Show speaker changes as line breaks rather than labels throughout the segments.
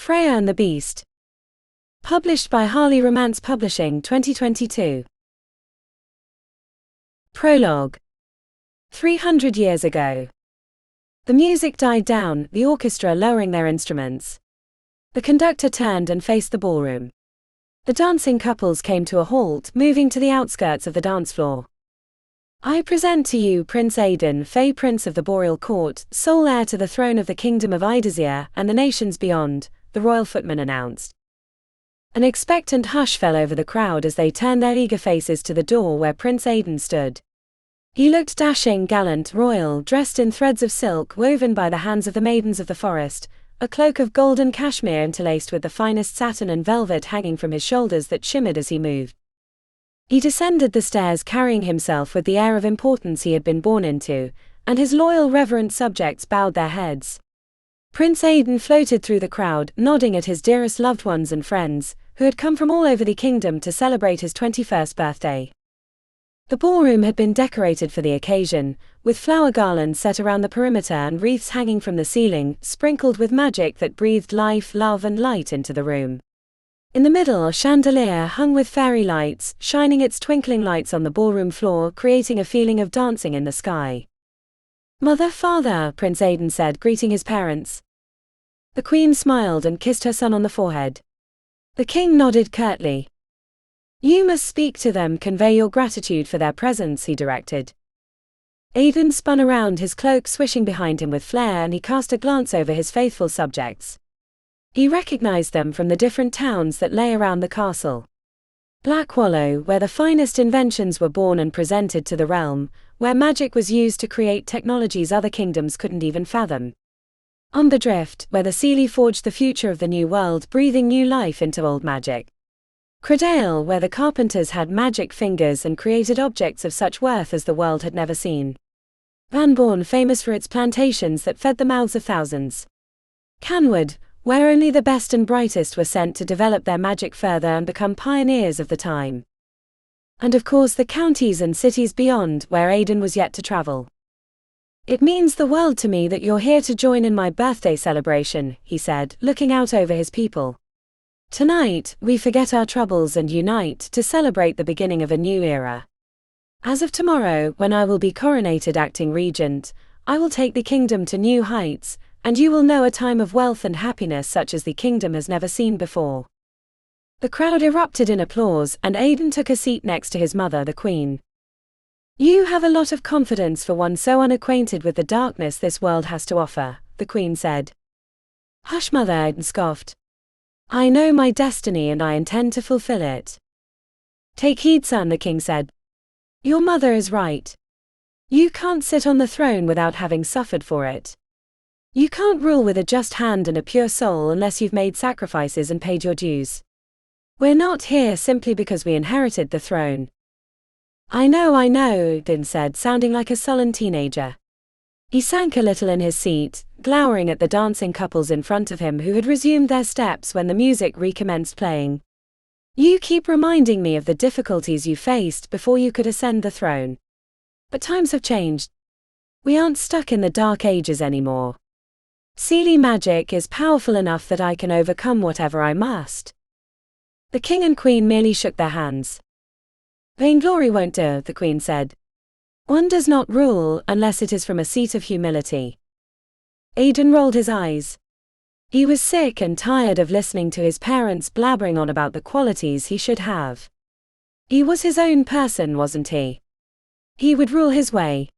Freya and the Beast. Published by Harley Romance Publishing 2022. Prologue. 300 years ago. The music died down, the orchestra lowering their instruments. The conductor turned and faced the ballroom. The dancing couples came to a halt, moving to the outskirts of the dance floor. I present to you Prince Aiden, Fey Prince of the Boreal Court, sole heir to the throne of the Kingdom of Idazir and the nations beyond, the royal footman announced. An expectant hush fell over the crowd as they turned their eager faces to the door where Prince Aiden stood. He looked dashing, gallant, royal, dressed in threads of silk woven by the hands of the maidens of the forest, a cloak of golden cashmere interlaced with the finest satin and velvet hanging from his shoulders that shimmered as he moved. He descended the stairs carrying himself with the air of importance he had been born into, and his loyal, reverent subjects bowed their heads. Prince Aiden floated through the crowd, nodding at his dearest loved ones and friends, who had come from all over the kingdom to celebrate his 21st birthday. The ballroom had been decorated for the occasion, with flower garlands set around the perimeter and wreaths hanging from the ceiling, sprinkled with magic that breathed life, love and light into the room. In the middle, a chandelier hung with fairy lights, shining its twinkling lights on the ballroom floor, creating a feeling of dancing in the sky. "Mother, father," Prince Aiden said, greeting his parents. The queen smiled and kissed her son on the forehead. The king nodded curtly. "You must speak to them, convey your gratitude for their presence," he directed. Aiden spun around, his cloak swishing behind him with flair, and he cast a glance over his faithful subjects. He recognized them from the different towns that lay around the castle. Blackwallow, where the finest inventions were born and presented to the realm, where magic was used to create technologies other kingdoms couldn't even fathom. Underdrift, where the Seelie forged the future of the new world, breathing new life into old magic. Credale, where the carpenters had magic fingers and created objects of such worth as the world had never seen. Vanborn, famous for its plantations that fed the mouths of thousands. Canwood, where only the best and brightest were sent to develop their magic further and become pioneers of the time. And of course the counties and cities beyond, where Aiden was yet to travel. "It means the world to me that you're here to join in my birthday celebration," he said, looking out over his people. "Tonight, we forget our troubles and unite to celebrate the beginning of a new era. As of tomorrow, when I will be coronated acting regent, I will take the kingdom to new heights, and you will know a time of wealth and happiness such as the kingdom has never seen before." The crowd erupted in applause, and Aiden took a seat next to his mother, the queen. "You have a lot of confidence for one so unacquainted with the darkness this world has to offer," the queen said. "Hush, mother," Aiden scoffed. "I know my destiny and I intend to fulfill it." "Take heed, son," the king said. "Your mother is right. You can't sit on the throne without having suffered for it. You can't rule with a just hand and a pure soul unless you've made sacrifices and paid your dues. We're not here simply because we inherited the throne." I know, Aiden said, sounding like a sullen teenager. He sank a little in his seat, glowering at the dancing couples in front of him who had resumed their steps when the music recommenced playing. "You keep reminding me of the difficulties you faced before you could ascend the throne. But times have changed. We aren't stuck in the Dark Ages anymore. Seelie magic is powerful enough that I can overcome whatever I must." The king and queen merely shook their hands. "Vainglory won't do," the queen said. "One does not rule unless it is from a seat of humility." Aiden rolled his eyes. He was sick and tired of listening to his parents blabbering on about the qualities he should have. He was his own person, wasn't he? He would rule his way.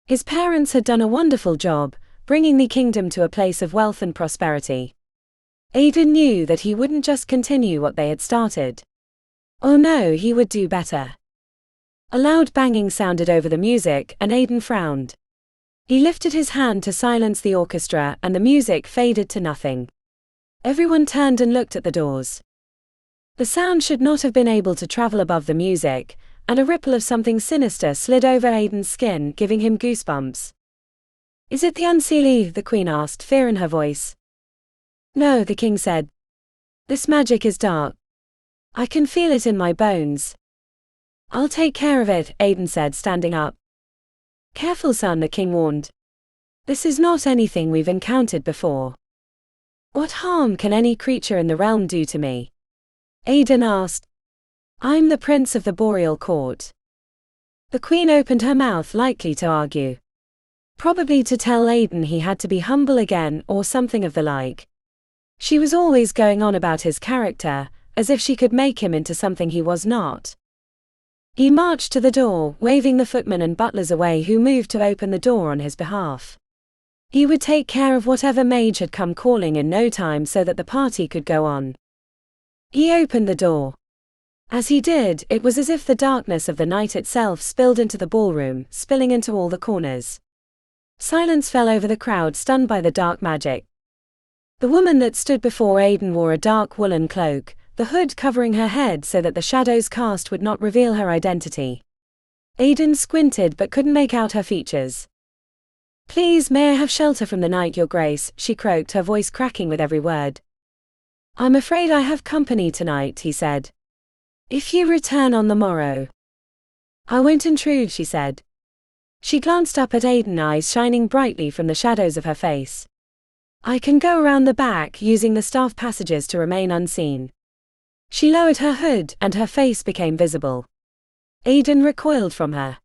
His parents had done a wonderful job, bringing the kingdom to a place of wealth and prosperity. Aiden knew that he wouldn't just continue what they had started. Oh no, he would do better. A loud banging sounded over the music, and Aiden frowned. He lifted his hand to silence the orchestra, and the music faded to nothing. Everyone turned and looked at the doors. The sound should not have been able to travel above the music, and a ripple of something sinister slid over Aiden's skin, giving him goosebumps. "Is it the Unseelie?" the queen asked, fear in her voice. "No," the king said. "This magic is dark. I can feel it in my bones." "I'll take care of it," Aiden said, standing up. "Careful, son," the king warned. "This is not anything we've encountered before." What harm can any creature in the realm do to me? Aidan asked. I'm the prince of the Boreal Court. The queen opened her mouth, likely to argue. Probably to tell Aidan he had to be humble again, or something of the like. She was always going on about his character, as if she could make him into something he was not. He marched to the door, waving the footmen and butlers away who moved to open the door on his behalf. He would take care of whatever mage had come calling in no time so that the party could go on. He opened the door. As he did, it was as if the darkness of the night itself spilled into the ballroom, spilling into all the corners. Silence fell over the crowd, stunned by the dark magic. The woman that stood before Aidan wore a dark woolen cloak, the hood covering her head so that the shadows cast would not reveal her identity. Aidan squinted but couldn't make out her features. Please, may I have shelter from the night, your grace, she croaked, her voice cracking with every word. I'm afraid I have company tonight, he said. If you return on the morrow. I won't intrude, she said. She glanced up at Aidan, eyes shining brightly from the shadows of her face. I can go around the back, using the staff passages to remain unseen. She lowered her hood, and her face became visible. Aidan recoiled from her.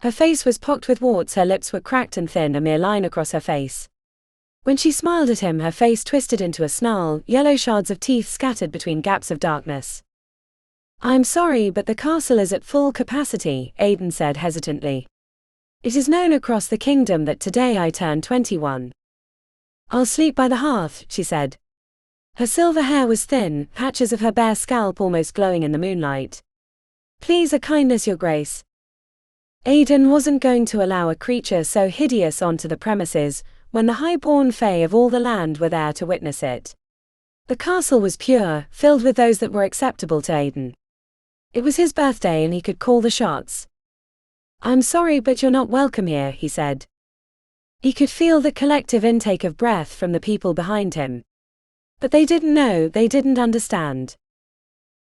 Her face was pocked with warts, her lips were cracked and thin, a mere line across her face. When she smiled at him, her face twisted into a snarl, yellow shards of teeth scattered between gaps of darkness. I'm sorry, but the castle is at full capacity, Aidan said hesitantly. It is known across the kingdom that today I turn 21. I'll sleep by the hearth, she said. Her silver hair was thin, patches of her bare scalp almost glowing in the moonlight. Please, a kindness, your grace. Aidan wasn't going to allow a creature so hideous onto the premises, when the high-born fae of all the land were there to witness it. The castle was pure, filled with those that were acceptable to Aidan. It was his birthday and he could call the shots. I'm sorry, but you're not welcome here, he said. He could feel the collective intake of breath from the people behind him. But they didn't know, they didn't understand.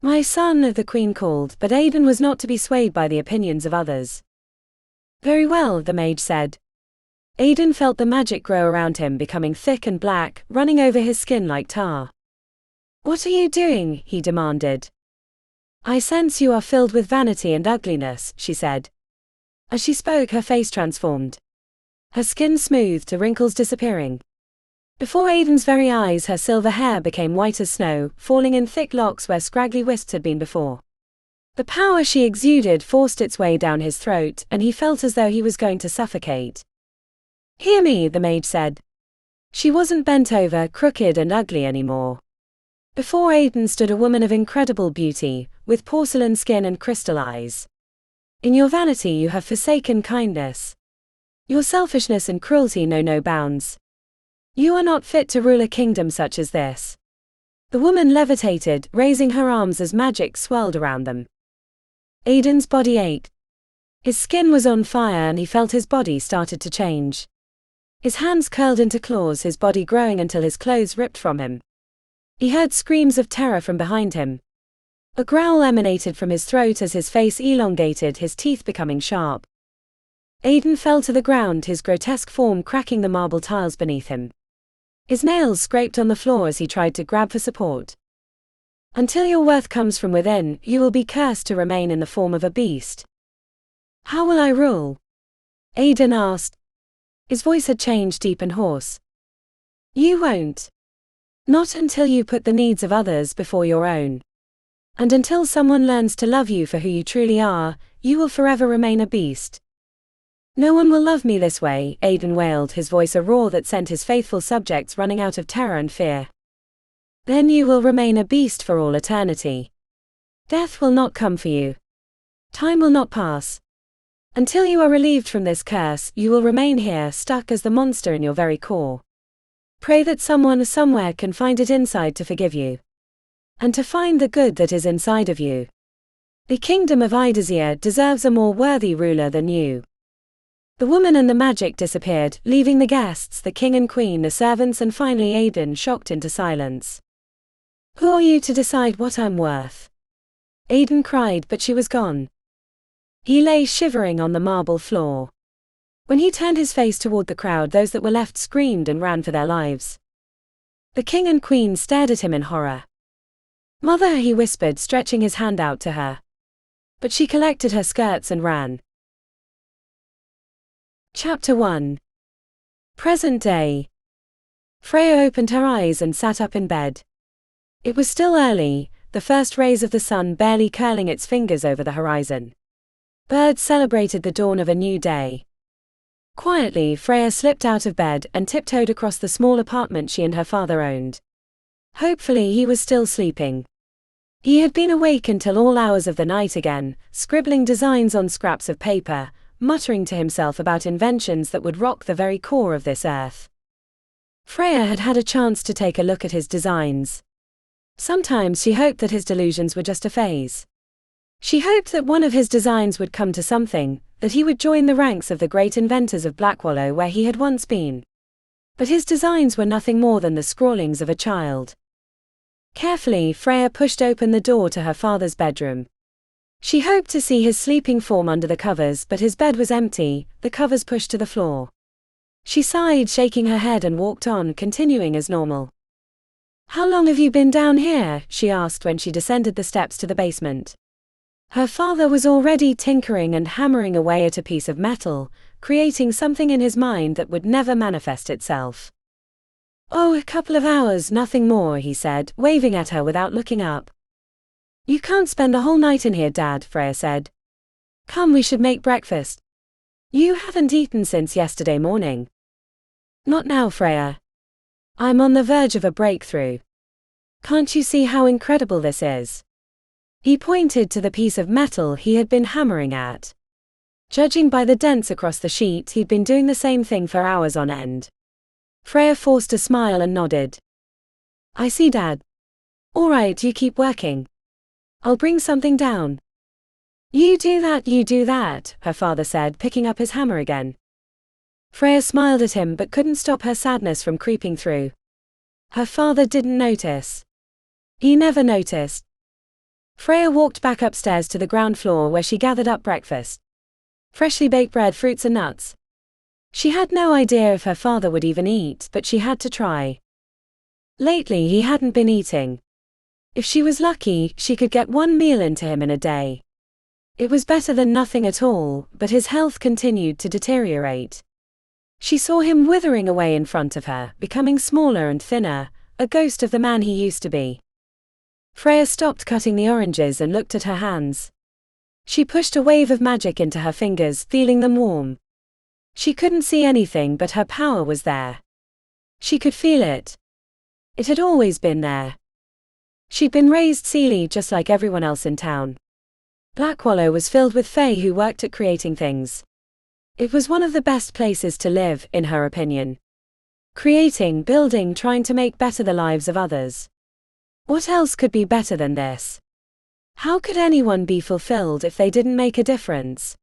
My son, the queen called, but Aidan was not to be swayed by the opinions of others. Very well, the mage said. Aidan felt the magic grow around him, becoming thick and black, running over his skin like tar. What are you doing? He demanded. I sense you are filled with vanity and ugliness, she said. As she spoke, her face transformed. Her skin smoothed to wrinkles disappearing. Before Aidan's very eyes, her silver hair became white as snow, falling in thick locks where scraggly wisps had been before. The power she exuded forced its way down his throat, and he felt as though he was going to suffocate. Hear me, the mage said. She wasn't bent over, crooked and ugly anymore. Before Aidan stood a woman of incredible beauty, with porcelain skin and crystal eyes. In your vanity you have forsaken kindness. Your selfishness and cruelty know no bounds. You are not fit to rule a kingdom such as this. The woman levitated, raising her arms as magic swirled around them. Aidan's body ached. His skin was on fire and he felt his body started to change. His hands curled into claws, his body growing until his clothes ripped from him. He heard screams of terror from behind him. A growl emanated from his throat as his face elongated, his teeth becoming sharp. Aidan fell to the ground, his grotesque form cracking the marble tiles beneath him. His nails scraped on the floor as he tried to grab for support. Until your worth comes from within, you will be cursed to remain in the form of a beast. How will I rule? Aidan asked. His voice had changed, deep and hoarse. You won't. Not until you put the needs of others before your own. And until someone learns to love you for who you truly are, you will forever remain a beast. No one will love me this way, Aidan wailed, his voice a roar that sent his faithful subjects running out of terror and fear. Then you will remain a beast for all eternity. Death will not come for you. Time will not pass. Until you are relieved from this curse, you will remain here, stuck as the monster in your very core. Pray that someone somewhere can find it inside to forgive you. And to find the good that is inside of you. The kingdom of Idazir deserves a more worthy ruler than you. The woman and the magic disappeared, leaving the guests, the king and queen, the servants, and finally Aidan, shocked into silence. Who are you to decide what I'm worth? Aidan cried, but she was gone. He lay shivering on the marble floor. When he turned his face toward the crowd, those that were left screamed and ran for their lives. The king and queen stared at him in horror. "Mother," he whispered, stretching his hand out to her. But she collected her skirts and ran. Chapter 1. Present day. Freya opened her eyes and sat up in bed. It was still early, the first rays of the sun barely curling its fingers over the horizon. Birds celebrated the dawn of a new day. Quietly, Freya slipped out of bed and tiptoed across the small apartment she and her father owned. Hopefully he was still sleeping. He had been awake until all hours of the night again, scribbling designs on scraps of paper, muttering to himself about inventions that would rock the very core of this earth. Freya had had a chance to take a look at his designs. Sometimes she hoped that his delusions were just a phase. She hoped that one of his designs would come to something, that he would join the ranks of the great inventors of Blackwallow where he had once been. But his designs were nothing more than the scrawlings of a child. Carefully, Freya pushed open the door to her father's bedroom. She hoped to see his sleeping form under the covers, but his bed was empty, the covers pushed to the floor. She sighed, shaking her head, and walked on, continuing as normal. "How long have you been down here?" she asked when she descended the steps to the basement. Her father was already tinkering and hammering away at a piece of metal, creating something in his mind that would never manifest itself. "Oh, a couple of hours, nothing more," he said, waving at her without looking up. "You can't spend a whole night in here, Dad," Freya said. "Come, we should make breakfast. You haven't eaten since yesterday morning." "Not now, Freya. I'm on the verge of a breakthrough. Can't you see how incredible this is?" He pointed to the piece of metal he had been hammering at. Judging by the dents across the sheet, he'd been doing the same thing for hours on end. Freya forced a smile and nodded. "I see, Dad. All right, you keep working. I'll bring something down." You do that, her father said, picking up his hammer again. Freya smiled at him but couldn't stop her sadness from creeping through. Her father didn't notice. He never noticed. Freya walked back upstairs to the ground floor where she gathered up breakfast. Freshly baked bread, fruits and nuts. She had no idea if her father would even eat, but she had to try. Lately he hadn't been eating. If she was lucky, she could get one meal into him in a day. It was better than nothing at all, but his health continued to deteriorate. She saw him withering away in front of her, becoming smaller and thinner, a ghost of the man he used to be. Freya stopped cutting the oranges and looked at her hands. She pushed a wave of magic into her fingers, feeling them warm. She couldn't see anything, but her power was there. She could feel it. It had always been there. She'd been raised Seelie just like everyone else in town. Blackwallow was filled with fae who worked at creating things. It was one of the best places to live, in her opinion. Creating, building, trying to make better the lives of others. What else could be better than this? How could anyone be fulfilled if they didn't make a difference?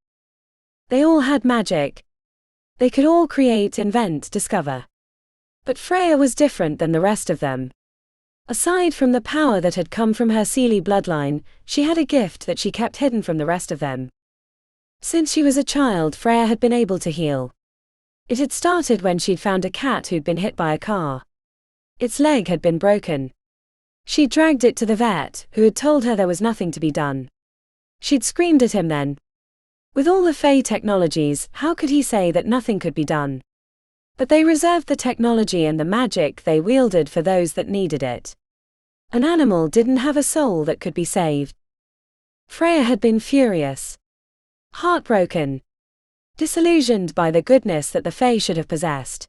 They all had magic. They could all create, invent, discover. But Freya was different than the rest of them. Aside from the power that had come from her Seelie bloodline, she had a gift that she kept hidden from the rest of them. Since she was a child, Freya had been able to heal. It had started when she'd found a cat who'd been hit by a car. Its leg had been broken. She dragged it to the vet, who had told her there was nothing to be done. She'd screamed at him then. With all the fae technologies, how could he say that nothing could be done? But they reserved the technology and the magic they wielded for those that needed it. An animal didn't have a soul that could be saved. Freya had been furious. Heartbroken. Disillusioned by the goodness that the fae should have possessed.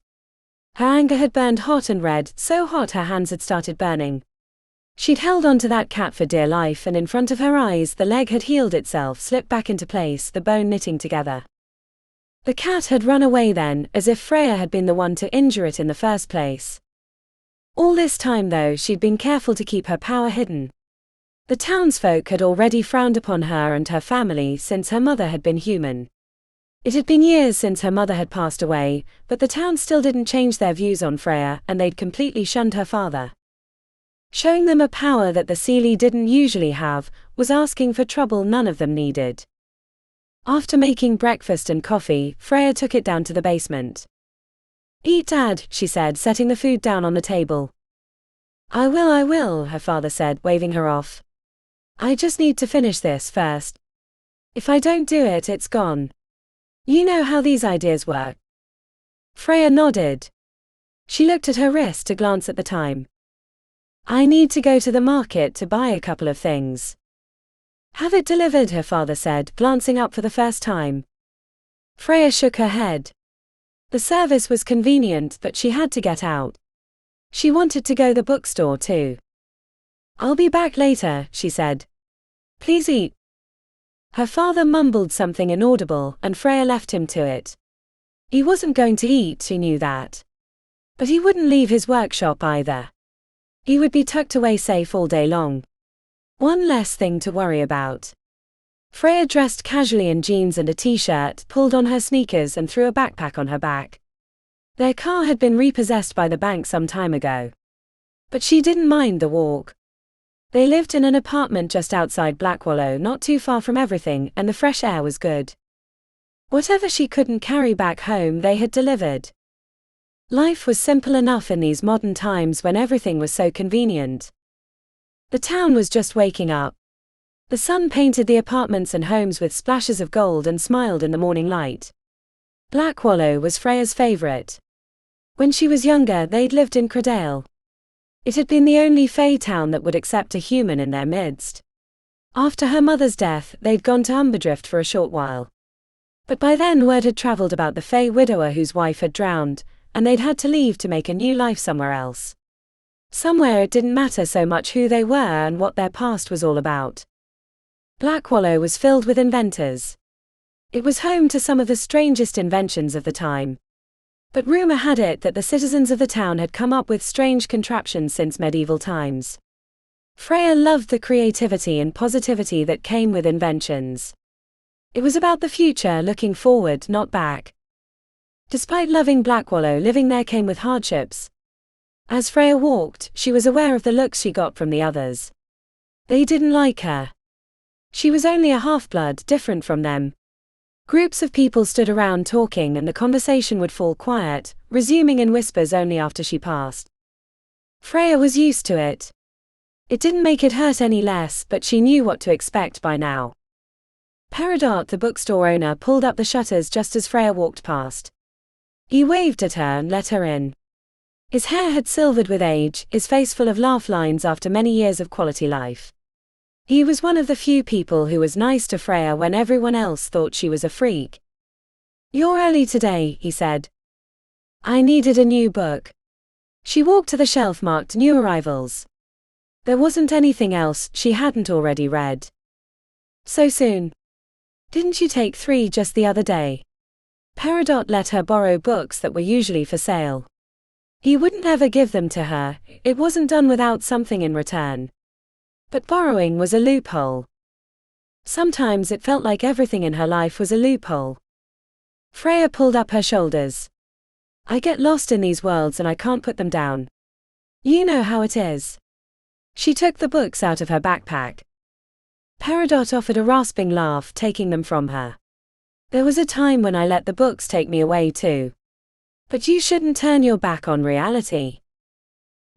Her anger had burned hot and red, so hot her hands had started burning. She'd held onto that cat for dear life, and in front of her eyes the leg had healed itself, slipped back into place, the bone knitting together. The cat had run away then, as if Freya had been the one to injure it in the first place. All this time though, she'd been careful to keep her power hidden. The townsfolk had already frowned upon her and her family since her mother had been human. It had been years since her mother had passed away, but the town still didn't change their views on Freya, and they'd completely shunned her father. Showing them a power that the Seelie didn't usually have, was asking for trouble none of them needed. After making breakfast and coffee, Freya took it down to the basement. "Eat, Dad," she said, setting the food down on the table. I will, her father said, waving her off. I just need to finish this first. If I don't do it, it's gone. You know how these ideas work. Freya nodded. She looked at her wrist to glance at the time. I need to go to the market to buy a couple of things. Have it delivered, her father said, glancing up for the first time. Freya shook her head. The service was convenient, but she had to get out. She wanted to go to the bookstore too. I'll be back later, she said. Please eat. Her father mumbled something inaudible, and Freya left him to it. He wasn't going to eat, she knew that. But he wouldn't leave his workshop either. He would be tucked away safe all day long. One less thing to worry about. Freya dressed casually in jeans and a t-shirt, pulled on her sneakers and threw a backpack on her back. Their car had been repossessed by the bank some time ago. But she didn't mind the walk. They lived in an apartment just outside Blackwallow, not too far from everything, and the fresh air was good. Whatever she couldn't carry back home, they had delivered. Life was simple enough in these modern times when everything was so convenient. The town was just waking up. The sun painted the apartments and homes with splashes of gold and smiled in the morning light. Blackwallow was Freya's favorite. When she was younger, they'd lived in Credale. It had been the only Fae town that would accept a human in their midst. After her mother's death, they'd gone to Umberdrift for a short while. But by then word had travelled about the Fae widower whose wife had drowned, and they'd had to leave to make a new life somewhere else. Somewhere it didn't matter so much who they were and what their past was all about. Blackwallow was filled with inventors. It was home to some of the strangest inventions of the time. But rumor had it that the citizens of the town had come up with strange contraptions since medieval times. Freya loved the creativity and positivity that came with inventions. It was about the future, looking forward, not back. Despite loving Blackwallow, living there came with hardships. As Freya walked, she was aware of the looks she got from the others. They didn't like her. She was only a half-blood, different from them. Groups of people stood around talking and the conversation would fall quiet, resuming in whispers only after she passed. Freya was used to it. It didn't make it hurt any less, but she knew what to expect by now. Peridot, the bookstore owner, pulled up the shutters just as Freya walked past. He waved at her and let her in. His hair had silvered with age, his face full of laugh lines after many years of quality life. He was one of the few people who was nice to Freya when everyone else thought she was a freak. You're early today, he said. I needed a new book. She walked to the shelf marked New Arrivals. There wasn't anything else she hadn't already read. So soon? Didn't you take 3 just the other day? Peridot let her borrow books that were usually for sale. He wouldn't ever give them to her, it wasn't done without something in return. But borrowing was a loophole. Sometimes it felt like everything in her life was a loophole. Freya pulled up her shoulders. I get lost in these worlds and I can't put them down. You know how it is. She took the books out of her backpack. Peridot offered a rasping laugh, taking them from her. There was a time when I let the books take me away too. But you shouldn't turn your back on reality.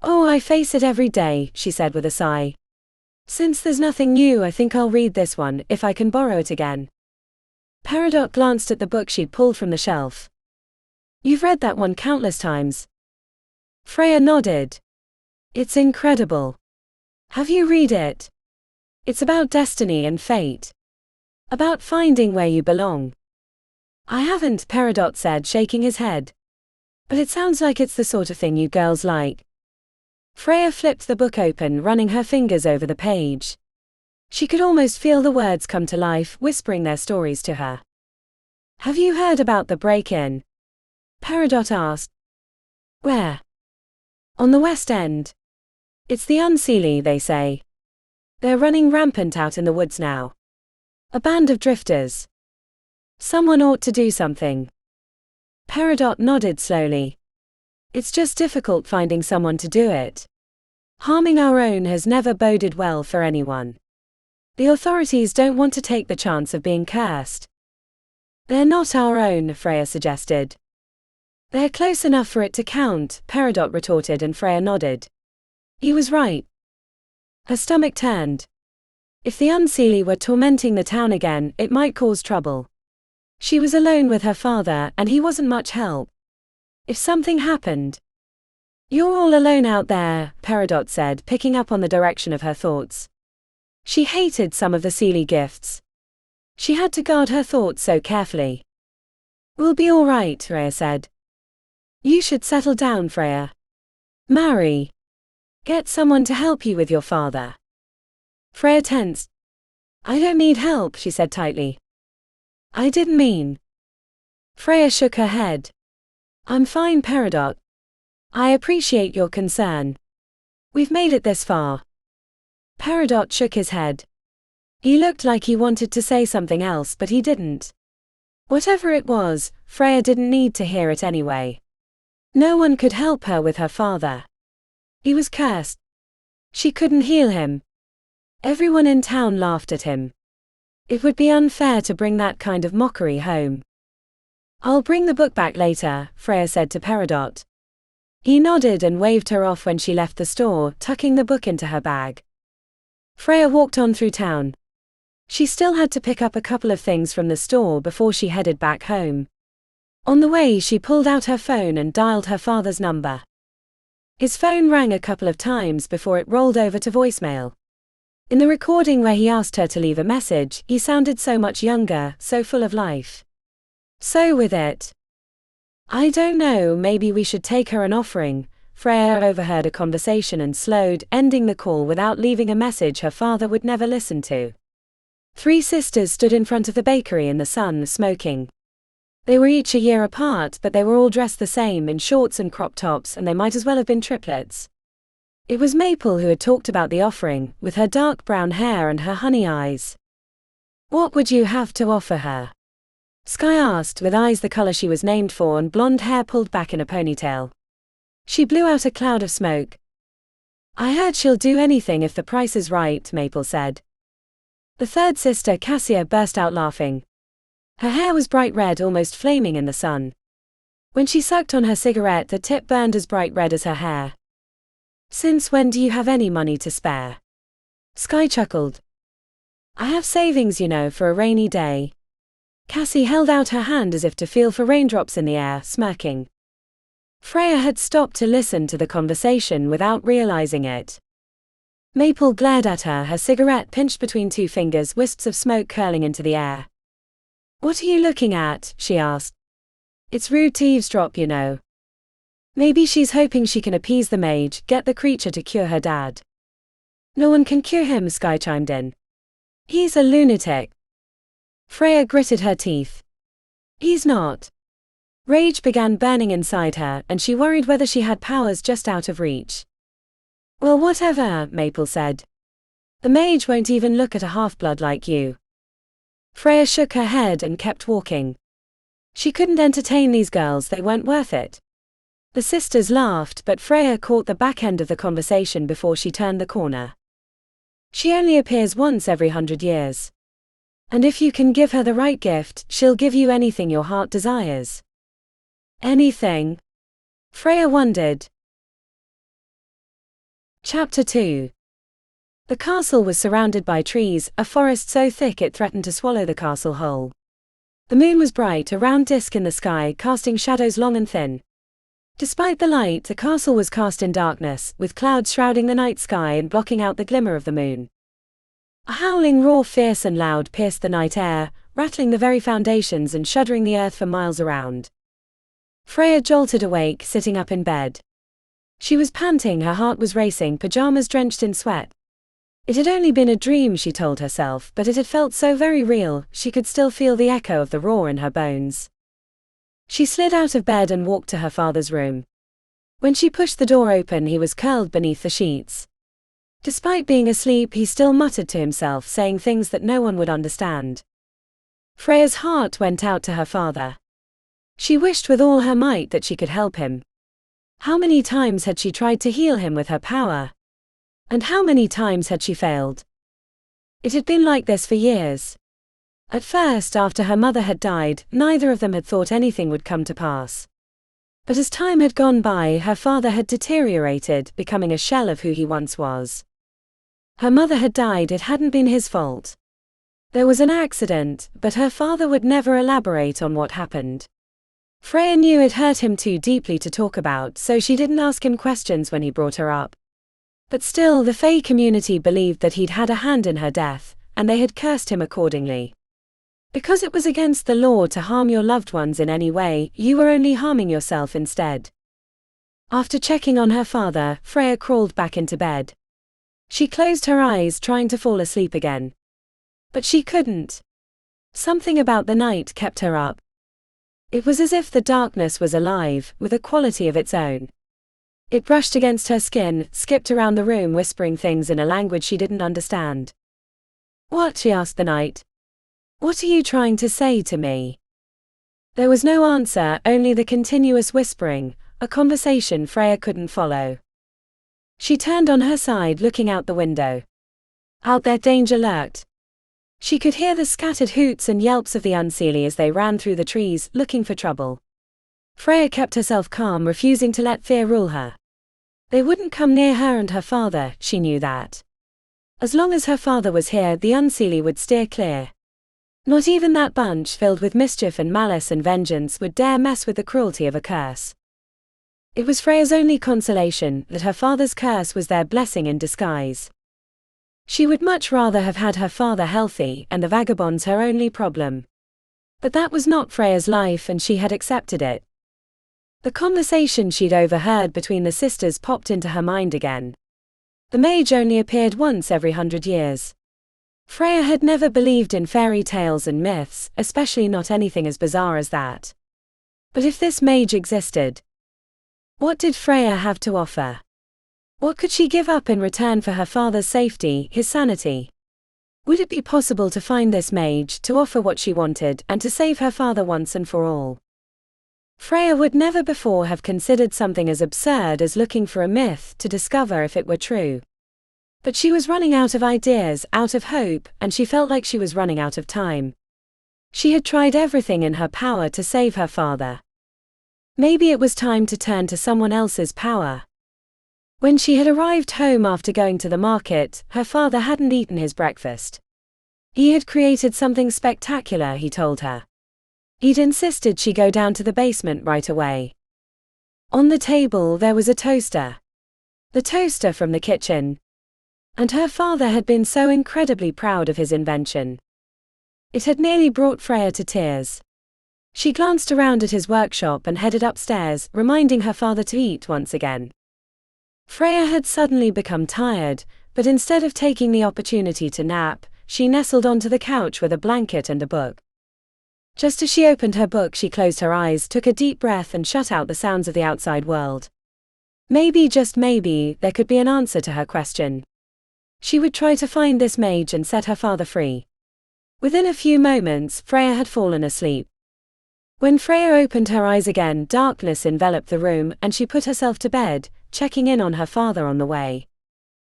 Oh, I face it every day, she said with a sigh. Since there's nothing new, I think I'll read this one, if I can borrow it again. Peridot glanced at the book she'd pulled from the shelf. You've read that one countless times. Freya nodded. It's incredible. Have you read it? It's about destiny and fate. About finding where you belong. I haven't, Peridot said, shaking his head. But it sounds like it's the sort of thing you girls like. Freya flipped the book open, running her fingers over the page. She could almost feel the words come to life, whispering their stories to her. Have you heard about the break-in? Peridot asked. Where? On the West End. It's the Unseelie, they say. They're running rampant out in the woods now. A band of drifters. Someone ought to do something. Peridot nodded slowly. It's just difficult finding someone to do it. Harming our own has never boded well for anyone. The authorities don't want to take the chance of being cursed. They're not our own, Freya suggested. They're close enough for it to count, Peridot retorted, and Freya nodded. He was right. Her stomach turned. If the Unseelie were tormenting the town again, it might cause trouble. She was alone with her father, and he wasn't much help. If something happened. You're all alone out there, Peridot said, picking up on the direction of her thoughts. She hated some of the Seelie gifts. She had to guard her thoughts so carefully. We'll be all right, Freya said. You should settle down, Freya. Marry. Get someone to help you with your father. Freya tensed. I don't need help, she said tightly. I didn't mean. Freya shook her head. I'm fine, Peridot. I appreciate your concern. We've made it this far. Peridot shook his head. He looked like he wanted to say something else, but he didn't. Whatever it was, Freya didn't need to hear it anyway. No one could help her with her father. He was cursed. She couldn't heal him. Everyone in town laughed at him. It would be unfair to bring that kind of mockery home. I'll bring the book back later, Freya said to Peridot. He nodded and waved her off when she left the store, tucking the book into her bag. Freya walked on through town. She still had to pick up a couple of things from the store before she headed back home. On the way, she pulled out her phone and dialed her father's number. His phone rang a couple of times before it rolled over to voicemail. In the recording where he asked her to leave a message, he sounded so much younger, so full of life. So with it. I don't know, maybe we should take her an offering. Freya overheard a conversation and slowed, ending the call without leaving a message her father would never listen to. 3 sisters stood in front of the bakery in the sun, smoking. They were each a year apart, but they were all dressed the same in shorts and crop tops, and they might as well have been triplets. It was Maple who had talked about the offering, with her dark brown hair and her honey eyes. What would you have to offer her? Sky asked, with eyes the color she was named for and blonde hair pulled back in a ponytail. She blew out a cloud of smoke. I heard she'll do anything if the price is right, Maple said. The third sister, Cassia, burst out laughing. Her hair was bright red, almost flaming in the sun. When she sucked on her cigarette, the tip burned as bright red as her hair. Since when do you have any money to spare? Sky chuckled. I have savings, you know, for a rainy day. Cassie held out her hand as if to feel for raindrops in the air, smirking. Freya had stopped to listen to the conversation without realizing it. Maple glared at her, her cigarette pinched between 2 fingers, wisps of smoke curling into the air. What are you looking at? She asked. It's rude to eavesdrop, you know. Maybe she's hoping she can appease the mage, get the creature to cure her dad. No one can cure him, Sky chimed in. He's a lunatic. Freya gritted her teeth. He's not. Rage began burning inside her, and she worried whether she had powers just out of reach. Well, whatever, Maple said. The mage won't even look at a half-blood like you. Freya shook her head and kept walking. She couldn't entertain these girls, they weren't worth it. The sisters laughed, but Freya caught the back end of the conversation before she turned the corner. She only appears once every 100 years. And if you can give her the right gift, she'll give you anything your heart desires. Anything? Freya wondered. Chapter 2. The castle was surrounded by trees, a forest so thick it threatened to swallow the castle whole. The moon was bright, a round disk in the sky, casting shadows long and thin. Despite the light, the castle was cast in darkness, with clouds shrouding the night sky and blocking out the glimmer of the moon. A howling roar, fierce and loud, pierced the night air, rattling the very foundations and shuddering the earth for miles around. Freya jolted awake, sitting up in bed. She was panting, her heart was racing, pajamas drenched in sweat. It had only been a dream, she told herself, but it had felt so very real, she could still feel the echo of the roar in her bones. She slid out of bed and walked to her father's room. When she pushed the door open, he was curled beneath the sheets. Despite being asleep, he still muttered to himself, saying things that no one would understand. Freya's heart went out to her father. She wished with all her might that she could help him. How many times had she tried to heal him with her power? And how many times had she failed? It had been like this for years. At first, after her mother had died, neither of them had thought anything would come to pass. But as time had gone by, her father had deteriorated, becoming a shell of who he once was. Her mother had died, it hadn't been his fault. There was an accident, but her father would never elaborate on what happened. Freya knew it hurt him too deeply to talk about, so she didn't ask him questions when he brought her up. But still, the Fae community believed that he'd had a hand in her death, and they had cursed him accordingly. Because it was against the law to harm your loved ones in any way, you were only harming yourself instead. After checking on her father, Freya crawled back into bed. She closed her eyes, trying to fall asleep again. But she couldn't. Something about the night kept her up. It was as if the darkness was alive, with a quality of its own. It brushed against her skin, skipped around the room whispering things in a language she didn't understand. "What?" she asked the night. "What are you trying to say to me?" There was no answer, only the continuous whispering, a conversation Freya couldn't follow. She turned on her side, looking out the window. Out there danger lurked. She could hear the scattered hoots and yelps of the unseelie as they ran through the trees, looking for trouble. Freya kept herself calm, refusing to let fear rule her. They wouldn't come near her and her father, she knew that. As long as her father was here, the unseelie would steer clear. Not even that bunch filled with mischief and malice and vengeance would dare mess with the cruelty of a curse. It was Freya's only consolation that her father's curse was their blessing in disguise. She would much rather have had her father healthy and the vagabonds her only problem. But that was not Freya's life, and she had accepted it. The conversation she'd overheard between the sisters popped into her mind again. The mage only appeared once every 100 years. Freya had never believed in fairy tales and myths, especially not anything as bizarre as that. But if this mage existed, what did Freya have to offer? What could she give up in return for her father's safety, his sanity? Would it be possible to find this mage, to offer what she wanted, and to save her father once and for all? Freya would never before have considered something as absurd as looking for a myth to discover if it were true. But she was running out of ideas, out of hope, and she felt like she was running out of time. She had tried everything in her power to save her father. Maybe it was time to turn to someone else's power. When she had arrived home after going to the market, her father hadn't eaten his breakfast. He had created something spectacular, he told her. He'd insisted she go down to the basement right away. On the table there was a toaster. The toaster from the kitchen. And her father had been so incredibly proud of his invention. It had nearly brought Freya to tears. She glanced around at his workshop and headed upstairs, reminding her father to eat once again. Freya had suddenly become tired, but instead of taking the opportunity to nap, she nestled onto the couch with a blanket and a book. Just as she opened her book, she closed her eyes, took a deep breath, and shut out the sounds of the outside world. Maybe, just maybe, there could be an answer to her question. She would try to find this mage and set her father free. Within a few moments, Freya had fallen asleep. When Freya opened her eyes again, darkness enveloped the room, and she put herself to bed, checking in on her father on the way.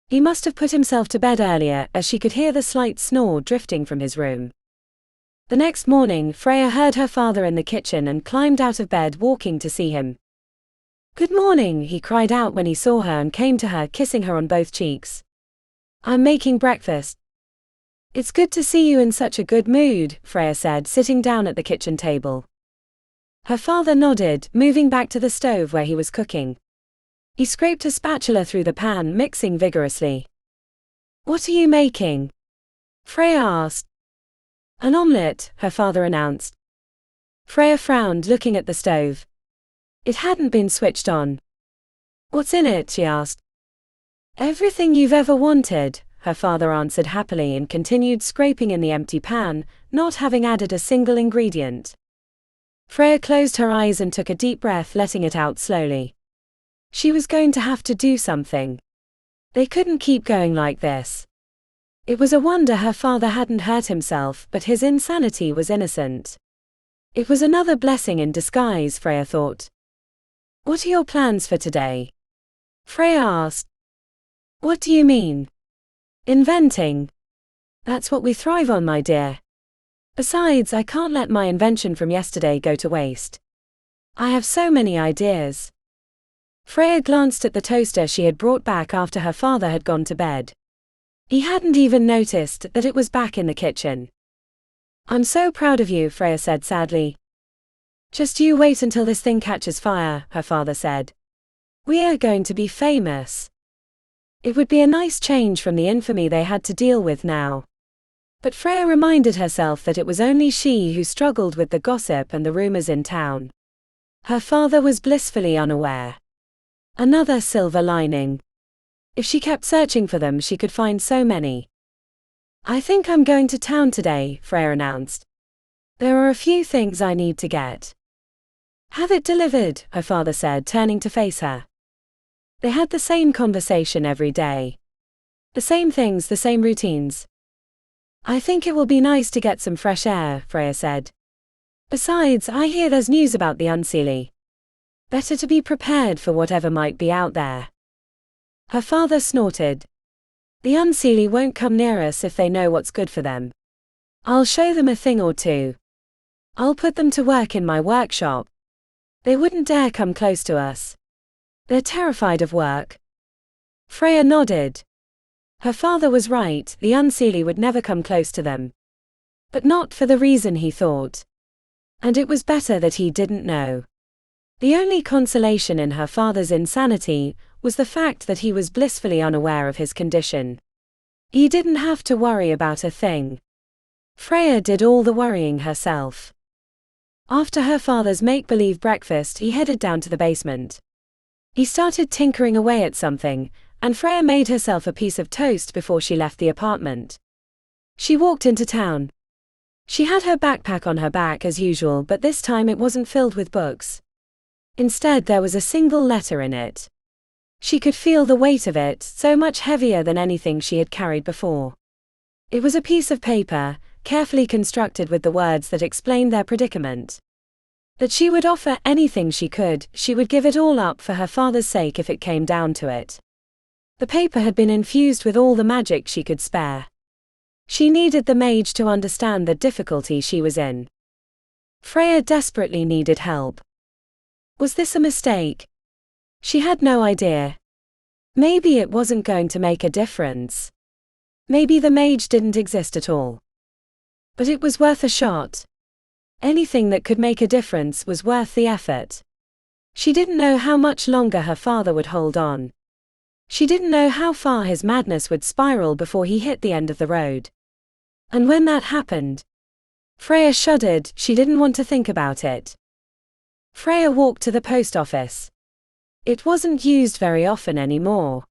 He must have put himself to bed earlier, as she could hear the slight snore drifting from his room. The next morning, Freya heard her father in the kitchen and climbed out of bed, walking to see him. "Good morning," he cried out when he saw her and came to her, kissing her on both cheeks. "I'm making breakfast." "It's good to see you in such a good mood," Freya said, sitting down at the kitchen table. Her father nodded, moving back to the stove where he was cooking. He scraped a spatula through the pan, mixing vigorously. "What are you making?" Freya asked. "An omelette," her father announced. Freya frowned, looking at the stove. It hadn't been switched on. "What's in it?" she asked. "Everything you've ever wanted," her father answered happily, and continued scraping in the empty pan, not having added a single ingredient. Freya closed her eyes and took a deep breath, letting it out slowly. She was going to have to do something. They couldn't keep going like this. It was a wonder her father hadn't hurt himself, but his insanity was innocent. It was another blessing in disguise, Freya thought. "What are your plans for today?" Freya asked. "What do you mean?" "Inventing. That's what we thrive on, my dear. Besides, I can't let my invention from yesterday go to waste." I have so many ideas. Freya glanced at the toaster she had brought back after her father had gone to bed. He hadn't even noticed that it was back in the kitchen. I'm so proud of you, Freya said sadly. Just you wait until this thing catches fire, her father said. We are going to be famous. It would be a nice change from the infamy they had to deal with now. But Freya reminded herself that it was only she who struggled with the gossip and the rumors in town. Her father was blissfully unaware. Another silver lining. If she kept searching for them, she could find so many. I think I'm going to town today, Freya announced. There are a few things I need to get. Have it delivered, her father said, turning to face her. They had the same conversation every day. The same things, the same routines. I think it will be nice to get some fresh air, Freya said. Besides, I hear there's news about the unseelie. Better to be prepared for whatever might be out there. Her father snorted. The unseelie won't come near us if they know what's good for them. I'll show them a thing or two. I'll put them to work in my workshop. They wouldn't dare come close to us. They're terrified of work. Freya nodded. Her father was right, the unseelie would never come close to them. But not for the reason he thought. And it was better that he didn't know. The only consolation in her father's insanity was the fact that he was blissfully unaware of his condition. He didn't have to worry about a thing. Freya did all the worrying herself. After her father's make-believe breakfast, he headed down to the basement. He started tinkering away at something, and Freya made herself a piece of toast before she left the apartment. She walked into town. She had her backpack on her back as usual, but this time it wasn't filled with books. Instead, there was a single letter in it. She could feel the weight of it, so much heavier than anything she had carried before. It was a piece of paper, carefully constructed with the words that explained their predicament. That she would offer anything she could, she would give it all up for her father's sake if it came down to it. The paper had been infused with all the magic she could spare. She needed the mage to understand the difficulty she was in. Freya desperately needed help. Was this a mistake? She had no idea. Maybe it wasn't going to make a difference. Maybe the mage didn't exist at all. But it was worth a shot. Anything that could make a difference was worth the effort. She didn't know how much longer her father would hold on. She didn't know how far his madness would spiral before he hit the end of the road. And when that happened, Freya shuddered. She didn't want to think about it. Freya walked to the post office. It wasn't used very often anymore.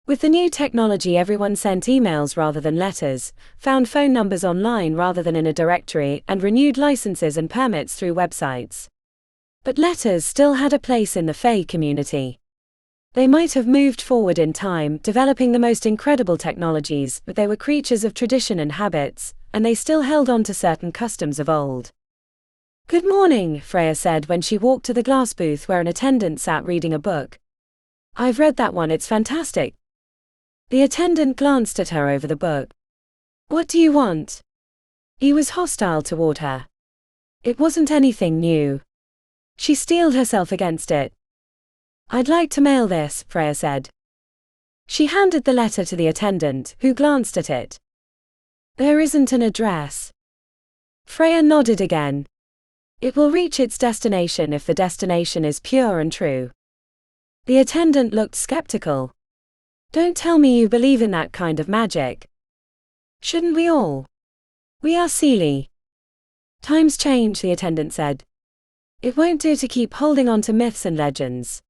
With the new technology, everyone sent emails rather than letters, found phone numbers online rather than in a directory, and renewed licenses and permits through websites. But letters still had a place in the Fae community. They might have moved forward in time, developing the most incredible technologies, but they were creatures of tradition and habits, and they still held on to certain customs of old. Good morning, Freya said when she walked to the glass booth where an attendant sat reading a book. I've read that one, it's fantastic. The attendant glanced at her over the book. What do you want? He was hostile toward her. It wasn't anything new. She steeled herself against it. I'd like to mail this, Freya said. She handed the letter to the attendant, who glanced at it. There isn't an address. Freya nodded again. It will reach its destination if the destination is pure and true. The attendant looked skeptical. Don't tell me you believe in that kind of magic. Shouldn't we all? We are Seelie. Times change, the attendant said. It won't do to keep holding on to myths and legends.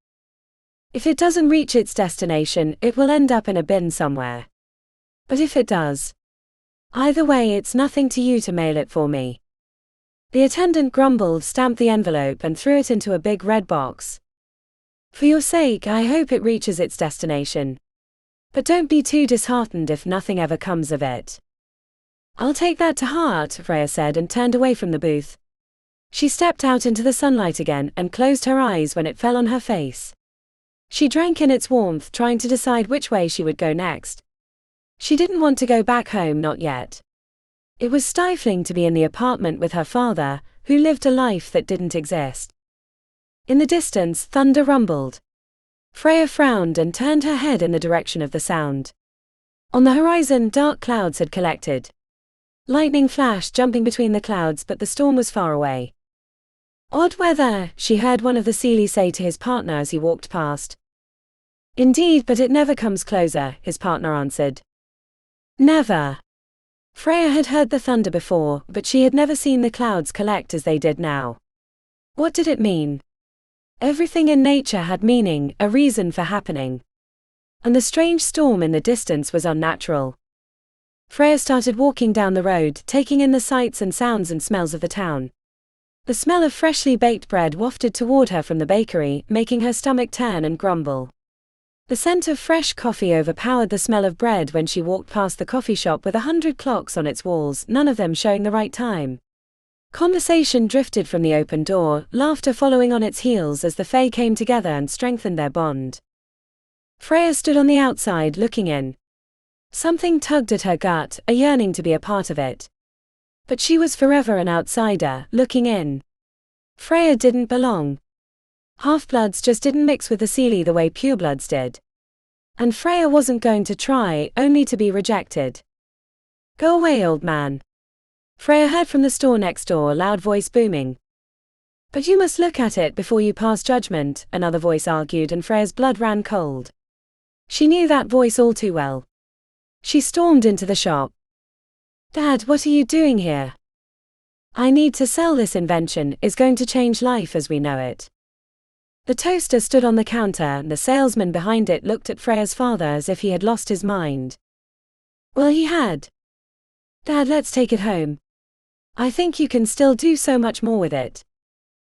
If it doesn't reach its destination, it will end up in a bin somewhere. But if it does, either way, it's nothing to you to mail it for me. The attendant grumbled, stamped the envelope, and threw it into a big red box. For your sake, I hope it reaches its destination. But don't be too disheartened if nothing ever comes of it. I'll take that to heart, Freya said and turned away from the booth. She stepped out into the sunlight again and closed her eyes when it fell on her face. She drank in its warmth, trying to decide which way she would go next. She didn't want to go back home, not yet. It was stifling to be in the apartment with her father, who lived a life that didn't exist. In the distance, thunder rumbled. Freya frowned and turned her head in the direction of the sound. On the horizon, dark clouds had collected. Lightning flashed, jumping between the clouds, but the storm was far away. "Odd weather," she heard one of the Seelies say to his partner as he walked past. "Indeed, but it never comes closer," his partner answered. Never. Freya had heard the thunder before, but she had never seen the clouds collect as they did now. What did it mean? Everything in nature had meaning, a reason for happening. And the strange storm in the distance was unnatural. Freya started walking down the road, taking in the sights and sounds and smells of the town. The smell of freshly baked bread wafted toward her from the bakery, making her stomach turn and grumble. The scent of fresh coffee overpowered the smell of bread when she walked past the coffee shop with 100 clocks on its walls, none of them showing the right time. Conversation drifted from the open door, laughter following on its heels as the Fae came together and strengthened their bond. Freya stood on the outside looking in. Something tugged at her gut, a yearning to be a part of it. But she was forever an outsider, looking in. Freya didn't belong. Half-bloods just didn't mix with the Seelie the way purebloods did. And Freya wasn't going to try, only to be rejected. "Go away, old man." Freya heard from the store next door, a loud voice booming. "But you must look at it before you pass judgment," another voice argued, and Freya's blood ran cold. She knew that voice all too well. She stormed into the shop. "Dad, what are you doing here?" "I need to sell this invention, it's going to change life as we know it." The toaster stood on the counter, and the salesman behind it looked at Freya's father as if he had lost his mind. Well, he had. "Dad, let's take it home. I think you can still do so much more with it.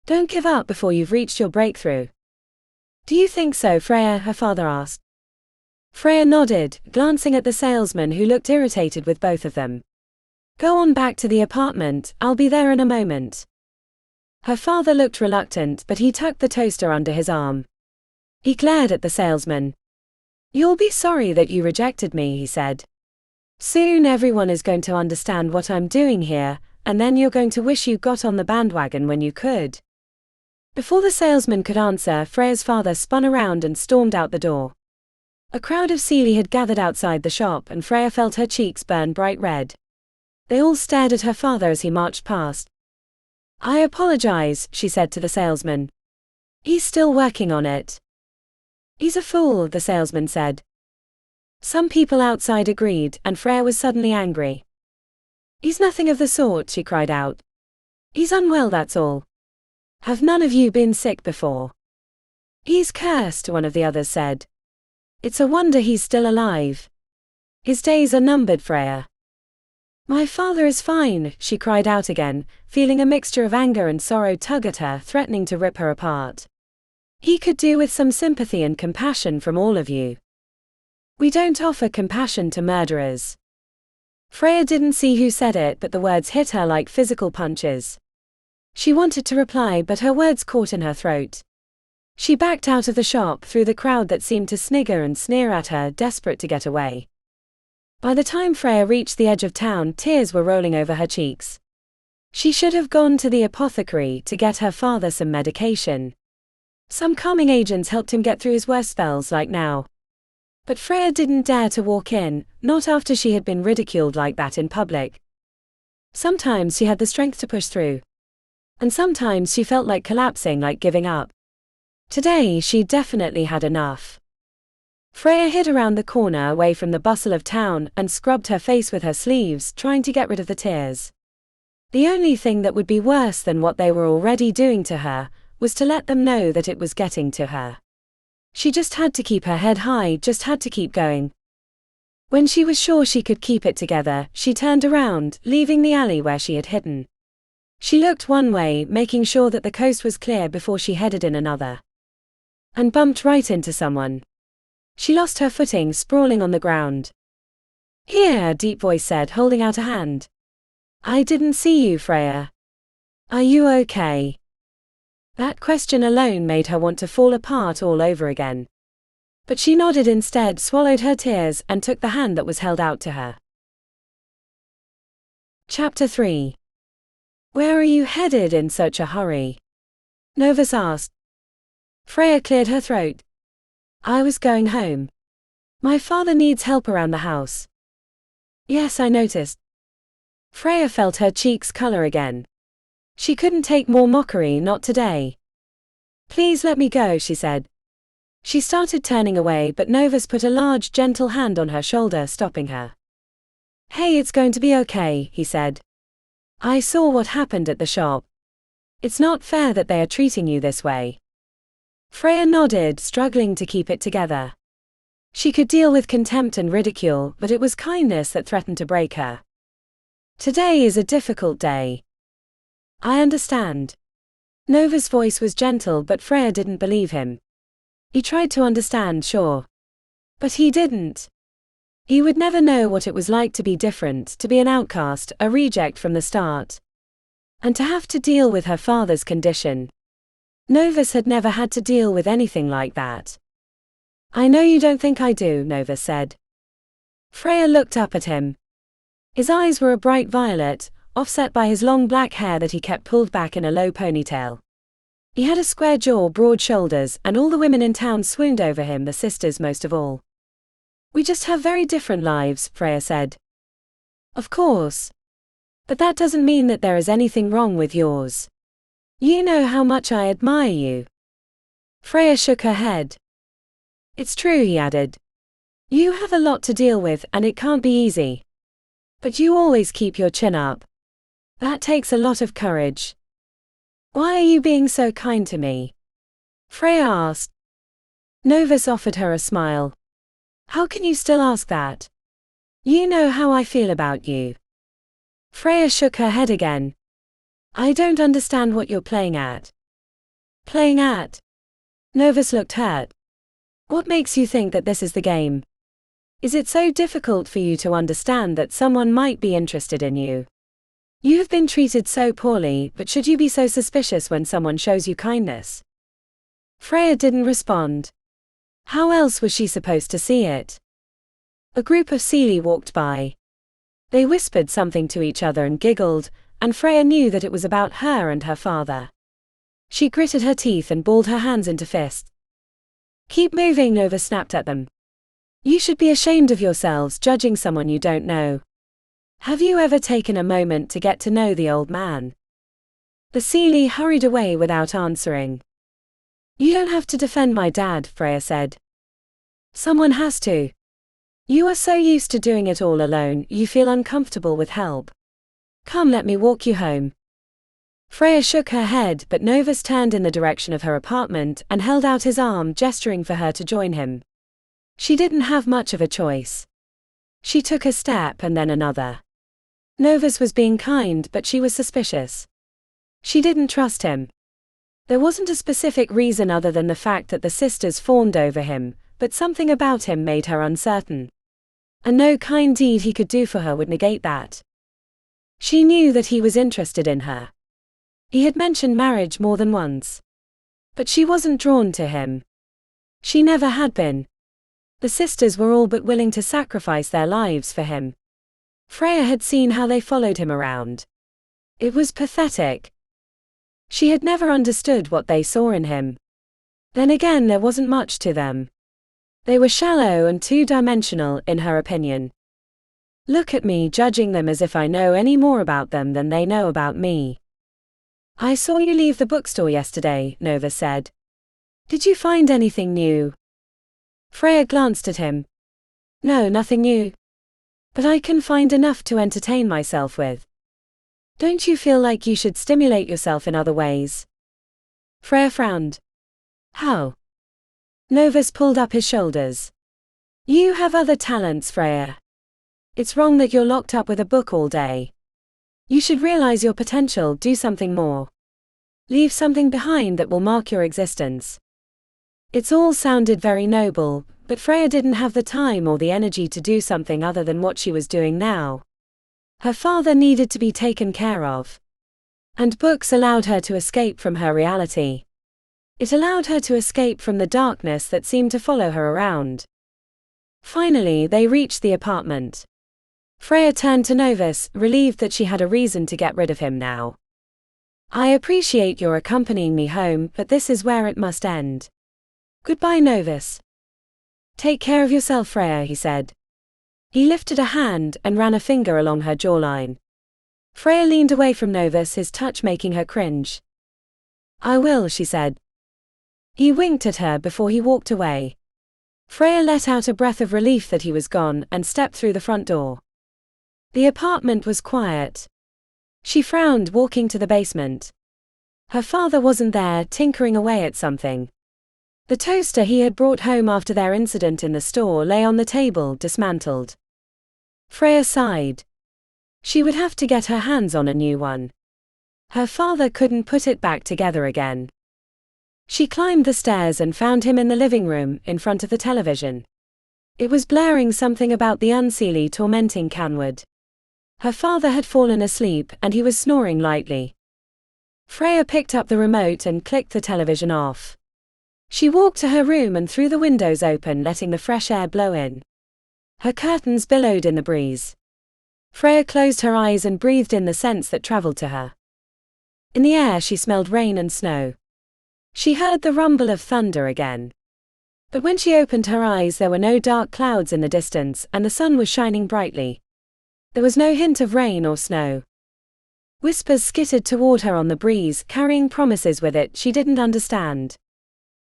Don't give up before you've reached your breakthrough." "Do you think so, Freya?" her father asked. Freya nodded, glancing at the salesman who looked irritated with both of them. "Go on back to the apartment, I'll be there in a moment." Her father looked reluctant, but he tucked the toaster under his arm. He glared at the salesman. "You'll be sorry that you rejected me," he said. "Soon everyone is going to understand what I'm doing here, and then you're going to wish you got on the bandwagon when you could." Before the salesman could answer, Freya's father spun around and stormed out the door. A crowd of Seelie had gathered outside the shop, and Freya felt her cheeks burn bright red. They all stared at her father as he marched past. "I apologize," she said to the salesman. "He's still working on it." "He's a fool," the salesman said. Some people outside agreed, and Freya was suddenly angry. "He's nothing of the sort," she cried out. "He's unwell, that's all. Have none of you been sick before?" "He's cursed," one of the others said. "It's a wonder he's still alive. His days are numbered, Freya." "My father is fine," she cried out again, feeling a mixture of anger and sorrow tug at her, threatening to rip her apart. "He could do with some sympathy and compassion from all of you. We don't offer compassion to murderers." Freya didn't see who said it, but the words hit her like physical punches. She wanted to reply, but her words caught in her throat. She backed out of the shop, through the crowd that seemed to snigger and sneer at her, desperate to get away. By the time Freya reached the edge of town, tears were rolling over her cheeks. She should have gone to the apothecary to get her father some medication. Some calming agents helped him get through his worst spells like now. But Freya didn't dare to walk in, not after she had been ridiculed like that in public. Sometimes she had the strength to push through. And sometimes she felt like collapsing, like giving up. Today she definitely had enough. Freya hid around the corner away from the bustle of town and scrubbed her face with her sleeves, trying to get rid of the tears. The only thing that would be worse than what they were already doing to her was to let them know that it was getting to her. She just had to keep her head high, just had to keep going. When she was sure she could keep it together, she turned around, leaving the alley where she had hidden. She looked one way, making sure that the coast was clear before she headed in another. And bumped right into someone. She lost her footing, sprawling on the ground. "Here," a deep voice said, holding out a hand. "I didn't see you, Freya. Are you okay?" That question alone made her want to fall apart all over again. But she nodded instead, swallowed her tears, and took the hand that was held out to her. Chapter 3. Where are you headed in such a hurry? Novus asked. Freya cleared her throat. I was going home. My father needs help around the house. Yes, I noticed. Freya felt her cheeks color again. She couldn't take more mockery, not today. Please let me go, she said. She started turning away, but Novus put a large, gentle hand on her shoulder, stopping her. Hey, it's going to be okay, he said. I saw what happened at the shop. It's not fair that they are treating you this way. Freya nodded, struggling to keep it together. She could deal with contempt and ridicule, but it was kindness that threatened to break her. Today is a difficult day. I understand. Novus' voice was gentle, but Freya didn't believe him. He tried to understand, sure. But he didn't. He would never know what it was like to be different, to be an outcast, a reject from the start. And to have to deal with her father's condition. Novus had never had to deal with anything like that. I know you don't think I do, Novus said. Freya looked up at him. His eyes were a bright violet, offset by his long black hair that he kept pulled back in a low ponytail. He had a square jaw, broad shoulders, and all the women in town swooned over him, the sisters most of all. We just have very different lives, Freya said. Of course. But that doesn't mean that there is anything wrong with yours. You know how much I admire you. Freya shook her head. It's true, he added. You have a lot to deal with, and it can't be easy. But you always keep your chin up. That takes a lot of courage. Why are you being so kind to me? Freya asked. Novus offered her a smile. How can you still ask that? You know how I feel about you. Freya shook her head again. I don't understand what you're playing at. Playing at? Novus looked hurt. What makes you think that this is the game? Is it so difficult for you to understand that someone might be interested in you? You have been treated so poorly, but should you be so suspicious when someone shows you kindness? Freya didn't respond. How else was she supposed to see it? A group of Seelie walked by. They whispered something to each other and giggled, and Freya knew that it was about her and her father. She gritted her teeth and balled her hands into fists. Keep moving, Novus snapped at them. You should be ashamed of yourselves judging someone you don't know. Have you ever taken a moment to get to know the old man? The Seelie hurried away without answering. You don't have to defend my dad, Freya said. Someone has to. You are so used to doing it all alone, you feel uncomfortable with help. Come, let me walk you home. Freya shook her head, but Novus turned in the direction of her apartment and held out his arm, gesturing for her to join him. She didn't have much of a choice. She took a step and then another. Novus was being kind, but she was suspicious. She didn't trust him. There wasn't a specific reason other than the fact that the sisters fawned over him, but something about him made her uncertain. And no kind deed he could do for her would negate that. She knew that he was interested in her. He had mentioned marriage more than once. But she wasn't drawn to him. She never had been. The sisters were all but willing to sacrifice their lives for him. Freya had seen how they followed him around. It was pathetic. She had never understood what they saw in him. Then again, there wasn't much to them. They were shallow and two-dimensional, in her opinion. Look at me judging them as if I know any more about them than they know about me. I saw you leave the bookstore yesterday, Novus said. Did you find anything new? Freya glanced at him. No, nothing new. But I can find enough to entertain myself with. Don't you feel like you should stimulate yourself in other ways? Freya frowned. How? Novus pulled up his shoulders. You have other talents, Freya. It's wrong that you're locked up with a book all day. You should realize your potential, do something more. Leave something behind that will mark your existence. It's all sounded very noble, but Freya didn't have the time or the energy to do something other than what she was doing now. Her father needed to be taken care of. And books allowed her to escape from her reality. It allowed her to escape from the darkness that seemed to follow her around. Finally, they reached the apartment. Freya turned to Novus, relieved that she had a reason to get rid of him now. I appreciate your accompanying me home, but this is where it must end. Goodbye, Novus. Take care of yourself, Freya, he said. He lifted a hand and ran a finger along her jawline. Freya leaned away from Novus, his touch making her cringe. I will, she said. He winked at her before he walked away. Freya let out a breath of relief that he was gone and stepped through the front door. The apartment was quiet. She frowned, walking to the basement. Her father wasn't there, tinkering away at something. The toaster he had brought home after their incident in the store lay on the table, dismantled. Freya sighed. She would have to get her hands on a new one. Her father couldn't put it back together again. She climbed the stairs and found him in the living room, in front of the television. It was blaring something about the unseelie tormenting Canwood. Her father had fallen asleep and he was snoring lightly. Freya picked up the remote and clicked the television off. She walked to her room and threw the windows open, letting the fresh air blow in. Her curtains billowed in the breeze. Freya closed her eyes and breathed in the scents that traveled to her. In the air she smelled rain and snow. She heard the rumble of thunder again. But when she opened her eyes, there were no dark clouds in the distance and the sun was shining brightly. There was no hint of rain or snow. Whispers skittered toward her on the breeze, carrying promises with it she didn't understand.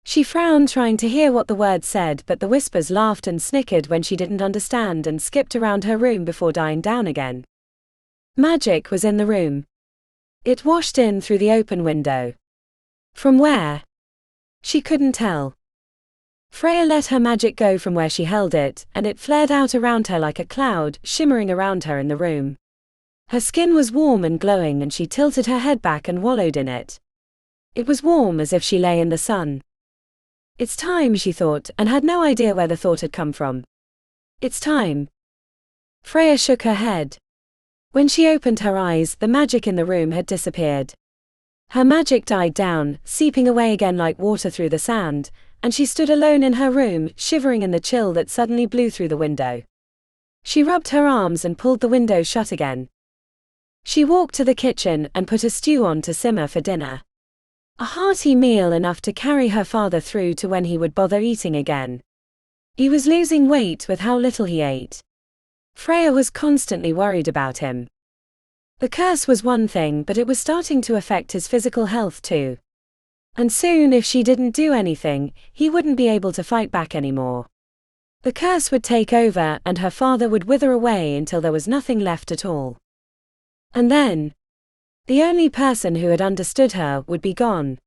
She frowned, trying to hear what the words said, but the whispers laughed and snickered when she didn't understand and skipped around her room before dying down again. Magic was in the room. It washed in through the open window. From where? She couldn't tell. Freya let her magic go from where she held it, and it flared out around her like a cloud, shimmering around her in the room. Her skin was warm and glowing and she tilted her head back and wallowed in it. It was warm, as if she lay in the sun. It's time, she thought, and had no idea where the thought had come from. It's time. Freya shook her head. When she opened her eyes, the magic in the room had disappeared. Her magic died down, seeping away again like water through the sand, and she stood alone in her room, shivering in the chill that suddenly blew through the window. She rubbed her arms and pulled the window shut again. She walked to the kitchen and put a stew on to simmer for dinner. A hearty meal, enough to carry her father through to when he would bother eating again. He was losing weight with how little he ate. Freya was constantly worried about him. The curse was one thing, but it was starting to affect his physical health too. And soon, if she didn't do anything, he wouldn't be able to fight back anymore. The curse would take over and her father would wither away until there was nothing left at all. And then, the only person who had understood her would be gone.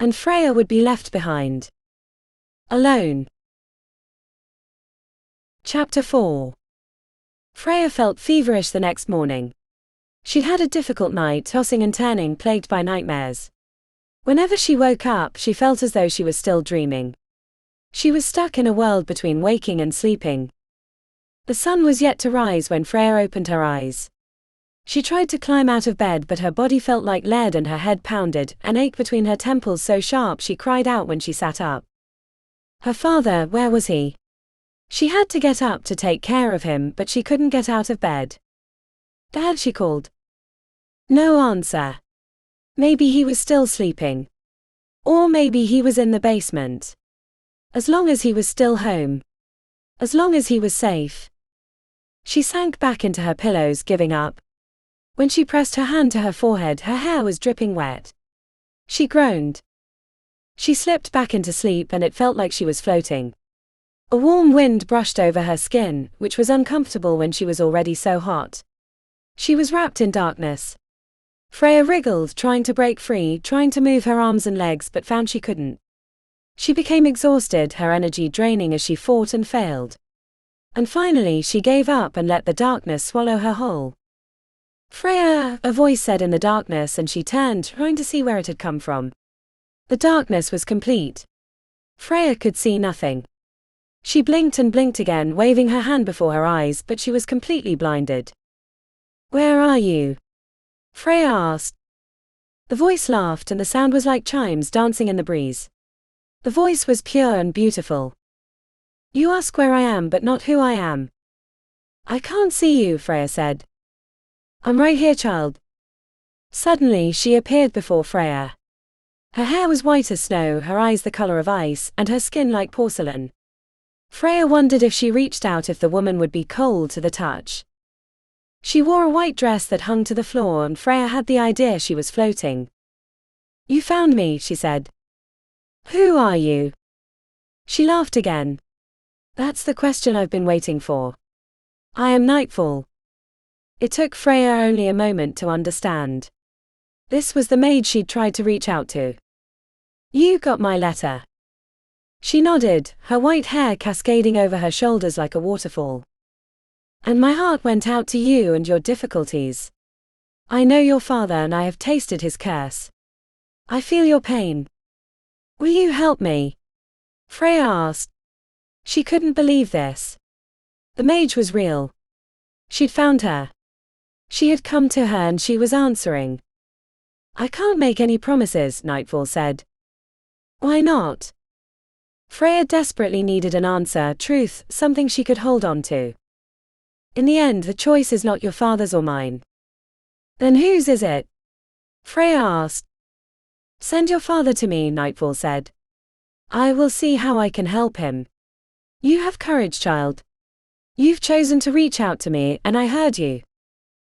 And Freya would be left behind. Alone. Chapter 4. Freya felt feverish the next morning. She'd had a difficult night, tossing and turning, plagued by nightmares. Whenever she woke up, she felt as though she was still dreaming. She was stuck in a world between waking and sleeping. The sun was yet to rise when Freya opened her eyes. She tried to climb out of bed, but her body felt like lead and her head pounded and ached between her temples so sharp she cried out when she sat up. Her father, where was he? She had to get up to take care of him, but she couldn't get out of bed. Dad, she called. No answer. Maybe he was still sleeping. Or maybe he was in the basement. As long as he was still home. As long as he was safe. She sank back into her pillows, giving up. When she pressed her hand to her forehead, her hair was dripping wet. She groaned. She slipped back into sleep and it felt like she was floating. A warm wind brushed over her skin, which was uncomfortable when she was already so hot. She was wrapped in darkness. Freya wriggled, trying to break free, trying to move her arms and legs, but found she couldn't. She became exhausted, her energy draining as she fought and failed. And finally she gave up and let the darkness swallow her whole. Freya, a voice said in the darkness, and she turned, trying to see where it had come from. The darkness was complete. Freya could see nothing. She blinked and blinked again, waving her hand before her eyes, but she was completely blinded. Where are you? Freya asked. The voice laughed and the sound was like chimes dancing in the breeze. The voice was pure and beautiful. You ask where I am, but not who I am. I can't see you, Freya said. I'm right here, child. Suddenly she appeared before Freya. Her hair was white as snow, her eyes the color of ice, and her skin like porcelain. Freya wondered if she reached out if the woman would be cold to the touch. She wore a white dress that hung to the floor, and Freya had the idea she was floating. "You found me," she said. "Who are you?" She laughed again. "That's the question I've been waiting for. I am Nightfall." It took Freya only a moment to understand. This was the maid she'd tried to reach out to. "You got my letter." She nodded, her white hair cascading over her shoulders like a waterfall. "And my heart went out to you and your difficulties. I know your father and I have tasted his curse. I feel your pain. Will you help me?" Freya asked. She couldn't believe this. The mage was real. She'd found her. She had come to her and she was answering. "I can't make any promises," Nightfall said. "Why not?" Freya desperately needed an answer, truth, something she could hold on to. "In the end, the choice is not your father's or mine." "Then whose is it?" Freya asked. "Send your father to me," Nightfall said. "I will see how I can help him. You have courage, child. You've chosen to reach out to me, and I heard you.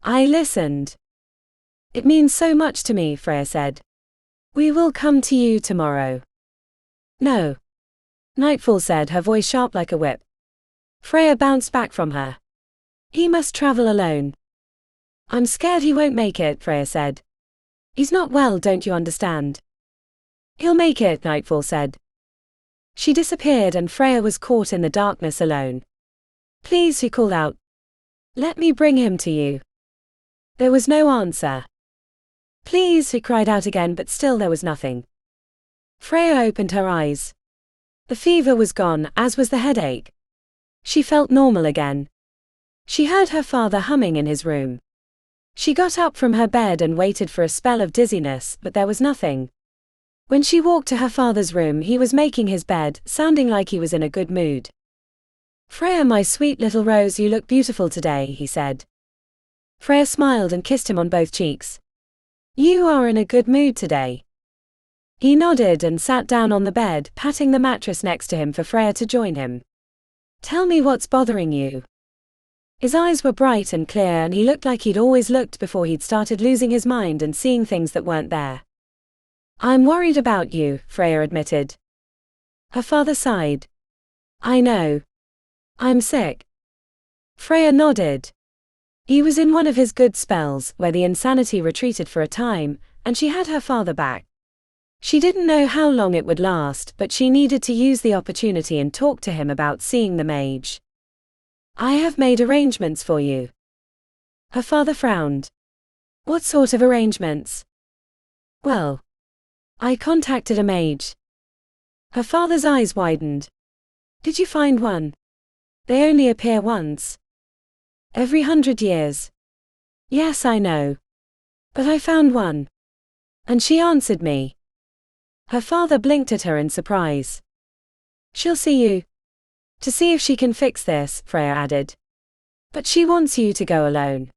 I listened. It means so much to me," Freya said. "We will come to you tomorrow." "No," Nightfall said, her voice sharp like a whip. Freya bounced back from her. "He must travel alone." "I'm scared he won't make it," Freya said. "He's not well, don't you understand?" "He'll make it," Nightfall said. She disappeared and Freya was caught in the darkness alone. "Please," he called out. "Let me bring him to you." There was no answer. "Please," he cried out again, but still there was nothing. Freya opened her eyes. The fever was gone, as was the headache. She felt normal again. She heard her father humming in his room. She got up from her bed and waited for a spell of dizziness, but there was nothing. When she walked to her father's room, he was making his bed, sounding like he was in a good mood. "Freya, my sweet little rose, you look beautiful today," he said. Freya smiled and kissed him on both cheeks. "You are in a good mood today." He nodded and sat down on the bed, patting the mattress next to him for Freya to join him. "Tell me what's bothering you." His eyes were bright and clear, and he looked like he'd always looked before he'd started losing his mind and seeing things that weren't there. "I'm worried about you," Freya admitted. Her father sighed. "I know. I'm sick." Freya nodded. He was in one of his good spells, where the insanity retreated for a time, and she had her father back. She didn't know how long it would last, but she needed to use the opportunity and talk to him about seeing the mage. "I have made arrangements for you." Her father frowned. "What sort of arrangements?" "Well, I contacted a mage." Her father's eyes widened. "Did you find one?" "They only appear once. Every 100 years. "Yes, I know. But I found one. And she answered me." Her father blinked at her in surprise. "She'll see you. To see if she can fix this," Freya added. "But she wants you to go alone."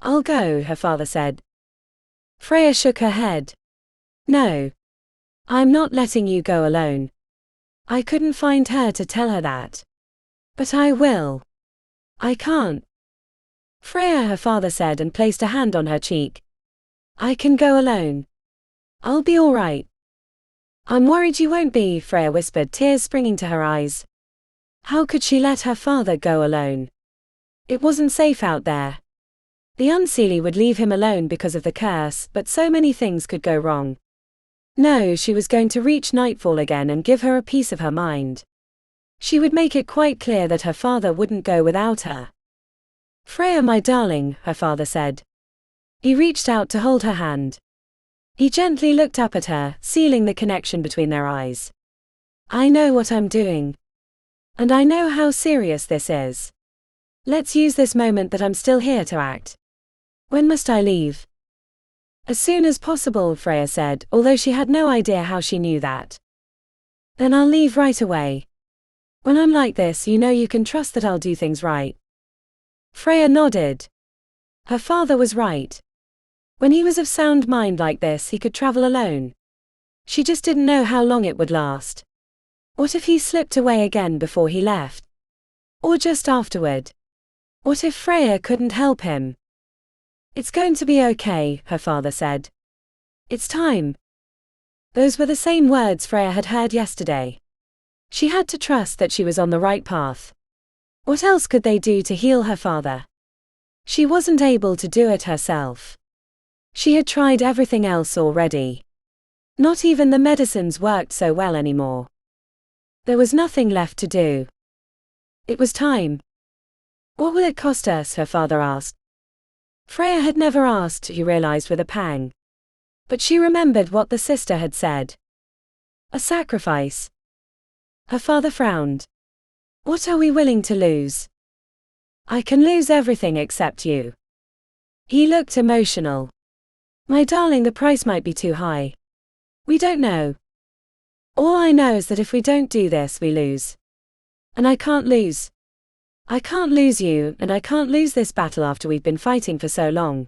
"I'll go," her father said. Freya shook her head. "No. I'm not letting you go alone. I couldn't find her to tell her that. But I will." "I can't." "Freya," her father said and placed a hand on her cheek. "I can go alone. I'll be all right." "I'm worried you won't be," Freya whispered, tears springing to her eyes. How could she let her father go alone? It wasn't safe out there. The Unseelie would leave him alone because of the curse, but so many things could go wrong. No, she was going to reach Nightfall again and give her a piece of her mind. She would make it quite clear that her father wouldn't go without her. "Freya, my darling," her father said. He reached out to hold her hand. He gently looked up at her, sealing the connection between their eyes. "I know what I'm doing. And I know how serious this is. Let's use this moment that I'm still here to act. When must I leave?" "As soon as possible," Freya said, although she had no idea how she knew that. "Then I'll leave right away. When I'm like this, you know you can trust that I'll do things right." Freya nodded. Her father was right. When he was of sound mind like this, he could travel alone. She just didn't know how long it would last. What if he slipped away again before he left? Or just afterward? What if Freya couldn't help him? It's going to be okay, her father said. It's time. Those were the same words Freya had heard yesterday. She had to trust that she was on the right path. What else could they do to heal her father? She wasn't able to do it herself. She had tried everything else already. Not even the medicines worked so well anymore. There was nothing left to do. It was time. What will it cost us? Her father asked. Freya had never asked, he realized with a pang. But she remembered what the sister had said. A sacrifice. Her father frowned. What are we willing to lose? I can lose everything except you. He looked emotional. My darling, the price might be too high. We don't know. All I know is that if we don't do this, we lose. And I can't lose. I can't lose you, and I can't lose this battle after we've been fighting for so long.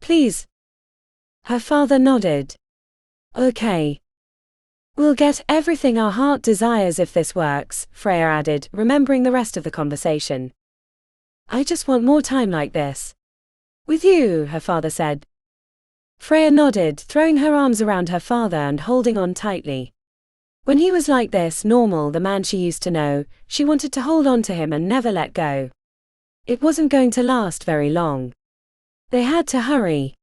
Please. Her father nodded. Okay. We'll get everything our heart desires if this works, Freya added, remembering the rest of the conversation. I just want more time like this. With you, her father said. Freya nodded, throwing her arms around her father and holding on tightly. When he was like this, normal, the man she used to know, she wanted to hold on to him and never let go. It wasn't going to last very long. They had to hurry.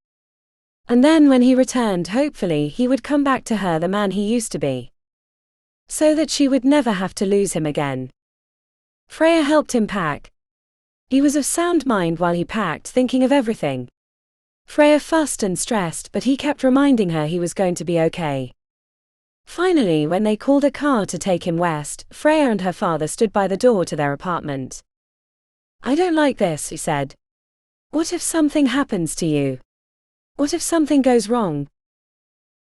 And then when he returned, hopefully he would come back to her the man he used to be. So that she would never have to lose him again. Freya helped him pack. He was of sound mind while he packed, thinking of everything. Freya fussed and stressed, but he kept reminding her he was going to be okay. Finally, when they called a car to take him west, Freya and her father stood by the door to their apartment. I don't like this, he said. What if something happens to you? What if something goes wrong?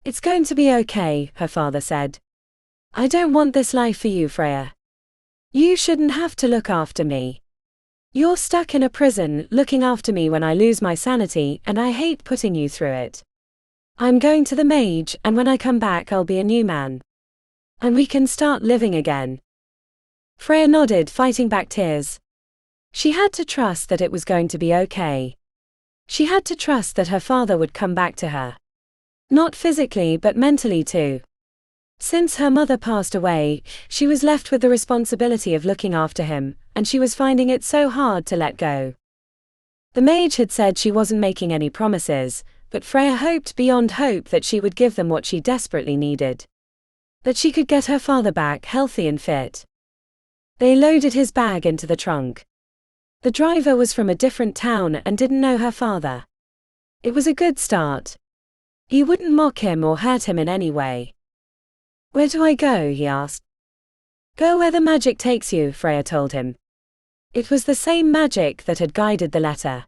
It's going to be okay, her father said. I don't want this life for you, Freya. You shouldn't have to look after me. You're stuck in a prison, looking after me when I lose my sanity, and I hate putting you through it. I'm going to the mage, and when I come back I'll be a new man. And we can start living again. Freya nodded, fighting back tears. She had to trust that it was going to be okay. She had to trust that her father would come back to her. Not physically but mentally too. Since her mother passed away, she was left with the responsibility of looking after him, and she was finding it so hard to let go. The mage had said she wasn't making any promises, but Freya hoped beyond hope that she would give them what she desperately needed. That she could get her father back healthy and fit. They loaded his bag into the trunk. The driver was from a different town and didn't know her father. It was a good start. He wouldn't mock him or hurt him in any way. Where do I go? He asked. Go where the magic takes you, Freya told him. It was the same magic that had guided the letter.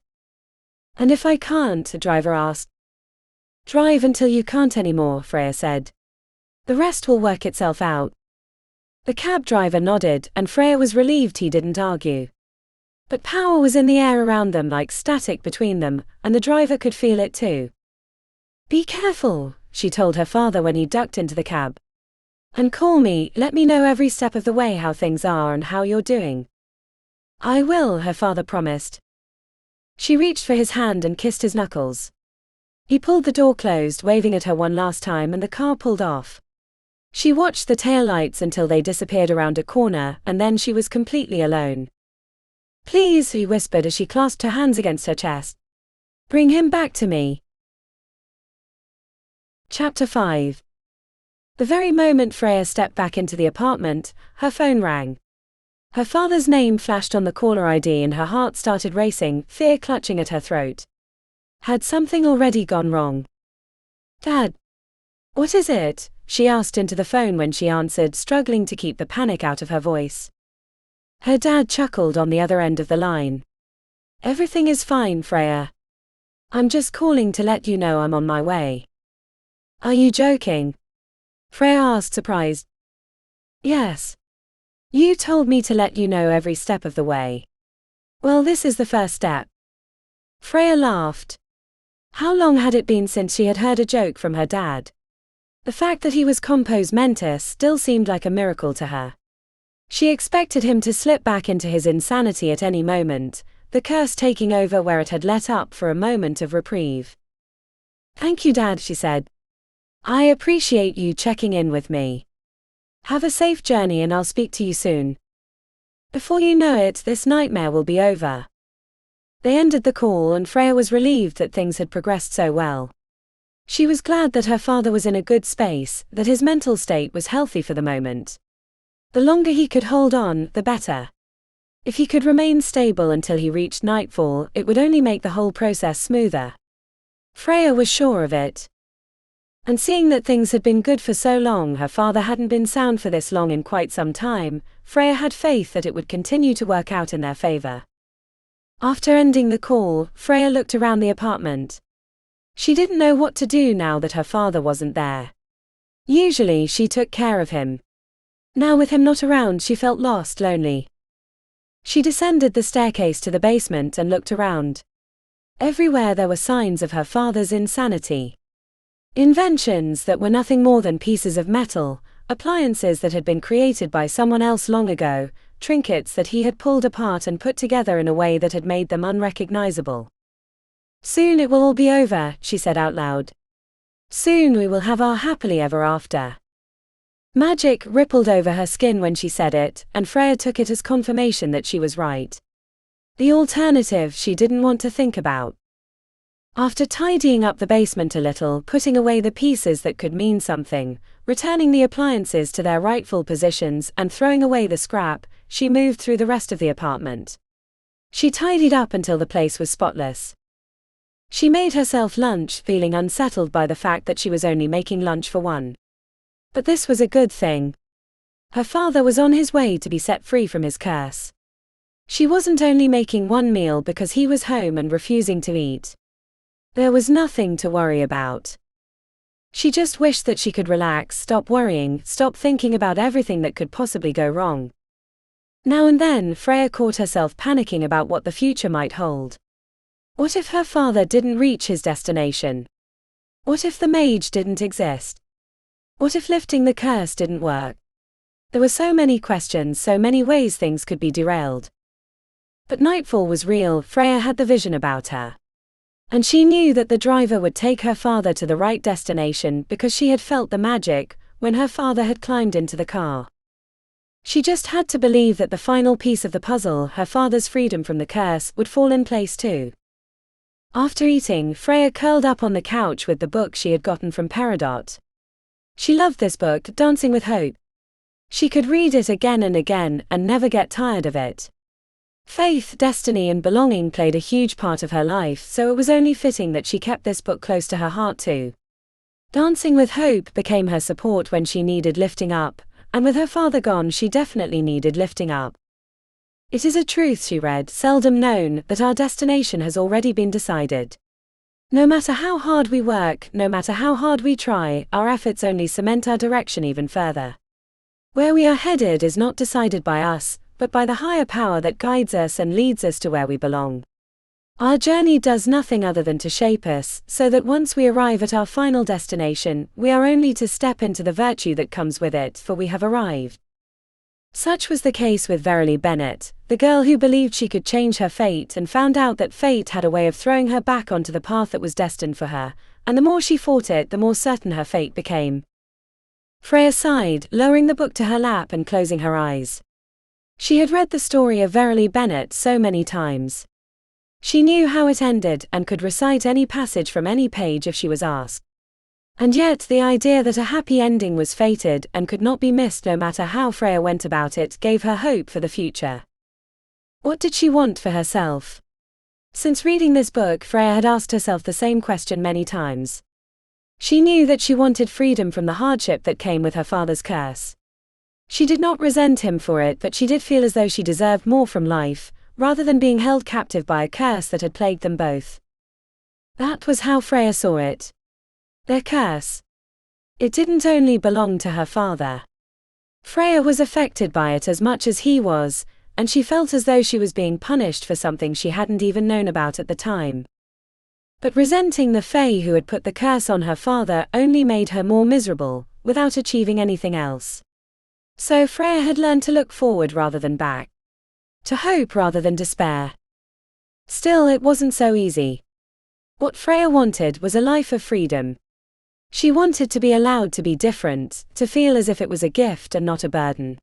And if I can't? The driver asked. Drive until you can't anymore, Freya said. The rest will work itself out. The cab driver nodded, and Freya was relieved he didn't argue. But power was in the air around them like static between them, and the driver could feel it too. Be careful, she told her father when he ducked into the cab. And call me, let me know every step of the way how things are and how you're doing. I will, her father promised. She reached for his hand and kissed his knuckles. He pulled the door closed, waving at her one last time, and the car pulled off. She watched the taillights until they disappeared around a corner, and then she was completely alone. Please, he whispered as she clasped her hands against her chest. Bring him back to me. Chapter 5. The very moment Freya stepped back into the apartment, her phone rang. Her father's name flashed on the caller ID and her heart started racing, fear clutching at her throat. Had something already gone wrong? Dad. What is it? She asked into the phone when she answered, struggling to keep the panic out of her voice. Her dad chuckled on the other end of the line. Everything is fine, Freya. I'm just calling to let you know I'm on my way. Are you joking? Freya asked, surprised. Yes. You told me to let you know every step of the way. Well, this is the first step. Freya laughed. How long had it been since she had heard a joke from her dad? The fact that he was compos mentis still seemed like a miracle to her. She expected him to slip back into his insanity at any moment, the curse taking over where it had let up for a moment of reprieve. "Thank you, Dad," she said. "I appreciate you checking in with me. Have a safe journey and I'll speak to you soon. Before you know it, this nightmare will be over." They ended the call and Freya was relieved that things had progressed so well. She was glad that her father was in a good space, that his mental state was healthy for the moment. The longer he could hold on, the better. If he could remain stable until he reached nightfall, it would only make the whole process smoother. Freya was sure of it. And seeing that things had been good for so long, her father hadn't been sound for this long in quite some time, Freya had faith that it would continue to work out in their favor. After ending the call, Freya looked around the apartment. She didn't know what to do now that her father wasn't there. Usually she took care of him. Now with him not around, she felt lost, lonely. She descended the staircase to the basement and looked around. Everywhere there were signs of her father's insanity. Inventions that were nothing more than pieces of metal, appliances that had been created by someone else long ago, trinkets that he had pulled apart and put together in a way that had made them unrecognizable. "Soon it will all be over," she said out loud. "Soon we will have our happily ever after." Magic rippled over her skin when she said it, and Freya took it as confirmation that she was right. The alternative she didn't want to think about. After tidying up the basement a little, putting away the pieces that could mean something, returning the appliances to their rightful positions and throwing away the scrap, she moved through the rest of the apartment. She tidied up until the place was spotless. She made herself lunch, feeling unsettled by the fact that she was only making lunch for one. But this was a good thing. Her father was on his way to be set free from his curse. She wasn't only making one meal because he was home and refusing to eat. There was nothing to worry about. She just wished that she could relax, stop worrying, stop thinking about everything that could possibly go wrong. Now and then, Freya caught herself panicking about what the future might hold. What if her father didn't reach his destination? What if the mage didn't exist? What if lifting the curse didn't work? There were so many questions, so many ways things could be derailed. But nightfall was real. Freya had the vision about her. And she knew that the driver would take her father to the right destination because she had felt the magic when her father had climbed into the car. She just had to believe that the final piece of the puzzle, her father's freedom from the curse, would fall in place too. After eating, Freya curled up on the couch with the book she had gotten from Peridot. She loved this book, Dancing with Hope. She could read it again and again and never get tired of it. Faith, destiny and belonging played a huge part of her life, so it was only fitting that she kept this book close to her heart too. Dancing with Hope became her support when she needed lifting up, and with her father gone she definitely needed lifting up. It is a truth, she read, seldom known, that our destination has already been decided. No matter how hard we work, no matter how hard we try, our efforts only cement our direction even further. Where we are headed is not decided by us, but by the higher power that guides us and leads us to where we belong. Our journey does nothing other than to shape us, so that once we arrive at our final destination, we are only to step into the virtue that comes with it, for we have arrived. Such was the case with Verily Bennett, the girl who believed she could change her fate and found out that fate had a way of throwing her back onto the path that was destined for her, and the more she fought it, the more certain her fate became. Freya sighed, lowering the book to her lap and closing her eyes. She had read the story of Verily Bennett so many times. She knew how it ended and could recite any passage from any page if she was asked. And yet the idea that a happy ending was fated and could not be missed no matter how Freya went about it gave her hope for the future. What did she want for herself? Since reading this book, Freya had asked herself the same question many times. She knew that she wanted freedom from the hardship that came with her father's curse. She did not resent him for it, but she did feel as though she deserved more from life, rather than being held captive by a curse that had plagued them both. That was how Freya saw it. Their curse. It didn't only belong to her father. Freya was affected by it as much as he was, and she felt as though she was being punished for something she hadn't even known about at the time. But resenting the Fae who had put the curse on her father only made her more miserable, without achieving anything else. So Freya had learned to look forward rather than back. To hope rather than despair. Still, it wasn't so easy. What Freya wanted was a life of freedom. She wanted to be allowed to be different, to feel as if it was a gift and not a burden.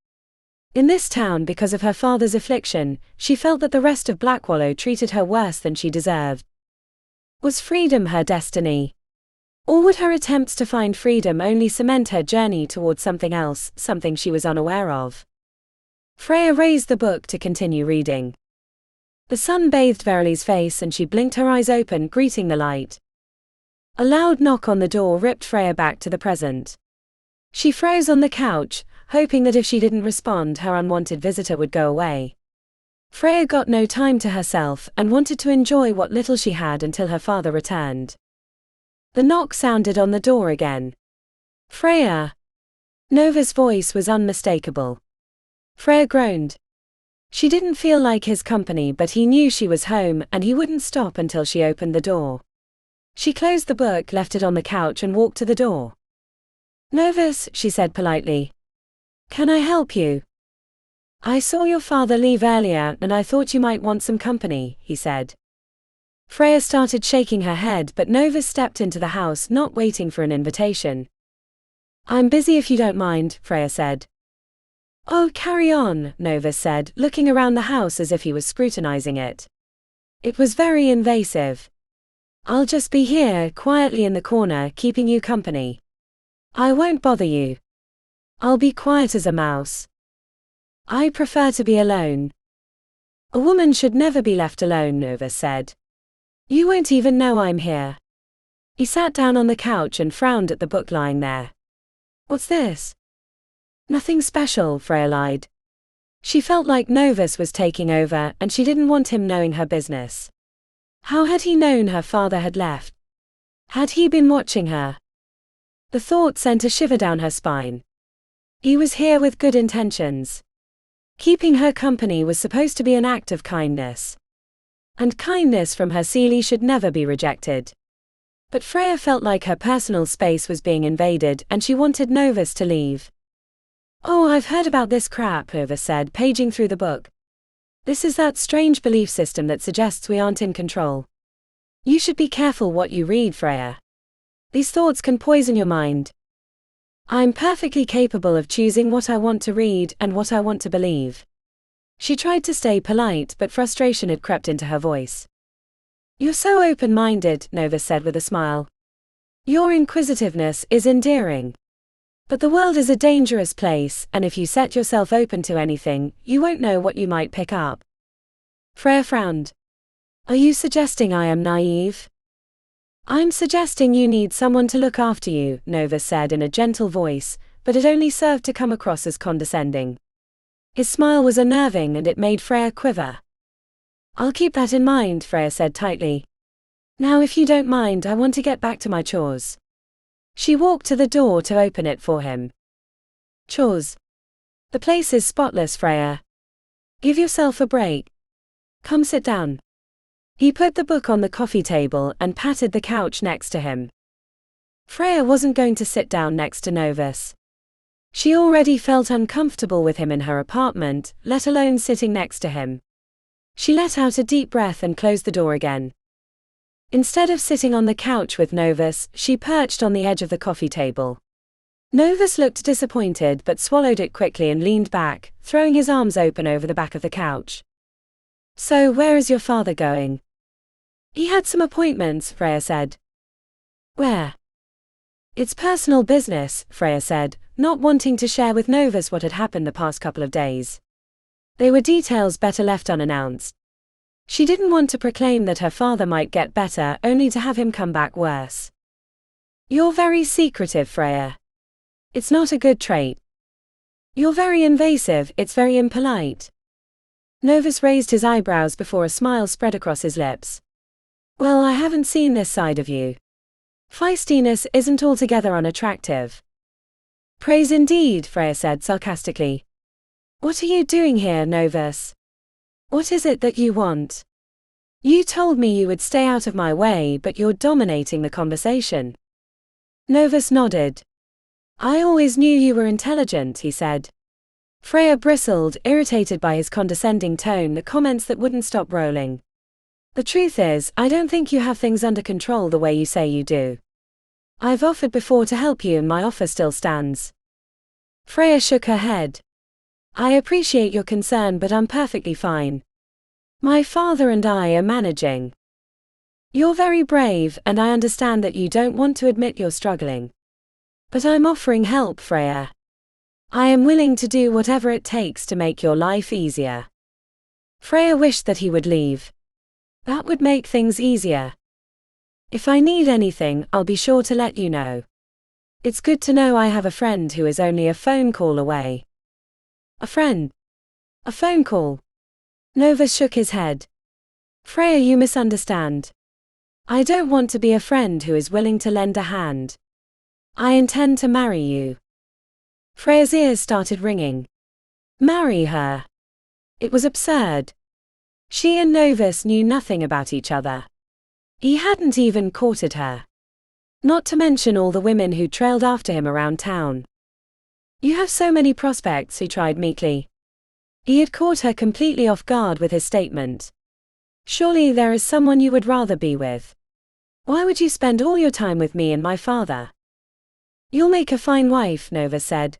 In this town, because of her father's affliction, she felt that the rest of Blackwallow treated her worse than she deserved. Was freedom her destiny? Or would her attempts to find freedom only cement her journey towards something else, something she was unaware of? Freya raised the book to continue reading. The sun bathed Verily's face and she blinked her eyes open, greeting the light. A loud knock on the door ripped Freya back to the present. She froze on the couch, hoping that if she didn't respond, her unwanted visitor would go away. Freya got no time to herself and wanted to enjoy what little she had until her father returned. The knock sounded on the door again. Freya. Novus' voice was unmistakable. Freya groaned. She didn't feel like his company, but he knew she was home and he wouldn't stop until she opened the door. She closed the book, left it on the couch and walked to the door. Novus, she said politely. Can I help you? I saw your father leave earlier and I thought you might want some company, he said. Freya started shaking her head, but Novus stepped into the house, not waiting for an invitation. I'm busy if you don't mind, Freya said. Oh, carry on, Novus said, looking around the house as if he was scrutinizing it. It was very invasive. I'll just be here, quietly in the corner, keeping you company. I won't bother you. I'll be quiet as a mouse. I prefer to be alone. A woman should never be left alone, Novus said. You won't even know I'm here. He sat down on the couch and frowned at the book lying there. What's this? Nothing special, Freya lied. She felt like Novus was taking over and she didn't want him knowing her business. How had he known her father had left? Had he been watching her? The thought sent a shiver down her spine. He was here with good intentions. Keeping her company was supposed to be an act of kindness. And kindness from her Seelie should never be rejected. But Freya felt like her personal space was being invaded and she wanted Novus to leave. Oh, I've heard about this crap, Novus said, paging through the book. This is that strange belief system that suggests we aren't in control. You should be careful what you read, Freya. These thoughts can poison your mind. I'm perfectly capable of choosing what I want to read and what I want to believe. She tried to stay polite, but frustration had crept into her voice. You're so open-minded, Novus said with a smile. Your inquisitiveness is endearing. But the world is a dangerous place, and if you set yourself open to anything, you won't know what you might pick up. Freya frowned. Are you suggesting I am naive? I'm suggesting you need someone to look after you, Novus said in a gentle voice, but it only served to come across as condescending. His smile was unnerving and it made Freya quiver. I'll keep that in mind, Freya said tightly. Now if you don't mind, I want to get back to my chores. She walked to the door to open it for him. Chores. The place is spotless, Freya. Give yourself a break. Come sit down. He put the book on the coffee table and patted the couch next to him. Freya wasn't going to sit down next to Novus. She already felt uncomfortable with him in her apartment, let alone sitting next to him. She let out a deep breath and closed the door again. Instead of sitting on the couch with Novus, she perched on the edge of the coffee table. Novus looked disappointed but swallowed it quickly and leaned back, throwing his arms open over the back of the couch. So where is your father going? He had some appointments, Freya said. Where? It's personal business, Freya said, not wanting to share with Novus what had happened the past couple of days. They were details better left unannounced. She didn't want to proclaim that her father might get better, only to have him come back worse. You're very secretive, Freya. It's not a good trait. You're very invasive, it's very impolite. Novus raised his eyebrows before a smile spread across his lips. Well, I haven't seen this side of you. Feistiness isn't altogether unattractive. Praise indeed, Freya said sarcastically. What are you doing here, Novus? What is it that you want? You told me you would stay out of my way, but you're dominating the conversation. Novus nodded. I always knew you were intelligent, he said. Freya bristled, irritated by his condescending tone, the comments that wouldn't stop rolling. The truth is, I don't think you have things under control the way you say you do. I've offered before to help you and my offer still stands. Freya shook her head. I appreciate your concern, but I'm perfectly fine. My father and I are managing. You're very brave, and I understand that you don't want to admit you're struggling. But I'm offering help, Freya. I am willing to do whatever it takes to make your life easier. Freya wished that he would leave. That would make things easier. If I need anything, I'll be sure to let you know. It's good to know I have a friend who is only a phone call away. A friend? A phone call? Novus shook his head. Freya, you misunderstand. I don't want to be a friend who is willing to lend a hand. I intend to marry you. Freya's ears started ringing. Marry her? It was absurd. She and Novus knew nothing about each other. He hadn't even courted her. Not to mention all the women who trailed after him around town. You have so many prospects, he tried meekly. He had caught her completely off guard with his statement. Surely there is someone you would rather be with. Why would you spend all your time with me and my father? You'll make a fine wife, Novus said.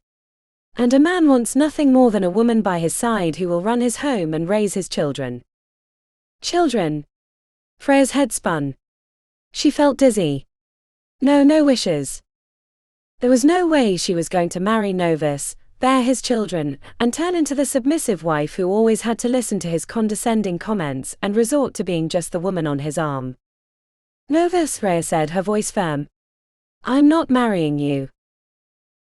And a man wants nothing more than a woman by his side who will run his home and raise his children. Children? Freya's head spun. She felt dizzy. No wishes. There was no way she was going to marry Novus, bear his children, and turn into the submissive wife who always had to listen to his condescending comments and resort to being just the woman on his arm. Novus, Freya said, her voice firm. I'm not marrying you.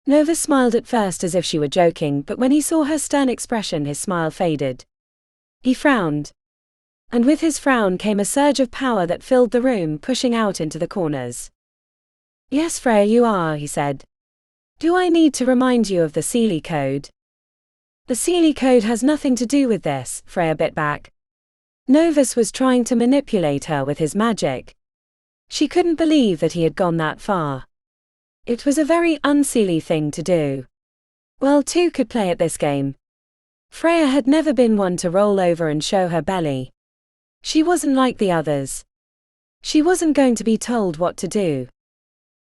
Novus smiled at first as if she were joking, but when he saw her stern expression, his smile faded. He frowned. And with his frown came a surge of power that filled the room, pushing out into the corners. Yes, Freya, you are, he said. Do I need to remind you of the Seelie Code? The Seelie Code has nothing to do with this, Freya bit back. Novus was trying to manipulate her with his magic. She couldn't believe that he had gone that far. It was a very unseelie thing to do. Well, two could play at this game. Freya had never been one to roll over and show her belly. She wasn't like the others. She wasn't going to be told what to do.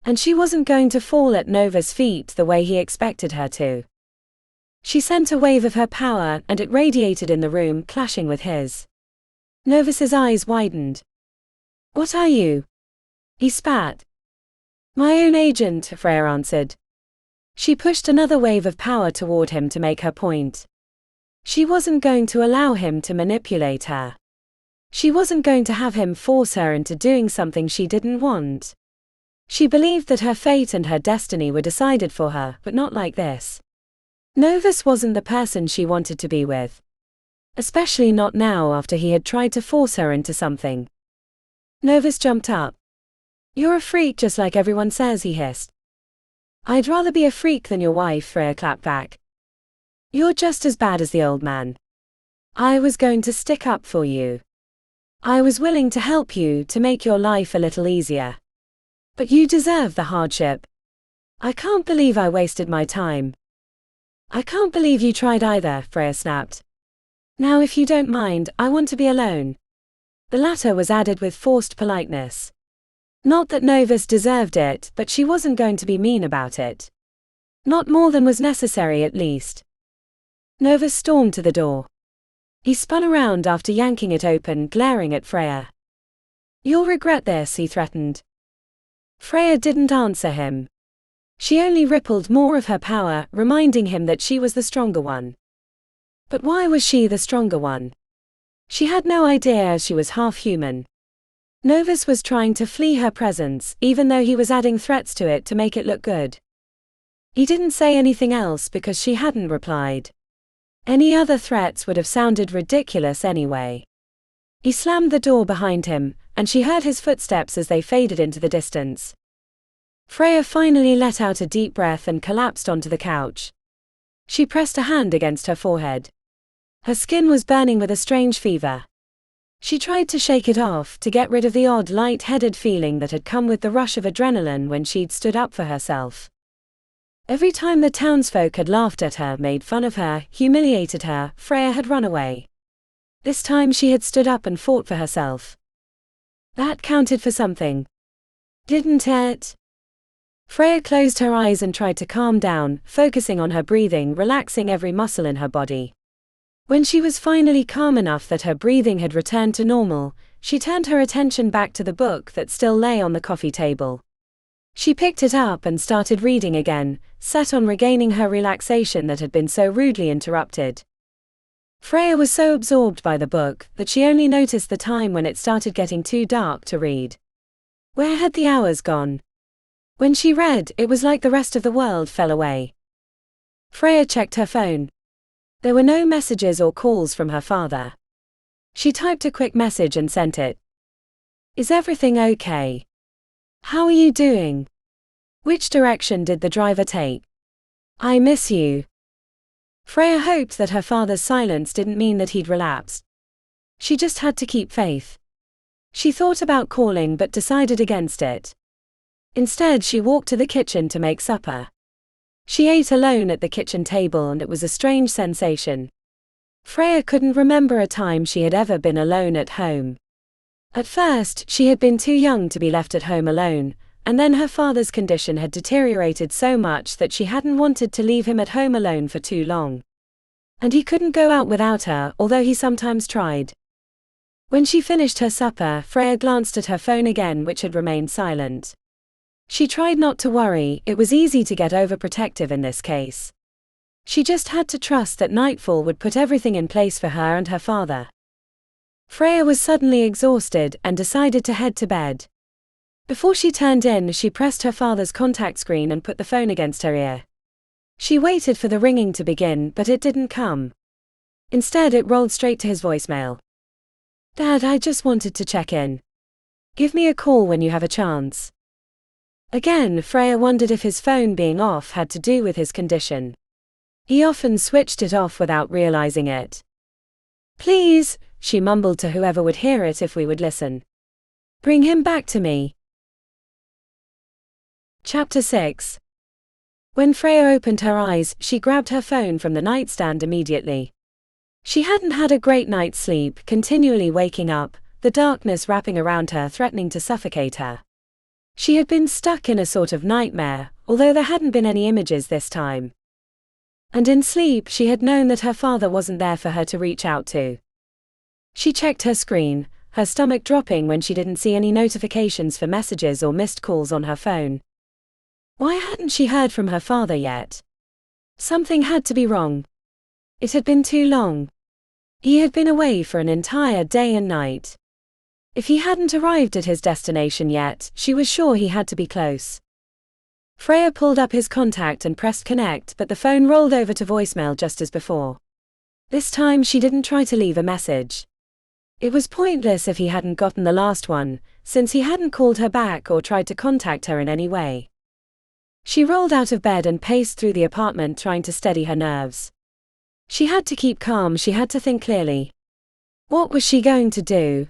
And she wasn't going to fall at Novus' feet the way he expected her to. She sent a wave of her power, and it radiated in the room, clashing with his. Novus's eyes widened. What are you? He spat. My own agent, Freya answered. She pushed another wave of power toward him to make her point. She wasn't going to allow him to manipulate her. She wasn't going to have him force her into doing something she didn't want. She believed that her fate and her destiny were decided for her, but not like this. Novus wasn't the person she wanted to be with. Especially not now after he had tried to force her into something. Novus jumped up. You're a freak just like everyone says, he hissed. I'd rather be a freak than your wife, Freya clapped back. You're just as bad as the old man. I was going to stick up for you. I was willing to help you to make your life a little easier. But you deserve the hardship. I can't believe I wasted my time. I can't believe you tried either, Freya snapped. Now if you don't mind, I want to be alone. The latter was added with forced politeness. Not that Novus deserved it, but she wasn't going to be mean about it. Not more than was necessary, at least. Novus stormed to the door. He spun around after yanking it open, glaring at Freya. You'll regret this, he threatened. Freya didn't answer him. She only rippled more of her power, reminding him that she was the stronger one. But why was she the stronger one? She had no idea, as she was half human. Novus was trying to flee her presence, even though he was adding threats to it to make it look good. He didn't say anything else because she hadn't replied. Any other threats would have sounded ridiculous anyway. He slammed the door behind him, and she heard his footsteps as they faded into the distance. Freya finally let out a deep breath and collapsed onto the couch. She pressed a hand against her forehead. Her skin was burning with a strange fever. She tried to shake it off, to get rid of the odd light-headed feeling that had come with the rush of adrenaline when she'd stood up for herself. Every time the townsfolk had laughed at her, made fun of her, humiliated her, Freya had run away. This time she had stood up and fought for herself. That counted for something, didn't it? Freya closed her eyes and tried to calm down, focusing on her breathing, relaxing every muscle in her body. When she was finally calm enough that her breathing had returned to normal, she turned her attention back to the book that still lay on the coffee table. She picked it up and started reading again, set on regaining her relaxation that had been so rudely interrupted. Freya was so absorbed by the book that she only noticed the time when it started getting too dark to read. Where had the hours gone? When she read, it was like the rest of the world fell away. Freya checked her phone. There were no messages or calls from her father. She typed a quick message and sent it. Is everything okay? How are you doing? Which direction did the driver take? I miss you. Freya hoped that her father's silence didn't mean that he'd relapsed. She just had to keep faith. She thought about calling but decided against it. Instead, she walked to the kitchen to make supper. She ate alone at the kitchen table, and it was a strange sensation. Freya couldn't remember a time she had ever been alone at home. At first, she had been too young to be left at home alone, and then her father's condition had deteriorated so much that she hadn't wanted to leave him at home alone for too long. And he couldn't go out without her, although he sometimes tried. When she finished her supper, Freya glanced at her phone again, which had remained silent. She tried not to worry, it was easy to get overprotective in this case. She just had to trust that nightfall would put everything in place for her and her father. Freya was suddenly exhausted and decided to head to bed. Before she turned in, she pressed her father's contact screen and put the phone against her ear. She waited for the ringing to begin, but it didn't come. Instead, it rolled straight to his voicemail. Dad, I just wanted to check in. Give me a call when you have a chance. Again, Freya wondered if his phone being off had to do with his condition. He often switched it off without realizing it. Please, she mumbled to whoever would hear it if we would listen. Bring him back to me. Chapter 6. When Freya opened her eyes, she grabbed her phone from the nightstand immediately. She hadn't had a great night's sleep, continually waking up, the darkness wrapping around her threatening to suffocate her. She had been stuck in a sort of nightmare, although there hadn't been any images this time. And in sleep, she had known that her father wasn't there for her to reach out to. She checked her screen, her stomach dropping when she didn't see any notifications for messages or missed calls on her phone. Why hadn't she heard from her father yet? Something had to be wrong. It had been too long. He had been away for an entire day and night. If he hadn't arrived at his destination yet, she was sure he had to be close. Freya pulled up his contact and pressed connect, but the phone rolled over to voicemail just as before. This time she didn't try to leave a message. It was pointless if he hadn't gotten the last one, since he hadn't called her back or tried to contact her in any way. She rolled out of bed and paced through the apartment, trying to steady her nerves. She had to keep calm, she had to think clearly. What was she going to do?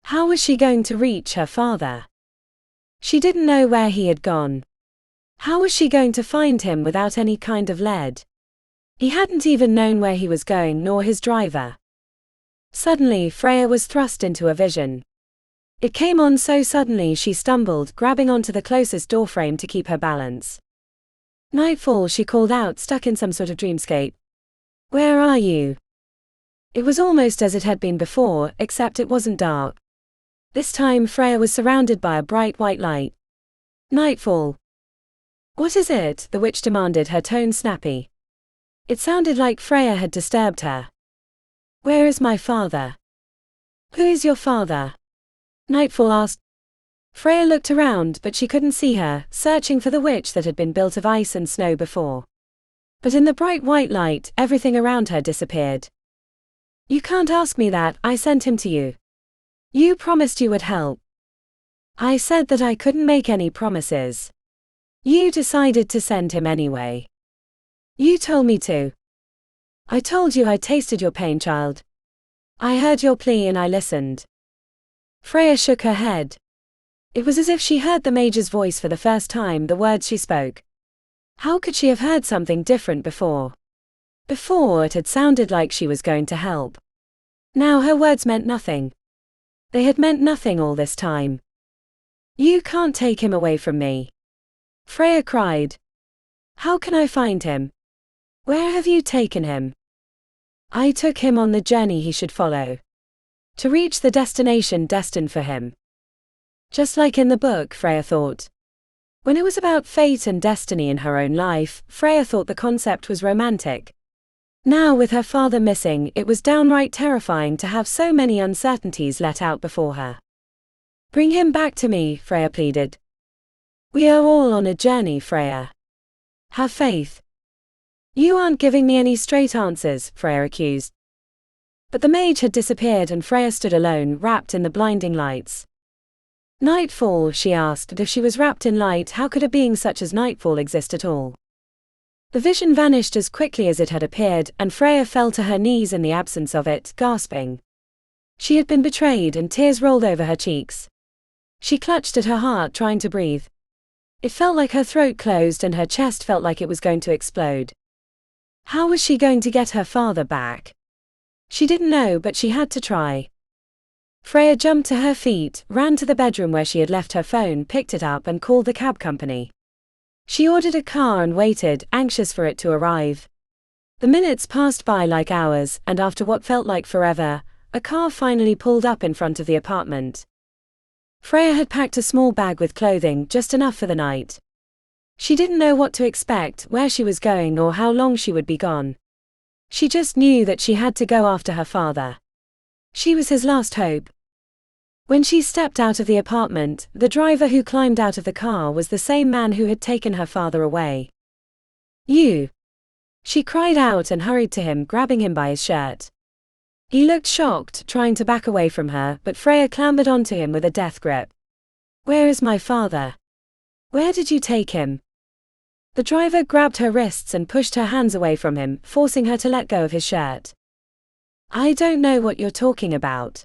How was she going to reach her father? She didn't know where he had gone. How was she going to find him without any kind of lead? He hadn't even known where he was going, nor his driver. Suddenly, Freya was thrust into a vision. It came on so suddenly she stumbled, grabbing onto the closest doorframe to keep her balance. Nightfall, she called out, stuck in some sort of dreamscape. Where are you? It was almost as it had been before, except it wasn't dark. This time Freya was surrounded by a bright white light. Nightfall. What is it? The witch demanded, her tone snappy. It sounded like Freya had disturbed her. Where is my father? Who is your father? Nightfall asked. Freya looked around, but she couldn't see her, searching for the witch that had been built of ice and snow before. But in the bright white light, everything around her disappeared. You can't ask me that, I sent him to you. You promised you would help. I said that I couldn't make any promises. You decided to send him anyway. You told me to. I told you I tasted your pain, child. I heard your plea and I listened. Freya shook her head. It was as if she heard the Major's voice for the first time, the words she spoke. How could she have heard something different before? Before it had sounded like she was going to help. Now her words meant nothing. They had meant nothing all this time. You can't take him away from me. Freya cried. How can I find him? Where have you taken him? I took him on the journey he should follow. To reach the destination destined for him. Just like in the book, Freya thought. When it was about fate and destiny in her own life, Freya thought the concept was romantic. Now with her father missing, it was downright terrifying to have so many uncertainties let out before her. Bring him back to me, Freya pleaded. We are all on a journey, Freya. Have faith. You aren't giving me any straight answers, Freya accused. But the mage had disappeared and Freya stood alone, wrapped in the blinding lights. Nightfall, she asked. If she was wrapped in light, how could a being such as Nightfall exist at all? The vision vanished as quickly as it had appeared, and Freya fell to her knees in the absence of it, gasping. She had been betrayed, and tears rolled over her cheeks. She clutched at her heart, trying to breathe. It felt like her throat closed and her chest felt like it was going to explode. How was she going to get her father back? She didn't know, but she had to try. Freya jumped to her feet, ran to the bedroom where she had left her phone, picked it up and called the cab company. She ordered a car and waited, anxious for it to arrive. The minutes passed by like hours, and after what felt like forever, a car finally pulled up in front of the apartment. Freya had packed a small bag with clothing, just enough for the night. She didn't know what to expect, where she was going or how long she would be gone. She just knew that she had to go after her father. She was his last hope. When she stepped out of the apartment, the driver who climbed out of the car was the same man who had taken her father away. You! She cried out and hurried to him, grabbing him by his shirt. He looked shocked, trying to back away from her, but Freya clambered onto him with a death grip. Where is my father? Where did you take him? The driver grabbed her wrists and pushed her hands away from him, forcing her to let go of his shirt. I don't know what you're talking about.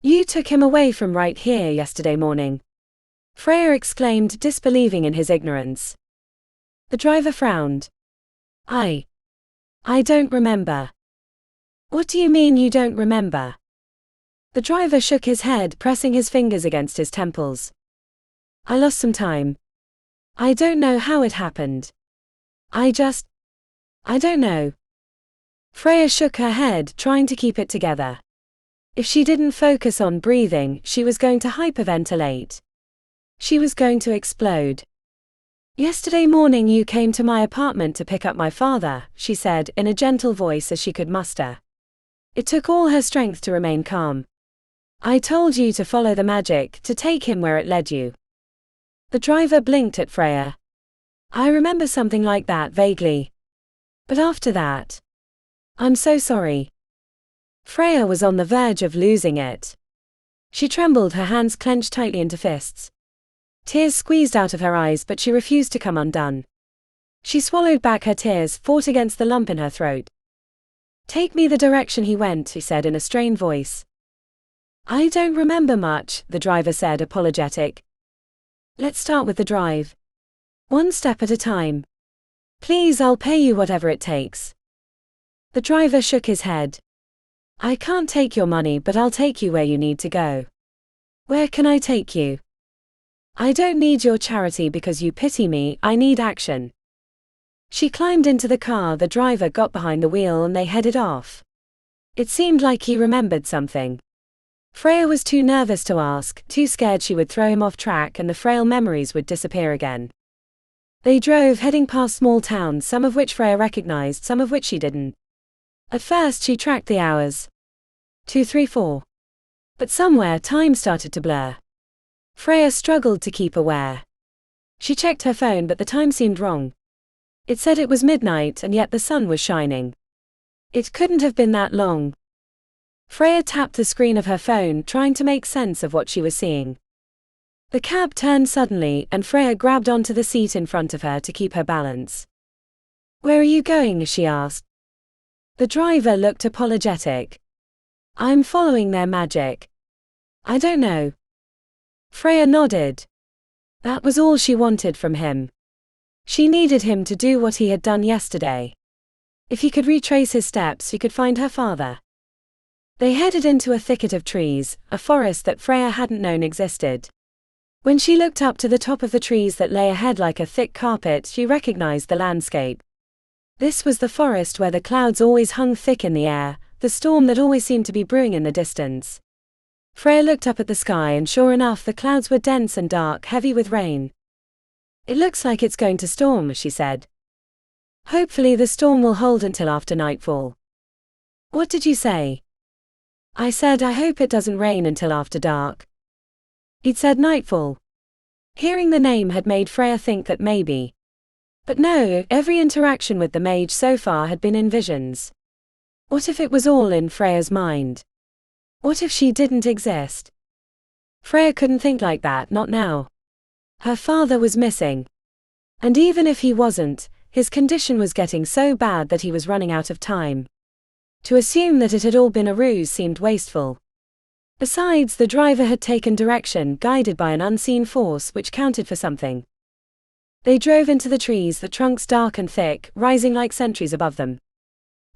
You took him away from right here yesterday morning. Freya exclaimed, disbelieving in his ignorance. The driver frowned. I don't remember. What do you mean you don't remember? The driver shook his head, pressing his fingers against his temples. I lost some time. I don't know how it happened. I don't know. Freya shook her head, trying to keep it together. If she didn't focus on breathing, she was going to hyperventilate. She was going to explode. Yesterday morning you came to my apartment to pick up my father, she said, in a gentle voice as she could muster. It took all her strength to remain calm. I told you to follow the magic, to take him where it led you. The driver blinked at Freya. I remember something like that vaguely. But after that, I'm so sorry. Freya was on the verge of losing it. She trembled, her hands clenched tightly into fists. Tears squeezed out of her eyes, but she refused to come undone. She swallowed back her tears, fought against the lump in her throat. Take me the direction he went, he said in a strained voice. I don't remember much, the driver said, apologetic. Let's start with the drive. One step at a time. Please, I'll pay you whatever it takes. The driver shook his head. I can't take your money, but I'll take you where you need to go. Where can I take you? I don't need your charity because you pity me, I need action. She climbed into the car, the driver got behind the wheel and they headed off. It seemed like he remembered something. Freya was too nervous to ask, too scared she would throw him off track and the frail memories would disappear again. They drove, heading past small towns, some of which Freya recognized, some of which she didn't. At first she tracked the hours. 2, 3, 4. But somewhere time started to blur. Freya struggled to keep aware. She checked her phone, but the time seemed wrong. It said it was midnight and yet the sun was shining. It couldn't have been that long. Freya tapped the screen of her phone, trying to make sense of what she was seeing. The cab turned suddenly and Freya grabbed onto the seat in front of her to keep her balance. Where are you going? She asked. The driver looked apologetic. I'm following their magic. I don't know. Freya nodded. That was all she wanted from him. She needed him to do what he had done yesterday. If he could retrace his steps, he could find her father. They headed into a thicket of trees, a forest that Freya hadn't known existed. When she looked up to the top of the trees that lay ahead like a thick carpet, she recognized the landscape. This was the forest where the clouds always hung thick in the air, the storm that always seemed to be brewing in the distance. Freya looked up at the sky and sure enough the clouds were dense and dark, heavy with rain. It looks like it's going to storm, she said. Hopefully the storm will hold until after nightfall. What did you say? I said I hope it doesn't rain until after dark. He'd said nightfall. Hearing the name had made Freya think that maybe. But no, every interaction with the mage so far had been in visions. What if it was all in Freya's mind? What if she didn't exist? Freya couldn't think like that, not now. Her father was missing. And even if he wasn't, his condition was getting so bad that he was running out of time. To assume that it had all been a ruse seemed wasteful. Besides, the driver had taken direction, guided by an unseen force which counted for something. They drove into the trees, the trunks dark and thick, rising like sentries above them.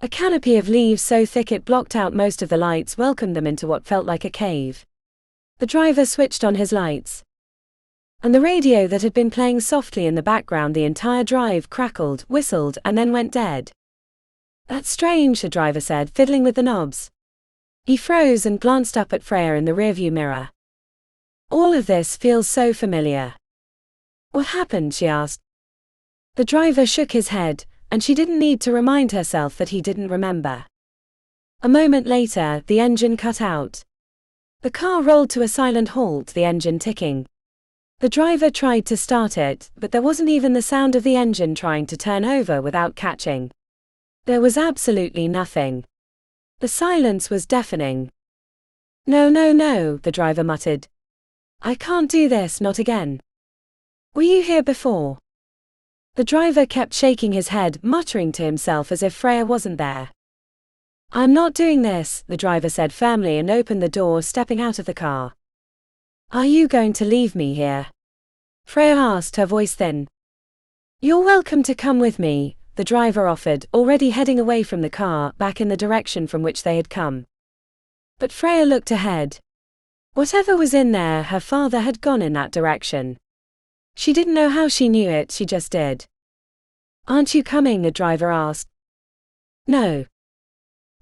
A canopy of leaves so thick it blocked out most of the lights welcomed them into what felt like a cave. The driver switched on his lights. And the radio that had been playing softly in the background the entire drive crackled, whistled, and then went dead. That's strange, the driver said, fiddling with the knobs. He froze and glanced up at Freya in the rearview mirror. All of this feels so familiar. What happened? She asked. The driver shook his head, and she didn't need to remind herself that he didn't remember. A moment later, the engine cut out. The car rolled to a silent halt, the engine ticking. The driver tried to start it, but there wasn't even the sound of the engine trying to turn over without catching. There was absolutely nothing. The silence was deafening. No, no, no, the driver muttered. I can't do this, not again. Were you here before? The driver kept shaking his head, muttering to himself as if Freya wasn't there. I'm not doing this, the driver said firmly and opened the door, stepping out of the car. Are you going to leave me here? Freya asked, her voice thin. You're welcome to come with me, the driver offered, already heading away from the car, back in the direction from which they had come. But Freya looked ahead. Whatever was in there, her father had gone in that direction. She didn't know how she knew it, she just did. Aren't you coming? The driver asked. No.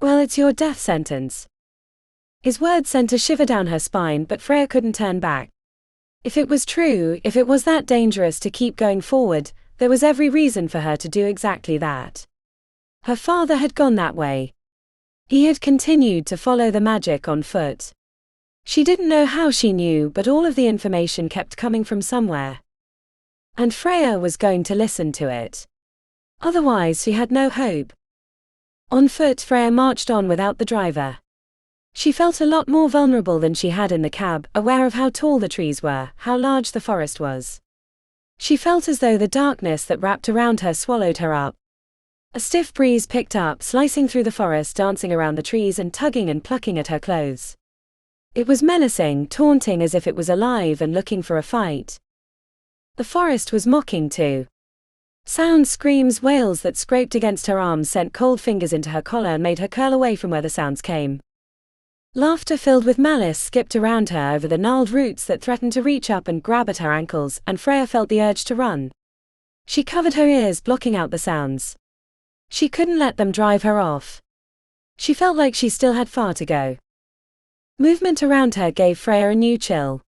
Well, it's your death sentence. His words sent a shiver down her spine, but Freya couldn't turn back. If it was true, if it was that dangerous to keep going forward, there was every reason for her to do exactly that. Her father had gone that way. He had continued to follow the magic on foot. She didn't know how she knew, but all of the information kept coming from somewhere. And Freya was going to listen to it. Otherwise, she had no hope. On foot, Freya marched on without the driver. She felt a lot more vulnerable than she had in the cab, aware of how tall the trees were, how large the forest was. She felt as though the darkness that wrapped around her swallowed her up. A stiff breeze picked up, slicing through the forest, dancing around the trees and tugging and plucking at her clothes. It was menacing, taunting, as if it was alive and looking for a fight. The forest was mocking too. Sounds, screams, wails that scraped against her arms sent cold fingers into her collar and made her curl away from where the sounds came. Laughter filled with malice skipped around her over the gnarled roots that threatened to reach up and grab at her ankles, and Freya felt the urge to run. She covered her ears, blocking out the sounds. She couldn't let them drive her off. She felt like she still had far to go. Movement around her gave Freya a new chill.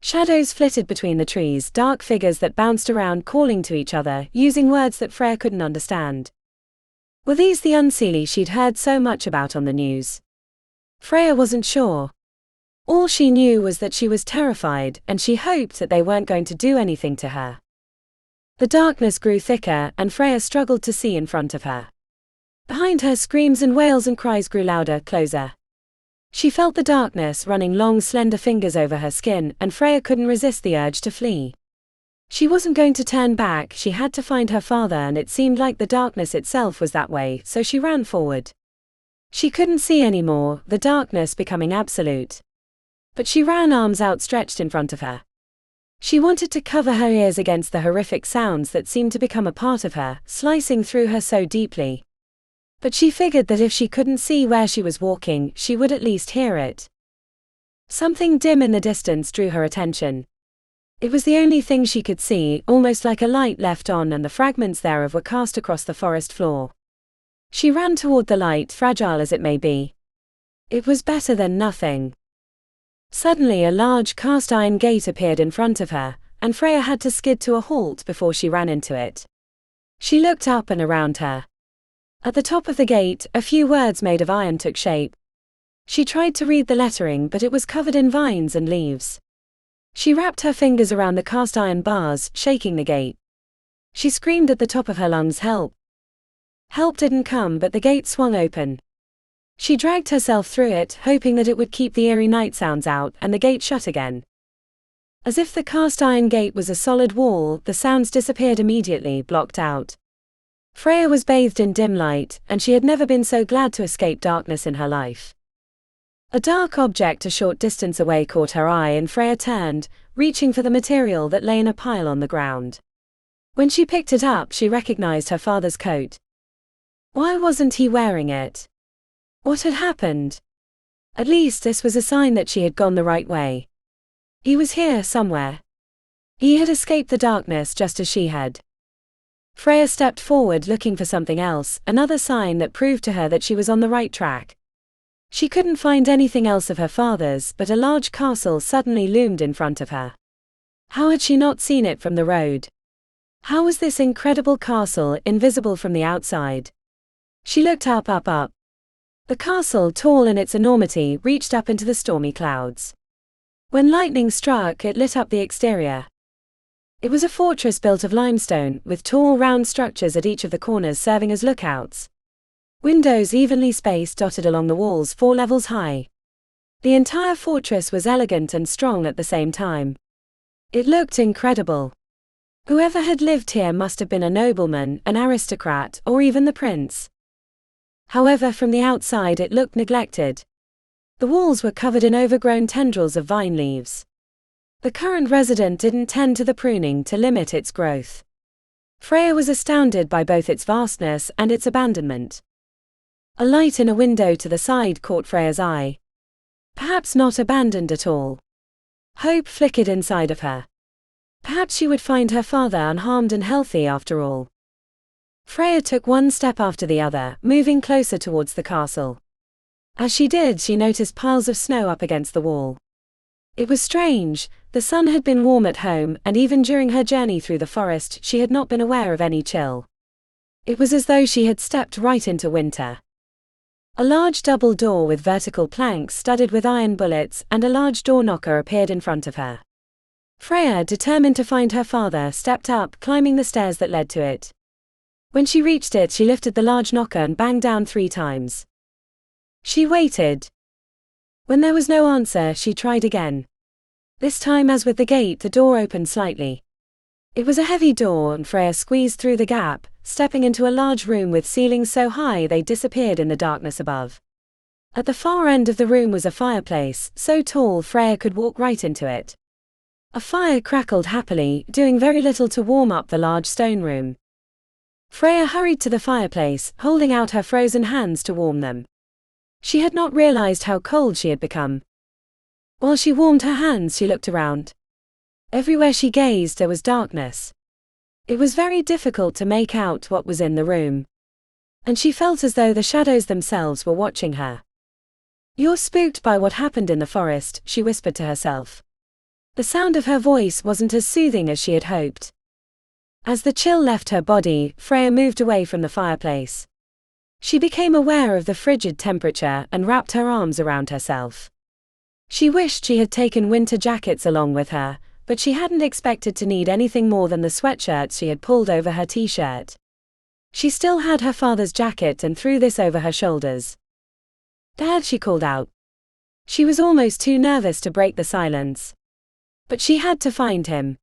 Shadows flitted between the trees, dark figures that bounced around calling to each other, using words that Freya couldn't understand. Were these the Unseelie she'd heard so much about on the news? Freya wasn't sure. All she knew was that she was terrified, and she hoped that they weren't going to do anything to her. The darkness grew thicker, and Freya struggled to see in front of her. Behind her, screams and wails and cries grew louder, closer. She felt the darkness running long, slender fingers over her skin, and Freya couldn't resist the urge to flee. She wasn't going to turn back, she had to find her father, and it seemed like the darkness itself was that way, so she ran forward. She couldn't see anymore, the darkness becoming absolute. But she ran, arms outstretched in front of her. She wanted to cover her ears against the horrific sounds that seemed to become a part of her, slicing through her so deeply. But she figured that if she couldn't see where she was walking, she would at least hear it. Something dim in the distance drew her attention. It was the only thing she could see, almost like a light left on, and the fragments thereof were cast across the forest floor. She ran toward the light, fragile as it may be. It was better than nothing. Suddenly a large cast-iron gate appeared in front of her, and Freya had to skid to a halt before she ran into it. She looked up and around her. At the top of the gate, a few words made of iron took shape. She tried to read the lettering, but it was covered in vines and leaves. She wrapped her fingers around the cast-iron bars, shaking the gate. She screamed at the top of her lungs, "Help!" Help didn't come, but the gate swung open. She dragged herself through it, hoping that it would keep the eerie night sounds out, and the gate shut again. As if the cast-iron gate was a solid wall, the sounds disappeared immediately, blocked out. Freya was bathed in dim light, and she had never been so glad to escape darkness in her life. A dark object a short distance away caught her eye, and Freya turned, reaching for the material that lay in a pile on the ground. When she picked it up, she recognized her father's coat. Why wasn't he wearing it? What had happened? At least this was a sign that she had gone the right way. He was here somewhere. He had escaped the darkness just as she had. Freya stepped forward, looking for something else, another sign that proved to her that she was on the right track. She couldn't find anything else of her father's, but a large castle suddenly loomed in front of her. How had she not seen it from the road? How was this incredible castle invisible from the outside? She looked up. The castle, tall in its enormity, reached up into the stormy clouds. When lightning struck, it lit up the exterior. It was a fortress built of limestone, with tall round structures at each of the corners serving as lookouts. Windows evenly spaced dotted along the walls 4 levels high. The entire fortress was elegant and strong at the same time. It looked incredible. Whoever had lived here must have been a nobleman, an aristocrat, or even the prince. However, from the outside it looked neglected. The walls were covered in overgrown tendrils of vine leaves. The current resident didn't tend to the pruning to limit its growth. Freya was astounded by both its vastness and its abandonment. A light in a window to the side caught Freya's eye. Perhaps not abandoned at all. Hope flickered inside of her. Perhaps she would find her father unharmed and healthy after all. Freya took one step after the other, moving closer towards the castle. As she did, she noticed piles of snow up against the wall. It was strange, the sun had been warm at home, and even during her journey through the forest, she had not been aware of any chill. It was as though she had stepped right into winter. A large double door with vertical planks studded with iron bullets and a large door knocker appeared in front of her. Freya, determined to find her father, stepped up, climbing the stairs that led to it. When she reached it, she lifted the large knocker and banged down 3 times. She waited. When there was no answer, she tried again. This time, as with the gate, the door opened slightly. It was a heavy door, and Freya squeezed through the gap, stepping into a large room with ceilings so high they disappeared in the darkness above. At the far end of the room was a fireplace, so tall Freya could walk right into it. A fire crackled happily, doing very little to warm up the large stone room. Freya hurried to the fireplace, holding out her frozen hands to warm them. She had not realized how cold she had become. While she warmed her hands, she looked around. Everywhere she gazed, there was darkness. It was very difficult to make out what was in the room. And she felt as though the shadows themselves were watching her. "You're spooked by what happened in the forest," she whispered to herself. The sound of her voice wasn't as soothing as she had hoped. As the chill left her body, Freya moved away from the fireplace. She became aware of the frigid temperature and wrapped her arms around herself. She wished she had taken winter jackets along with her, but she hadn't expected to need anything more than the sweatshirts she had pulled over her t-shirt. She still had her father's jacket and threw this over her shoulders. "Dad," she called out. She was almost too nervous to break the silence. But she had to find him.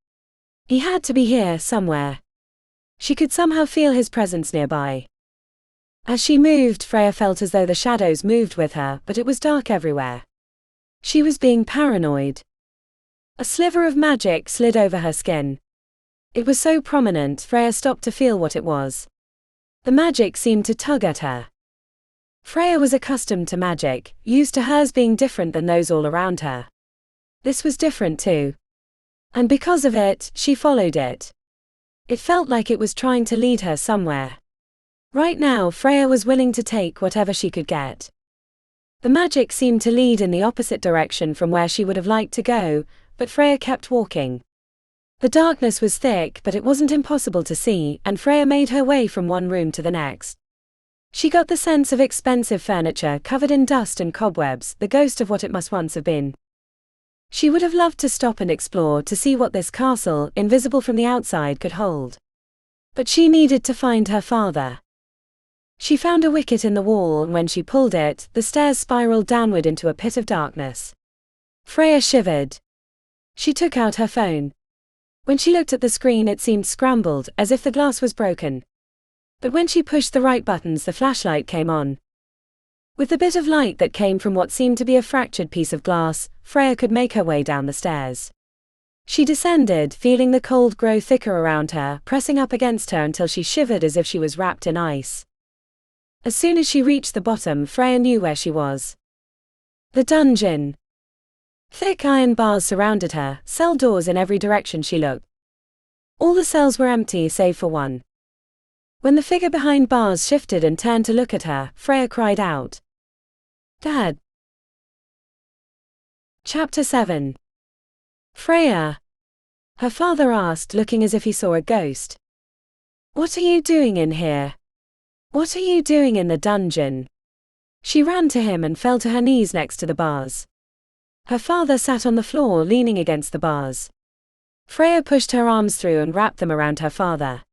He had to be here somewhere. She could somehow feel his presence nearby. As she moved, Freya felt as though the shadows moved with her, but it was dark everywhere. She was being paranoid. A sliver of magic slid over her skin. It was so prominent, Freya stopped to feel what it was. The magic seemed to tug at her. Freya was accustomed to magic, used to hers being different than those all around her. This was different too. And because of it, she followed it. It felt like it was trying to lead her somewhere. Right now, Freya was willing to take whatever she could get. The magic seemed to lead in the opposite direction from where she would have liked to go, but Freya kept walking. The darkness was thick, but it wasn't impossible to see, and Freya made her way from one room to the next. She got the sense of expensive furniture covered in dust and cobwebs, the ghost of what it must once have been. She would have loved to stop and explore to see what this castle, invisible from the outside, could hold. But she needed to find her father. She found a wicket in the wall, and when she pulled it, the stairs spiraled downward into a pit of darkness. Freya shivered. She took out her phone. When she looked at the screen, it seemed scrambled, as if the glass was broken. But when she pushed the right buttons, the flashlight came on. With the bit of light that came from what seemed to be a fractured piece of glass, Freya could make her way down the stairs. She descended, feeling the cold grow thicker around her, pressing up against her until she shivered as if she was wrapped in ice. As soon as she reached the bottom, Freya knew where she was. The dungeon. Thick iron bars surrounded her, cell doors in every direction she looked. All the cells were empty save for one. When the figure behind bars shifted and turned to look at her, Freya cried out, "Dad!" Chapter 7. Freya. Her father asked, looking as if he saw a ghost. "What are you doing in here? What are you doing in the dungeon?" She ran to him and fell to her knees next to the bars. Her father sat on the floor leaning against the bars. Freya pushed her arms through and wrapped them around her father.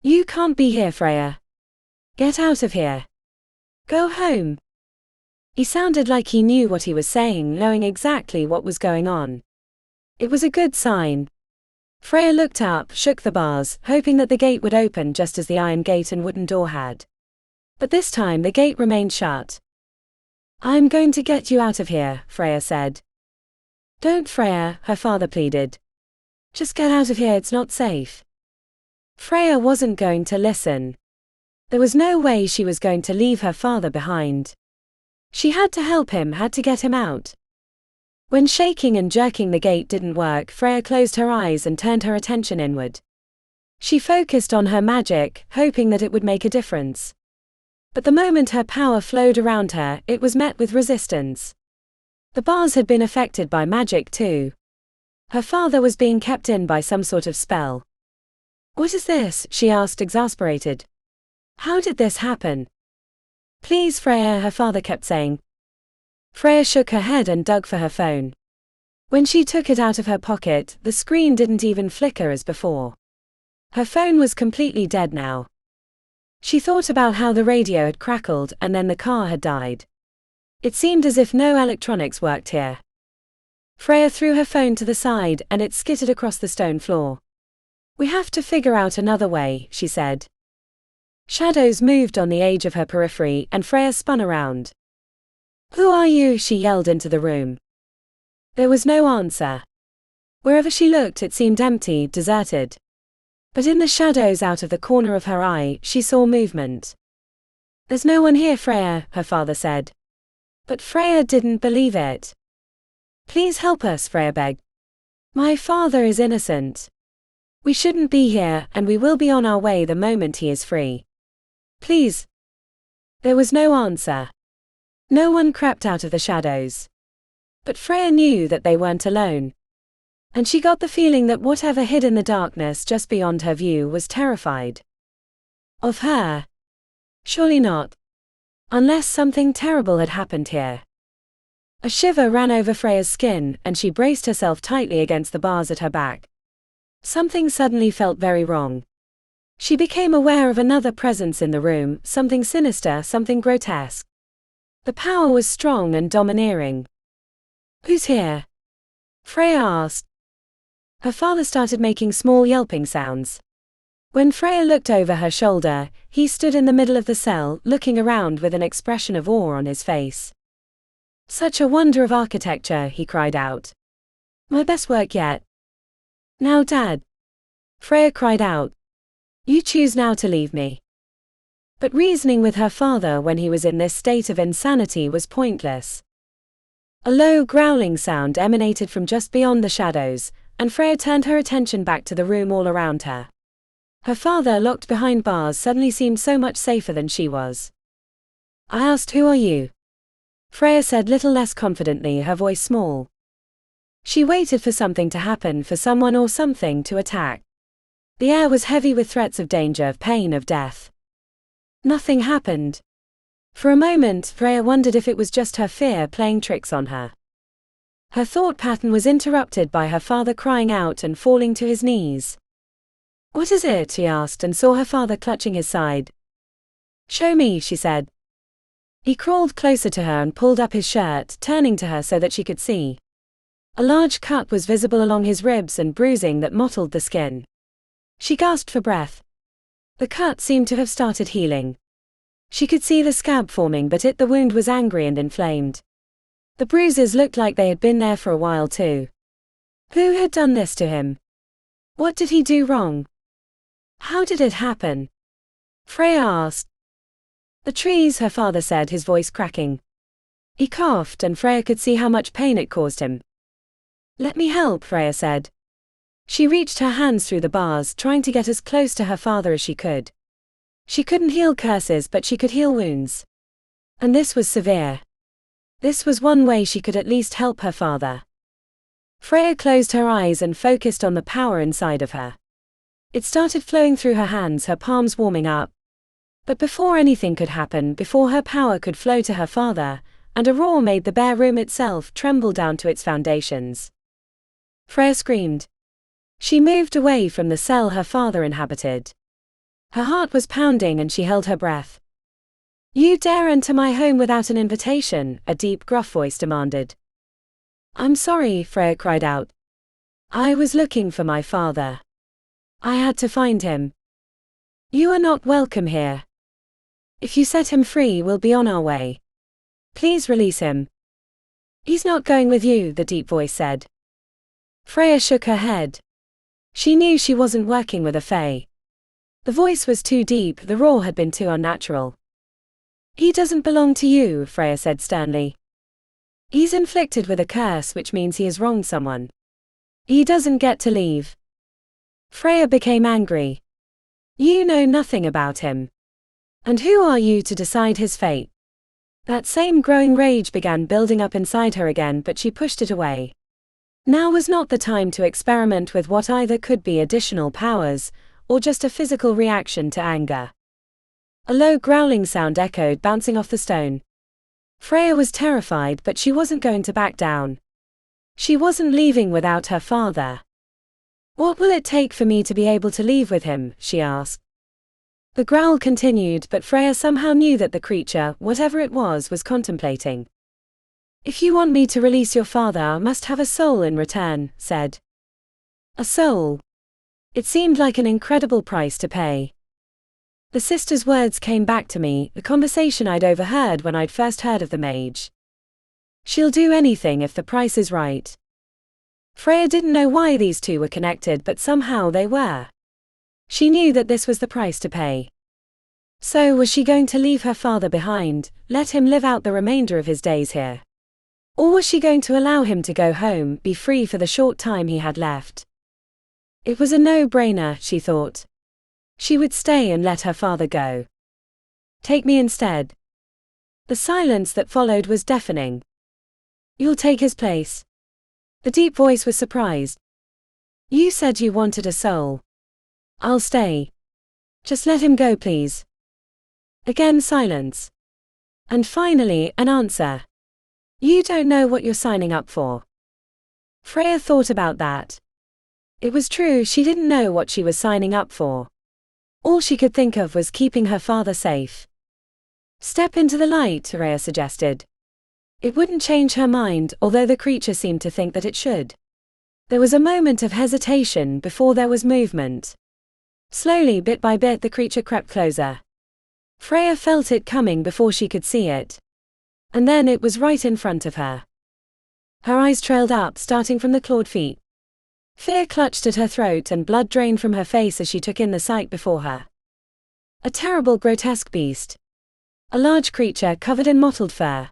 "You can't be here, Freya. Get out of here. Go home." He sounded like he knew what he was saying, knowing exactly what was going on. It was a good sign. Freya looked up, shook the bars, hoping that the gate would open just as the iron gate and wooden door had. But this time the gate remained shut. "I'm going to get you out of here," Freya said. "Don't, Freya," her father pleaded. "Just get out of here, it's not safe." Freya wasn't going to listen. There was no way she was going to leave her father behind. She had to help him, had to get him out. When shaking and jerking the gate didn't work, Freya closed her eyes and turned her attention inward. She focused on her magic, hoping that it would make a difference. But the moment her power flowed around her, it was met with resistance. The bars had been affected by magic too. Her father was being kept in by some sort of spell. "What is this?" she asked, exasperated. "How did this happen?" "Please, Freya," her father kept saying. Freya shook her head and dug for her phone. When she took it out of her pocket, the screen didn't even flicker as before. Her phone was completely dead now. She thought about how the radio had crackled and then the car had died. It seemed as if no electronics worked here. Freya threw her phone to the side and it skittered across the stone floor. "We have to figure out another way," she said. Shadows moved on the edge of her periphery and Freya spun around. "Who are you?" she yelled into the room. There was no answer. Wherever she looked, it seemed empty, deserted. But in the shadows out of the corner of her eye, she saw movement. "There's no one here, Freya," her father said. But Freya didn't believe it. "Please help us," Freya begged. "My father is innocent. We shouldn't be here, and we will be on our way the moment he is free. Please." There was no answer. No one crept out of the shadows. But Freya knew that they weren't alone. And she got the feeling that whatever hid in the darkness just beyond her view was terrified. Of her? Surely not. Unless something terrible had happened here. A shiver ran over Freya's skin, and she braced herself tightly against the bars at her back. Something suddenly felt very wrong. She became aware of another presence in the room, something sinister, something grotesque. The power was strong and domineering. "Who's here?" Freya asked. Her father started making small yelping sounds. When Freya looked over her shoulder, he stood in the middle of the cell, looking around with an expression of awe on his face. "Such a wonder of architecture," he cried out. "My best work yet." "Now, Dad," Freya cried out, "you choose now to leave me." But reasoning with her father when he was in this state of insanity was pointless. A low growling sound emanated from just beyond the shadows, and Freya turned her attention back to the room all around her. Her father, locked behind bars, suddenly seemed so much safer than she was. "I asked, who are you?" Freya said, little less confidently, her voice small. She waited for something to happen, for someone or something to attack. The air was heavy with threats of danger, of pain, of death. Nothing happened. For a moment, Freya wondered if it was just her fear playing tricks on her. Her thought pattern was interrupted by her father crying out and falling to his knees. "What is it?" she asked, and saw her father clutching his side. "Show me," she said. He crawled closer to her and pulled up his shirt, turning to her so that she could see. A large cut was visible along his ribs and bruising that mottled the skin. She gasped for breath. The cut seemed to have started healing. She could see the scab forming, but the wound was angry and inflamed. The bruises looked like they had been there for a while too. Who had done this to him? What did he do wrong? How did it happen? Freya asked. "The trees," her father said, his voice cracking. He coughed, and Freya could see how much pain it caused him. "Let me help," Freya said. She reached her hands through the bars, trying to get as close to her father as she could. She couldn't heal curses, but she could heal wounds. And this was severe. This was one way she could at least help her father. Freya closed her eyes and focused on the power inside of her. It started flowing through her hands, her palms warming up. But before anything could happen, before her power could flow to her father, and a roar made the bare room itself tremble down to its foundations. Freya screamed. She moved away from the cell her father inhabited. Her heart was pounding and she held her breath. "You dare enter my home without an invitation?" a deep, gruff voice demanded. "I'm sorry," Freya cried out. "I was looking for my father. I had to find him. You are not welcome here. If you set him free, we'll be on our way. Please release him." "He's not going with you," the deep voice said. Freya shook her head. She knew she wasn't working with a fae. The voice was too deep, the roar had been too unnatural. "He doesn't belong to you," Freya said sternly. "He's inflicted with a curse, which means he has wronged someone. He doesn't get to leave." Freya became angry. "You know nothing about him. And who are you to decide his fate?" That same growing rage began building up inside her again, but she pushed it away. Now was not the time to experiment with what either could be additional powers, or just a physical reaction to anger. A low growling sound echoed, bouncing off the stone. Freya was terrified, but she wasn't going to back down. She wasn't leaving without her father. "What will it take for me to be able to leave with him?" she asked. The growl continued, but Freya somehow knew that the creature, whatever it was contemplating. "If you want me to release your father, I must have a soul in return," said. A soul. It seemed like an incredible price to pay. The sister's words came back to me, the conversation I'd overheard when I'd first heard of the mage. "She'll do anything if the price is right." Freya didn't know why these two were connected, but somehow they were. She knew that this was the price to pay. So was she going to leave her father behind, let him live out the remainder of his days here? Or was she going to allow him to go home, be free for the short time he had left? It was a no-brainer, she thought. She would stay and let her father go. "Take me instead." The silence that followed was deafening. "You'll take his place?" The deep voice was surprised. "You said you wanted a soul." "I'll stay. Just let him go, please." Again silence. And finally, an answer. "You don't know what you're signing up for." Freya thought about that. It was true, she didn't know what she was signing up for. All she could think of was keeping her father safe. "Step into the light," Freya suggested. It wouldn't change her mind, although the creature seemed to think that it should. There was a moment of hesitation before there was movement. Slowly, bit by bit, the creature crept closer. Freya felt it coming before she could see it. And then it was right in front of her. Her eyes trailed up, starting from the clawed feet. Fear clutched at her throat and blood drained from her face as she took in the sight before her. A terrible, grotesque beast. A large creature covered in mottled fur.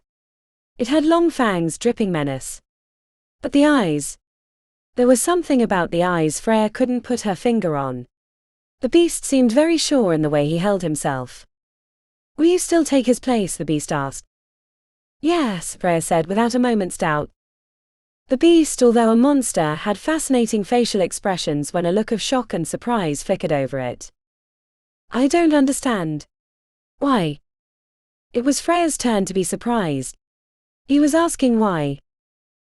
It had long fangs dripping menace. But the eyes. There was something about the eyes Freya couldn't put her finger on. The beast seemed very sure in the way he held himself. "Will you still take his place?" the beast asked. "Yes," Freya said without a moment's doubt. The beast, although a monster, had fascinating facial expressions when a look of shock and surprise flickered over it. "I don't understand. Why?" It was Freya's turn to be surprised. He was asking why.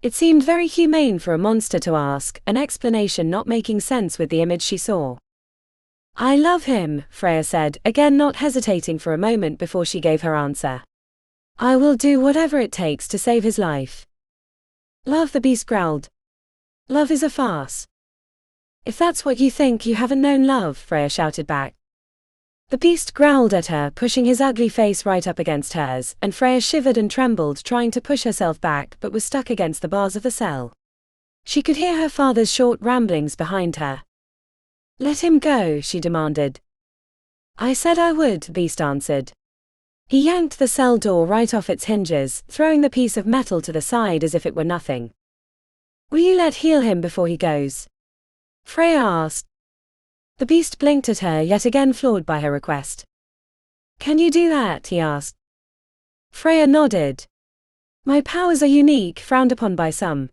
It seemed very humane for a monster to ask, an explanation not making sense with the image she saw. "I love him," Freya said, again not hesitating for a moment before she gave her answer. "I will do whatever it takes to save his life." "Love?" the beast growled. "Love is a farce." "If that's what you think, you haven't known love," Freya shouted back. The beast growled at her, pushing his ugly face right up against hers, and Freya shivered and trembled, trying to push herself back, but was stuck against the bars of the cell. She could hear her father's short ramblings behind her. "Let him go," she demanded. "I said I would," the beast answered. He yanked the cell door right off its hinges, throwing the piece of metal to the side as if it were nothing. "Will you let heal him before he goes?" Freya asked. The beast blinked at her, yet again floored by her request. "Can you do that?" he asked. Freya nodded. "My powers are unique, frowned upon by some.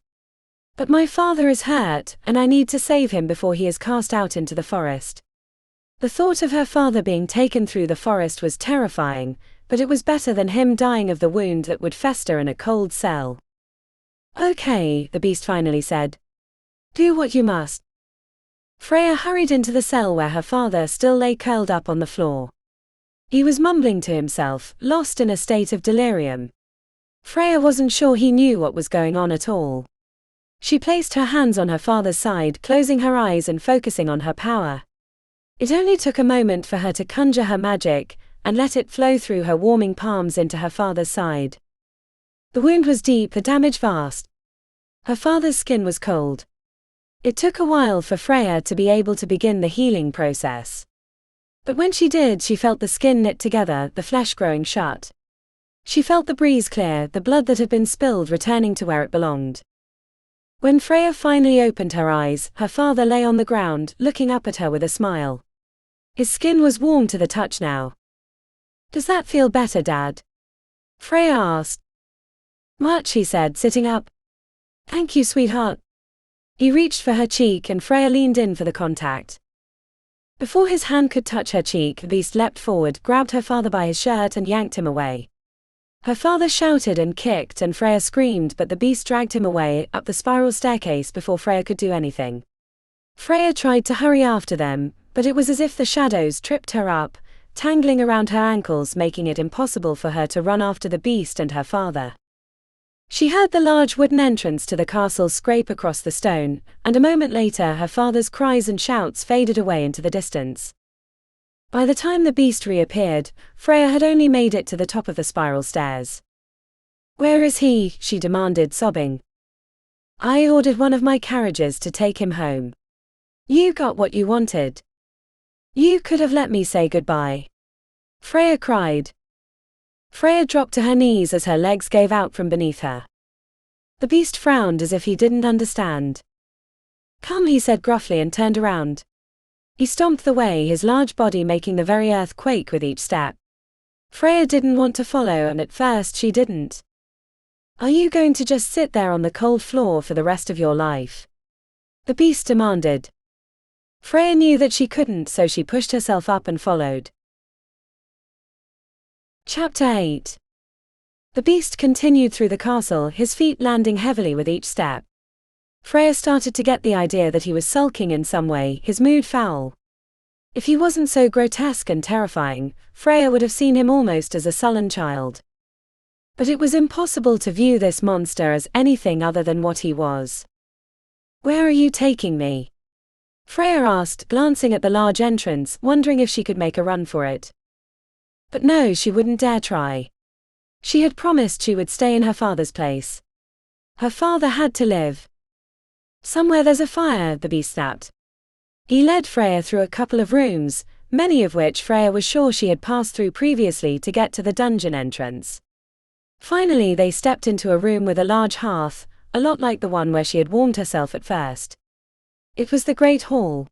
But my father is hurt, and I need to save him before he is cast out into the forest." The thought of her father being taken through the forest was terrifying, but it was better than him dying of the wound that would fester in a cold cell. "Okay," the beast finally said. "Do what you must." Freya hurried into the cell where her father still lay curled up on the floor. He was mumbling to himself, lost in a state of delirium. Freya wasn't sure he knew what was going on at all. She placed her hands on her father's side, closing her eyes and focusing on her power. It only took a moment for her to conjure her magic, and let it flow through her warming palms into her father's side. The wound was deep, the damage vast. Her father's skin was cold. It took a while for Freya to be able to begin the healing process. But when she did, she felt the skin knit together, the flesh growing shut. She felt the breeze clear, the blood that had been spilled returning to where it belonged. When Freya finally opened her eyes, her father lay on the ground, looking up at her with a smile. His skin was warm to the touch now. "Does that feel better, Dad?" Freya asked. "Much," he said, sitting up. "Thank you, sweetheart." He reached for her cheek and Freya leaned in for the contact. Before his hand could touch her cheek, the beast leapt forward, grabbed her father by his shirt and yanked him away. Her father shouted and kicked and Freya screamed, but the beast dragged him away, up the spiral staircase before Freya could do anything. Freya tried to hurry after them, but it was as if the shadows tripped her up, tangling around her ankles, making it impossible for her to run after the beast and her father. She heard the large wooden entrance to the castle scrape across the stone, and a moment later her father's cries and shouts faded away into the distance. By the time the beast reappeared, Freya had only made it to the top of the spiral stairs. "Where is he?" she demanded, sobbing. "I ordered one of my carriages to take him home. You got what you wanted. You could have let me say goodbye," Freya cried. Freya dropped to her knees as her legs gave out from beneath her. The beast frowned as if he didn't understand. "Come," he said gruffly and turned around. He stomped the way, his large body making the very earth quake with each step. Freya didn't want to follow, and at first she didn't. "Are you going to just sit there on the cold floor for the rest of your life?" the beast demanded. Freya knew that she couldn't, so she pushed herself up and followed. Chapter 8. The beast continued through the castle, his feet landing heavily with each step. Freya started to get the idea that he was sulking in some way, his mood foul. If he wasn't so grotesque and terrifying, Freya would have seen him almost as a sullen child. But it was impossible to view this monster as anything other than what he was. "Where are you taking me?" Freya asked, glancing at the large entrance, wondering if she could make a run for it. But no, she wouldn't dare try. She had promised she would stay in her father's place. Her father had to live. Somewhere there's a fire, the beast snapped. He led Freya through a couple of rooms, many of which Freya was sure she had passed through previously to get to the dungeon entrance. Finally they stepped into a room with a large hearth, a lot like the one where she had warmed herself at first. It was the Great Hall.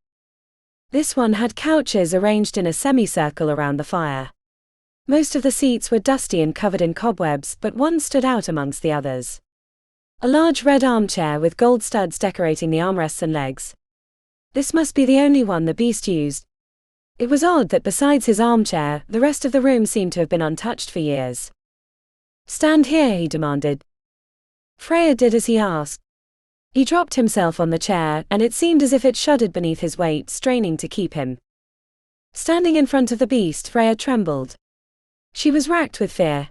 This one had couches arranged in a semicircle around the fire. Most of the seats were dusty and covered in cobwebs, but one stood out amongst the others. A large red armchair with gold studs decorating the armrests and legs. This must be the only one the beast used. It was odd that besides his armchair, the rest of the room seemed to have been untouched for years. "Stand here," he demanded. Freya did as he asked. He dropped himself on the chair, and it seemed as if it shuddered beneath his weight, straining to keep him. Standing in front of the beast, Freya trembled. She was racked with fear.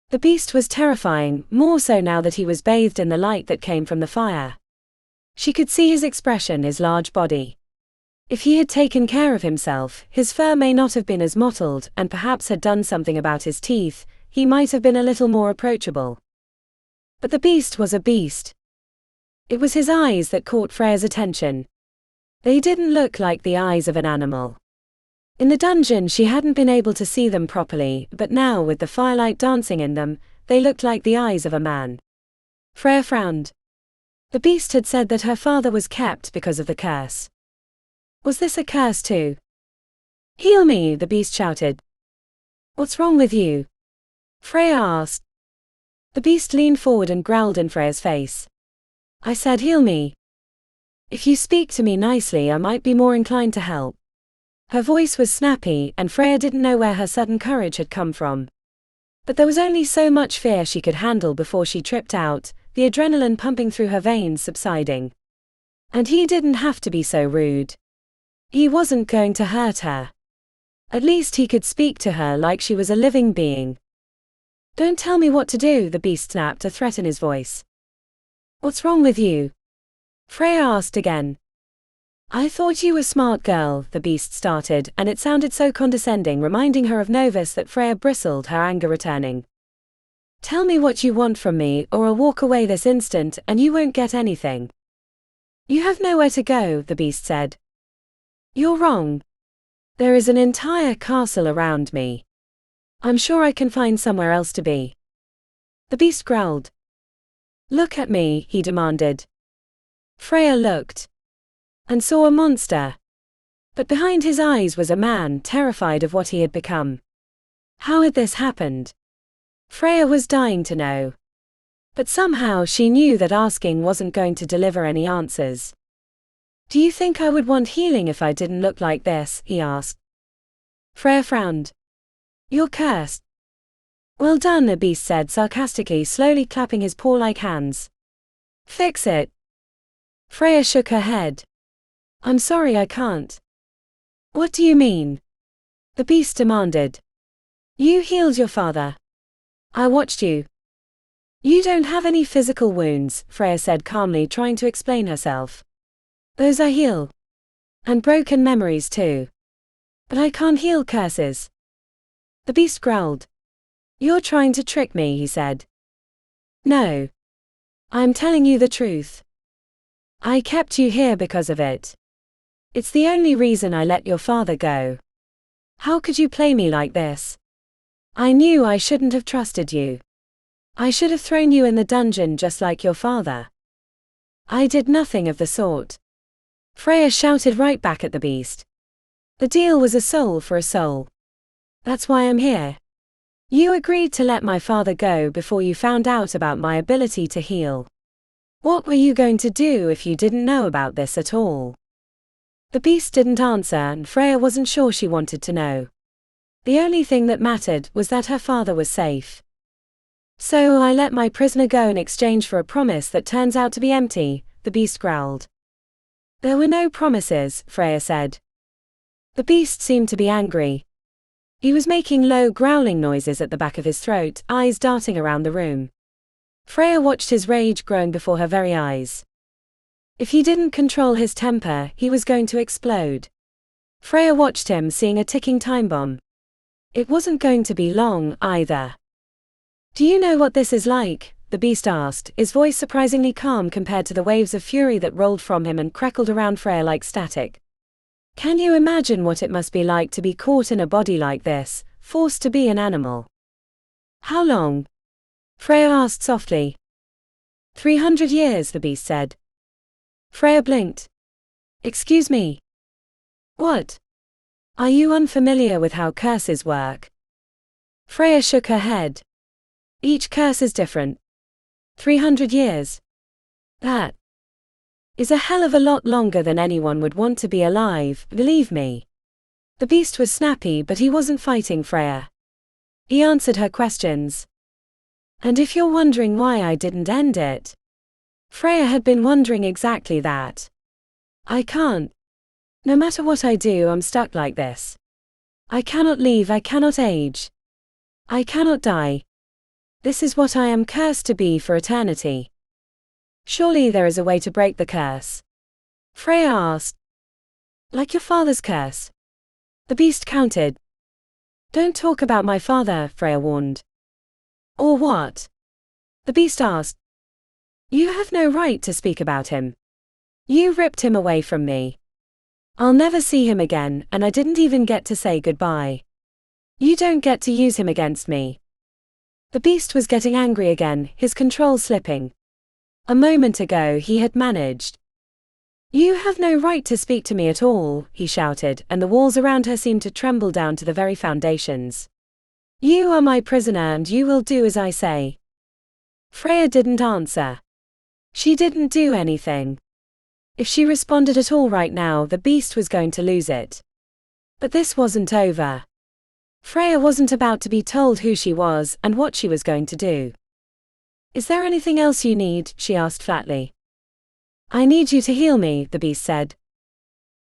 The beast was terrifying, more so now that he was bathed in the light that came from the fire. She could see his expression, his large body. If he had taken care of himself, his fur may not have been as mottled, and perhaps had done something about his teeth, he might have been a little more approachable. But the beast was a beast. It was his eyes that caught Freya's attention. They didn't look like the eyes of an animal. In the dungeon she hadn't been able to see them properly, but now with the firelight dancing in them, they looked like the eyes of a man. Freya frowned. The beast had said that her father was kept because of the curse. Was this a curse too? "Heal me," the beast shouted. "What's wrong with you?" Freya asked. The beast leaned forward and growled in Freya's face. "I said heal me. If you speak to me nicely, I might be more inclined to help." Her voice was snappy, and Freya didn't know where her sudden courage had come from. But there was only so much fear she could handle before she tripped out, the adrenaline pumping through her veins subsiding. And he didn't have to be so rude. He wasn't going to hurt her. At least he could speak to her like she was a living being. "Don't tell me what to do," the beast snapped, a threat in his voice. "What's wrong with you?" Freya asked again. "I thought you were smart, girl," the beast started, and it sounded so condescending, reminding her of Novus, that Freya bristled, her anger returning. "Tell me what you want from me, or I'll walk away this instant, and you won't get anything." "You have nowhere to go," the beast said. "You're wrong. There is an entire castle around me. I'm sure I can find somewhere else to be." The beast growled. "Look at me," he demanded. Freya looked. And saw a monster. But behind his eyes was a man, terrified of what he had become. How had this happened? Freya was dying to know. But somehow she knew that asking wasn't going to deliver any answers. "Do you think I would want healing if I didn't look like this?" he asked. Freya frowned. "You're cursed." "Well done," the beast said sarcastically, slowly clapping his paw-like hands. "Fix it." Freya shook her head. "I'm sorry, I can't." "What do you mean?" the beast demanded. "You healed your father. I watched you." "You don't have any physical wounds," Freya said calmly, trying to explain herself. "Those I heal. And broken memories too. But I can't heal curses." The beast growled. "You're trying to trick me," he said. "No. I'm telling you the truth. I kept you here because of it. It's the only reason I let your father go. How could you play me like this? I knew I shouldn't have trusted you. I should have thrown you in the dungeon just like your father." "I did nothing of the sort." Freya shouted right back at the beast. "The deal was a soul for a soul. That's why I'm here. You agreed to let my father go before you found out about my ability to heal. What were you going to do if you didn't know about this at all?" The beast didn't answer, and Freya wasn't sure she wanted to know. The only thing that mattered was that her father was safe. "So I let my prisoner go in exchange for a promise that turns out to be empty," the beast growled. "There were no promises," Freya said. The beast seemed to be angry. He was making low growling noises at the back of his throat, eyes darting around the room. Freya watched his rage growing before her very eyes. If he didn't control his temper, he was going to explode. Freya watched him, seeing a ticking time bomb. It wasn't going to be long, either. "Do you know what this is like?" the beast asked, his voice surprisingly calm compared to the waves of fury that rolled from him and crackled around Freya like static. "Can you imagine what it must be like to be caught in a body like this, forced to be an animal?" "How long?" Freya asked softly. 300 years, the beast said. Freya blinked. "Excuse me? What? Are you unfamiliar with how curses work?" Freya shook her head. "Each curse is different. 300 years. That is a hell of a lot longer than anyone would want to be alive, believe me." The beast was snappy, but he wasn't fighting Freya. He answered her questions. "And if you're wondering why I didn't end it," Freya had been wondering exactly that. "I can't. No matter what I do, I'm stuck like this. I cannot leave, I cannot age. I cannot die. This is what I am cursed to be for eternity." "Surely there is a way to break the curse?" Freya asked. "Like your father's curse?" The beast countered. "Don't talk about my father," Freya warned. "Or what?" The beast asked. "You have no right to speak about him. You ripped him away from me. I'll never see him again, and I didn't even get to say goodbye. You don't get to use him against me." The beast was getting angry again, his control slipping. A moment ago he had managed. "You have no right to speak to me at all," he shouted, and the walls around her seemed to tremble down to the very foundations. "You are my prisoner and you will do as I say." Freya didn't answer. She didn't do anything. If she responded at all right now, the beast was going to lose it. But this wasn't over. Freya wasn't about to be told who she was and what she was going to do. "Is there anything else you need?" she asked flatly. "I need you to heal me," the beast said.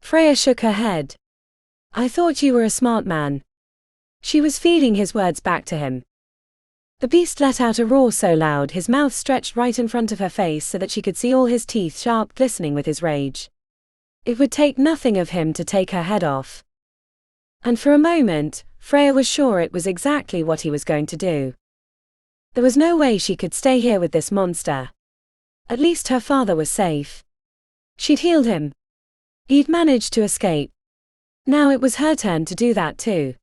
Freya shook her head. "I thought you were a smart man." She was feeding his words back to him. The beast let out a roar so loud his mouth stretched right in front of her face so that she could see all his teeth sharp, glistening with his rage. It would take nothing of him to take her head off. And for a moment, Freya was sure it was exactly what he was going to do. There was no way she could stay here with this monster. At least her father was safe. She'd healed him. He'd managed to escape. Now it was her turn to do that too.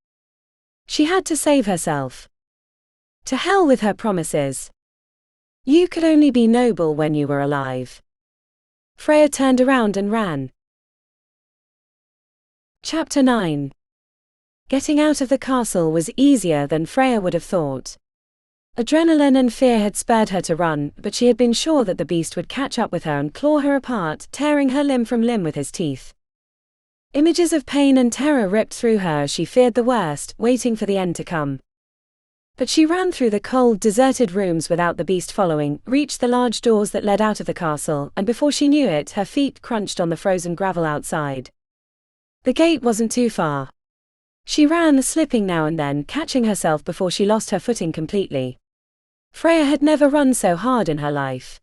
She had to save herself. To hell with her promises. You could only be noble when you were alive. Freya turned around and ran. Chapter 9. Getting out of the castle was easier than Freya would have thought. Adrenaline and fear had spurred her to run, but she had been sure that the beast would catch up with her and claw her apart, tearing her limb from limb with his teeth. Images of pain and terror ripped through her as she feared the worst, waiting for the end to come. But she ran through the cold, deserted rooms without the beast following, reached the large doors that led out of the castle, and before she knew it, her feet crunched on the frozen gravel outside. The gate wasn't too far. She ran, slipping now and then, catching herself before she lost her footing completely. Freya had never run so hard in her life.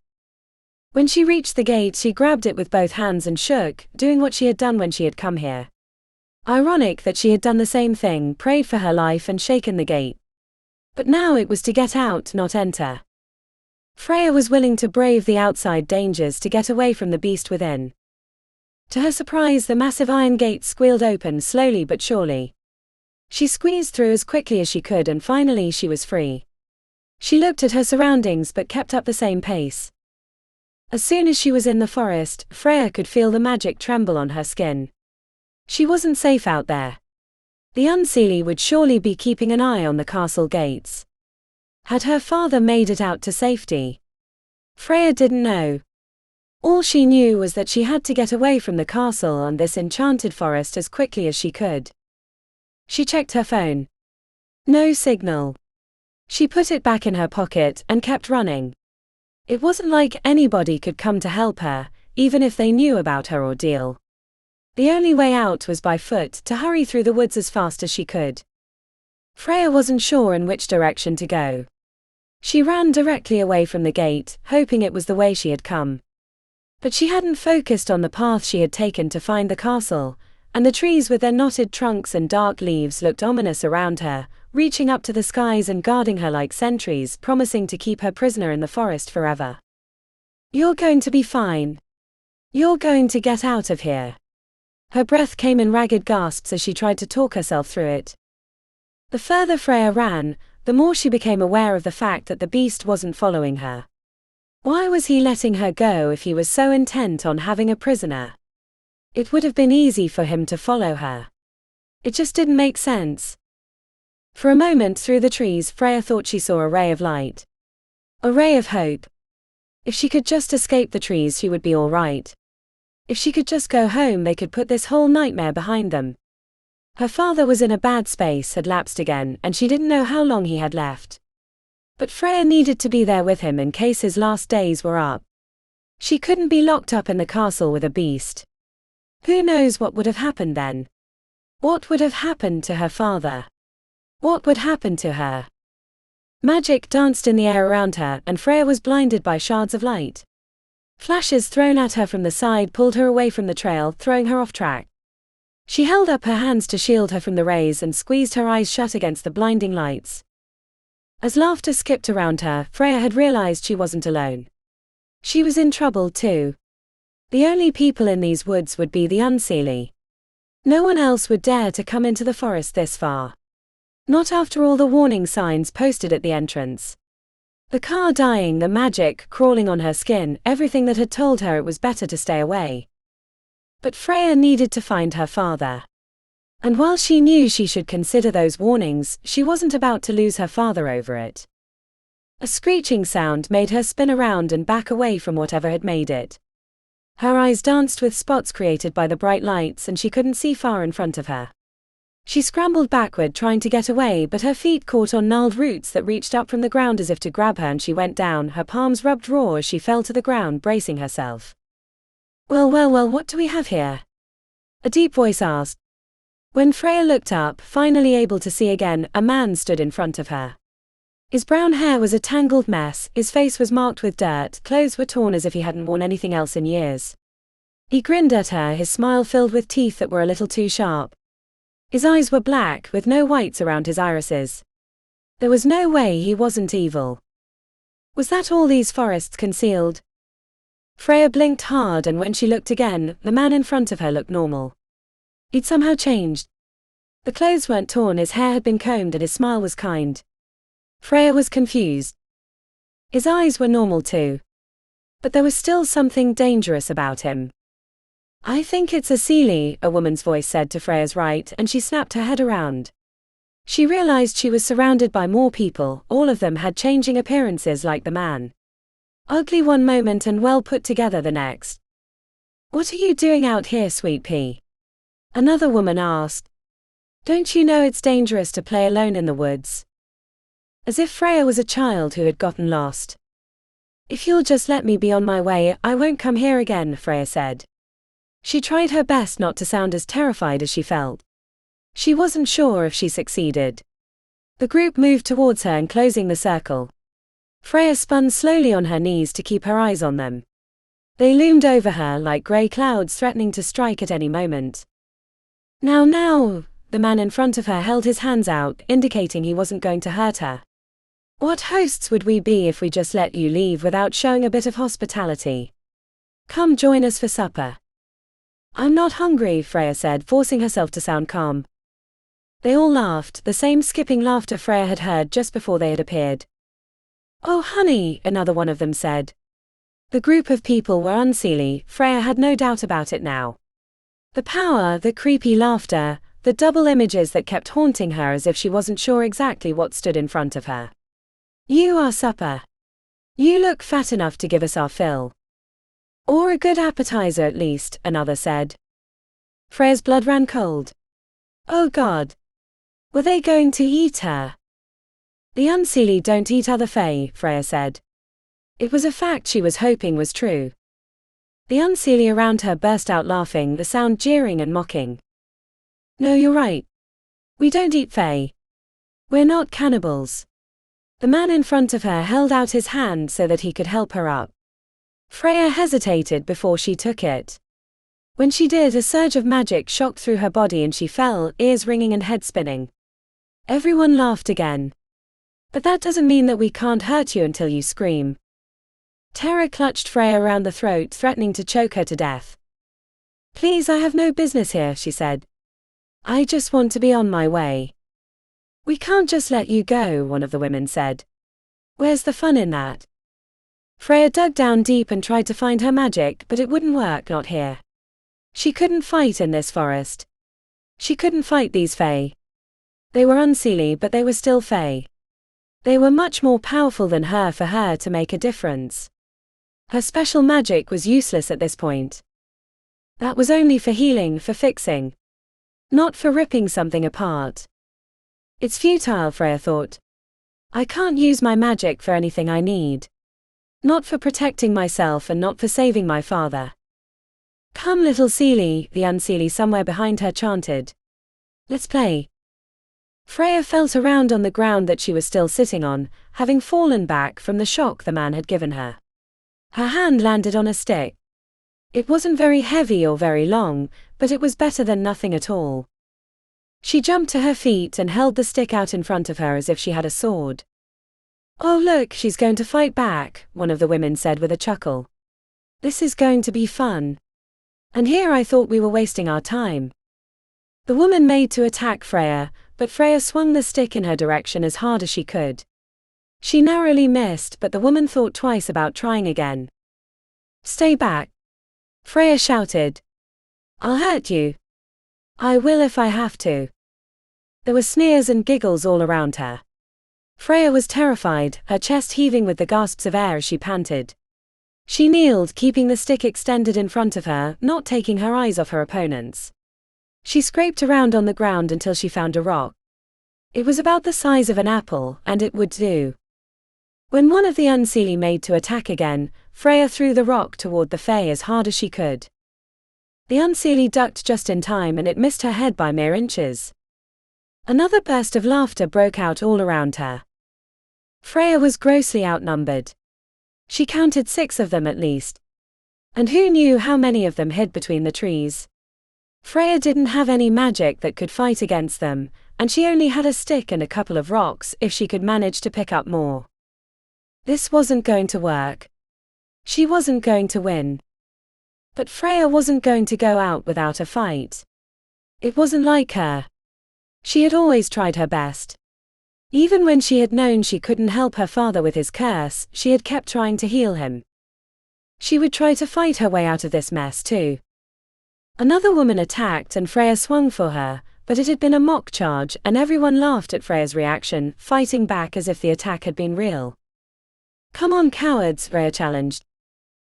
When she reached the gate, she grabbed it with both hands and shook, doing what she had done when she had come here. Ironic that she had done the same thing, prayed for her life and shaken the gate. But now it was to get out, not enter. Freya was willing to brave the outside dangers to get away from the beast within. To her surprise, the massive iron gate squealed open slowly but surely. She squeezed through as quickly as she could and finally she was free. She looked at her surroundings but kept up the same pace. As soon as she was in the forest, Freya could feel the magic tremble on her skin. She wasn't safe out there. The Unseelie would surely be keeping an eye on the castle gates. Had her father made it out to safety? Freya didn't know. All she knew was that she had to get away from the castle and this enchanted forest as quickly as she could. She checked her phone. No signal. She put it back in her pocket and kept running. It wasn't like anybody could come to help her, even if they knew about her ordeal. The only way out was by foot, to hurry through the woods as fast as she could. Freya wasn't sure in which direction to go. She ran directly away from the gate, hoping it was the way she had come. But she hadn't focused on the path she had taken to find the castle, and the trees with their knotted trunks and dark leaves looked ominous around her, reaching up to the skies and guarding her like sentries, promising to keep her prisoner in the forest forever. "You're going to be fine. You're going to get out of here." Her breath came in ragged gasps as she tried to talk herself through it. The further Freya ran, the more she became aware of the fact that the beast wasn't following her. Why was he letting her go if he was so intent on having a prisoner? It would have been easy for him to follow her. It just didn't make sense. For a moment through the trees, Freya thought she saw a ray of light. A ray of hope. If she could just escape the trees, she would be all right. If she could just go home, they could put this whole nightmare behind them. Her father was in a bad space, had lapsed again, and she didn't know how long he had left. But Freya needed to be there with him in case his last days were up. She couldn't be locked up in the castle with a beast. Who knows what would have happened then? What would have happened to her father? What would happen to her? Magic danced in the air around her, and Freya was blinded by shards of light. Flashes thrown at her from the side pulled her away from the trail, throwing her off track. She held up her hands to shield her from the rays and squeezed her eyes shut against the blinding lights. As laughter skipped around her, Freya had realized she wasn't alone. She was in trouble too. The only people in these woods would be the Unseelie. No one else would dare to come into the forest this far. Not after all the warning signs posted at the entrance. The car dying, the magic crawling on her skin, everything that had told her it was better to stay away. But Freya needed to find her father. And while she knew she should consider those warnings, she wasn't about to lose her father over it. A screeching sound made her spin around and back away from whatever had made it. Her eyes danced with spots created by the bright lights, and she couldn't see far in front of her. She scrambled backward trying to get away, but her feet caught on gnarled roots that reached up from the ground as if to grab her, and she went down, her palms rubbed raw as she fell to the ground, bracing herself. Well, what do we have here?" a deep voice asked. When Freya looked up, finally able to see again, a man stood in front of her. His brown hair was a tangled mess, his face was marked with dirt, clothes were torn as if he hadn't worn anything else in years. He grinned at her, his smile filled with teeth that were a little too sharp. His eyes were black, with no whites around his irises. There was no way he wasn't evil. Was that all these forests concealed? Freya blinked hard, and when she looked again, the man in front of her looked normal. He'd somehow changed. The clothes weren't torn, his hair had been combed, and his smile was kind. Freya was confused. His eyes were normal too. But there was still something dangerous about him. "I think it's a Seelie," a woman's voice said to Freya's right, and she snapped her head around. She realized she was surrounded by more people, all of them had changing appearances like the man. Ugly one moment and well put together the next. "What are you doing out here, sweet pea?" another woman asked. "Don't you know it's dangerous to play alone in the woods?" As if Freya was a child who had gotten lost. "If you'll just let me be on my way, I won't come here again," Freya said. She tried her best not to sound as terrified as she felt. She wasn't sure if she succeeded. The group moved towards her, enclosing the circle. Freya spun slowly on her knees to keep her eyes on them. They loomed over her like grey clouds threatening to strike at any moment. Now, the man in front of her held his hands out, indicating he wasn't going to hurt her. "What hosts would we be if we just let you leave without showing a bit of hospitality? Come join us for supper." "I'm not hungry," Freya said, forcing herself to sound calm. They all laughed, the same skipping laughter Freya had heard just before they had appeared. "Oh honey," another one of them said. The group of people were Unseelie, Freya had no doubt about it now. The power, the creepy laughter, the double images that kept haunting her as if she wasn't sure exactly what stood in front of her. "You are supper. You look fat enough to give us our fill. Or a good appetizer at least," another said. Freya's blood ran cold. Oh God. Were they going to eat her? "The Unseelie don't eat other fae," Freya said. It was a fact she was hoping was true. The Unseelie around her burst out laughing, the sound jeering and mocking. "No, you're right. We don't eat fae. We're not cannibals." The man in front of her held out his hand so that he could help her up. Freya hesitated before she took it. When she did, a surge of magic shocked through her body and she fell, ears ringing and head spinning. Everyone laughed again. But that doesn't mean that we can't hurt you until you scream. Terror clutched Freya around the throat, threatening to choke her to death. Please, I have no business here, she said. I just want to be on my way. We can't just let you go, one of the women said. Where's the fun in that? Freya dug down deep and tried to find her magic, but it wouldn't work, not here. She couldn't fight in this forest. She couldn't fight these Fae. They were unseelie, but they were still Fae. They were much more powerful than her for her to make a difference. Her special magic was useless at this point. That was only for healing, for fixing. Not for ripping something apart. It's futile, Freya thought. I can't use my magic for anything I need. Not for protecting myself and not for saving my father. Come, little Seelie, the unseelie somewhere behind her chanted. Let's play. Freya felt around on the ground that she was still sitting on, having fallen back from the shock the man had given her. Her hand landed on a stick. It wasn't very heavy or very long, but it was better than nothing at all. She jumped to her feet and held the stick out in front of her as if she had a sword. Oh look, she's going to fight back, one of the women said with a chuckle. This is going to be fun. And here I thought we were wasting our time. The woman made to attack Freya, but Freya swung the stick in her direction as hard as she could. She narrowly missed, but the woman thought twice about trying again. Stay back. Freya shouted. I'll hurt you. I will if I have to. There were sneers and giggles all around her. Freya was terrified, her chest heaving with the gasps of air as she panted. She kneeled, keeping the stick extended in front of her, not taking her eyes off her opponents. She scraped around on the ground until she found a rock. It was about the size of an apple, and it would do. When one of the unseelie made to attack again, Freya threw the rock toward the Fae as hard as she could. The unseelie ducked just in time and it missed her head by mere inches. Another burst of laughter broke out all around her. Freya was grossly outnumbered. She counted 6 of them at least. And who knew how many of them hid between the trees? Freya didn't have any magic that could fight against them, and she only had a stick and a couple of rocks if she could manage to pick up more. This wasn't going to work. She wasn't going to win. But Freya wasn't going to go out without a fight. It wasn't like her. She had always tried her best. Even when she had known she couldn't help her father with his curse, she had kept trying to heal him. She would try to fight her way out of this mess too. Another woman attacked and Freya swung for her, but it had been a mock charge and everyone laughed at Freya's reaction, fighting back as if the attack had been real. Come on, cowards, Freya challenged.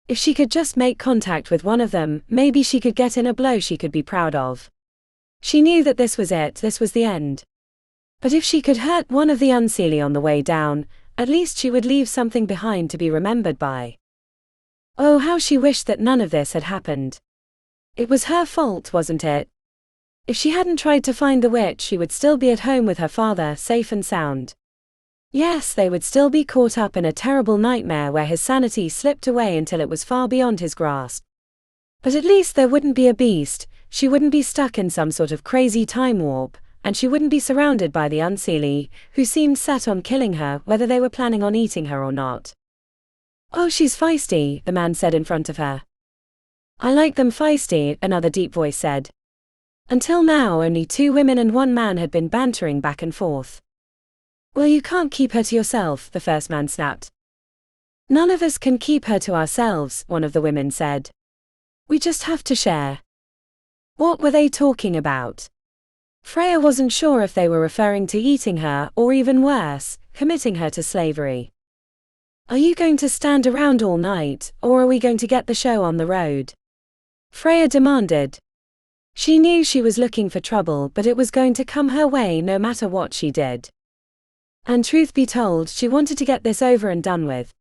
If she could just make contact with one of them, maybe she could get in a blow she could be proud of. She knew that this was it, this was the end. But if she could hurt one of the unseelie on the way down, at least she would leave something behind to be remembered by. Oh, how she wished that none of this had happened. It was her fault, wasn't it? If she hadn't tried to find the witch, she would still be at home with her father, safe and sound. Yes, they would still be caught up in a terrible nightmare where his sanity slipped away until it was far beyond his grasp. But at least there wouldn't be a beast, she wouldn't be stuck in some sort of crazy time warp, and she wouldn't be surrounded by the unseelie, who seemed set on killing her, whether they were planning on eating her or not. Oh, she's feisty, the man said in front of her. I like them feisty, another deep voice said. Until now, only 2 women and 1 man had been bantering back and forth. Well, you can't keep her to yourself, the first man snapped. None of us can keep her to ourselves, one of the women said. We just have to share. What were they talking about? Freya wasn't sure if they were referring to eating her, or even worse, committing her to slavery. Are you going to stand around all night, or are we going to get the show on the road? Freya demanded. She knew she was looking for trouble, but it was going to come her way no matter what she did. And truth be told, she wanted to get this over and done with.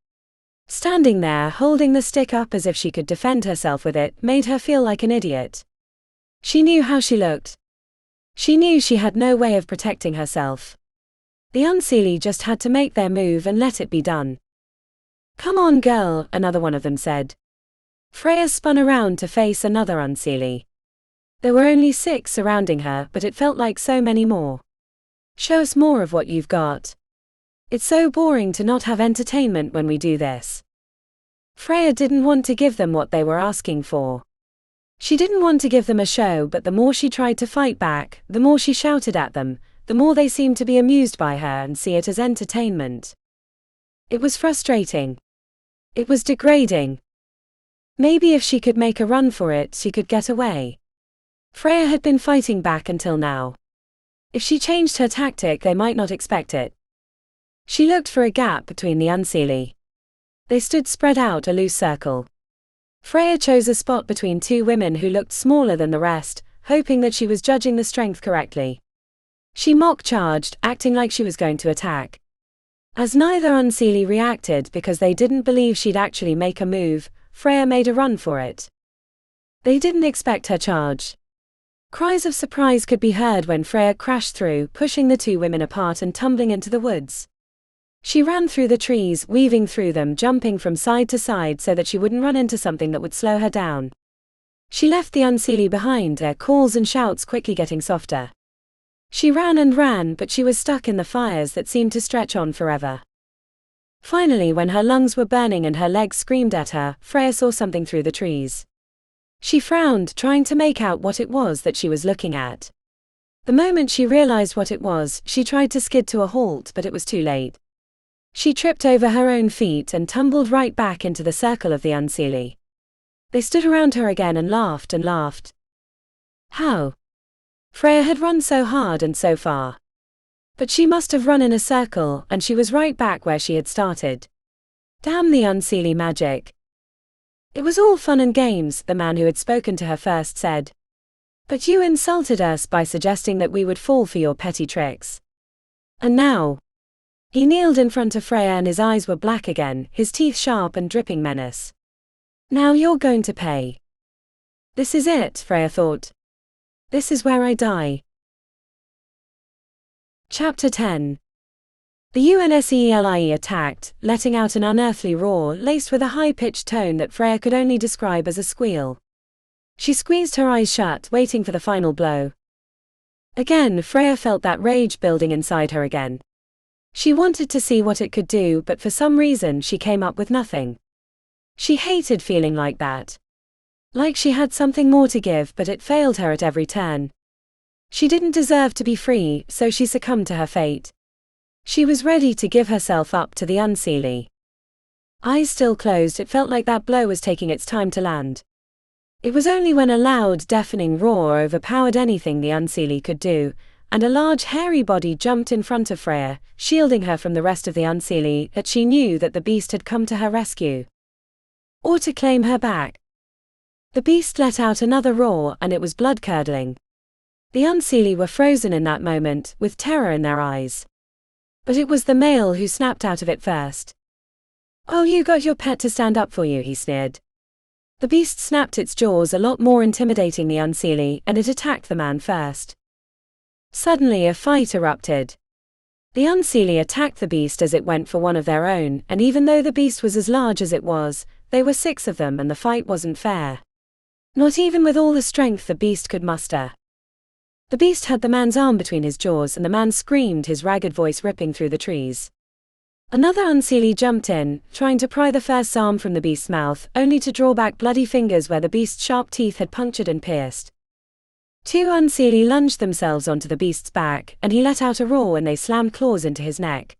Standing there, holding the stick up as if she could defend herself with it, made her feel like an idiot. She knew how she looked. She knew she had no way of protecting herself. The unseelie just had to make their move and let it be done. Come on, girl, another one of them said. Freya spun around to face another unseelie. There were only 6 surrounding her, but it felt like so many more. Show us more of what you've got. It's so boring to not have entertainment when we do this. Freya didn't want to give them what they were asking for. She didn't want to give them a show, but the more she tried to fight back, the more she shouted at them, the more they seemed to be amused by her and see it as entertainment. It was frustrating. It was degrading. Maybe if she could make a run for it, she could get away. Freya had been fighting back until now. If she changed her tactic, they might not expect it. She looked for a gap between the unseelie. They stood spread out, a loose circle. Freya chose a spot between 2 women who looked smaller than the rest, hoping that she was judging the strength correctly. She mock-charged, acting like she was going to attack. As neither unseelie reacted because they didn't believe she'd actually make a move, Freya made a run for it. They didn't expect her charge. Cries of surprise could be heard when Freya crashed through, pushing the 2 women apart and tumbling into the woods. She ran through the trees, weaving through them, jumping from side to side so that she wouldn't run into something that would slow her down. She left the unseelie behind, their calls and shouts quickly getting softer. She ran and ran, but she was stuck in the fires that seemed to stretch on forever. Finally, when her lungs were burning and her legs screamed at her, Freya saw something through the trees. She frowned, trying to make out what it was that she was looking at. The moment she realized what it was, she tried to skid to a halt, but it was too late. She tripped over her own feet and tumbled right back into the circle of the unseelie. They stood around her again and laughed and laughed. How? Freya had run so hard and so far. But she must have run in a circle, and she was right back where she had started. Damn the unseelie magic. It was all fun and games, the man who had spoken to her first said. But you insulted us by suggesting that we would fall for your petty tricks. And now? He kneeled in front of Freya and his eyes were black again, his teeth sharp and dripping menace. Now you're going to pay. This is it, Freya thought. This is where I die. Chapter 10. The unseelie attacked, letting out an unearthly roar laced with a high-pitched tone that Freya could only describe as a squeal. She squeezed her eyes shut, waiting for the final blow. Again, Freya felt that rage building inside her again. She wanted to see what it could do, but for some reason she came up with nothing. She hated feeling like that. Like she had something more to give, but it failed her at every turn. She didn't deserve to be free, so she succumbed to her fate. She was ready to give herself up to the unseelie. Eyes still closed, it felt like that blow was taking its time to land. It was only when a loud, deafening roar overpowered anything the unseelie could do, and a large hairy body jumped in front of Freya, shielding her from the rest of the unseelie, that she knew that the beast had come to her rescue. Or to claim her back. The beast let out another roar, and it was blood-curdling. The unseelie were frozen in that moment, with terror in their eyes. But it was the male who snapped out of it first. "Oh, you got your pet to stand up for you," he sneered. The beast snapped its jaws, a lot more intimidating the unseelie, and it attacked the man first. Suddenly a fight erupted. The unseelie attacked the beast as it went for one of their own, and even though the beast was as large as it was, there were 6 of them and the fight wasn't fair. Not even with all the strength the beast could muster. The beast had the man's arm between his jaws and the man screamed, his ragged voice ripping through the trees. Another unseelie jumped in, trying to pry the first arm from the beast's mouth, only to draw back bloody fingers where the beast's sharp teeth had punctured and pierced. 2 unseelie lunged themselves onto the beast's back, and he let out a roar when they slammed claws into his neck.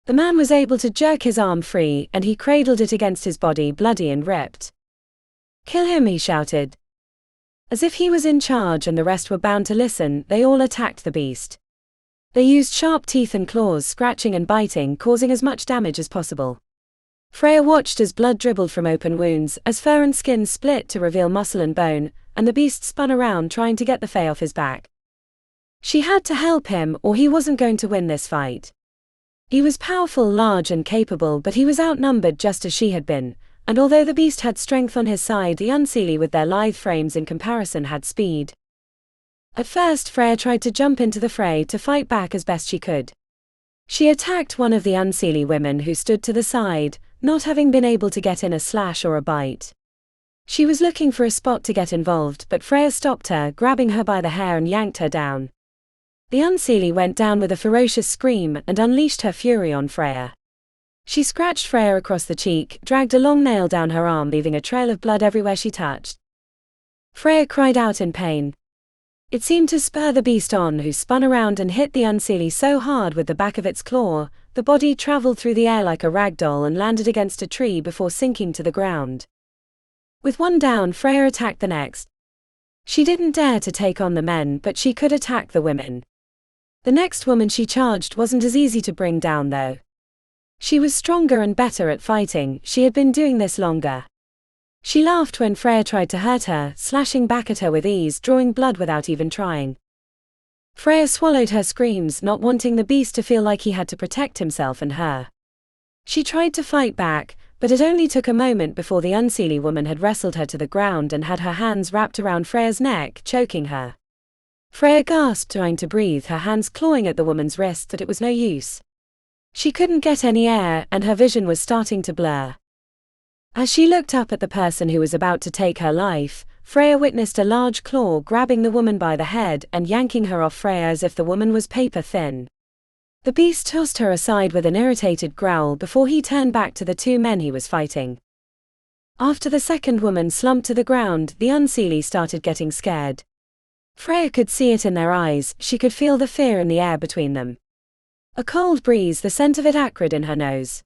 The man was able to jerk his arm free, and he cradled it against his body, bloody and ripped. "Kill him," he shouted. As if he was in charge and the rest were bound to listen, they all attacked the beast. They used sharp teeth and claws, scratching and biting, causing as much damage as possible. Freya watched as blood dribbled from open wounds, as fur and skin split to reveal muscle and bone, and the beast spun around trying to get the Fae off his back. She had to help him, or he wasn't going to win this fight. He was powerful, large and capable, but he was outnumbered just as she had been, and although the beast had strength on his side, the unseelie with their lithe frames in comparison had speed. At first Freya tried to jump into the fray to fight back as best she could. She attacked one of the unseelie women who stood to the side, not having been able to get in a slash or a bite. She was looking for a spot to get involved, but Freya stopped her, grabbing her by the hair and yanked her down. The Unseelie went down with a ferocious scream and unleashed her fury on Freya. She scratched Freya across the cheek, dragged a long nail down her arm, leaving a trail of blood everywhere she touched. Freya cried out in pain. It seemed to spur the beast on, who spun around and hit the Unseelie so hard with the back of its claw, the body traveled through the air like a rag doll and landed against a tree before sinking to the ground. With one down, Freya attacked the next. She didn't dare to take on the men, but she could attack the women. The next woman she charged wasn't as easy to bring down though. She was stronger and better at fighting, she had been doing this longer. She laughed when Freya tried to hurt her, slashing back at her with ease, drawing blood without even trying. Freya swallowed her screams, not wanting the beast to feel like he had to protect himself and her. She tried to fight back, but it only took a moment before the Unseelie woman had wrestled her to the ground and had her hands wrapped around Freya's neck, choking her. Freya gasped, trying to breathe, her hands clawing at the woman's wrist, but it was no use. She couldn't get any air, and her vision was starting to blur. As she looked up at the person who was about to take her life, Freya witnessed a large claw grabbing the woman by the head and yanking her off Freya as if the woman was paper thin. The beast tossed her aside with an irritated growl before he turned back to the two men he was fighting. After the second woman slumped to the ground, the Unseelie started getting scared. Freya could see it in their eyes, she could feel the fear in the air between them. A cold breeze, the scent of it acrid in her nose.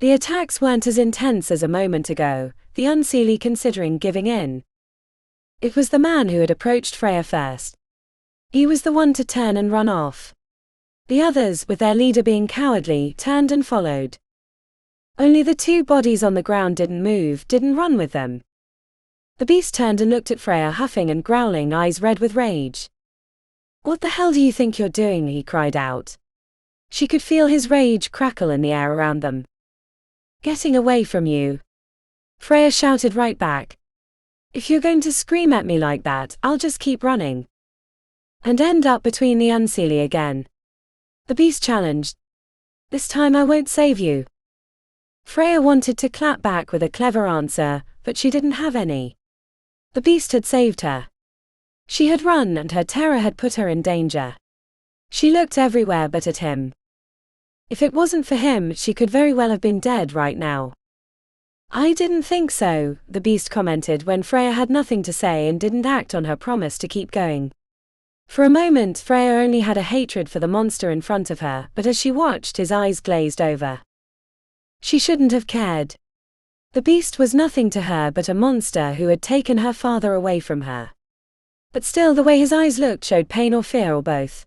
The attacks weren't as intense as a moment ago, the Unseelie considering giving in. It was the man who had approached Freya first. He was the one to turn and run off. The others, with their leader being cowardly, turned and followed. Only the two bodies on the ground didn't move, didn't run with them. The beast turned and looked at Freya, huffing and growling, eyes red with rage. "What the hell do you think you're doing?" he cried out. She could feel his rage crackle in the air around them. "Getting away from you," Freya shouted right back. "If you're going to scream at me like that, I'll just keep running. And end up between the Unseelie again." The beast challenged. "This time I won't save you." Freya wanted to clap back with a clever answer, but she didn't have any. The beast had saved her. She had run and her terror had put her in danger. She looked everywhere but at him. If it wasn't for him, she could very well have been dead right now. "I didn't think so," the beast commented when Freya had nothing to say and didn't act on her promise to keep going. For a moment, Freya only had a hatred for the monster in front of her, but as she watched, his eyes glazed over. She shouldn't have cared. The beast was nothing to her but a monster who had taken her father away from her. But still, the way his eyes looked showed pain or fear or both.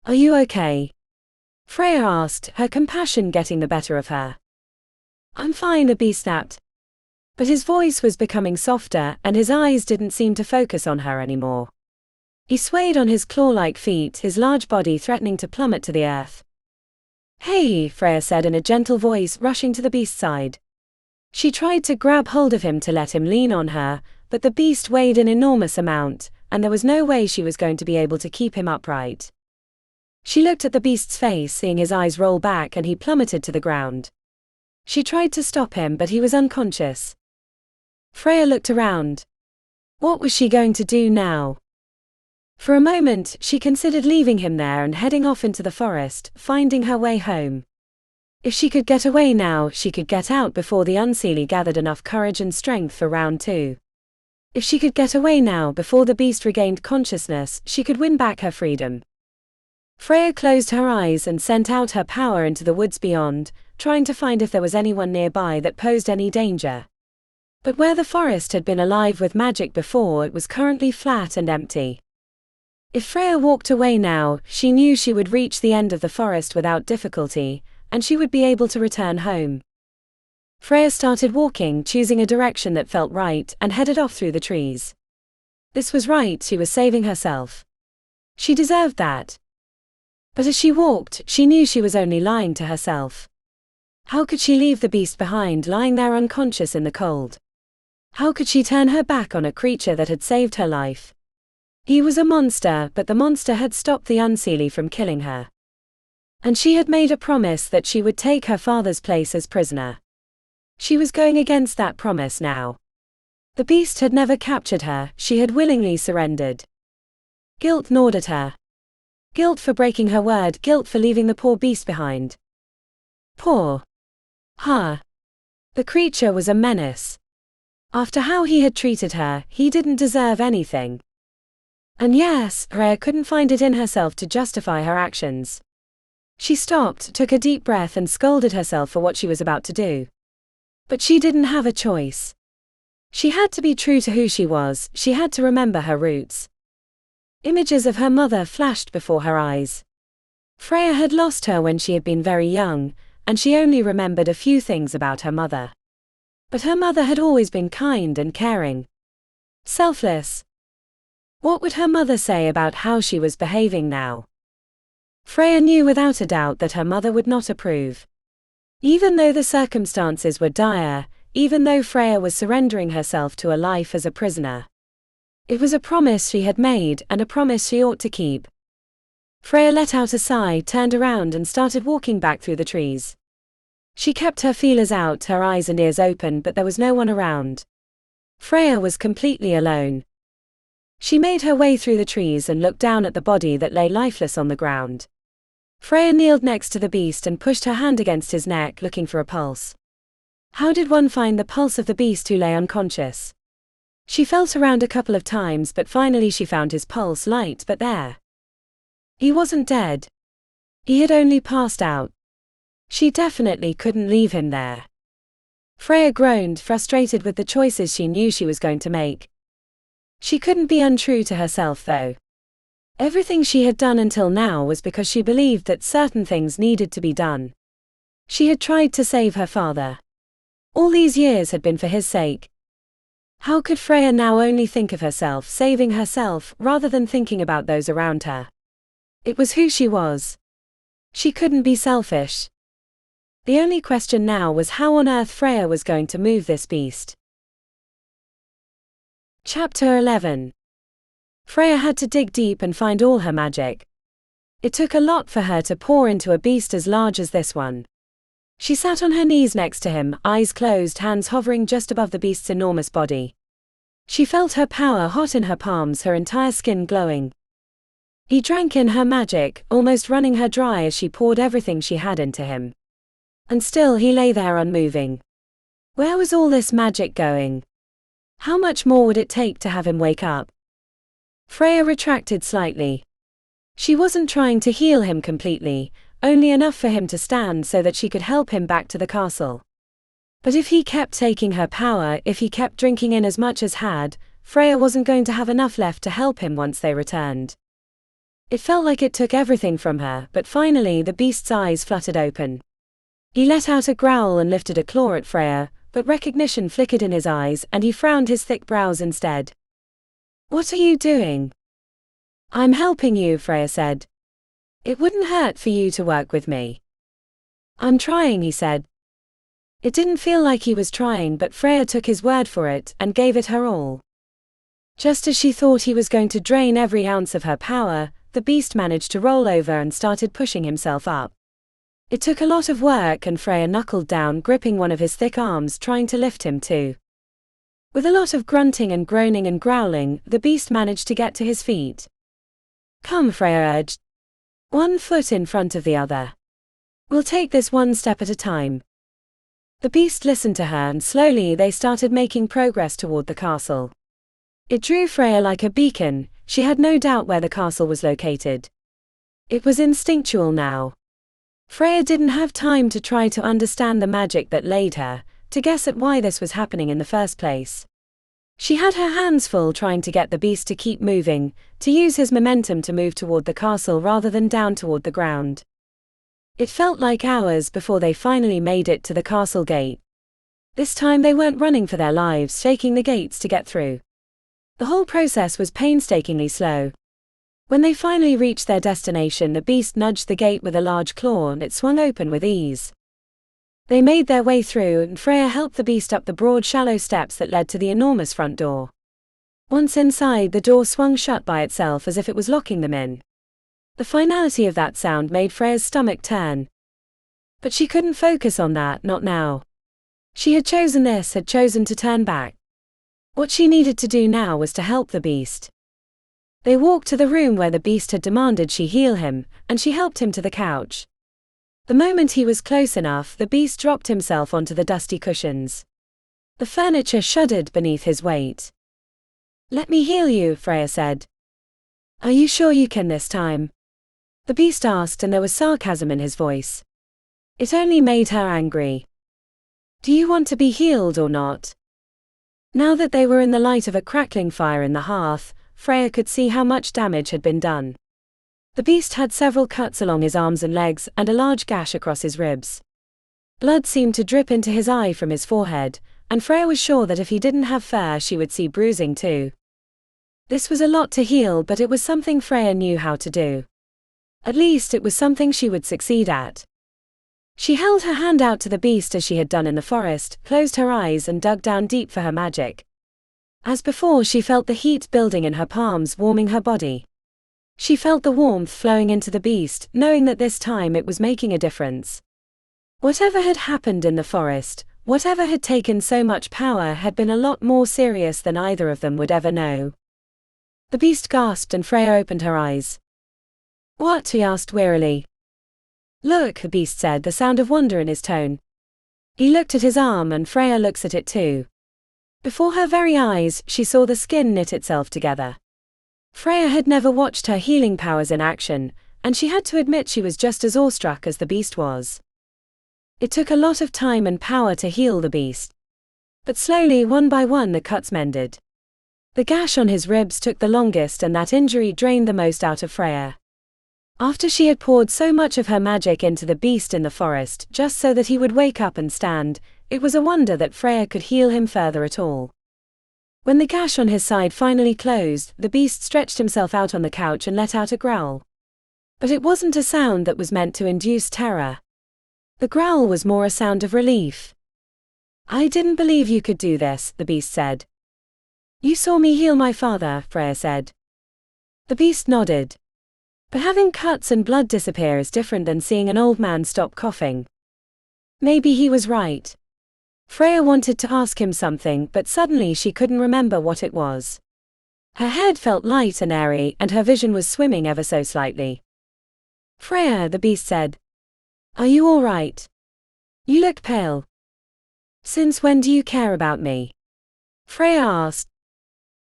"Are you okay?" Freya asked, her compassion getting the better of her. "I'm fine," the beast snapped. But his voice was becoming softer, and his eyes didn't seem to focus on her anymore. He swayed on his claw-like feet, his large body threatening to plummet to the earth. "Hey," Freya said in a gentle voice, rushing to the beast's side. She tried to grab hold of him to let him lean on her, but the beast weighed an enormous amount, and there was no way she was going to be able to keep him upright. She looked at the beast's face, seeing his eyes roll back, and he plummeted to the ground. She tried to stop him, but he was unconscious. Freya looked around. What was she going to do now? For a moment, she considered leaving him there and heading off into the forest, finding her way home. If she could get away now, she could get out before the Unseelie gathered enough courage and strength for round 2. If she could get away now before the beast regained consciousness, she could win back her freedom. Freya closed her eyes and sent out her power into the woods beyond, trying to find if there was anyone nearby that posed any danger. But where the forest had been alive with magic before, it was currently flat and empty. If Freya walked away now, she knew she would reach the end of the forest without difficulty, and she would be able to return home. Freya started walking, choosing a direction that felt right, and headed off through the trees. This was right, she was saving herself. She deserved that. But as she walked, she knew she was only lying to herself. How could she leave the beast behind, lying there unconscious in the cold? How could she turn her back on a creature that had saved her life? He was a monster, but the monster had stopped the Unseelie from killing her. And she had made a promise that she would take her father's place as prisoner. She was going against that promise now. The beast had never captured her, she had willingly surrendered. Guilt gnawed at her. Guilt for breaking her word, guilt for leaving the poor beast behind. Poor her. The creature was a menace. After how he had treated her, he didn't deserve anything. And yes, Freya couldn't find it in herself to justify her actions. She stopped, took a deep breath and scolded herself for what she was about to do. But she didn't have a choice. She had to be true to who she was, she had to remember her roots. Images of her mother flashed before her eyes. Freya had lost her when she had been very young, and she only remembered a few things about her mother. But her mother had always been kind and caring. Selfless. What would her mother say about how she was behaving now? Freya knew without a doubt that her mother would not approve. Even though the circumstances were dire, even though Freya was surrendering herself to a life as a prisoner. It was a promise she had made, and a promise she ought to keep. Freya let out a sigh, turned around and started walking back through the trees. She kept her feelers out, her eyes and ears open, but there was no one around. Freya was completely alone. She made her way through the trees and looked down at the body that lay lifeless on the ground. Freya kneeled next to the beast and pushed her hand against his neck, looking for a pulse. How did one find the pulse of the beast who lay unconscious? She felt around a couple of times, but finally she found his pulse, light but there. He wasn't dead. He had only passed out. She definitely couldn't leave him there. Freya groaned, frustrated with the choices she knew she was going to make. She couldn't be untrue to herself though. Everything she had done until now was because she believed that certain things needed to be done. She had tried to save her father. All these years had been for his sake. How could Freya now only think of herself, saving herself, rather than thinking about those around her? It was who she was. She couldn't be selfish. The only question now was how on earth Freya was going to move this beast. Chapter 11. Freya had to dig deep and find all her magic. It took a lot for her to pour into a beast as large as this one. She sat on her knees next to him, eyes closed, hands hovering just above the beast's enormous body. She felt her power hot in her palms, her entire skin glowing. He drank in her magic, almost running her dry as she poured everything she had into him. And still he lay there unmoving. Where was all this magic going? How much more would it take to have him wake up? Freya retracted slightly. She wasn't trying to heal him completely, only enough for him to stand so that she could help him back to the castle. But if he kept taking her power, if he kept drinking in as much as had, Freya wasn't going to have enough left to help him once they returned. It felt like it took everything from her, but finally the beast's eyes fluttered open. He let out a growl and lifted a claw at Freya, but recognition flickered in his eyes and he frowned his thick brows instead. "What are you doing?" "I'm helping you," Freya said. "It wouldn't hurt for you to work with me." "I'm trying," he said. It didn't feel like he was trying, but Freya took his word for it and gave it her all. Just as she thought he was going to drain every ounce of her power, the beast managed to roll over and started pushing himself up. It took a lot of work and Freya knuckled down, gripping one of his thick arms, trying to lift him too. With a lot of grunting and groaning and growling, the beast managed to get to his feet. "Come," Freya urged. "One foot in front of the other. We'll take this one step at a time." The beast listened to her and slowly they started making progress toward the castle. It drew Freya like a beacon, she had no doubt where the castle was located. It was instinctual now. Freya didn't have time to try to understand the magic that laid her, to guess at why this was happening in the first place. She had her hands full trying to get the beast to keep moving, to use his momentum to move toward the castle rather than down toward the ground. It felt like hours before they finally made it to the castle gate. This time they weren't running for their lives, shaking the gates to get through. The whole process was painstakingly slow. When they finally reached their destination, the beast nudged the gate with a large claw and it swung open with ease. They made their way through and Freya helped the beast up the broad, shallow steps that led to the enormous front door. Once inside, the door swung shut by itself as if it was locking them in. The finality of that sound made Freya's stomach turn. But she couldn't focus on that, not now. She had chosen this, had chosen to turn back. What she needed to do now was to help the beast. They walked to the room where the beast had demanded she heal him, and she helped him to the couch. The moment he was close enough, the beast dropped himself onto the dusty cushions. The furniture shuddered beneath his weight. "Let me heal you," Freya said. "Are you sure you can this time?" The beast asked, and there was sarcasm in his voice. It only made her angry. "Do you want to be healed or not?" Now that they were in the light of a crackling fire in the hearth, Freya could see how much damage had been done. The beast had several cuts along his arms and legs, and a large gash across his ribs. Blood seemed to drip into his eye from his forehead, and Freya was sure that if he didn't have fur she would see bruising too. This was a lot to heal, but it was something Freya knew how to do. At least it was something she would succeed at. She held her hand out to the beast as she had done in the forest, closed her eyes and dug down deep for her magic. As before, she felt the heat building in her palms, warming her body. She felt the warmth flowing into the beast, knowing that this time it was making a difference. Whatever had happened in the forest, whatever had taken so much power, had been a lot more serious than either of them would ever know. The beast gasped and Freya opened her eyes. "What?" he asked wearily. "Look," the beast said, the sound of wonder in his tone. He looked at his arm and Freya looked at it too. Before her very eyes, she saw the skin knit itself together. Freya had never watched her healing powers in action, and she had to admit she was just as awestruck as the beast was. It took a lot of time and power to heal the beast. But slowly, one by one, the cuts mended. The gash on his ribs took the longest, and that injury drained the most out of Freya. After she had poured so much of her magic into the beast in the forest, just so that he would wake up and stand, it was a wonder that Freya could heal him further at all. When the gash on his side finally closed, the beast stretched himself out on the couch and let out a growl. But it wasn't a sound that was meant to induce terror. The growl was more a sound of relief. "I didn't believe you could do this," the beast said. "You saw me heal my father," Freya said. The beast nodded. But having cuts and blood disappear is different than seeing an old man stop coughing. Maybe he was right. Freya wanted to ask him something, but suddenly she couldn't remember what it was. Her head felt light and airy, and her vision was swimming ever so slightly. "Freya," the beast said. "Are you all right? You look pale. Since when do you care about me?" Freya asked.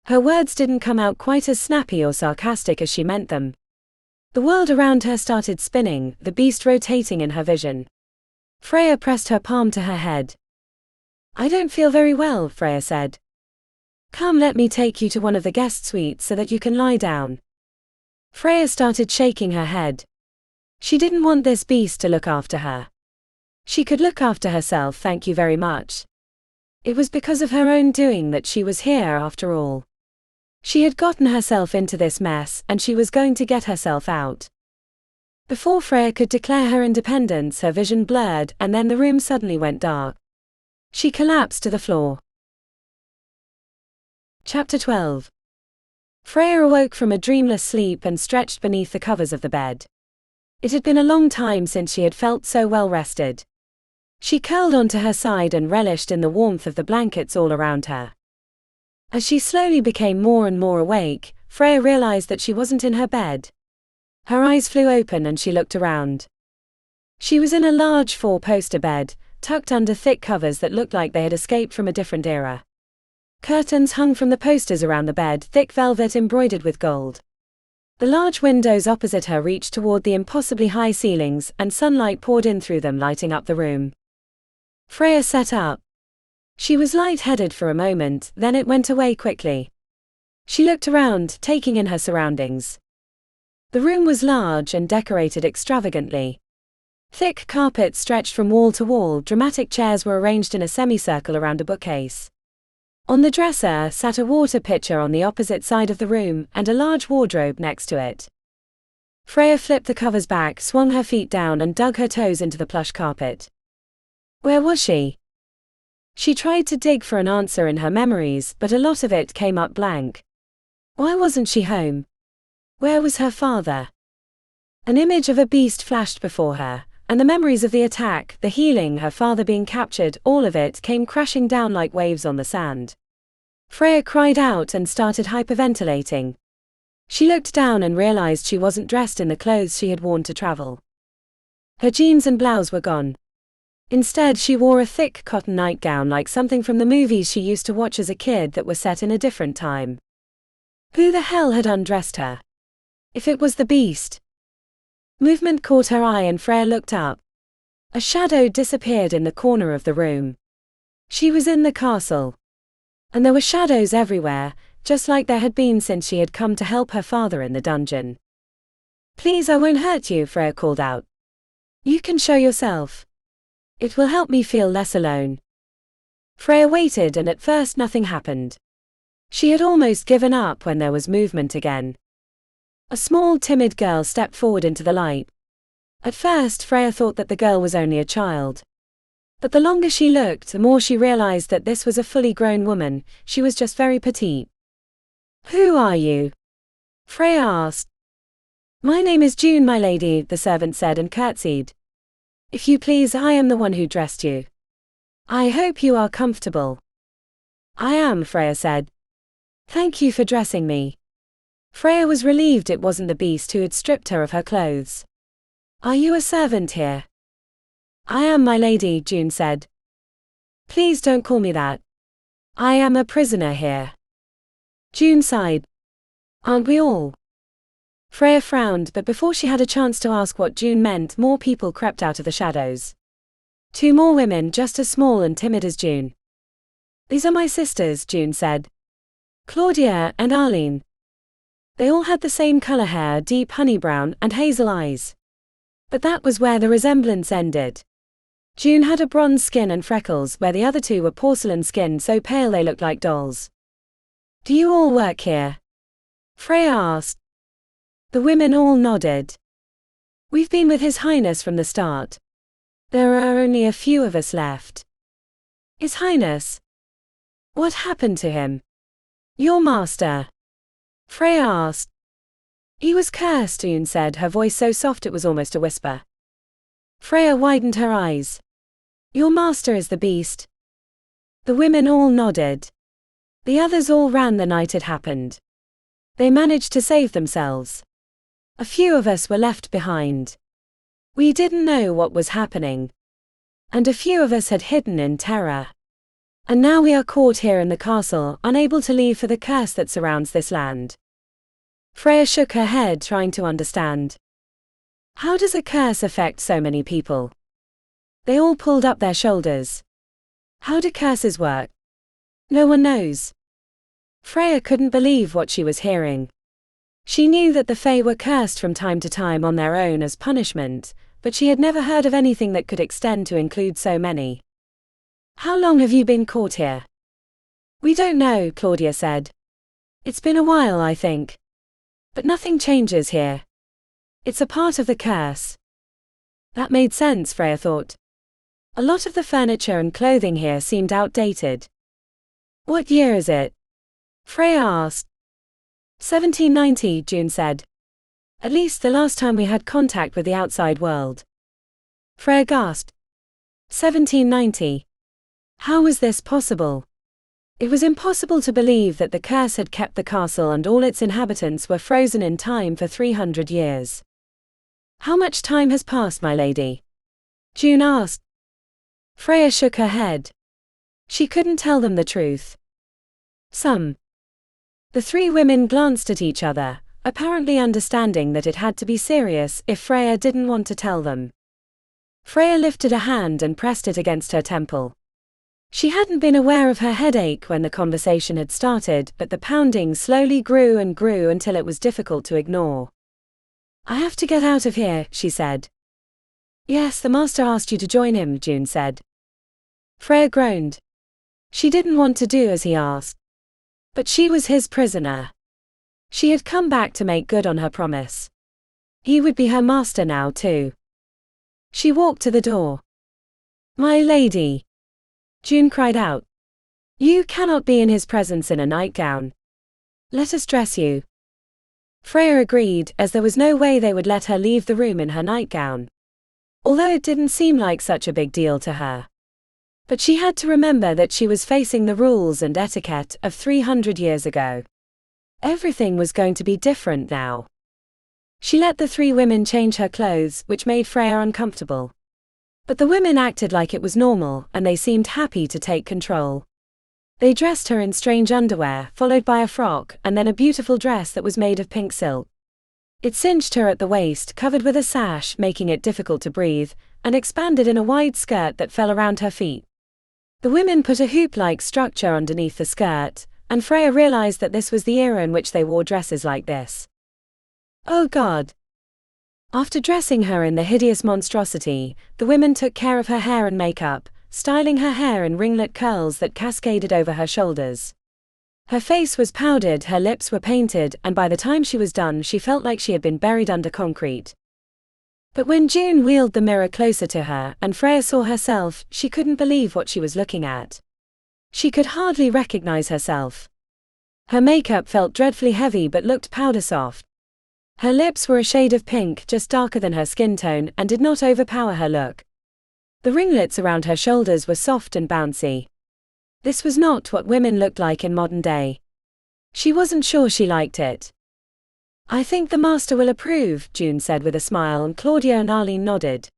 Her words didn't come out quite as snappy or sarcastic as she meant them. The world around her started spinning, the beast rotating in her vision. Freya pressed her palm to her head. "I don't feel very well," Freya said. "Come, let me take you to one of the guest suites so that you can lie down." Freya started shaking her head. She didn't want this beast to look after her. She could look after herself, thank you very much. It was because of her own doing that she was here after all. She had gotten herself into this mess, and she was going to get herself out. Before Freya could declare her independence, her vision blurred, and then the room suddenly went dark. She collapsed to the floor. Chapter 12. Freya awoke from a dreamless sleep and stretched beneath the covers of the bed. It had been a long time since she had felt so well rested. She curled onto her side and relished in the warmth of the blankets all around her. As she slowly became more and more awake, Freya realized that she wasn't in her bed. Her eyes flew open and she looked around. She was in a large four-poster bed, tucked under thick covers that looked like they had escaped from a different era. Curtains hung from the posters around the bed, thick velvet embroidered with gold. The large windows opposite her reached toward the impossibly high ceilings, and sunlight poured in through them, lighting up the room. Freya sat up. She was lightheaded for a moment, then it went away quickly. She looked around, taking in her surroundings. The room was large and decorated extravagantly. Thick carpets stretched from wall to wall, dramatic chairs were arranged in a semicircle around a bookcase. On the dresser sat a water pitcher on the opposite side of the room, and a large wardrobe next to it. Freya flipped the covers back, swung her feet down and dug her toes into the plush carpet. Where was she? She tried to dig for an answer in her memories, but a lot of it came up blank. Why wasn't she home? Where was her father? An image of a beast flashed before her, and the memories of the attack, the healing, her father being captured, all of it came crashing down like waves on the sand. Freya cried out and started hyperventilating. She looked down and realized she wasn't dressed in the clothes she had worn to travel. Her jeans and blouse were gone. Instead, she wore a thick cotton nightgown like something from the movies she used to watch as a kid that were set in a different time. Who the hell had undressed her? If it was the beast. Movement caught her eye and Freya looked up. A shadow disappeared in the corner of the room. She was in the castle. And there were shadows everywhere, just like there had been since she had come to help her father in the dungeon. "Please, I won't hurt you," Freya called out. "You can show yourself. It will help me feel less alone." Freya waited and at first nothing happened. She had almost given up when there was movement again. A small, timid girl stepped forward into the light. At first, Freya thought that the girl was only a child. But the longer she looked, the more she realized that this was a fully grown woman. She was just very petite. "Who are you?" Freya asked. "My name is June, my lady," the servant said and curtsied. "If you please, I am the one who dressed you. I hope you are comfortable." "I am," Freya said. "Thank you for dressing me." Freya was relieved it wasn't the beast who had stripped her of her clothes. "Are you a servant here?" "I am, my lady," June said. "Please don't call me that. I am a prisoner here." June sighed. "Aren't we all?" Freya frowned, but before she had a chance to ask what June meant, more people crept out of the shadows. 2 more women just as small and timid as June. "These are my sisters," June said. "Claudia and Arlene." They all had the same color hair, deep honey brown, and hazel eyes. But that was where the resemblance ended. June had a bronze skin and freckles, where the other 2 were porcelain skin so pale they looked like dolls. "Do you all work here?" Freya asked. The women all nodded. "We've been with His Highness from the start. There are only a few of us left." "His Highness? What happened to him?" "Your master?" Freya asked. "He was cursed," June said, her voice so soft it was almost a whisper. Freya widened her eyes. "Your master is the beast?" The women all nodded. The others all ran the night it happened. They managed to save themselves. A few of us were left behind. We didn't know what was happening. And a few of us had hidden in terror. And now we are caught here in the castle, unable to leave for the curse that surrounds this land. Freya shook her head, trying to understand. How does a curse affect so many people? They all pulled up their shoulders. How do curses work? No one knows. Freya couldn't believe what she was hearing. She knew that the Fae were cursed from time to time on their own as punishment, but she had never heard of anything that could extend to include so many. "How long have you been caught here?" "We don't know," Claudia said. "It's been a while, I think. But nothing changes here. It's a part of the curse." That made sense, Freya thought. A lot of the furniture and clothing here seemed outdated. "What year is it?" Freya asked. 1790, June said. "At least the last time we had contact with the outside world." Freya gasped. 1790. How was this possible? It was impossible to believe that the curse had kept the castle and all its inhabitants were frozen in time for 300 years. "How much time has passed, my lady?" June asked. Freya shook her head. She couldn't tell them the truth. "Some." The 3 women glanced at each other, apparently understanding that it had to be serious if Freya didn't want to tell them. Freya lifted a hand and pressed it against her temple. She hadn't been aware of her headache when the conversation had started, but the pounding slowly grew and grew until it was difficult to ignore. "I have to get out of here," she said. "Yes, the master asked you to join him," June said. Freya groaned. She didn't want to do as he asked. But she was his prisoner. She had come back to make good on her promise. He would be her master now, too. She walked to the door. "My lady!" June cried out. "You cannot be in his presence in a nightgown. Let us dress you." Freya agreed, as there was no way they would let her leave the room in her nightgown. Although it didn't seem like such a big deal to her. But she had to remember that she was facing the rules and etiquette of 300 years ago. Everything was going to be different now. She let the three women change her clothes, which made Freya uncomfortable. But the women acted like it was normal, and they seemed happy to take control. They dressed her in strange underwear, followed by a frock, and then a beautiful dress that was made of pink silk. It cinched her at the waist, covered with a sash, making it difficult to breathe, and expanded in a wide skirt that fell around her feet. The women put a hoop-like structure underneath the skirt, and Freya realized that this was the era in which they wore dresses like this. Oh God! After dressing her in the hideous monstrosity, the women took care of her hair and makeup, styling her hair in ringlet curls that cascaded over her shoulders. Her face was powdered, her lips were painted, and by the time she was done she felt like she had been buried under concrete. But when June wheeled the mirror closer to her and Freya saw herself, she couldn't believe what she was looking at. She could hardly recognize herself. Her makeup felt dreadfully heavy but looked powder soft. Her lips were a shade of pink, just darker than her skin tone, and did not overpower her look. The ringlets around her shoulders were soft and bouncy. This was not what women looked like in modern day. She wasn't sure she liked it. I think the master will approve, June said with a smile, and Claudia and Arlene nodded.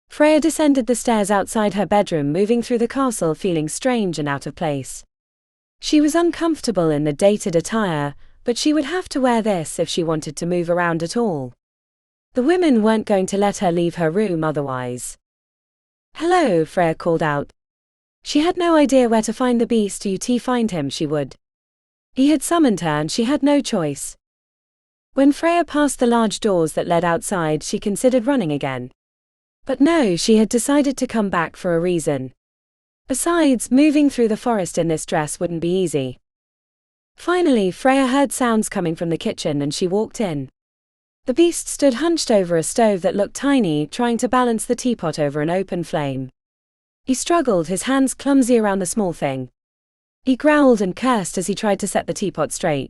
Freya descended the stairs outside her bedroom, moving through the castle feeling strange and out of place. She was uncomfortable in the dated attire, but she would have to wear this if she wanted to move around at all. The women weren't going to let her leave her room otherwise. Hello, Freya called out. She had no idea where to find the beast. Find him, she would. He had summoned her and she had no choice. When Freya passed the large doors that led outside, she considered running again. But no, she had decided to come back for a reason. Besides, moving through the forest in this dress wouldn't be easy. Finally, Freya heard sounds coming from the kitchen and she walked in. The beast stood hunched over a stove that looked tiny, trying to balance the teapot over an open flame. He struggled, his hands clumsy around the small thing. He growled and cursed as he tried to set the teapot straight.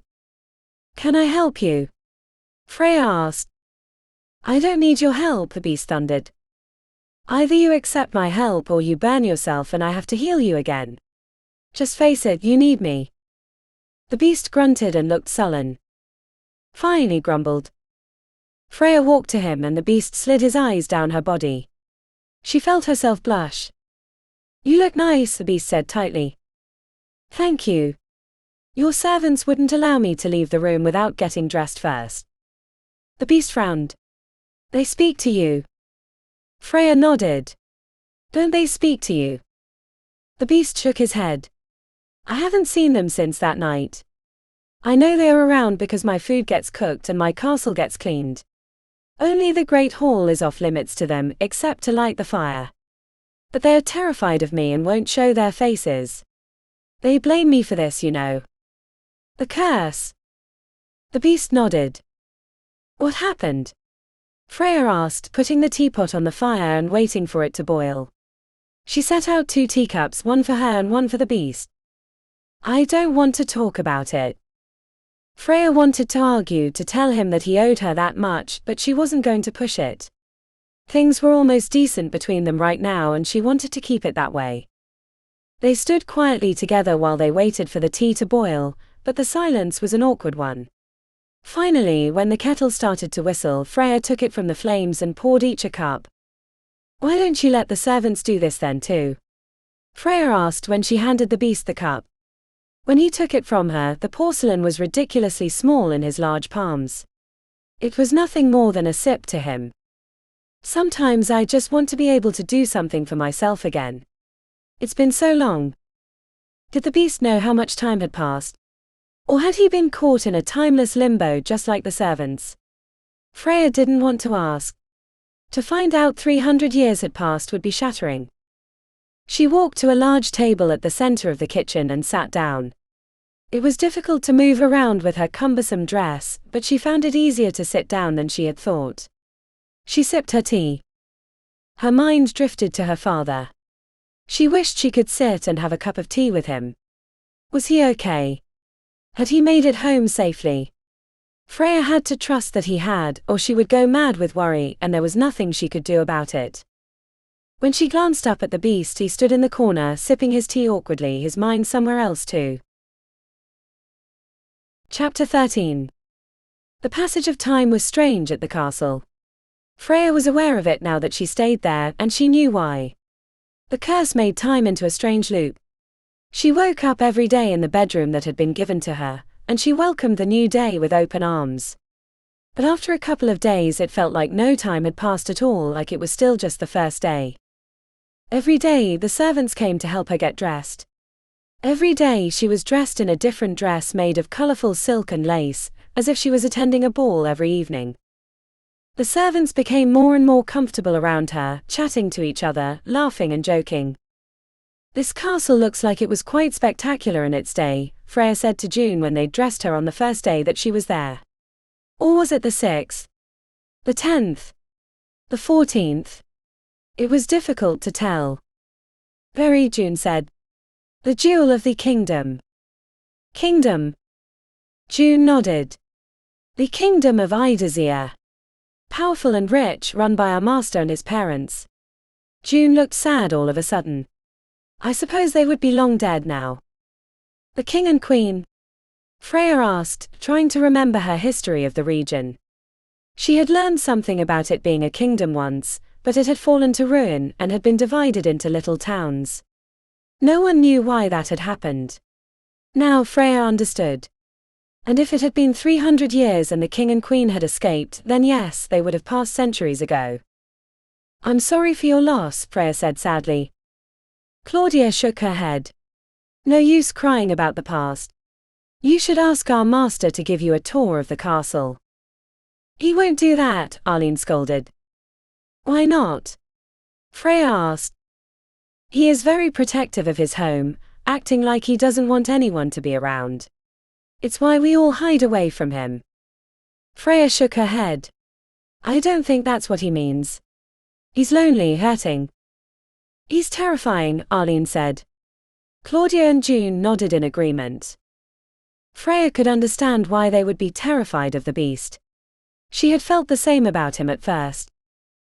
Can I help you? Freya asked. I don't need your help, the beast thundered. Either you accept my help or you burn yourself and I have to heal you again. Just face it, you need me. The beast grunted and looked sullen. Fine, he grumbled. Freya walked to him and the beast slid his eyes down her body. She felt herself blush. You look nice, the beast said tightly. Thank you. Your servants wouldn't allow me to leave the room without getting dressed first. The beast frowned. They speak to you. Freya nodded. Don't they speak to you? The beast shook his head. I haven't seen them since that night. I know they are around because my food gets cooked and my castle gets cleaned. Only the Great Hall is off limits to them, except to light the fire. But they are terrified of me and won't show their faces. They blame me for this, you know. The curse. The beast nodded. What happened? Freya asked, putting the teapot on the fire and waiting for it to boil. She set out 2 teacups, one for her and one for the beast. I don't want to talk about it. Freya wanted to argue, to tell him that he owed her that much, but she wasn't going to push it. Things were almost decent between them right now and she wanted to keep it that way. They stood quietly together while they waited for the tea to boil, but the silence was an awkward one. Finally, when the kettle started to whistle, Freya took it from the flames and poured each a cup. Why don't you let the servants do this then too? Freya asked when she handed the beast the cup. When he took it from her, the porcelain was ridiculously small in his large palms. It was nothing more than a sip to him. Sometimes I just want to be able to do something for myself again. It's been so long. Did the beast know how much time had passed? Or had he been caught in a timeless limbo just like the servants? Freya didn't want to ask. To find out 300 years had passed would be shattering. She walked to a large table at the center of the kitchen and sat down. It was difficult to move around with her cumbersome dress, but she found it easier to sit down than she had thought. She sipped her tea. Her mind drifted to her father. She wished she could sit and have a cup of tea with him. Was he okay? Had he made it home safely? Freya had to trust that he had, or she would go mad with worry, and there was nothing she could do about it. When she glanced up at the beast, he stood in the corner, sipping his tea awkwardly, his mind somewhere else too. Chapter 13. The passage of time was strange at the castle. Freya was aware of it now that she stayed there, and she knew why. The curse made time into a strange loop. She woke up every day in the bedroom that had been given to her, and she welcomed the new day with open arms. But after a couple of days it felt like no time had passed at all, like it was still just the first day. Every day the servants came to help her get dressed. Every day she was dressed in a different dress made of colorful silk and lace, as if she was attending a ball every evening. The servants became more and more comfortable around her, chatting to each other, laughing and joking. "This castle looks like it was quite spectacular in its day," Freya said to June when they dressed her on the first day that she was there. Or was it the 6th? The 10th? The 14th? It was difficult to tell. "Very," June said. "The jewel of the kingdom." "Kingdom?" June nodded. "The kingdom of Idazir. Powerful and rich, run by our master and his parents." June looked sad all of a sudden. "I suppose they would be long dead now." "The king and queen?" Freya asked, trying to remember her history of the region. She had learned something about it being a kingdom once, but it had fallen to ruin and had been divided into little towns. No one knew why that had happened. Now Freya understood. And if it had been 300 years and the king and queen had escaped, then yes, they would have passed centuries ago. "I'm sorry for your loss," Freya said sadly. Claudia shook her head. "No use crying about the past. You should ask our master to give you a tour of the castle." "He won't do that," Arlene scolded. "Why not?" Freya asked. "He is very protective of his home, acting like he doesn't want anyone to be around. It's why we all hide away from him." Freya shook her head. "I don't think that's what he means. He's lonely, hurting." "He's terrifying," Arlene said. Claudia and June nodded in agreement. Freya could understand why they would be terrified of the beast. She had felt the same about him at first.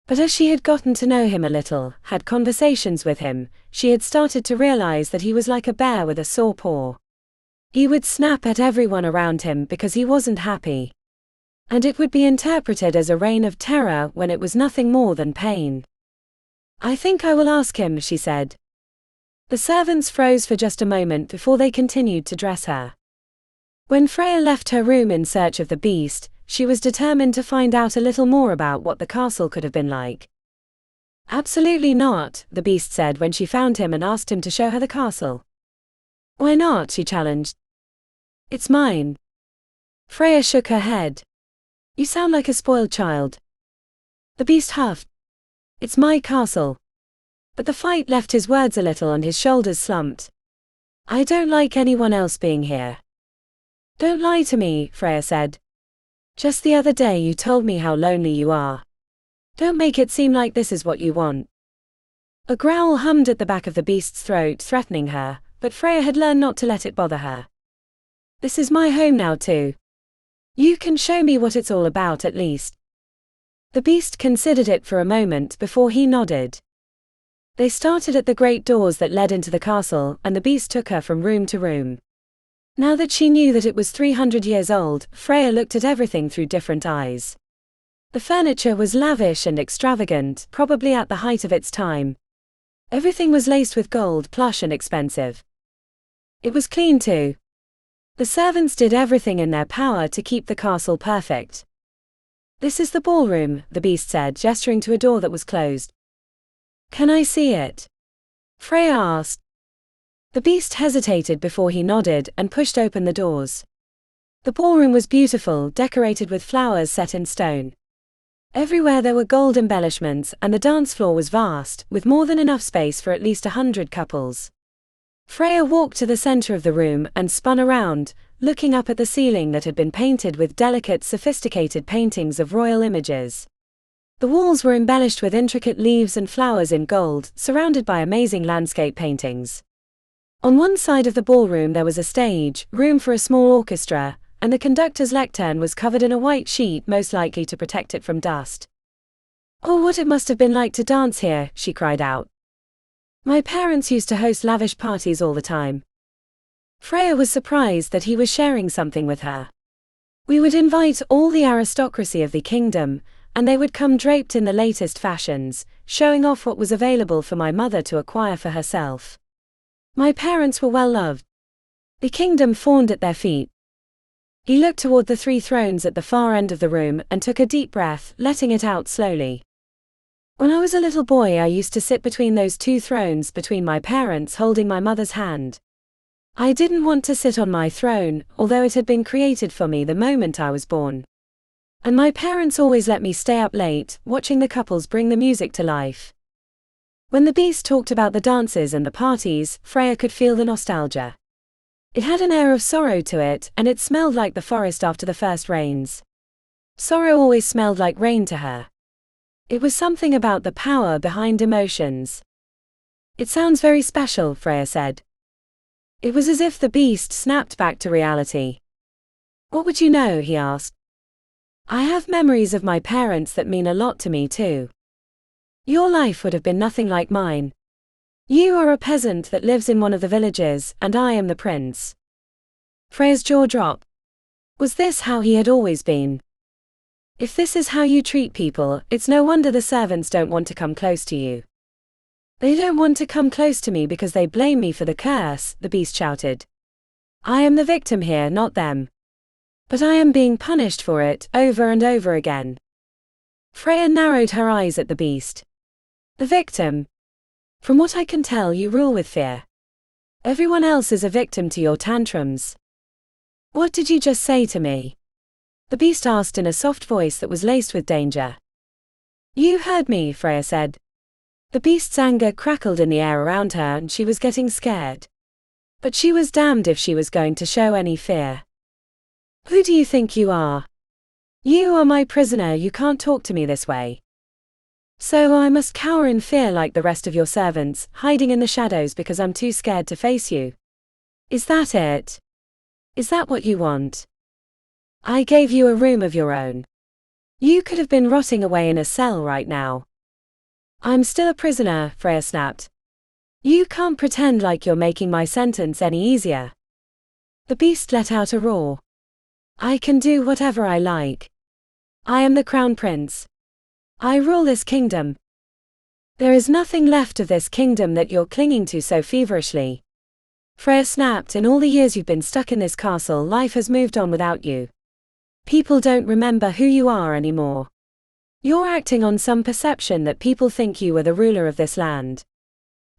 But as she had gotten to know him a little, had conversations with him, she had started to realize that he was like a bear with a sore paw. He would snap at everyone around him because he wasn't happy. And it would be interpreted as a reign of terror when it was nothing more than pain. "I think I will ask him," she said. The servants froze for just a moment before they continued to dress her. When Freya left her room in search of the beast, she was determined to find out a little more about what the castle could have been like. "Absolutely not," the beast said when she found him and asked him to show her the castle. "Why not?" she challenged. "It's mine." Freya shook her head. "You sound like a spoiled child." The beast huffed. "It's my castle." But the fight left his words a little and his shoulders slumped. "I don't like anyone else being here." "Don't lie to me," Freya said. "Just the other day you told me how lonely you are. Don't make it seem like this is what you want." A growl hummed at the back of the beast's throat, threatening her, but Freya had learned not to let it bother her. "This is my home now too. You can show me what it's all about at least." The beast considered it for a moment before he nodded. They started at the great doors that led into the castle, and the beast took her from room to room. Now that she knew that it was 300 years old, Freya looked at everything through different eyes. The furniture was lavish and extravagant, probably at the height of its time. Everything was laced with gold, plush and expensive. It was clean too. The servants did everything in their power to keep the castle perfect. "This is the ballroom," the beast said, gesturing to a door that was closed. "Can I see it?" Freya asked. The beast hesitated before he nodded and pushed open the doors. The ballroom was beautiful, decorated with flowers set in stone. Everywhere there were gold embellishments, and the dance floor was vast, with more than enough space for at least 100 couples. Freya walked to the center of the room and spun around, looking up at the ceiling that had been painted with delicate, sophisticated paintings of royal images. The walls were embellished with intricate leaves and flowers in gold, surrounded by amazing landscape paintings. On one side of the ballroom there was a stage, room for a small orchestra, and the conductor's lectern was covered in a white sheet, most likely to protect it from dust. Oh, what it must have been like to dance here, she cried out. My parents used to host lavish parties all the time. Freya was surprised that he was sharing something with her. We would invite all the aristocracy of the kingdom, and they would come draped in the latest fashions, showing off what was available for my mother to acquire for herself. My parents were well loved. The kingdom fawned at their feet. He looked toward the 3 thrones at the far end of the room and took a deep breath, letting it out slowly. When I was a little boy, I used to sit between those 2 thrones, between my parents, holding my mother's hand. I didn't want to sit on my throne, although it had been created for me the moment I was born. And my parents always let me stay up late, watching the couples bring the music to life. When the beast talked about the dances and the parties, Freya could feel the nostalgia. It had an air of sorrow to it, and it smelled like the forest after the first rains. Sorrow always smelled like rain to her. It was something about the power behind emotions. It sounds very special, Freya said. It was as if the beast snapped back to reality. What would you know? He asked. I have memories of my parents that mean a lot to me too. Your life would have been nothing like mine. You are a peasant that lives in one of the villages, and I am the prince. Freya's jaw dropped. Was this how he had always been? If this is how you treat people, it's no wonder the servants don't want to come close to you. They don't want to come close to me because they blame me for the curse, the beast shouted. I am the victim here, not them. But I am being punished for it, over and over again. Freya narrowed her eyes at the beast. The victim? From what I can tell, you rule with fear. Everyone else is a victim to your tantrums. What did you just say to me? The beast asked in a soft voice that was laced with danger. You heard me, Freya said. The beast's anger crackled in the air around her and she was getting scared. But she was damned if she was going to show any fear. Who do you think you are? You are my prisoner, you can't talk to me this way. So I must cower in fear like the rest of your servants, hiding in the shadows because I'm too scared to face you. Is that it? Is that what you want? I gave you a room of your own. You could have been rotting away in a cell right now. I'm still a prisoner, Freya snapped. You can't pretend like you're making my sentence any easier. The beast let out a roar. I can do whatever I like. I am the crown prince. I rule this kingdom. There is nothing left of this kingdom that you're clinging to so feverishly. Freya snapped. In all the years you've been stuck in this castle, life has moved on without you. People don't remember who you are anymore. You're acting on some perception that people think you were the ruler of this land.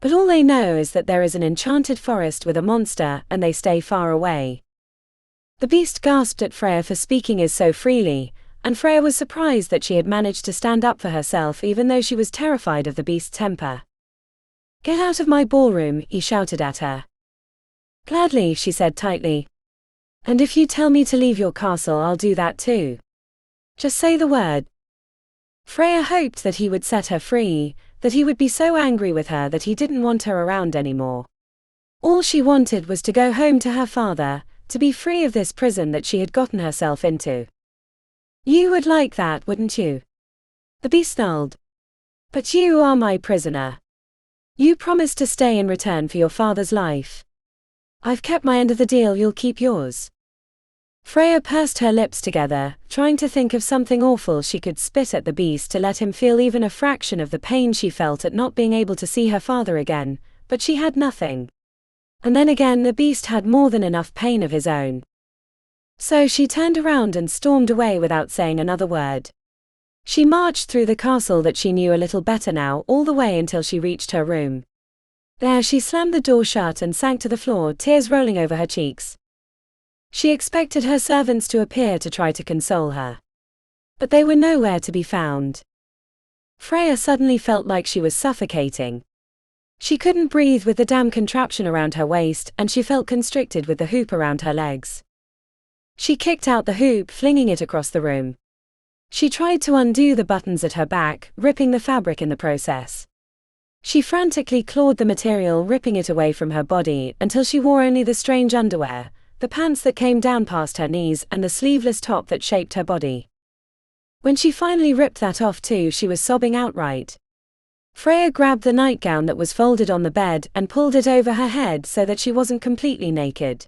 But all they know is that there is an enchanted forest with a monster, and they stay far away. The beast gasped at Freya for speaking so freely, and Freya was surprised that she had managed to stand up for herself even though she was terrified of the beast's temper. Get out of my ballroom, he shouted at her. Gladly, she said tightly. And if you tell me to leave your castle, I'll do that too. Just say the word. Freya hoped that he would set her free, that he would be so angry with her that he didn't want her around anymore. All she wanted was to go home to her father, to be free of this prison that she had gotten herself into. You would like that, wouldn't you? The beast snarled. But you are my prisoner. You promised to stay in return for your father's life. I've kept my end of the deal, you'll keep yours. Freya pursed her lips together, trying to think of something awful she could spit at the beast to let him feel even a fraction of the pain she felt at not being able to see her father again, but she had nothing. And then again the beast had more than enough pain of his own. So she turned around and stormed away without saying another word. She marched through the castle that she knew a little better now, all the way until she reached her room. There she slammed the door shut and sank to the floor, tears rolling over her cheeks. She expected her servants to appear to try to console her. But they were nowhere to be found. Freya suddenly felt like she was suffocating. She couldn't breathe with the damn contraption around her waist, and she felt constricted with the hoop around her legs. She kicked out the hoop, flinging it across the room. She tried to undo the buttons at her back, ripping the fabric in the process. She frantically clawed the material, ripping it away from her body, until she wore only the strange underwear, the pants that came down past her knees, and the sleeveless top that shaped her body. When she finally ripped that off too, she was sobbing outright. Freya grabbed the nightgown that was folded on the bed and pulled it over her head so that she wasn't completely naked.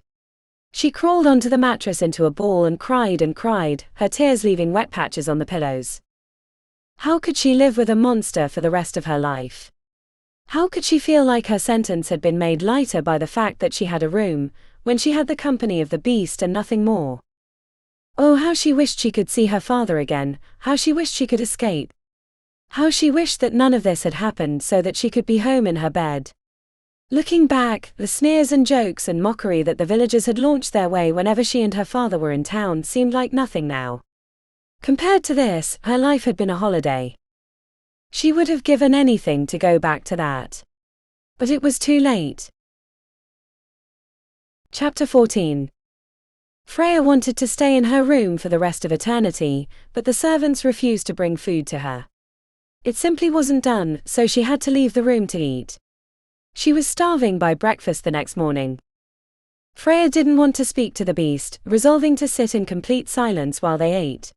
She crawled onto the mattress into a ball and cried, her tears leaving wet patches on the pillows. How could she live with a monster for the rest of her life? How could she feel like her sentence had been made lighter by the fact that she had a room, when she had the company of the beast and nothing more? Oh, how she wished she could see her father again, how she wished she could escape. How she wished that none of this had happened so that she could be home in her bed. Looking back, the sneers and jokes and mockery that the villagers had launched their way whenever she and her father were in town seemed like nothing now. Compared to this, her life had been a holiday. She would have given anything to go back to that. But it was too late. Chapter 14. Freya wanted to stay in her room for the rest of eternity, but the servants refused to bring food to her. It simply wasn't done, so she had to leave the room to eat. She was starving by breakfast the next morning. Freya didn't want to speak to the beast, resolving to sit in complete silence while they ate.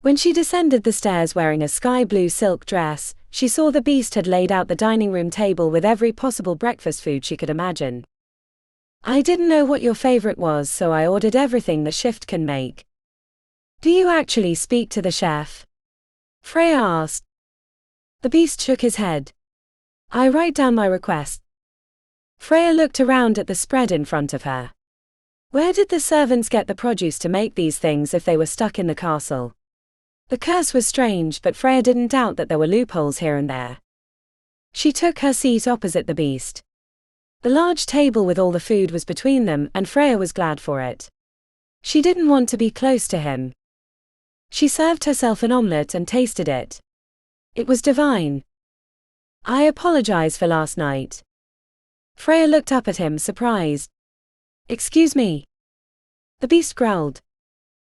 When she descended the stairs wearing a sky blue silk dress, she saw the beast had laid out the dining room table with every possible breakfast food she could imagine. I didn't know what your favorite was, so I ordered everything the shift can make. Do you actually speak to the chef? Freya asked. The beast shook his head. I write down my request. Freya looked around at the spread in front of her. Where did the servants get the produce to make these things if they were stuck in the castle? The curse was strange, but Freya didn't doubt that there were loopholes here and there. She took her seat opposite the beast. The large table with all the food was between them, and Freya was glad for it. She didn't want to be close to him. She served herself an omelette and tasted it. It was divine. I apologize for last night. Freya looked up at him, surprised. Excuse me. The beast growled.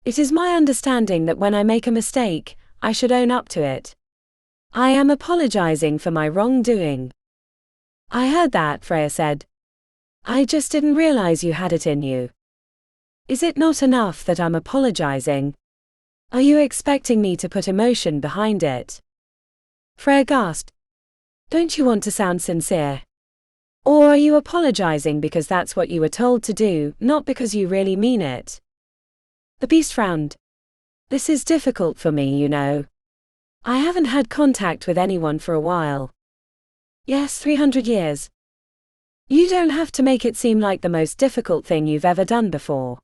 It is my understanding that when I make a mistake, I should own up to it. I am apologizing for my wrongdoing. I heard that, Freya said. I just didn't realize you had it in you. Is it not enough that I'm apologizing? Are you expecting me to put emotion behind it? Freya gasped. Don't you want to sound sincere? Or are you apologizing because that's what you were told to do, not because you really mean it? The beast frowned. This is difficult for me, you know. I haven't had contact with anyone for a while. Yes, 300 years. You don't have to make it seem like the most difficult thing you've ever done before.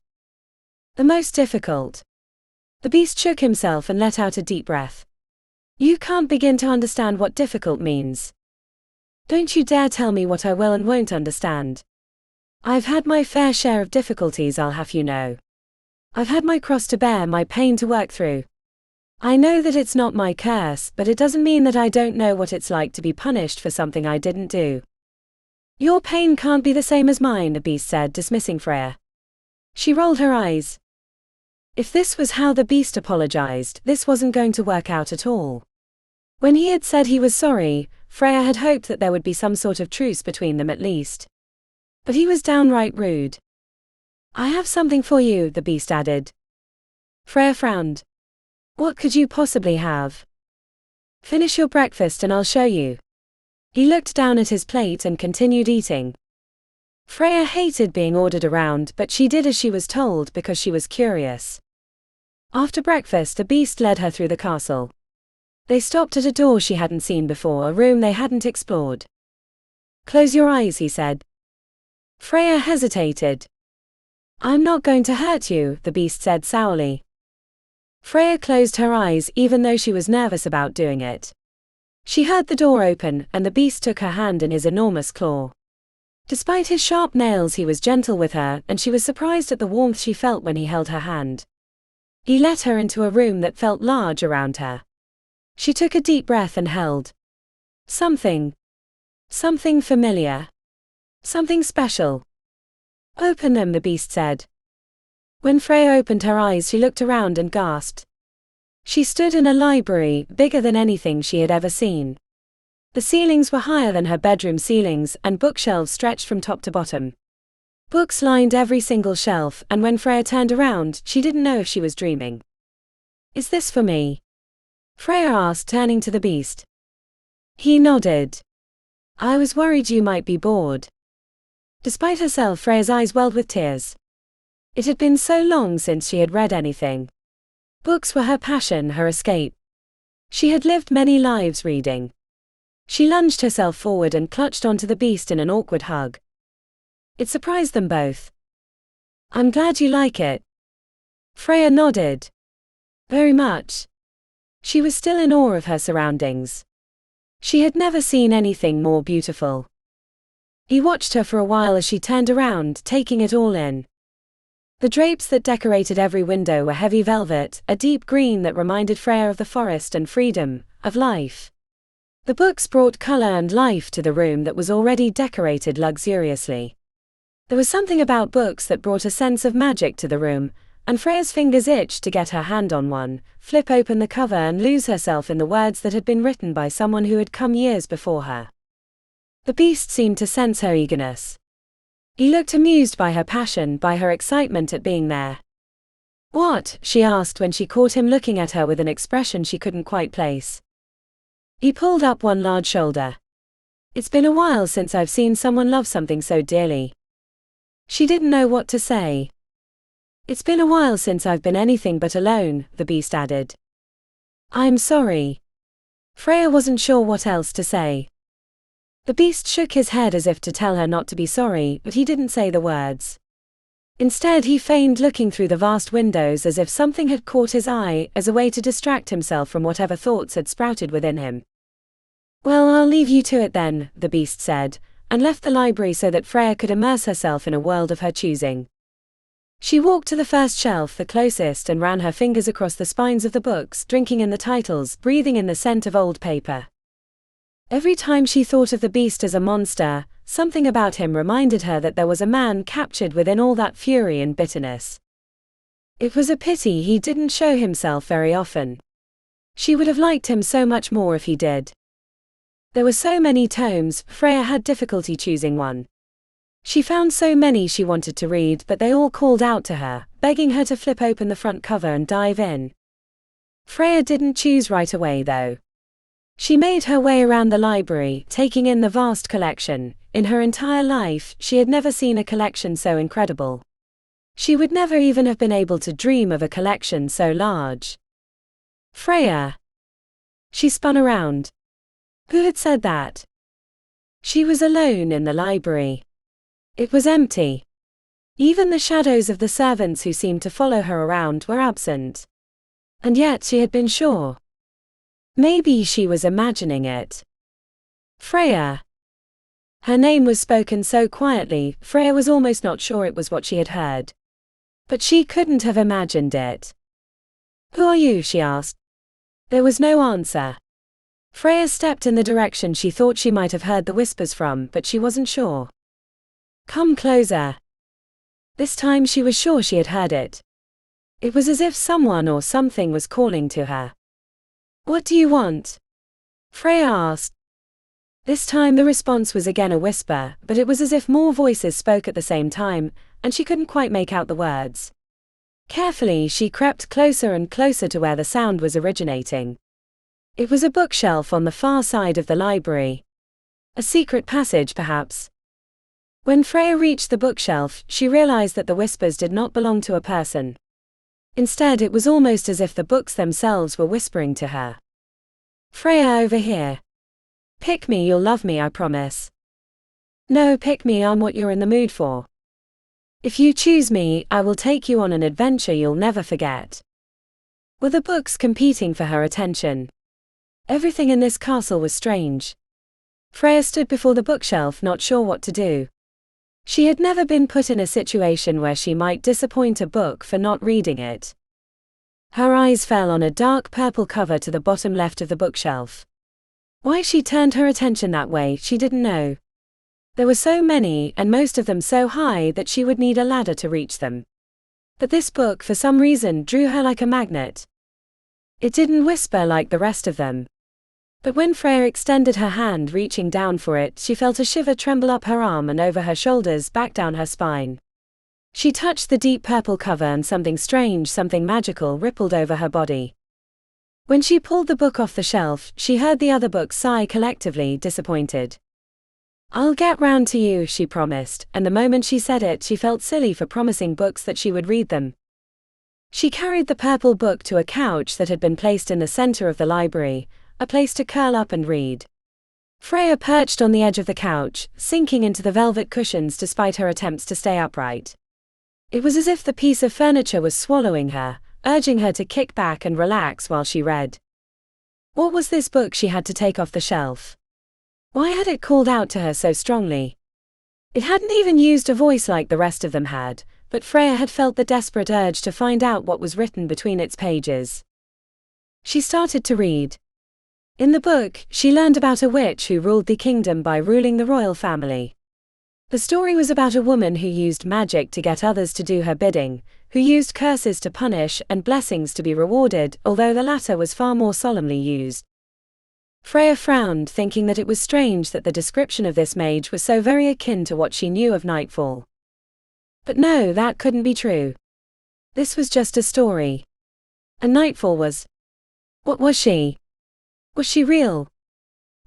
The most difficult. The beast shook himself and let out a deep breath. You can't begin to understand what difficult means. Don't you dare tell me what I will and won't understand. I've had my fair share of difficulties, I'll have you know. I've had my cross to bear, my pain to work through. I know that it's not my curse, but it doesn't mean that I don't know what it's like to be punished for something I didn't do. Your pain can't be the same as mine, the beast said, dismissing Freya. She rolled her eyes. If this was how the beast apologized, this wasn't going to work out at all. When he had said he was sorry, Freya had hoped that there would be some sort of truce between them at least. But he was downright rude. I have something for you, the beast added. Freya frowned. What could you possibly have? Finish your breakfast and I'll show you. He looked down at his plate and continued eating. Freya hated being ordered around, but she did as she was told because she was curious. After breakfast, the beast led her through the castle. They stopped at a door she hadn't seen before, a room they hadn't explored. Close your eyes, he said. Freya hesitated. I'm not going to hurt you, the beast said sourly. Freya closed her eyes even though she was nervous about doing it. She heard the door open, and the beast took her hand in his enormous claw. Despite his sharp nails, he was gentle with her, and she was surprised at the warmth she felt when he held her hand. He led her into a room that felt large around her. She took a deep breath and held. Something familiar. Something special. Open them, the beast said. When Freya opened her eyes, she looked around and gasped. She stood in a library, bigger than anything she had ever seen. The ceilings were higher than her bedroom ceilings, and bookshelves stretched from top to bottom. Books lined every single shelf, and when Freya turned around, she didn't know if she was dreaming. Is this for me? Freya asked, turning to the beast. He nodded. I was worried you might be bored. Despite herself, Freya's eyes welled with tears. It had been so long since she had read anything. Books were her passion, her escape. She had lived many lives reading. She lunged herself forward and clutched onto the beast in an awkward hug. It surprised them both. I'm glad you like it. Freya nodded. Very much. She was still in awe of her surroundings. She had never seen anything more beautiful. He watched her for a while as she turned around, taking it all in. The drapes that decorated every window were heavy velvet, a deep green that reminded Freya of the forest and freedom, of life. The books brought color and life to the room that was already decorated luxuriously. There was something about books that brought a sense of magic to the room, and Freya's fingers itched to get her hand on one, flip open the cover and lose herself in the words that had been written by someone who had come years before her. The beast seemed to sense her eagerness. He looked amused by her passion, by her excitement at being there. What? She asked when she caught him looking at her with an expression she couldn't quite place. He pulled up one large shoulder. It's been a while since I've seen someone love something so dearly. She didn't know what to say. It's been a while since I've been anything but alone, the beast added. I'm sorry. Freya wasn't sure what else to say. The beast shook his head as if to tell her not to be sorry, but he didn't say the words. Instead, he feigned looking through the vast windows as if something had caught his eye, as a way to distract himself from whatever thoughts had sprouted within him. Well, I'll leave you to it then, the beast said, and left the library so that Freya could immerse herself in a world of her choosing. She walked to the first shelf, the closest, and ran her fingers across the spines of the books, drinking in the titles, breathing in the scent of old paper. Every time she thought of the beast as a monster, something about him reminded her that there was a man captured within all that fury and bitterness. It was a pity he didn't show himself very often. She would have liked him so much more if he did. There were so many tomes, Freya had difficulty choosing one. She found so many she wanted to read, but they all called out to her, begging her to flip open the front cover and dive in. Freya didn't choose right away, though. She made her way around the library, taking in the vast collection. In her entire life, she had never seen a collection so incredible. She would never even have been able to dream of a collection so large. Freya. She spun around. Who had said that? She was alone in the library. It was empty. Even the shadows of the servants who seemed to follow her around were absent. And yet she had been sure. Maybe she was imagining it. Freya. Her name was spoken so quietly, Freya was almost not sure it was what she had heard. But she couldn't have imagined it. Who are you? She asked. There was no answer. Freya stepped in the direction she thought she might have heard the whispers from, but she wasn't sure. Come closer. This time she was sure she had heard it. It was as if someone or something was calling to her. What do you want? Freya asked. This time the response was again a whisper, but it was as if more voices spoke at the same time, and she couldn't quite make out the words. Carefully, she crept closer and closer to where the sound was originating. It was a bookshelf on the far side of the library. A secret passage, perhaps. When Freya reached the bookshelf, she realized that the whispers did not belong to a person. Instead, it was almost as if the books themselves were whispering to her. Freya, over here. Pick me, you'll love me, I promise. No, pick me, I'm what you're in the mood for. If you choose me, I will take you on an adventure you'll never forget. Were the books competing for her attention? Everything in this castle was strange. Freya stood before the bookshelf, not sure what to do. She had never been put in a situation where she might disappoint a book for not reading it. Her eyes fell on a dark purple cover to the bottom left of the bookshelf. Why she turned her attention that way, she didn't know. There were so many, and most of them so high that she would need a ladder to reach them. But this book, for some reason, drew her like a magnet. It didn't whisper like the rest of them. But when Freya extended her hand reaching down for it, she felt a shiver tremble up her arm and over her shoulders, back down her spine. She touched the deep purple cover and something strange, something magical rippled over her body. When she pulled the book off the shelf, she heard the other books sigh collectively, disappointed. "I'll get round to you," she promised, and the moment she said it, she felt silly for promising books that she would read them. She carried the purple book to a couch that had been placed in the center of the library, a place to curl up and read. Freya perched on the edge of the couch, sinking into the velvet cushions despite her attempts to stay upright. It was as if the piece of furniture was swallowing her, urging her to kick back and relax while she read. What was this book she had to take off the shelf? Why had it called out to her so strongly? It hadn't even used a voice like the rest of them had, but Freya had felt the desperate urge to find out what was written between its pages. She started to read. In the book, she learned about a witch who ruled the kingdom by ruling the royal family. The story was about a woman who used magic to get others to do her bidding, who used curses to punish and blessings to be rewarded, although the latter was far more solemnly used. Freya frowned, thinking that it was strange that the description of this mage was so very akin to what she knew of Nightfall. But no, that couldn't be true. This was just a story. And Nightfall was... What was she? Was she real?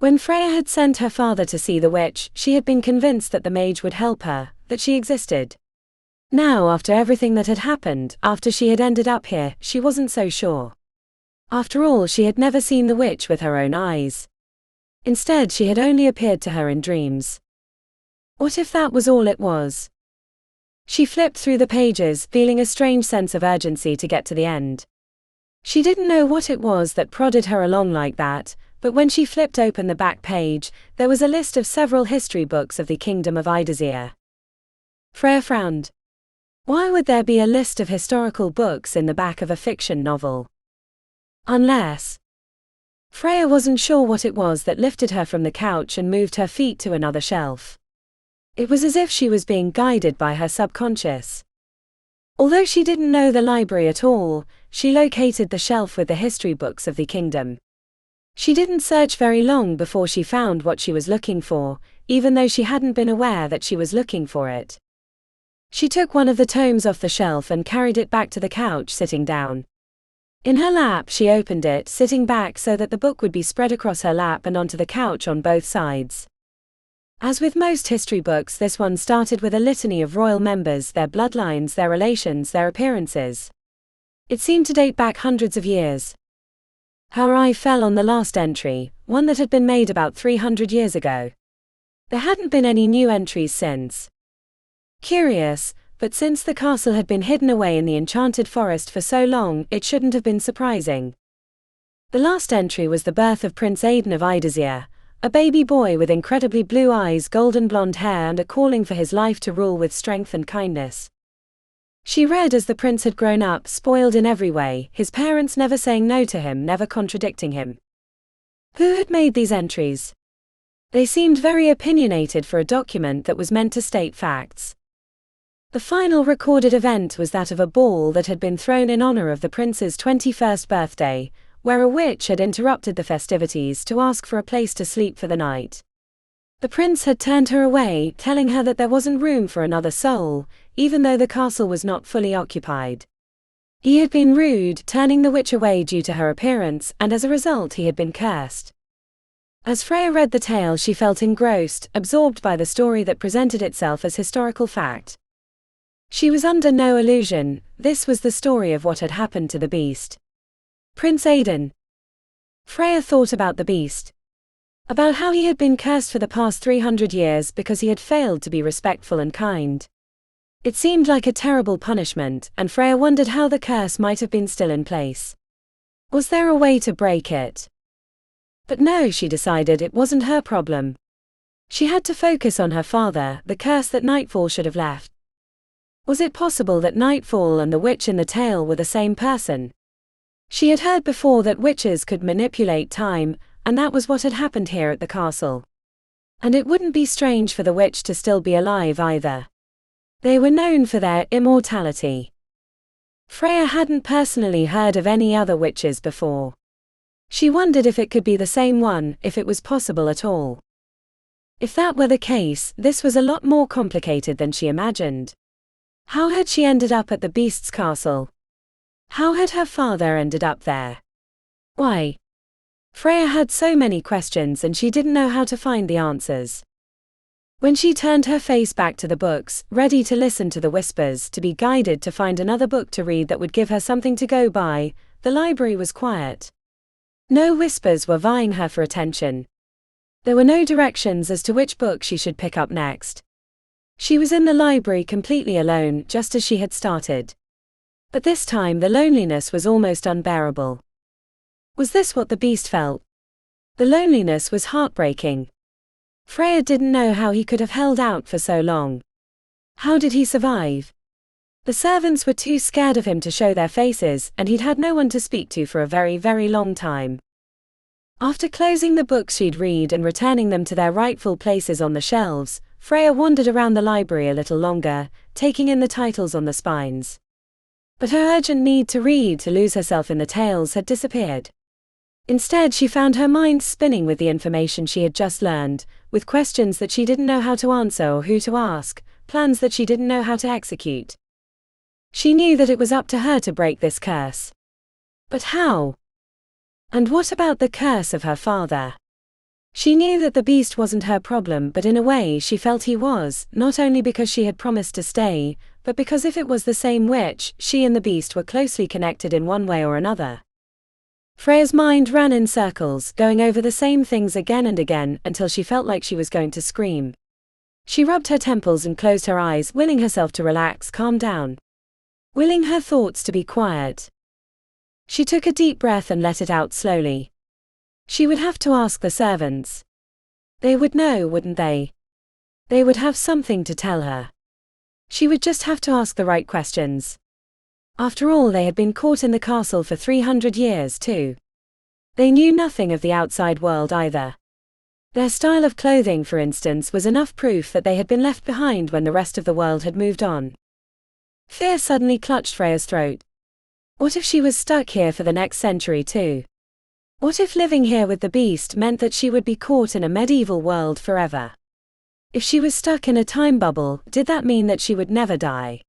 When Freya had sent her father to see the witch, she had been convinced that the mage would help her, that she existed. Now, after everything that had happened, after she had ended up here, she wasn't so sure. After all, she had never seen the witch with her own eyes. Instead, she had only appeared to her in dreams. What if that was all it was? She flipped through the pages, feeling a strange sense of urgency to get to the end. She didn't know what it was that prodded her along like that, but when she flipped open the back page, there was a list of several history books of the kingdom of Idazir. Freya frowned. Why would there be a list of historical books in the back of a fiction novel? Unless... Freya wasn't sure what it was that lifted her from the couch and moved her feet to another shelf. It was as if she was being guided by her subconscious. Although she didn't know the library at all, she located the shelf with the history books of the kingdom. She didn't search very long before she found what she was looking for, even though she hadn't been aware that she was looking for it. She took one of the tomes off the shelf and carried it back to the couch, sitting down. In her lap, she opened it, sitting back so that the book would be spread across her lap and onto the couch on both sides. As with most history books, this one started with a litany of royal members, their bloodlines, their relations, their appearances. It seemed to date back hundreds of years. Her eye fell on the last entry, one that had been made about 300 years ago. There hadn't been any new entries since. Curious, but since the castle had been hidden away in the enchanted forest for so long, it shouldn't have been surprising. The last entry was the birth of Prince Aidan of Idazir, a baby boy with incredibly blue eyes, golden blonde hair, and a calling for his life to rule with strength and kindness. She read as the prince had grown up, spoiled in every way, his parents never saying no to him, never contradicting him. Who had made these entries? They seemed very opinionated for a document that was meant to state facts. The final recorded event was that of a ball that had been thrown in honor of the prince's 21st birthday, where a witch had interrupted the festivities to ask for a place to sleep for the night. The prince had turned her away, telling her that there wasn't room for another soul, even though the castle was not fully occupied. He had been rude, turning the witch away due to her appearance, and as a result he had been cursed. As Freya read the tale, she felt engrossed, absorbed by the story that presented itself as historical fact. She was under no illusion, this was the story of what had happened to the beast. Prince Aidan. Freya thought about the beast. About how he had been cursed for the past 300 years because he had failed to be respectful and kind. It seemed like a terrible punishment, and Freya wondered how the curse might have been still in place. Was there a way to break it? But no, she decided it wasn't her problem. She had to focus on her father, the curse that Nightfall should have left. Was it possible that Nightfall and the witch in the tale were the same person? She had heard before that witches could manipulate time, and that was what had happened here at the castle. And it wouldn't be strange for the witch to still be alive either. They were known for their immortality. Freya hadn't personally heard of any other witches before. She wondered if it could be the same one, if it was possible at all. If that were the case, this was a lot more complicated than she imagined. How had she ended up at the beast's castle? How had her father ended up there? Why? Freya had so many questions and she didn't know how to find the answers. When she turned her face back to the books, ready to listen to the whispers, to be guided to find another book to read that would give her something to go by, the library was quiet. No whispers were vying her for attention. There were no directions as to which book she should pick up next. She was in the library completely alone, just as she had started. But this time the loneliness was almost unbearable. Was this what the beast felt? The loneliness was heartbreaking. Freya didn't know how he could have held out for so long. How did he survive? The servants were too scared of him to show their faces, and he'd had no one to speak to for a very, very long time. After closing the books she'd read and returning them to their rightful places on the shelves, Freya wandered around the library a little longer, taking in the titles on the spines. But her urgent need to read, to lose herself in the tales, had disappeared. Instead, she found her mind spinning with the information she had just learned, with questions that she didn't know how to answer or who to ask, plans that she didn't know how to execute. She knew that it was up to her to break this curse. But how? And what about the curse of her father? She knew that the beast wasn't her problem, but in a way she felt he was, not only because she had promised to stay, but because if it was the same witch, she and the beast were closely connected in one way or another. Freya's mind ran in circles, going over the same things again and again, until she felt like she was going to scream. She rubbed her temples and closed her eyes, willing herself to relax, calm down. Willing her thoughts to be quiet. She took a deep breath and let it out slowly. She would have to ask the servants. They would know, wouldn't they? They would have something to tell her. She would just have to ask the right questions. After all, they had been caught in the castle for 300 years too. They knew nothing of the outside world either. Their style of clothing, for instance, was enough proof that they had been left behind when the rest of the world had moved on. Fear suddenly clutched Freya's throat. What if she was stuck here for the next century too? What if living here with the beast meant that she would be caught in a medieval world forever? If she was stuck in a time bubble, did that mean that she would never die?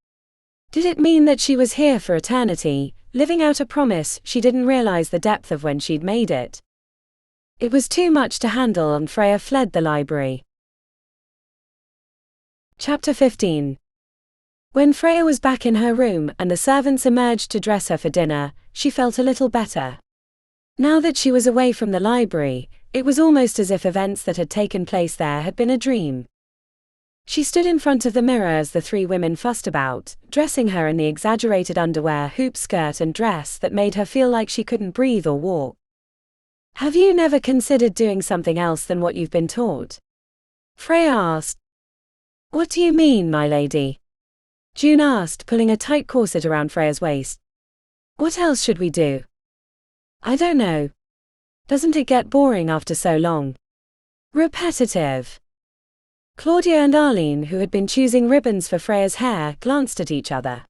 Did it mean that she was here for eternity, living out a promise she didn't realize the depth of when she'd made it? It was too much to handle, and Freya fled the library. Chapter 15. When Freya was back in her room and the servants emerged to dress her for dinner, she felt a little better. Now that she was away from the library, it was almost as if events that had taken place there had been a dream. She stood in front of the mirror as the three women fussed about, dressing her in the exaggerated underwear, hoop skirt and dress that made her feel like she couldn't breathe or walk. "Have you never considered doing something else than what you've been taught?" Freya asked. "What do you mean, my lady?" June asked, pulling a tight corset around Freya's waist. "What else should we do?" "I don't know. Doesn't it get boring after so long? Repetitive." Claudia and Arlene, who had been choosing ribbons for Freya's hair, glanced at each other.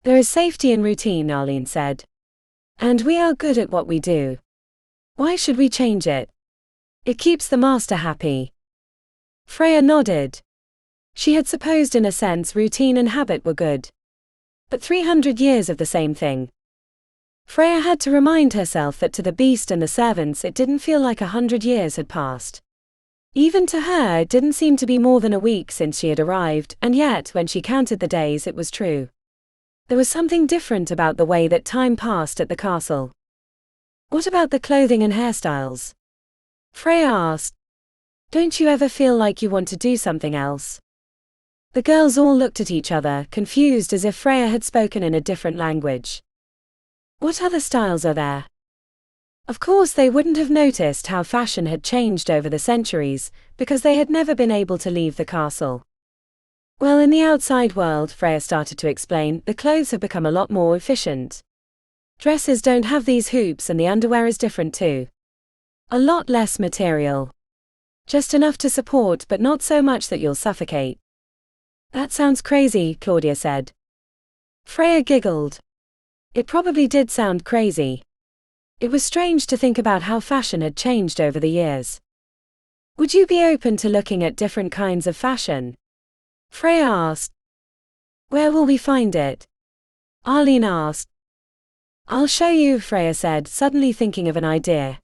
"There is safety in routine," Arlene said. "And we are good at what we do. Why should we change it? It keeps the master happy." Freya nodded. She had supposed in a sense routine and habit were good. But 300 years of the same thing. Freya had to remind herself that to the beast and the servants it didn't feel like 100 years had passed. Even to her it didn't seem to be more than a week since she had arrived, and yet when she counted the days it was true. There was something different about the way that time passed at the castle. "What about the clothing and hairstyles?" Freya asked. "Don't you ever feel like you want to do something else?" The girls all looked at each other, confused, as if Freya had spoken in a different language. "What other styles are there?" Of course they wouldn't have noticed how fashion had changed over the centuries, because they had never been able to leave the castle. "Well, in the outside world," Freya started to explain, "the clothes have become a lot more efficient. Dresses don't have these hoops and the underwear is different too. A lot less material. Just enough to support, but not so much that you'll suffocate." "That sounds crazy," Claudia said. Freya giggled. It probably did sound crazy. It was strange to think about how fashion had changed over the years. "Would you be open to looking at different kinds of fashion?" Freya asked. "Where will we find it?" Arlene asked. I'll show you, Freya said, suddenly thinking of an idea.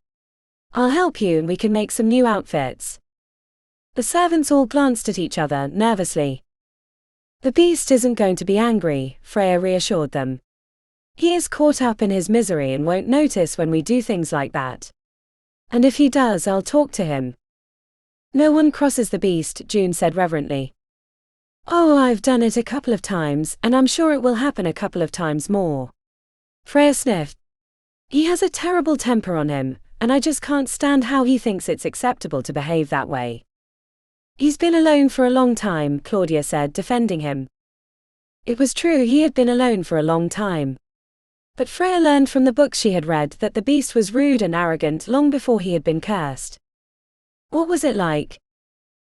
I'll help you and we can make some new outfits. The servants all glanced at each other nervously. The beast isn't going to be angry, Freya reassured them. He is caught up in his misery and won't notice when we do things like that. And if he does, I'll talk to him. No one crosses the beast, June said reverently. Oh, I've done it a couple of times, and I'm sure it will happen a couple of times more. Freya sniffed. He has a terrible temper on him, and I just can't stand how he thinks it's acceptable to behave that way. He's been alone for a long time, Claudia said, defending him. It was true, he had been alone for a long time. But Freya learned from the books she had read that the beast was rude and arrogant long before he had been cursed. What was it like?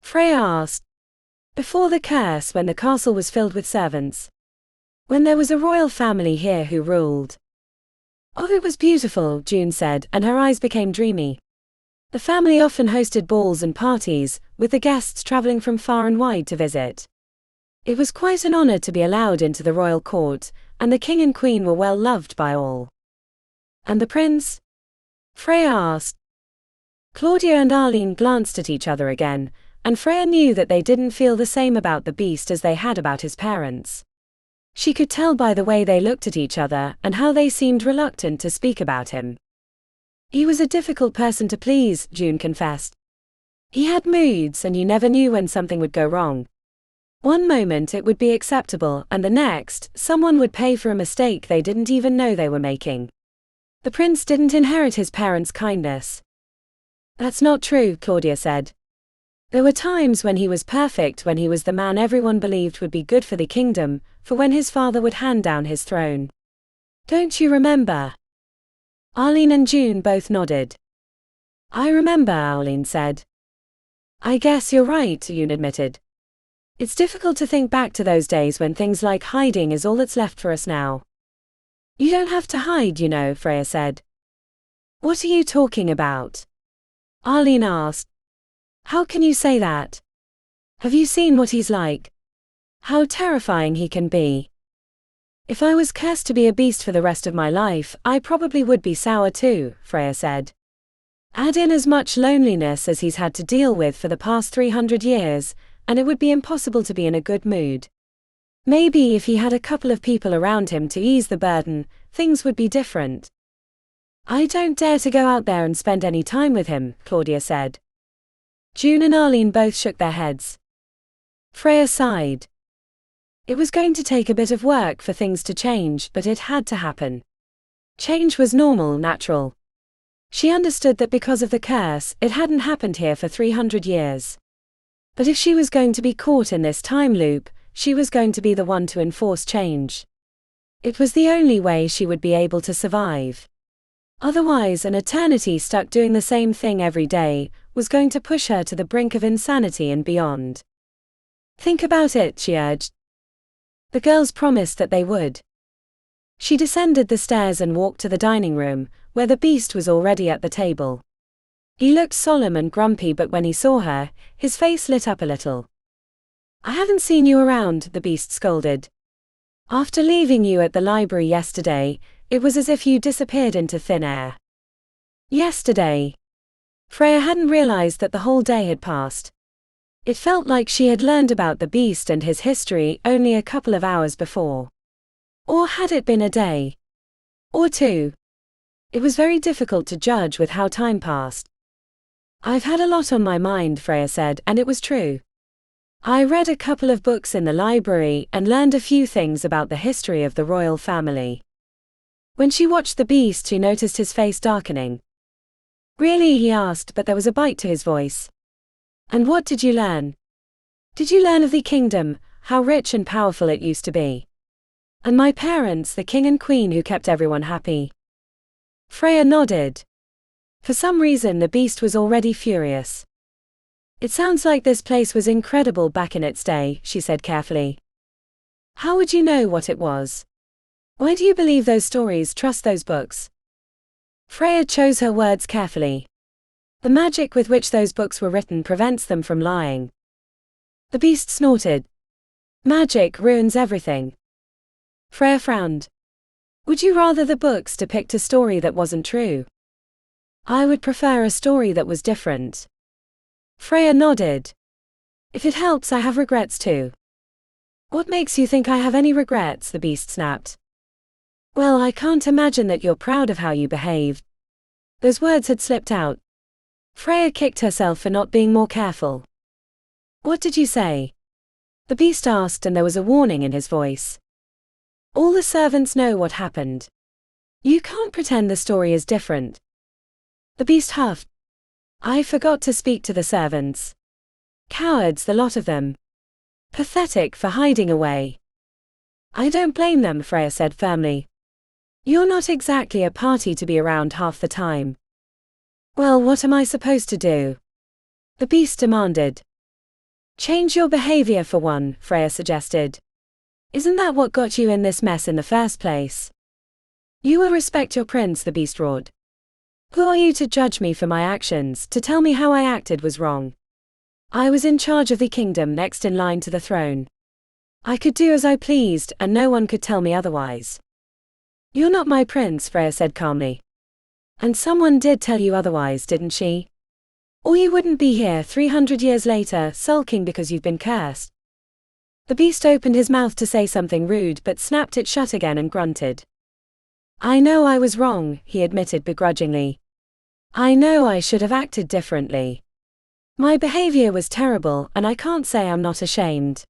Freya asked. Before the curse, when the castle was filled with servants. When there was a royal family here who ruled. Oh, it was beautiful, June said, and her eyes became dreamy. The family often hosted balls and parties, with the guests traveling from far and wide to visit. It was quite an honor to be allowed into the royal court, and the king and queen were well loved by all. And the prince? Freya asked. Claudia and Arlene glanced at each other again, and Freya knew that they didn't feel the same about the beast as they had about his parents. She could tell by the way they looked at each other and how they seemed reluctant to speak about him. He was a difficult person to please, June confessed. He had moods and you never knew when something would go wrong. One moment it would be acceptable and the next, someone would pay for a mistake they didn't even know they were making. The prince didn't inherit his parents' kindness. That's not true, Claudia said. There were times when he was perfect, when he was the man everyone believed would be good for the kingdom, for when his father would hand down his throne. Don't you remember? Arlene and June both nodded. I remember, Arlene said. I guess you're right, June admitted. It's difficult to think back to those days when things like hiding is all that's left for us now. You don't have to hide, you know, Freya said. What are you talking about? Arlene asked. How can you say that? Have you seen what he's like? How terrifying he can be. If I was cursed to be a beast for the rest of my life, I probably would be sour too, Freya said. Add in as much loneliness as he's had to deal with for the past 300 years, and it would be impossible to be in a good mood. Maybe if he had a couple of people around him to ease the burden, things would be different. I don't dare to go out there and spend any time with him, Claudia said. June and Arlene both shook their heads. Freya sighed. It was going to take a bit of work for things to change, but it had to happen. Change was normal, natural. She understood that because of the curse, it hadn't happened here for 300 years. But if she was going to be caught in this time loop, she was going to be the one to enforce change. It was the only way she would be able to survive. Otherwise, an eternity stuck doing the same thing every day was going to push her to the brink of insanity and beyond. Think about it, she urged. The girls promised that they would. She descended the stairs and walked to the dining room, where the beast was already at the table. He looked solemn and grumpy, but when he saw her, his face lit up a little. I haven't seen you around, the beast scolded. After leaving you at the library yesterday, it was as if you disappeared into thin air. Yesterday. Freya hadn't realized that the whole day had passed. It felt like she had learned about the beast and his history only a couple of hours before. Or had it been a day? Or two? It was very difficult to judge with how time passed. I've had a lot on my mind, Freya said, and it was true. I read a couple of books in the library and learned a few things about the history of the royal family. When she watched the beast, she noticed his face darkening. Really, he asked, but there was a bite to his voice. And what did you learn? Did you learn of the kingdom, how rich and powerful it used to be? And my parents, the king and queen who kept everyone happy? Freya nodded. For some reason the beast was already furious. It sounds like this place was incredible back in its day, she said carefully. How would you know what it was? Why do you believe those stories, trust those books? Freya chose her words carefully. The magic with which those books were written prevents them from lying. The beast snorted. Magic ruins everything. Freya frowned. Would you rather the books depict a story that wasn't true? I would prefer a story that was different. Freya nodded. If it helps, I have regrets too. What makes you think I have any regrets? The beast snapped. Well, I can't imagine that you're proud of how you behaved. Those words had slipped out. Freya kicked herself for not being more careful. What did you say? The beast asked, and there was a warning in his voice. All the servants know what happened. You can't pretend the story is different. The beast huffed. I forgot to speak to the servants. Cowards, the lot of them. Pathetic for hiding away. I don't blame them, Freya said firmly. You're not exactly a party to be around half the time. Well, what am I supposed to do? The beast demanded. Change your behavior for one, Freya suggested. Isn't that what got you in this mess in the first place? You will respect your prince, the beast roared. Who are you to judge me for my actions, to tell me how I acted was wrong? I was in charge of the kingdom, next in line to the throne. I could do as I pleased, and no one could tell me otherwise. You're not my prince, Freya said calmly. And someone did tell you otherwise, didn't she? Or you wouldn't be here 300 years later, sulking because you've been cursed. The beast opened his mouth to say something rude but snapped it shut again and grunted. I know I was wrong, he admitted begrudgingly. I know I should have acted differently. My behavior was terrible, and I can't say I'm not ashamed.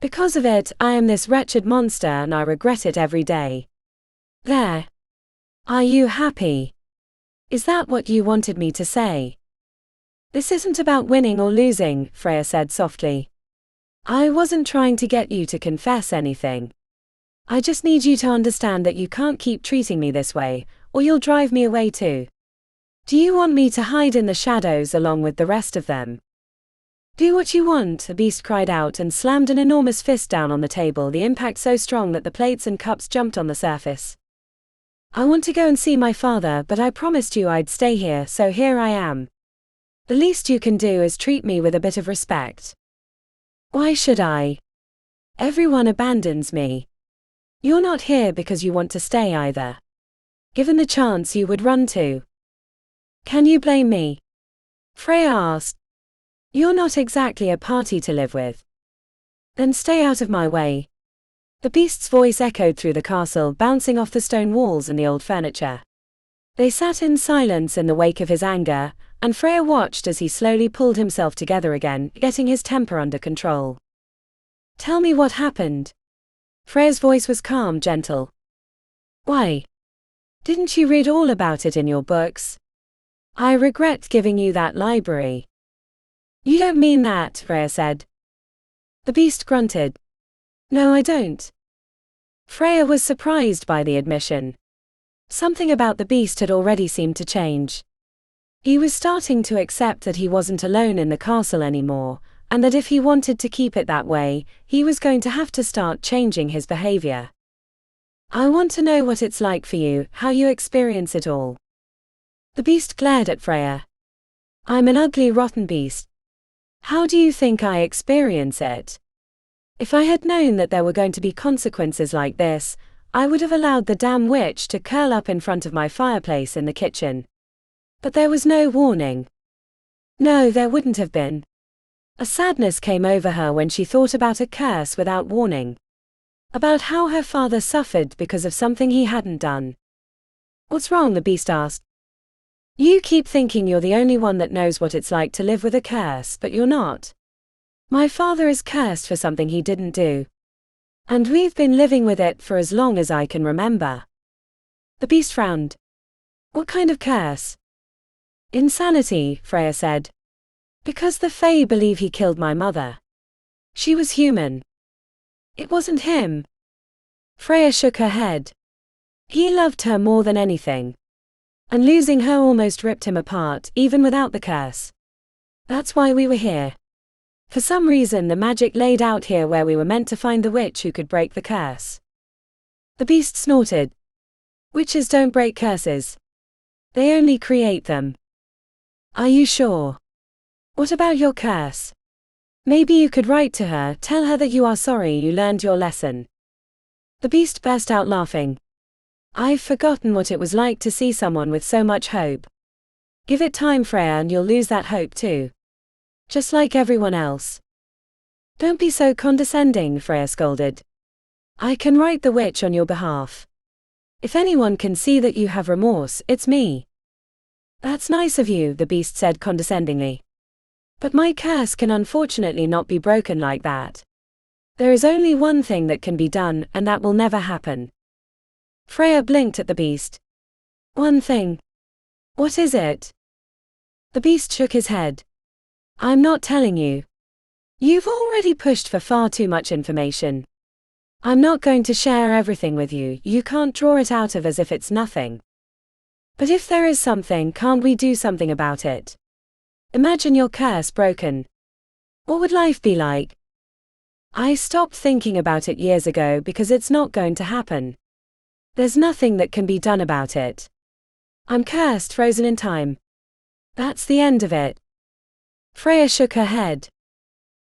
Because of it, I am this wretched monster, and I regret it every day. There. Are you happy? Is that what you wanted me to say? This isn't about winning or losing, Freya said softly. I wasn't trying to get you to confess anything. I just need you to understand that you can't keep treating me this way, or you'll drive me away too. Do you want me to hide in the shadows along with the rest of them? Do what you want, the beast cried out and slammed an enormous fist down on the table, the impact so strong that the plates and cups jumped on the surface. I want to go and see my father, but I promised you I'd stay here, so here I am. The least you can do is treat me with a bit of respect. Why should I? Everyone abandons me. You're not here because you want to stay either. Given the chance, you would run too. Can you blame me? Freya asked. You're not exactly a party to live with. Then stay out of my way. The beast's voice echoed through the castle, bouncing off the stone walls and the old furniture. They sat in silence in the wake of his anger, and Freya watched as he slowly pulled himself together again, getting his temper under control. Tell me what happened. Freya's voice was calm, gentle. Why? Didn't you read all about it in your books? I regret giving you that library. You don't mean that, Freya said. The beast grunted. No, I don't. Freya was surprised by the admission. Something about the beast had already seemed to change. He was starting to accept that he wasn't alone in the castle anymore, and that if he wanted to keep it that way, he was going to have to start changing his behavior. I want to know what it's like for you, how you experience it all. The beast glared at Freya. I'm an ugly, rotten beast. How do you think I experience it? If I had known that there were going to be consequences like this, I would have allowed the damn witch to curl up in front of my fireplace in the kitchen. But there was no warning. No, there wouldn't have been. A sadness came over her when she thought about a curse without warning. About how her father suffered because of something he hadn't done. What's wrong? The beast asked. You keep thinking you're the only one that knows what it's like to live with a curse, but you're not. My father is cursed for something he didn't do. And we've been living with it for as long as I can remember. The beast frowned. What kind of curse? Insanity, Freya said. Because the Fae believe he killed my mother. She was human. It wasn't him. Freya shook her head. He loved her more than anything. And losing her almost ripped him apart, even without the curse. That's why we were here. For some reason the magic laid out here where we were meant to find the witch who could break the curse. The beast snorted. Witches don't break curses. They only create them. Are you sure? What about your curse? Maybe you could write to her, tell her that you are sorry you learned your lesson. The beast burst out laughing. I've forgotten what it was like to see someone with so much hope. Give it time, Freya, and you'll lose that hope too. Just like everyone else. Don't be so condescending, Freya scolded. I can write the witch on your behalf. If anyone can see that you have remorse, it's me. That's nice of you, the beast said condescendingly. But my curse can unfortunately not be broken like that. There is only one thing that can be done, and that will never happen. Freya blinked at the beast. One thing. What is it? The beast shook his head. I'm not telling you. You've already pushed for far too much information. I'm not going to share everything with you. You can't draw it out of as if it's nothing. But if there is something, can't we do something about it? Imagine your curse broken. What would life be like? I stopped thinking about it years ago because it's not going to happen. There's nothing that can be done about it. I'm cursed, frozen in time. That's the end of it. Freya shook her head.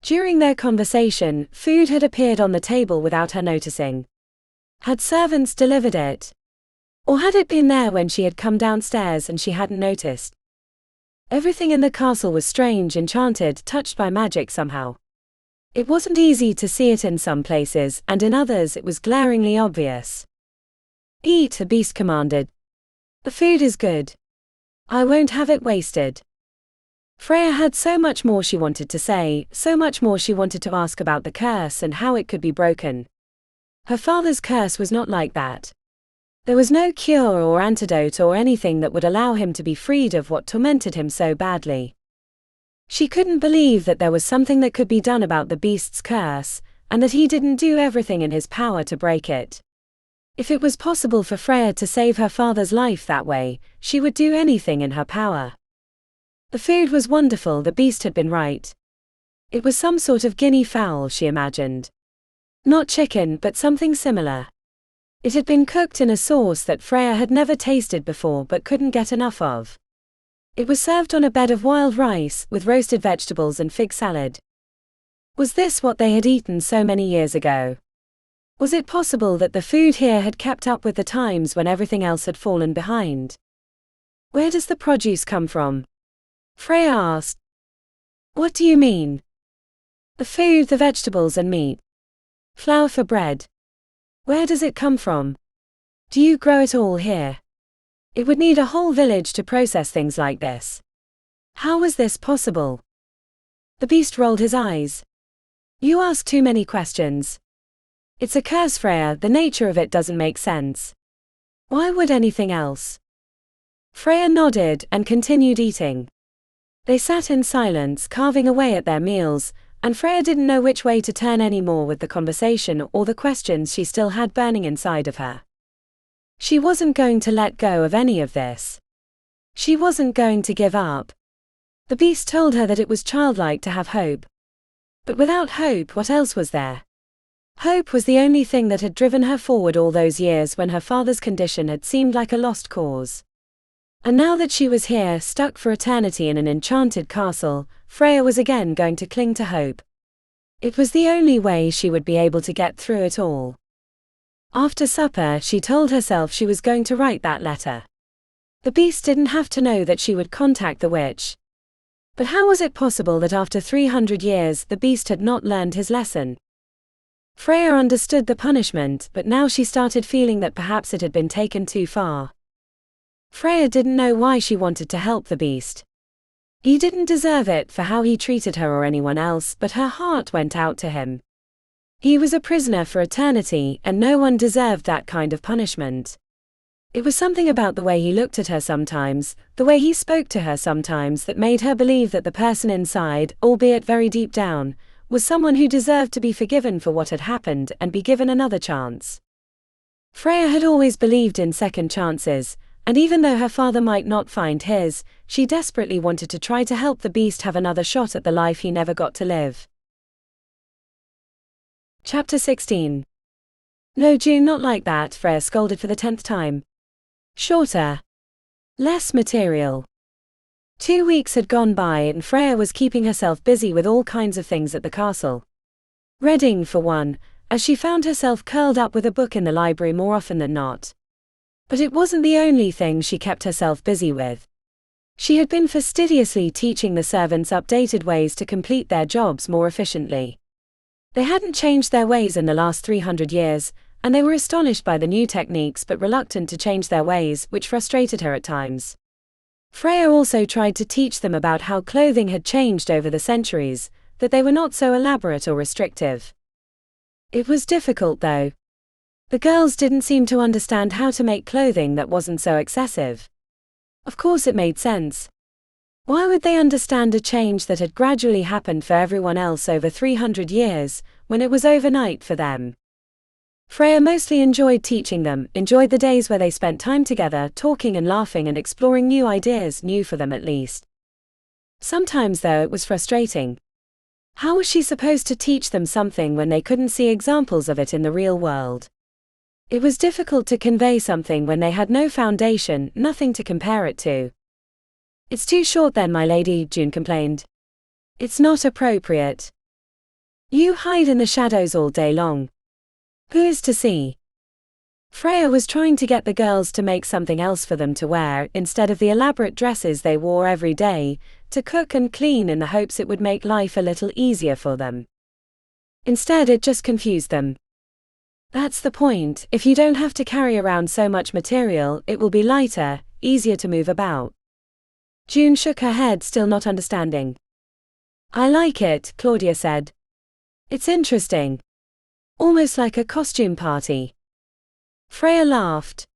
During their conversation, food had appeared on the table without her noticing. Had servants delivered it? Or had it been there when she had come downstairs and she hadn't noticed? Everything in the castle was strange, enchanted, touched by magic somehow. It wasn't easy to see it in some places, and in others it was glaringly obvious. Eat, the beast commanded. The food is good. I won't have it wasted. Freya had so much more she wanted to say, so much more she wanted to ask about the curse and how it could be broken. Her father's curse was not like that. There was no cure or antidote or anything that would allow him to be freed of what tormented him so badly. She couldn't believe that there was something that could be done about the beast's curse, and that he didn't do everything in his power to break it. If it was possible for Freya to save her father's life that way, she would do anything in her power. The food was wonderful, the beast had been right. It was some sort of guinea fowl, she imagined. Not chicken, but something similar. It had been cooked in a sauce that Freya had never tasted before but couldn't get enough of. It was served on a bed of wild rice, with roasted vegetables and fig salad. Was this what they had eaten so many years ago? Was it possible that the food here had kept up with the times when everything else had fallen behind? Where does the produce come from? Freya asked. What do you mean? The food, the vegetables and meat. Flour for bread. Where does it come from? Do you grow it all here? It would need a whole village to process things like this. How was this possible? The beast rolled his eyes. You ask too many questions. It's a curse, Freya, the nature of it doesn't make sense. Why would anything else? Freya nodded and continued eating. They sat in silence, carving away at their meals, and Freya didn't know which way to turn anymore with the conversation or the questions she still had burning inside of her. She wasn't going to let go of any of this. She wasn't going to give up. The beast told her that it was childlike to have hope. But without hope, what else was there? Hope was the only thing that had driven her forward all those years when her father's condition had seemed like a lost cause. And now that she was here, stuck for eternity in an enchanted castle, Freya was again going to cling to hope. It was the only way she would be able to get through it all. After supper, she told herself she was going to write that letter. The beast didn't have to know that she would contact the witch. But how was it possible that after 300 years the beast had not learned his lesson? Freya understood the punishment, but now she started feeling that perhaps it had been taken too far. Freya didn't know why she wanted to help the beast. He didn't deserve it for how he treated her or anyone else, but her heart went out to him. He was a prisoner for eternity, and no one deserved that kind of punishment. It was something about the way he looked at her sometimes, the way he spoke to her sometimes, that made her believe that the person inside, albeit very deep down, was someone who deserved to be forgiven for what had happened and be given another chance. Freya had always believed in second chances, and even though her father might not find his, she desperately wanted to try to help the beast have another shot at the life he never got to live. Chapter 16. No, June, not like that, Freya scolded for the 10th time. Shorter. Less material. 2 weeks had gone by and Freya was keeping herself busy with all kinds of things at the castle. Reading, for one, as she found herself curled up with a book in the library more often than not. But it wasn't the only thing she kept herself busy with. She had been fastidiously teaching the servants updated ways to complete their jobs more efficiently. They hadn't changed their ways in the last 300 years, and they were astonished by the new techniques but reluctant to change their ways, which frustrated her at times. Freya also tried to teach them about how clothing had changed over the centuries, that they were not so elaborate or restrictive. It was difficult though. The girls didn't seem to understand how to make clothing that wasn't so excessive. Of course it made sense. Why would they understand a change that had gradually happened for everyone else over 300 years, when it was overnight for them? Freya mostly enjoyed teaching them, enjoyed the days where they spent time together, talking and laughing and exploring new ideas, new for them at least. Sometimes though it was frustrating. How was she supposed to teach them something when they couldn't see examples of it in the real world? It was difficult to convey something when they had no foundation, nothing to compare it to. "It's too short then, my lady," June complained. "It's not appropriate. You hide in the shadows all day long. Who is to see?" Freya was trying to get the girls to make something else for them to wear, instead of the elaborate dresses they wore every day, to cook and clean in the hopes it would make life a little easier for them. Instead, it just confused them. "That's the point, if you don't have to carry around so much material, it will be lighter, easier to move about." June shook her head, still not understanding. "I like it," Claudia said. "It's interesting. Almost like a costume party." Freya laughed.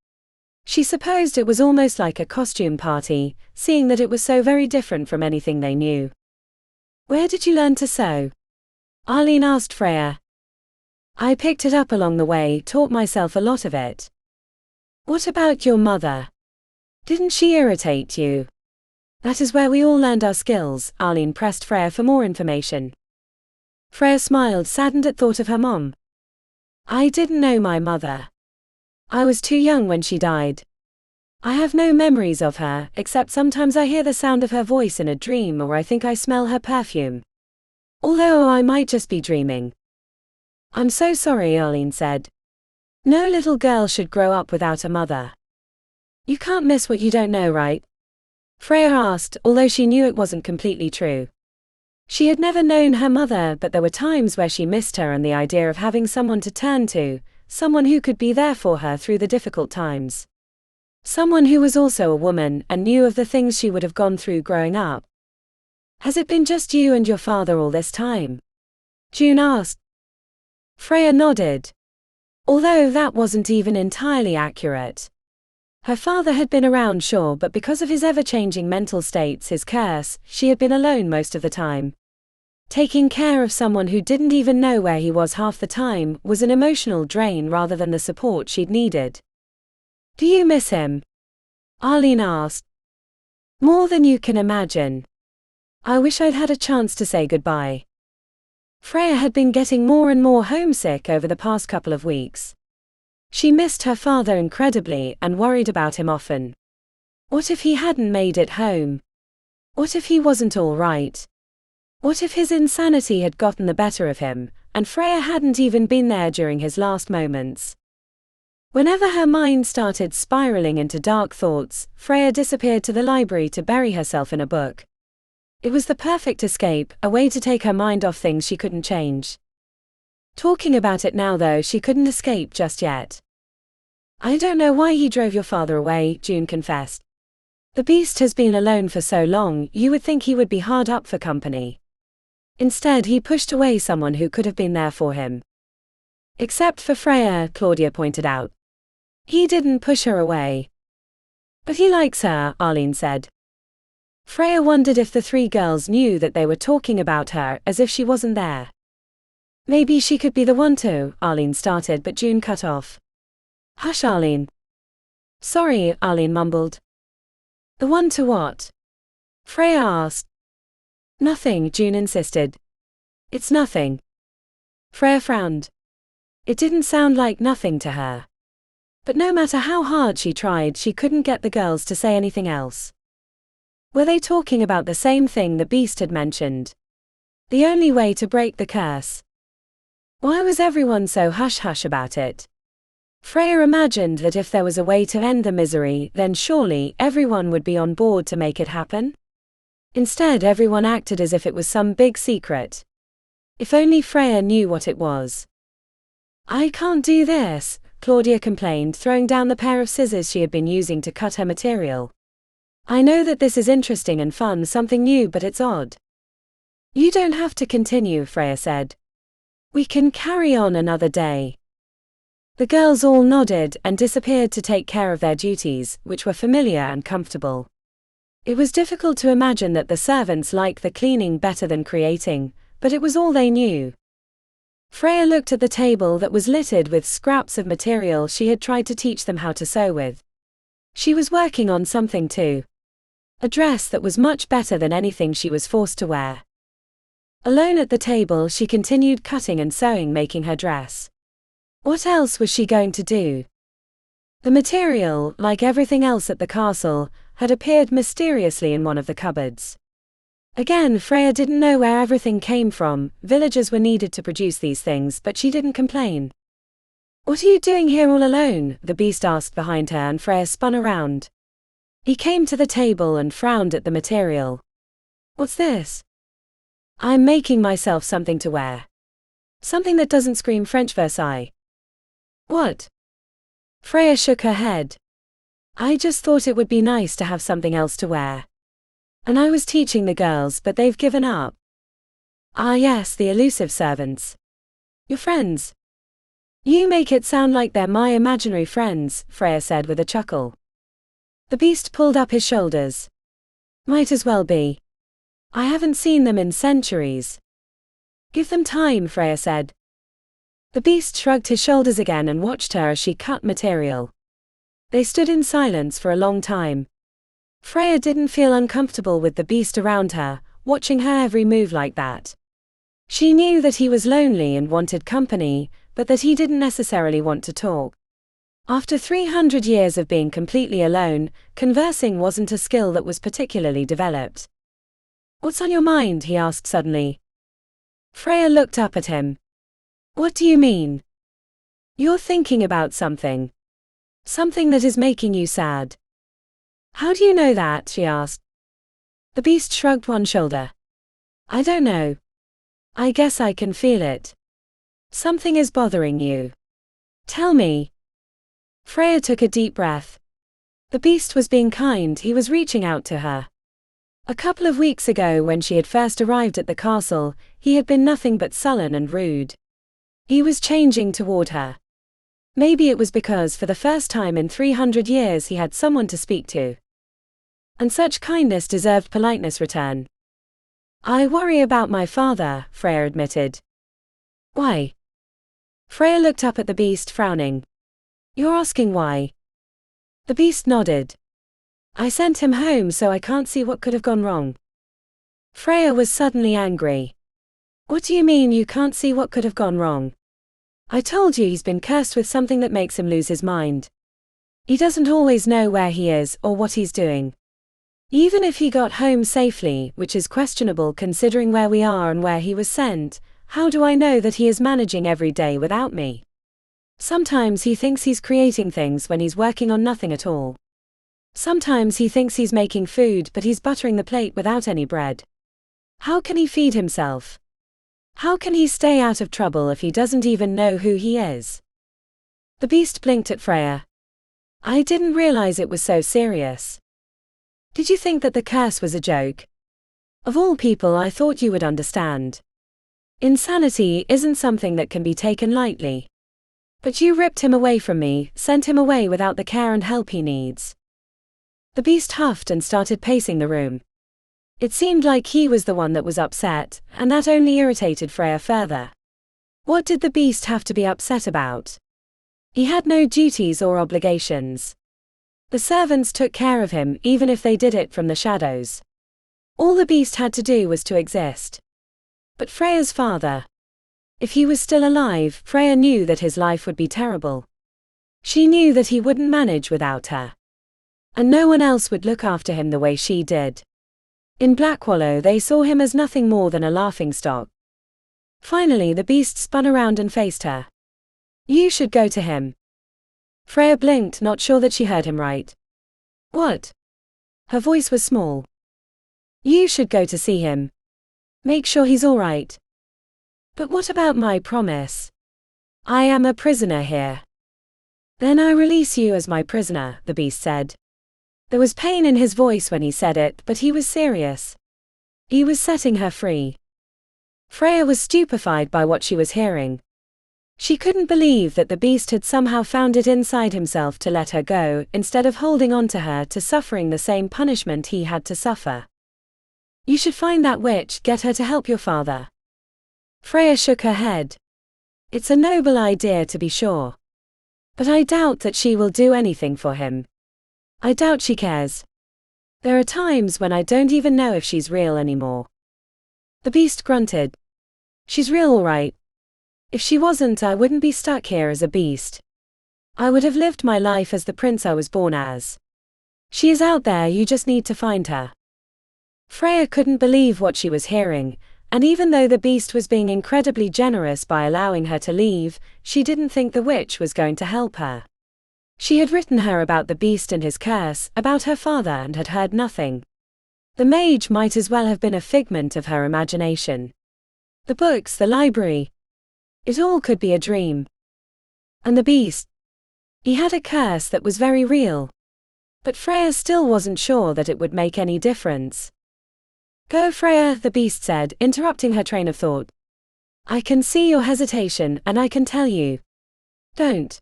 She supposed it was almost like a costume party, seeing that it was so very different from anything they knew. "Where did you learn to sew?" Arlene asked Freya. "I picked it up along the way, taught myself a lot of it." "What about your mother? Didn't she irritate you?" "That is where we all learned our skills," Arlene pressed Freya for more information. Freya smiled, saddened at thought of her mom. "I didn't know my mother. I was too young when she died. I have no memories of her, except sometimes I hear the sound of her voice in a dream or I think I smell her perfume. Although I might just be dreaming." "I'm so sorry," Arlene said. "No little girl should grow up without a mother." "You can't miss what you don't know, right?" Freya asked, although she knew it wasn't completely true. She had never known her mother, but there were times where she missed her and the idea of having someone to turn to, someone who could be there for her through the difficult times. Someone who was also a woman and knew of the things she would have gone through growing up. "Has it been just you and your father all this time?" June asked. Freya nodded. Although that wasn't even entirely accurate. Her father had been around, sure, but because of his ever-changing mental states, his curse, she had been alone most of the time. Taking care of someone who didn't even know where he was half the time was an emotional drain rather than the support she'd needed. "Do you miss him?" Arlene asked. "More than you can imagine. I wish I'd had a chance to say goodbye." Freya had been getting more and more homesick over the past couple of weeks. She missed her father incredibly and worried about him often. What if he hadn't made it home? What if he wasn't all right? What if his insanity had gotten the better of him, and Freya hadn't even been there during his last moments? Whenever her mind started spiraling into dark thoughts, Freya disappeared to the library to bury herself in a book. It was the perfect escape, a way to take her mind off things she couldn't change. Talking about it now though, she couldn't escape just yet. "I don't know why he drove your father away," June confessed. "The beast has been alone for so long, you would think he would be hard up for company. Instead he pushed away someone who could have been there for him." "Except for Freya," Claudia pointed out. "He didn't push her away." "But he likes her," Arlene said. Freya wondered if the three girls knew that they were talking about her as if she wasn't there. "Maybe she could be the one to," Arlene started, but June cut off. "Hush, Arlene." "Sorry," Arlene mumbled. "The one to what?" Freya asked. "Nothing," June insisted. "It's nothing." Freya frowned. It didn't sound like nothing to her. But no matter how hard she tried, she couldn't get the girls to say anything else. Were they talking about the same thing the beast had mentioned? The only way to break the curse? Why was everyone so hush-hush about it? Freya imagined that if there was a way to end the misery, then surely everyone would be on board to make it happen. Instead, everyone acted as if it was some big secret. If only Freya knew what it was. "I can't do this," Claudia complained, throwing down the pair of scissors she had been using to cut her material. "I know that this is interesting and fun, something new, but it's odd." "You don't have to continue," Freya said. "We can carry on another day." The girls all nodded and disappeared to take care of their duties, which were familiar and comfortable. It was difficult to imagine that the servants liked the cleaning better than creating, but it was all they knew. Freya looked at the table that was littered with scraps of material she had tried to teach them how to sew with. She was working on something too. A dress that was much better than anything she was forced to wear. Alone at the table, she continued cutting and sewing, making her dress. What else was she going to do? The material, like everything else at the castle, had appeared mysteriously in one of the cupboards. Again, Freya didn't know where everything came from. Villagers were needed to produce these things, but she didn't complain. "What are you doing here all alone?" the beast asked behind her, and Freya spun around. He came to the table and frowned at the material. "What's this?" "I'm making myself something to wear. Something that doesn't scream French Versailles." "What?" Freya shook her head. "I just thought it would be nice to have something else to wear. And I was teaching the girls, but they've given up." "Ah yes, the elusive servants. Your friends." "You make it sound like they're my imaginary friends," Freya said with a chuckle. The beast pulled up his shoulders. "Might as well be. I haven't seen them in centuries." "Give them time," Freya said. The beast shrugged his shoulders again and watched her as she cut material. They stood in silence for a long time. Freya didn't feel uncomfortable with the beast around her, watching her every move like that. She knew that he was lonely and wanted company, but that he didn't necessarily want to talk. After 300 years of being completely alone, conversing wasn't a skill that was particularly developed. "What's on your mind?" he asked suddenly. Freya looked up at him. "What do you mean?" "You're thinking about something. Something that is making you sad." "How do you know that?" she asked. The beast shrugged one shoulder. "I don't know. I guess I can feel it. Something is bothering you. Tell me." Freya took a deep breath. The beast was being kind, he was reaching out to her. A couple of weeks ago, when she had first arrived at the castle, he had been nothing but sullen and rude. He was changing toward her. Maybe it was because for the first time in 300 years he had someone to speak to. And such kindness deserved politeness return. "I worry about my father," Freya admitted. "Why?" Freya looked up at the beast, frowning. "You're asking why?" The beast nodded. "I sent him home, so I can't see what could have gone wrong." Freya was suddenly angry. "What do you mean you can't see what could have gone wrong? I told you he's been cursed with something that makes him lose his mind. He doesn't always know where he is or what he's doing. Even if he got home safely, which is questionable considering where we are and where he was sent, how do I know that he is managing every day without me? Sometimes he thinks he's creating things when he's working on nothing at all. Sometimes he thinks he's making food, but he's buttering the plate without any bread. How can he feed himself? How can he stay out of trouble if he doesn't even know who he is?" The beast blinked at Freya. "I didn't realize it was so serious. Did you think that the curse was a joke? Of all people, I thought you would understand. Insanity isn't something that can be taken lightly. But you ripped him away from me, sent him away without the care and help he needs." The beast huffed and started pacing the room. It seemed like he was the one that was upset, and that only irritated Freya further. What did the beast have to be upset about? He had no duties or obligations. The servants took care of him, even if they did it from the shadows. All the beast had to do was to exist. But Freya's father. If he was still alive, Freya knew that his life would be terrible. She knew that he wouldn't manage without her. And no one else would look after him the way she did. In Blackwallow they saw him as nothing more than a laughingstock. Finally the beast spun around and faced her. "You should go to him. Freya blinked, not sure that she heard him right. What? Her voice was small. You should go to see him. Make sure he's all right. But what about my promise? I am a prisoner here. Then I release you as my prisoner, the beast said. There was pain in his voice when he said it, but he was serious. He was setting her free. Freya was stupefied by what she was hearing. She couldn't believe that the beast had somehow found it inside himself to let her go, instead of holding on to her to suffering the same punishment he had to suffer. You should find that witch, get her to help your father. Freya shook her head. It's a noble idea to be sure. But I doubt that she will do anything for him. I doubt she cares. There are times when I don't even know if she's real anymore. The beast grunted. She's real all right. If she wasn't, I wouldn't be stuck here as a beast. I would have lived my life as the prince I was born as. She is out there, you just need to find her. Freya couldn't believe what she was hearing, and even though the beast was being incredibly generous by allowing her to leave, she didn't think the witch was going to help her. She had written her about the beast and his curse, about her father, and had heard nothing. The mage might as well have been a figment of her imagination. The books, the library. It all could be a dream. And the beast. He had a curse that was very real. But Freya still wasn't sure that it would make any difference. Go, Freya, the beast said, interrupting her train of thought. I can see your hesitation, and I can tell you. Don't.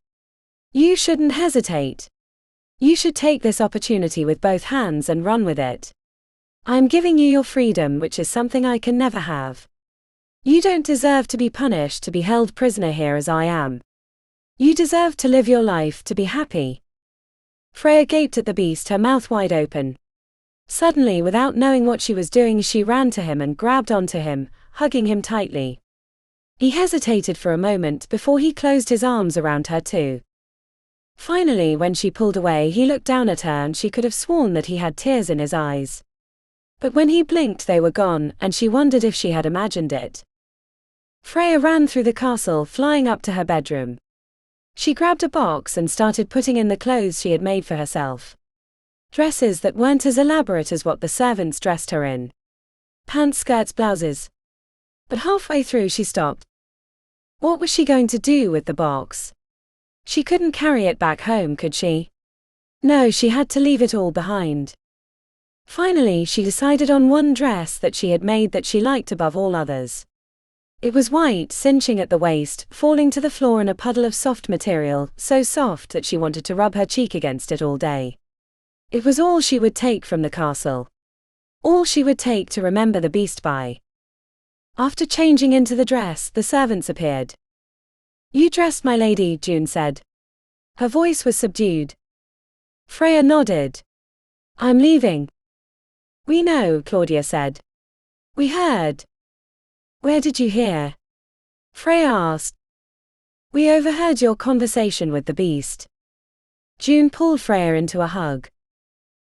You shouldn't hesitate. You should take this opportunity with both hands and run with it. I am giving you your freedom, which is something I can never have. You don't deserve to be punished, to be held prisoner here as I am. You deserve to live your life, to be happy. Freya gaped at the beast, her mouth wide open. Suddenly, without knowing what she was doing, she ran to him and grabbed onto him, hugging him tightly. He hesitated for a moment before he closed his arms around her too. Finally, when she pulled away, he looked down at her and she could have sworn that he had tears in his eyes. But when he blinked, they were gone, and she wondered if she had imagined it. Freya ran through the castle, flying up to her bedroom. She grabbed a box and started putting in the clothes she had made for herself. Dresses that weren't as elaborate as what the servants dressed her in. Pants, skirts, blouses. But halfway through she stopped. What was she going to do with the box? She couldn't carry it back home, could she? No, she had to leave it all behind. Finally, she decided on one dress that she had made that she liked above all others. It was white, cinching at the waist, falling to the floor in a puddle of soft material, so soft that she wanted to rub her cheek against it all day. It was all she would take from the castle. All she would take to remember the beast by. After changing into the dress, the servants appeared. You dressed, my lady, June said. Her voice was subdued. Freya nodded. I'm leaving. We know, Claudia said. We heard. Where did you hear? Freya asked. We overheard your conversation with the beast. June pulled Freya into a hug.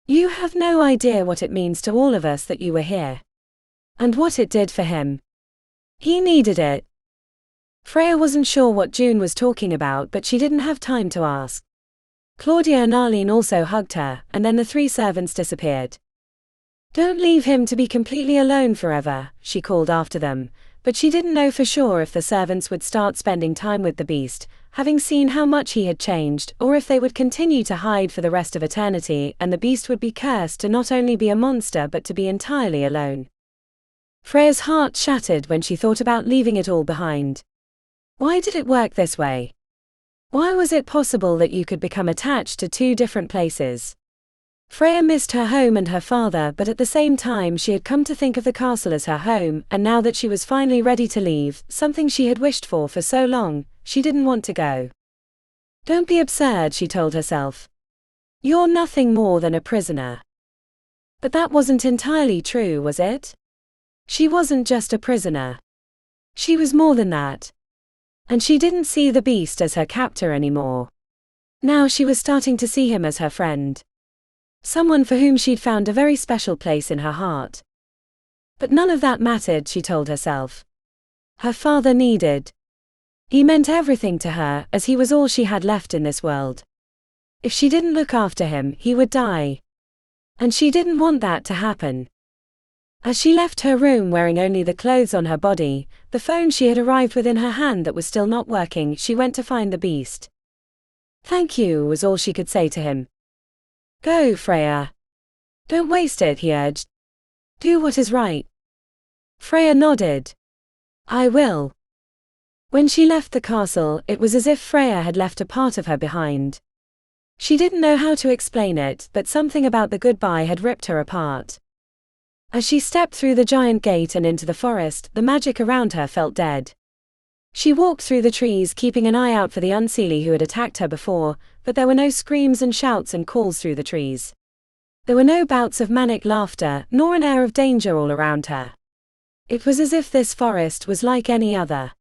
You have no idea what it means to all of us that you were here. And what it did for him. He needed it. Freya wasn't sure what June was talking about, but she didn't have time to ask. Claudia and Arlene also hugged her, and then the three servants disappeared. Don't leave him to be completely alone forever, she called after them, but she didn't know for sure if the servants would start spending time with the beast, having seen how much he had changed, or if they would continue to hide for the rest of eternity, and the beast would be cursed to not only be a monster but to be entirely alone. Freya's heart shattered when she thought about leaving it all behind. Why did it work this way? Why was it possible that you could become attached to two different places? Freya missed her home and her father, but at the same time she had come to think of the castle as her home, and now that she was finally ready to leave, something she had wished for so long, she didn't want to go. Don't be absurd, she told herself. You're nothing more than a prisoner. But that wasn't entirely true, was it? She wasn't just a prisoner. She was more than that. And she didn't see the beast as her captor anymore. Now she was starting to see him as her friend. Someone for whom she'd found a very special place in her heart. But none of that mattered, she told herself. Her father needed. He meant everything to her, as he was all she had left in this world. If she didn't look after him, he would die. And she didn't want that to happen. As she left her room wearing only the clothes on her body, the phone she had arrived with in her hand that was still not working, she went to find the beast. "Thank you," was all she could say to him. "Go, Freya. Don't waste it," he urged. "Do what is right." Freya nodded. "I will." When she left the castle, it was as if Freya had left a part of her behind. She didn't know how to explain it, but something about the goodbye had ripped her apart. As she stepped through the giant gate and into the forest, the magic around her felt dead. She walked through the trees, keeping an eye out for the unseelie who had attacked her before, but there were no screams and shouts and calls through the trees. There were no bouts of manic laughter, nor an air of danger all around her. It was as if this forest was like any other.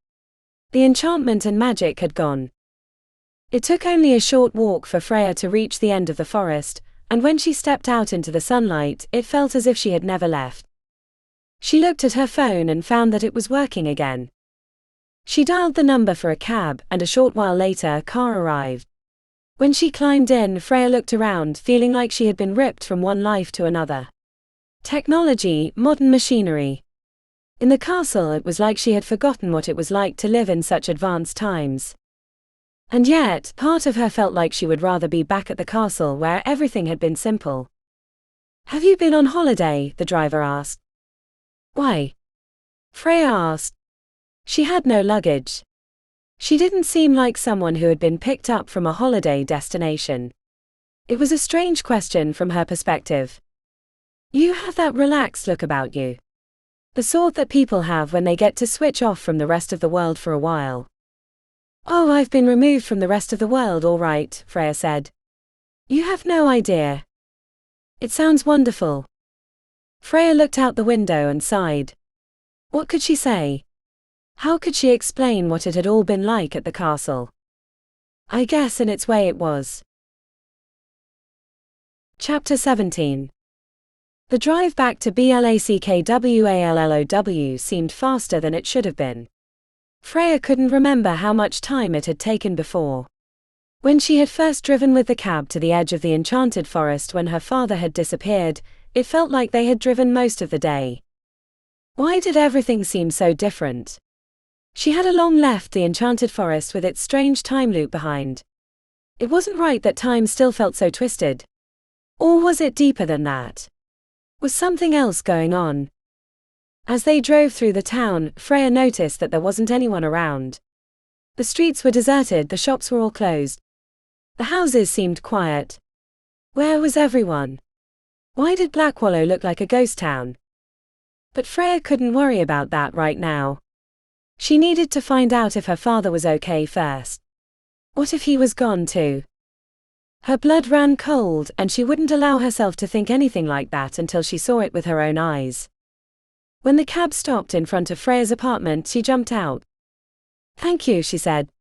The enchantment and magic had gone. It took only a short walk for Freya to reach the end of the forest, and when she stepped out into the sunlight, it felt as if she had never left. She looked at her phone and found that it was working again. She dialed the number for a cab, and a short while later a car arrived. When she climbed in, Freya looked around, feeling like she had been ripped from one life to another. Technology, modern machinery. In the castle, it was like she had forgotten what it was like to live in such advanced times. And yet, part of her felt like she would rather be back at the castle where everything had been simple. "Have you been on holiday?" the driver asked. "Why?" Freya asked. She had no luggage. She didn't seem like someone who had been picked up from a holiday destination. It was a strange question from her perspective. "You have that relaxed look about you. The sort that people have when they get to switch off from the rest of the world for a while." "Oh, I've been removed from the rest of the world, all right," Freya said. "You have no idea. It sounds wonderful." Freya looked out the window and sighed. What could she say? How could she explain what it had all been like at the castle? I guess in its way it was. Chapter 17. The drive back to Blackwallow seemed faster than it should have been. Freya couldn't remember how much time it had taken before. When she had first driven with the cab to the edge of the enchanted forest when her father had disappeared, it felt like they had driven most of the day. Why did everything seem so different? She had long left the enchanted forest with its strange time loop behind. It wasn't right that time still felt so twisted. Or was it deeper than that? Was something else going on? As they drove through the town, Freya noticed that there wasn't anyone around. The streets were deserted, the shops were all closed. The houses seemed quiet. Where was everyone? Why did Blackwallow look like a ghost town? But Freya couldn't worry about that right now. She needed to find out if her father was okay first. What if he was gone too? Her blood ran cold, and she wouldn't allow herself to think anything like that until she saw it with her own eyes. When the cab stopped in front of Freya's apartment, she jumped out. "Thank you," she said.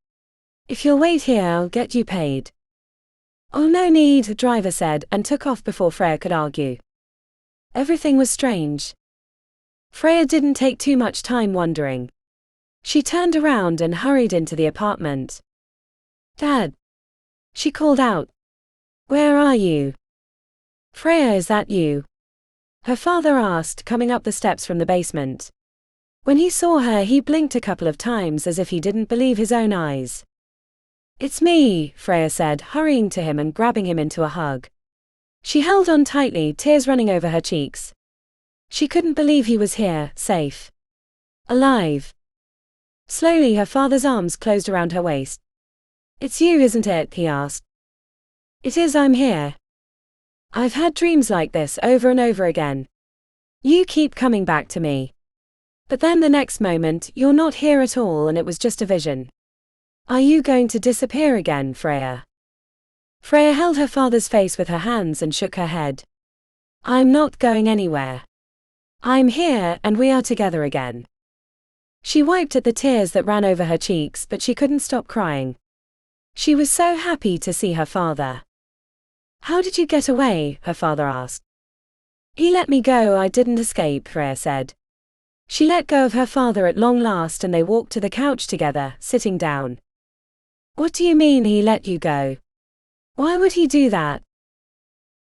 "If you'll wait here, I'll get you paid." "Oh, no need," the driver said, and took off before Freya could argue. Everything was strange. Freya didn't take too much time wondering. She turned around and hurried into the apartment. "Dad!" she called out. "Where are you?" "Freya, is that you?" her father asked, coming up the steps from the basement. When he saw her, he blinked a couple of times as if he didn't believe his own eyes. "It's me," Freya said, hurrying to him and grabbing him into a hug. She held on tightly, tears running over her cheeks. She couldn't believe he was here, safe. Alive. Slowly her father's arms closed around her waist. "It's you, isn't it?" he asked. "It is, I'm here. I've had dreams like this over and over again. You keep coming back to me. But then the next moment, you're not here at all and it was just a vision. Are you going to disappear again, Freya?" Freya held her father's face with her hands and shook her head. "I'm not going anywhere. I'm here, and we are together again." She wiped at the tears that ran over her cheeks, but she couldn't stop crying. She was so happy to see her father. "How did you get away?" her father asked. "He let me go, I didn't escape," Freya said. She let go of her father at long last and they walked to the couch together, sitting down. "What do you mean he let you go?" Why would he do that?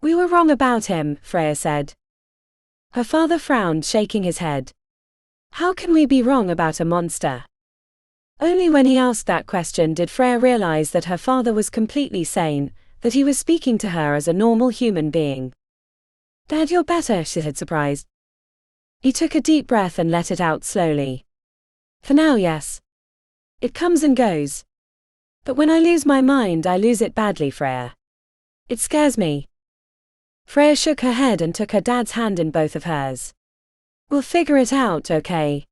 We were wrong about him, Freya said. Her father frowned, shaking his head. How can we be wrong about a monster? Only when he asked that question did Freya realize that her father was completely sane, that he was speaking to her as a normal human being. Dad, you're better, she said, surprised. He took a deep breath and let it out slowly. For now, yes. It comes and goes. But when I lose my mind, I lose it badly, Freya. It scares me. Freya shook her head and took her dad's hand in both of hers. We'll figure it out, okay?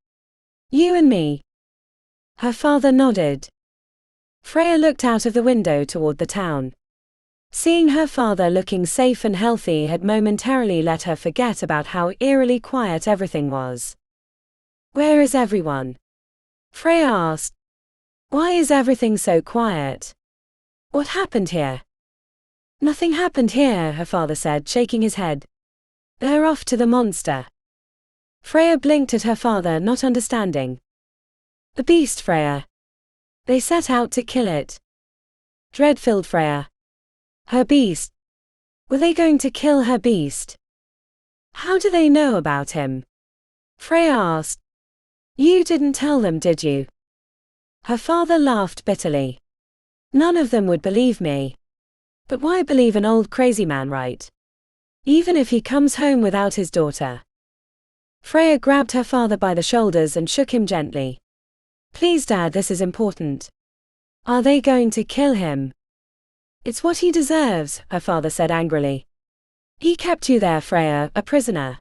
You and me. Her father nodded. Freya looked out of the window toward the town. Seeing her father looking safe and healthy had momentarily let her forget about how eerily quiet everything was. Where is everyone? Freya asked. Why is everything so quiet? What happened here? Nothing happened here, her father said, shaking his head. They're off to the monster. Freya blinked at her father, not understanding. The beast, Freya. They set out to kill it. Dread filled Freya. Her beast. Were they going to kill her beast? How do they know about him? Freya asked. You didn't tell them, did you? Her father laughed bitterly. None of them would believe me. But why believe an old crazy man, right? Even if he comes home without his daughter. Freya grabbed her father by the shoulders and shook him gently. Please, Dad, this is important. Are they going to kill him? It's what he deserves, her father said angrily. He kept you there, Freya, a prisoner.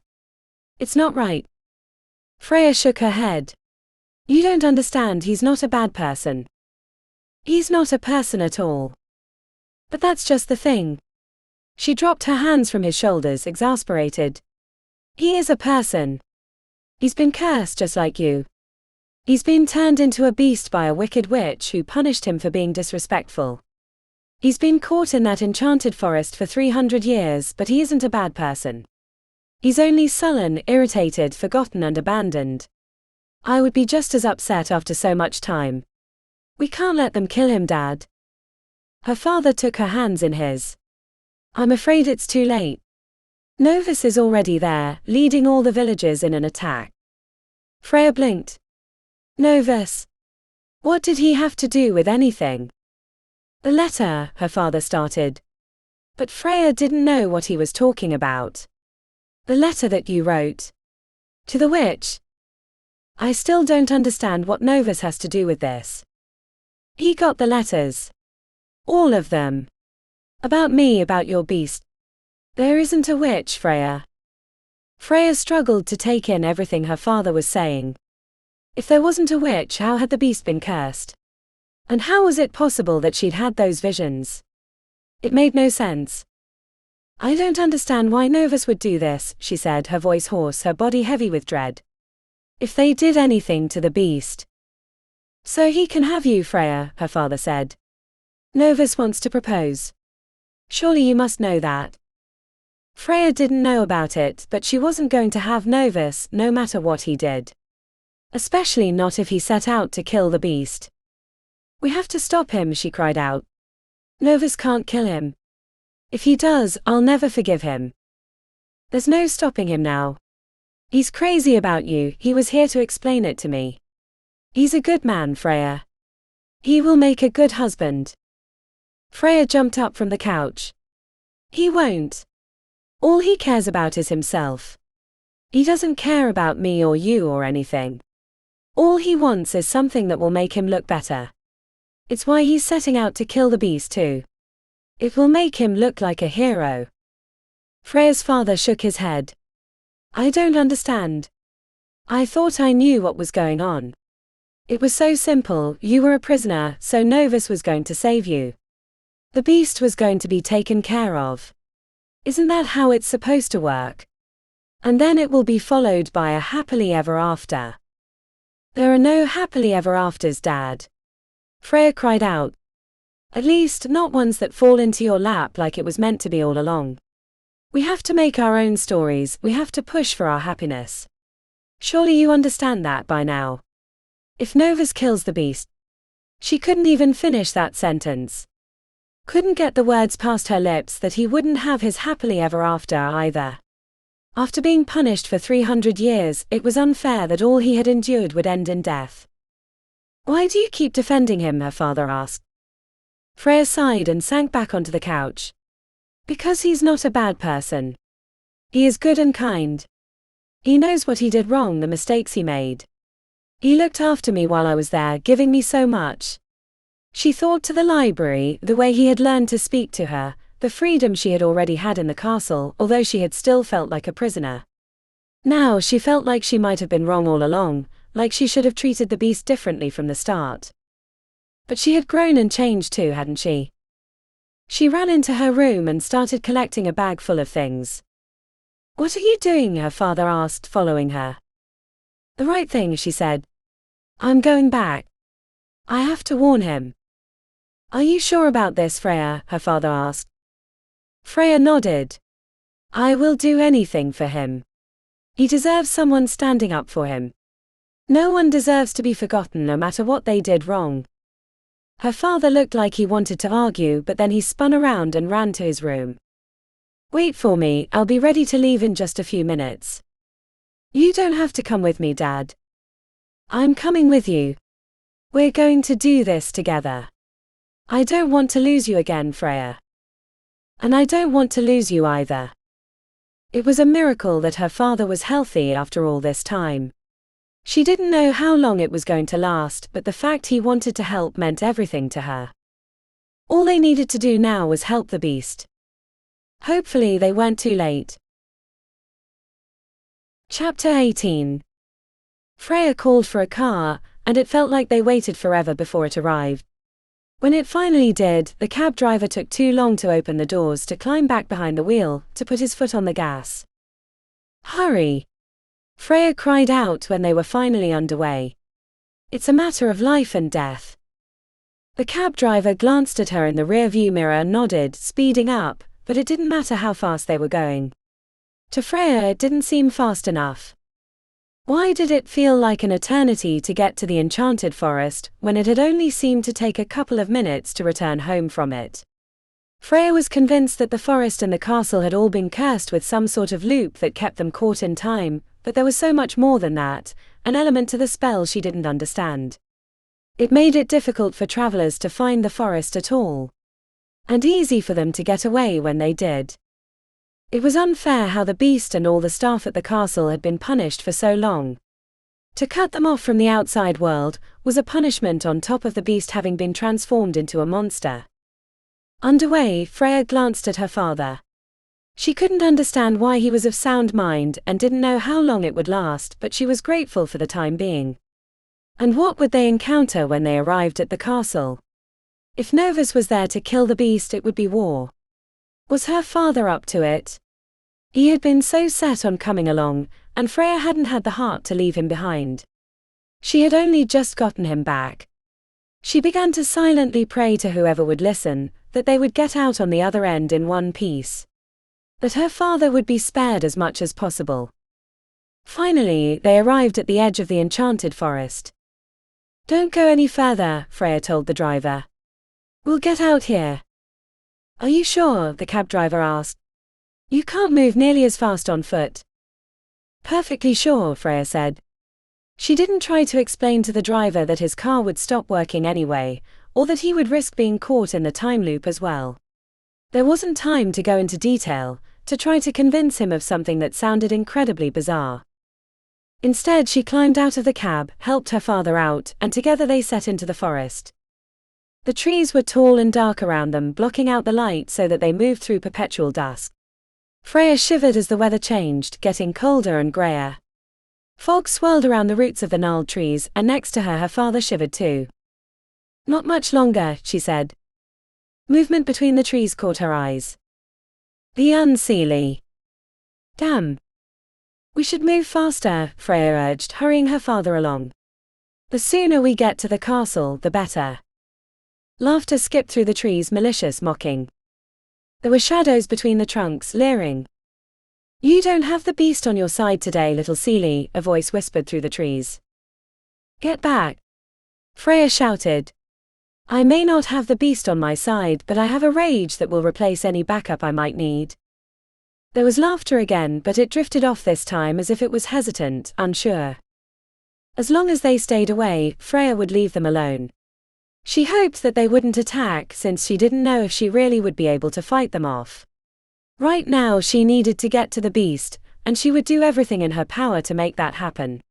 It's not right. Freya shook her head. You don't understand, he's not a bad person. He's not a person at all. But that's just the thing. She dropped her hands from his shoulders, exasperated. He is a person. He's been cursed just like you. He's been turned into a beast by a wicked witch who punished him for being disrespectful. He's been caught in that enchanted forest for 300 years, but he isn't a bad person. He's only sullen, irritated, forgotten and abandoned. I would be just as upset after so much time. We can't let them kill him, Dad. Her father took her hands in his. I'm afraid it's too late. Novus is already there, leading all the villagers in an attack. Freya blinked. Novus? What did he have to do with anything? The letter, her father started. But Freya didn't know what he was talking about. The letter that you wrote. To the witch. I still don't understand what Novus has to do with this. He got the letters. All of them. About me, about your beast. There isn't a witch, Freya. Freya struggled to take in everything her father was saying. If there wasn't a witch, how had the beast been cursed? And how was it possible that she'd had those visions? It made no sense. I don't understand why Novus would do this, she said, her voice hoarse, her body heavy with dread. If they did anything to the beast. So he can have you, Freya, her father said. Novus wants to propose. Surely you must know that. Freya didn't know about it, but she wasn't going to have Novus, no matter what he did. Especially not if he set out to kill the beast. We have to stop him, she cried out. Novus can't kill him. If he does, I'll never forgive him. There's no stopping him now. He's crazy about you, he was here to explain it to me. He's a good man, Freya. He will make a good husband. Freya jumped up from the couch. He won't. All he cares about is himself. He doesn't care about me or you or anything. All he wants is something that will make him look better. It's why he's setting out to kill the beast too. It will make him look like a hero. Freya's father shook his head. I don't understand. I thought I knew what was going on. It was so simple, you were a prisoner, so Novus was going to save you. The beast was going to be taken care of. Isn't that how it's supposed to work? And then it will be followed by a happily ever after. There are no happily ever afters, Dad. Freya cried out. At least, not ones that fall into your lap like it was meant to be all along. We have to make our own stories, we have to push for our happiness. Surely you understand that by now. If Novus kills the beast. She couldn't even finish that sentence. Couldn't get the words past her lips that he wouldn't have his happily ever after either. After being punished for 300 years, it was unfair that all he had endured would end in death. Why do you keep defending him? Her father asked. Freya sighed and sank back onto the couch. Because he's not a bad person. He is good and kind. He knows what he did wrong, the mistakes he made. He looked after me while I was there, giving me so much. She thought to the library, the way he had learned to speak to her, the freedom she had already had in the castle, although she had still felt like a prisoner. Now she felt like she might have been wrong all along, like she should have treated the beast differently from the start. But she had grown and changed too, hadn't she? She ran into her room and started collecting a bag full of things. What are you doing? Her father asked, following her. The right thing, she said. I'm going back. I have to warn him. Are you sure about this, Freya? Her father asked. Freya nodded. I will do anything for him. He deserves someone standing up for him. No one deserves to be forgotten no matter what they did wrong. Her father looked like he wanted to argue, but then he spun around and ran to his room. Wait for me, I'll be ready to leave in just a few minutes. You don't have to come with me, Dad. I'm coming with you. We're going to do this together. I don't want to lose you again, Freya. And I don't want to lose you either. It was a miracle that her father was healthy after all this time. She didn't know how long it was going to last, but the fact he wanted to help meant everything to her. All they needed to do now was help the beast. Hopefully they weren't too late. Chapter 18. Freya called for a car, and it felt like they waited forever before it arrived. When it finally did, the cab driver took too long to open the doors, to climb back behind the wheel, to put his foot on the gas. Hurry! Freya cried out when they were finally underway. It's a matter of life and death. The cab driver glanced at her in the rear-view mirror and nodded, speeding up, but it didn't matter how fast they were going. To Freya it didn't seem fast enough. Why did it feel like an eternity to get to the enchanted forest, when it had only seemed to take a couple of minutes to return home from it? Freya was convinced that the forest and the castle had all been cursed with some sort of loop that kept them caught in time, but there was so much more than that, an element to the spell she didn't understand. It made it difficult for travelers to find the forest at all. And easy for them to get away when they did. It was unfair how the beast and all the staff at the castle had been punished for so long. To cut them off from the outside world was a punishment on top of the beast having been transformed into a monster. Underway, Freya glanced at her father. She couldn't understand why he was of sound mind and didn't know how long it would last, but she was grateful for the time being. And what would they encounter when they arrived at the castle? If Novus was there to kill the beast, it would be war. Was her father up to it? He had been so set on coming along, and Freya hadn't had the heart to leave him behind. She had only just gotten him back. She began to silently pray to whoever would listen, that they would get out on the other end in one piece. That her father would be spared as much as possible. Finally, they arrived at the edge of the enchanted forest. Don't go any further, Freya told the driver. We'll get out here. Are you sure? The cab driver asked. You can't move nearly as fast on foot. Perfectly sure, Freya said. She didn't try to explain to the driver that his car would stop working anyway, or that he would risk being caught in the time loop as well. There wasn't time to go into detail, to try to convince him of something that sounded incredibly bizarre. Instead, she climbed out of the cab, helped her father out, and together they set into the forest. The trees were tall and dark around them, blocking out the light so that they moved through perpetual dusk. Freya shivered as the weather changed, getting colder and grayer. Fog swirled around the roots of the gnarled trees, and next to her father shivered too. Not much longer, she said. Movement between the trees caught her eyes. The unseelie. Damn. We should move faster, Freya urged, hurrying her father along. The sooner we get to the castle, the better. Laughter skipped through the trees, malicious mocking. There were shadows between the trunks, leering. You don't have the beast on your side today, little Seelie, a voice whispered through the trees. Get back. Freya shouted. I may not have the beast on my side, but I have a rage that will replace any backup I might need. There was laughter again, but it drifted off this time as if it was hesitant, unsure. As long as they stayed away, Freya would leave them alone. She hoped that they wouldn't attack, since she didn't know if she really would be able to fight them off. Right now she needed to get to the beast, and she would do everything in her power to make that happen.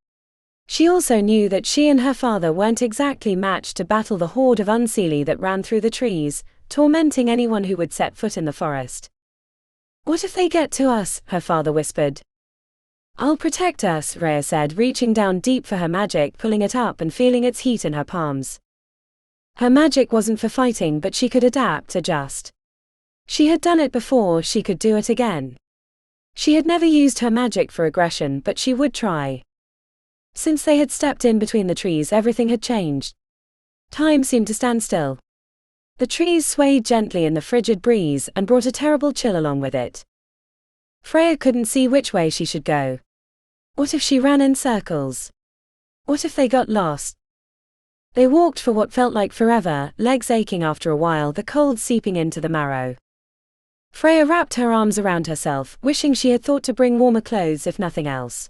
She also knew that she and her father weren't exactly matched to battle the horde of unseelie that ran through the trees, tormenting anyone who would set foot in the forest. What if they get to us? Her father whispered. I'll protect us, Freya said, reaching down deep for her magic, pulling it up and feeling its heat in her palms. Her magic wasn't for fighting, but she could adjust. She had done it before, she could do it again. She had never used her magic for aggression, but she would try. Since they had stepped in between the trees, everything had changed. Time seemed to stand still. The trees swayed gently in the frigid breeze and brought a terrible chill along with it. Freya couldn't see which way she should go. What if she ran in circles? What if they got lost? They walked for what felt like forever, legs aching after a while, the cold seeping into the marrow. Freya wrapped her arms around herself, wishing she had thought to bring warmer clothes if nothing else.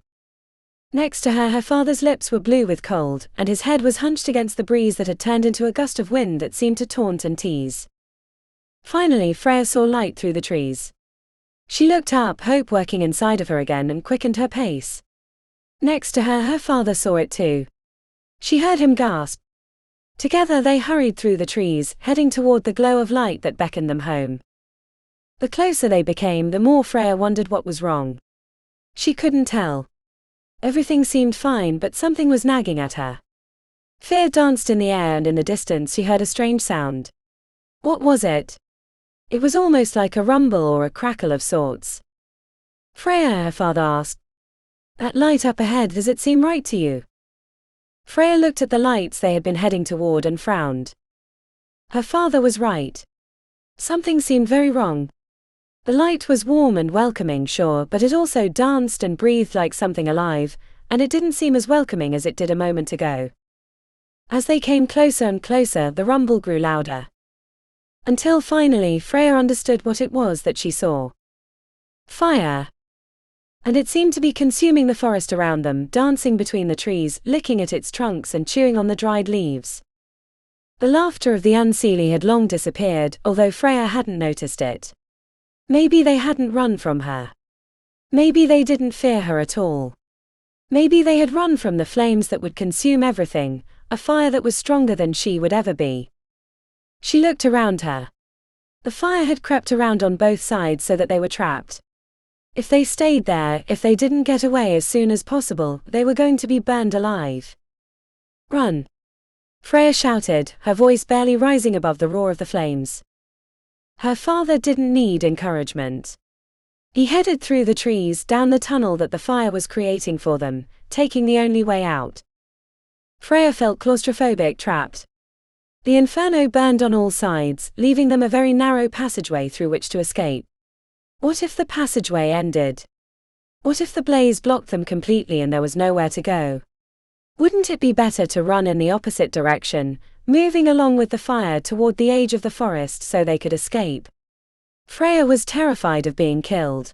Next to her, her father's lips were blue with cold, and his head was hunched against the breeze that had turned into a gust of wind that seemed to taunt and tease. Finally, Freya saw light through the trees. She looked up, hope working inside of her again, and quickened her pace. Next to her, her father saw it too. She heard him gasp. Together they hurried through the trees, heading toward the glow of light that beckoned them home. The closer they became, the more Freya wondered what was wrong. She couldn't tell. Everything seemed fine, but something was nagging at her. Fear danced in the air, and in the distance she heard a strange sound. What was it? It was almost like a rumble or a crackle of sorts. Freya, her father asked. That light up ahead, does it seem right to you? Freya looked at the lights they had been heading toward and frowned. Her father was right. Something seemed very wrong. The light was warm and welcoming, sure, but it also danced and breathed like something alive, and it didn't seem as welcoming as it did a moment ago. As they came closer and closer, the rumble grew louder. Until finally Freya understood what it was that she saw. Fire. And it seemed to be consuming the forest around them, dancing between the trees, licking at its trunks and chewing on the dried leaves. The laughter of the unseelie had long disappeared, although Freya hadn't noticed it. Maybe they hadn't run from her. Maybe they didn't fear her at all. Maybe they had run from the flames that would consume everything, a fire that was stronger than she would ever be. She looked around her. The fire had crept around on both sides so that they were trapped. If they stayed there, if they didn't get away as soon as possible, they were going to be burned alive. Run! Freya shouted, her voice barely rising above the roar of the flames. Her father didn't need encouragement. He headed through the trees, down the tunnel that the fire was creating for them, taking the only way out. Freya felt claustrophobic, trapped. The inferno burned on all sides, leaving them a very narrow passageway through which to escape. What if the passageway ended? What if the blaze blocked them completely and there was nowhere to go? Wouldn't it be better to run in the opposite direction, moving along with the fire toward the edge of the forest so they could escape? Freya was terrified of being killed.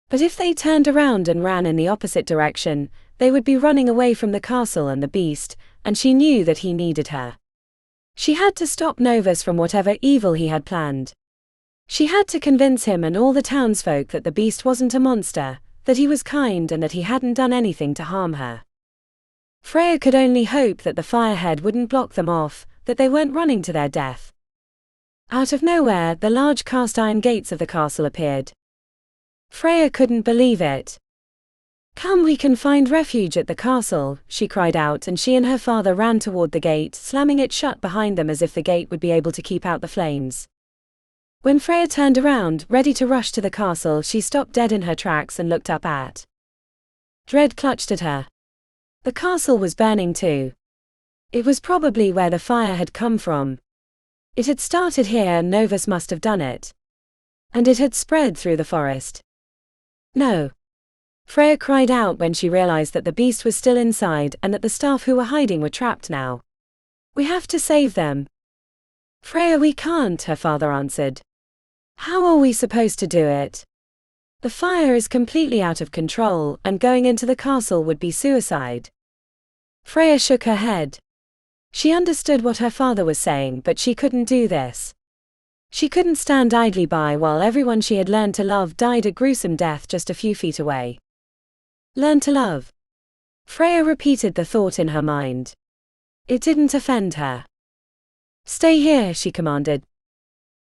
But if they turned around and ran in the opposite direction, they would be running away from the castle and the beast, and she knew that he needed her. She had to stop Novus from whatever evil he had planned. She had to convince him and all the townsfolk that the beast wasn't a monster, that he was kind and that he hadn't done anything to harm her. Freya could only hope that the firehead wouldn't block them off, that they weren't running to their death. Out of nowhere, the large cast-iron gates of the castle appeared. Freya couldn't believe it. "Come, we can find refuge at the castle," she cried out, and she and her father ran toward the gate, slamming it shut behind them as if the gate would be able to keep out the flames. When Freya turned around, ready to rush to the castle, she stopped dead in her tracks and looked up at. Dread clutched at her. The castle was burning too. It was probably where the fire had come from. It had started here and Novus must have done it. And it had spread through the forest. No. Freya cried out when she realized that the beast was still inside and that the staff who were hiding were trapped now. "We have to save them." Freya, we can't, her father answered. How are we supposed to do it? The fire is completely out of control, and going into the castle would be suicide. Freya shook her head. She understood what her father was saying, but she couldn't do this. She couldn't stand idly by while everyone she had learned to love died a gruesome death just a few feet away. Learn to love. Freya repeated the thought in her mind. It didn't offend her. Stay here, she commanded.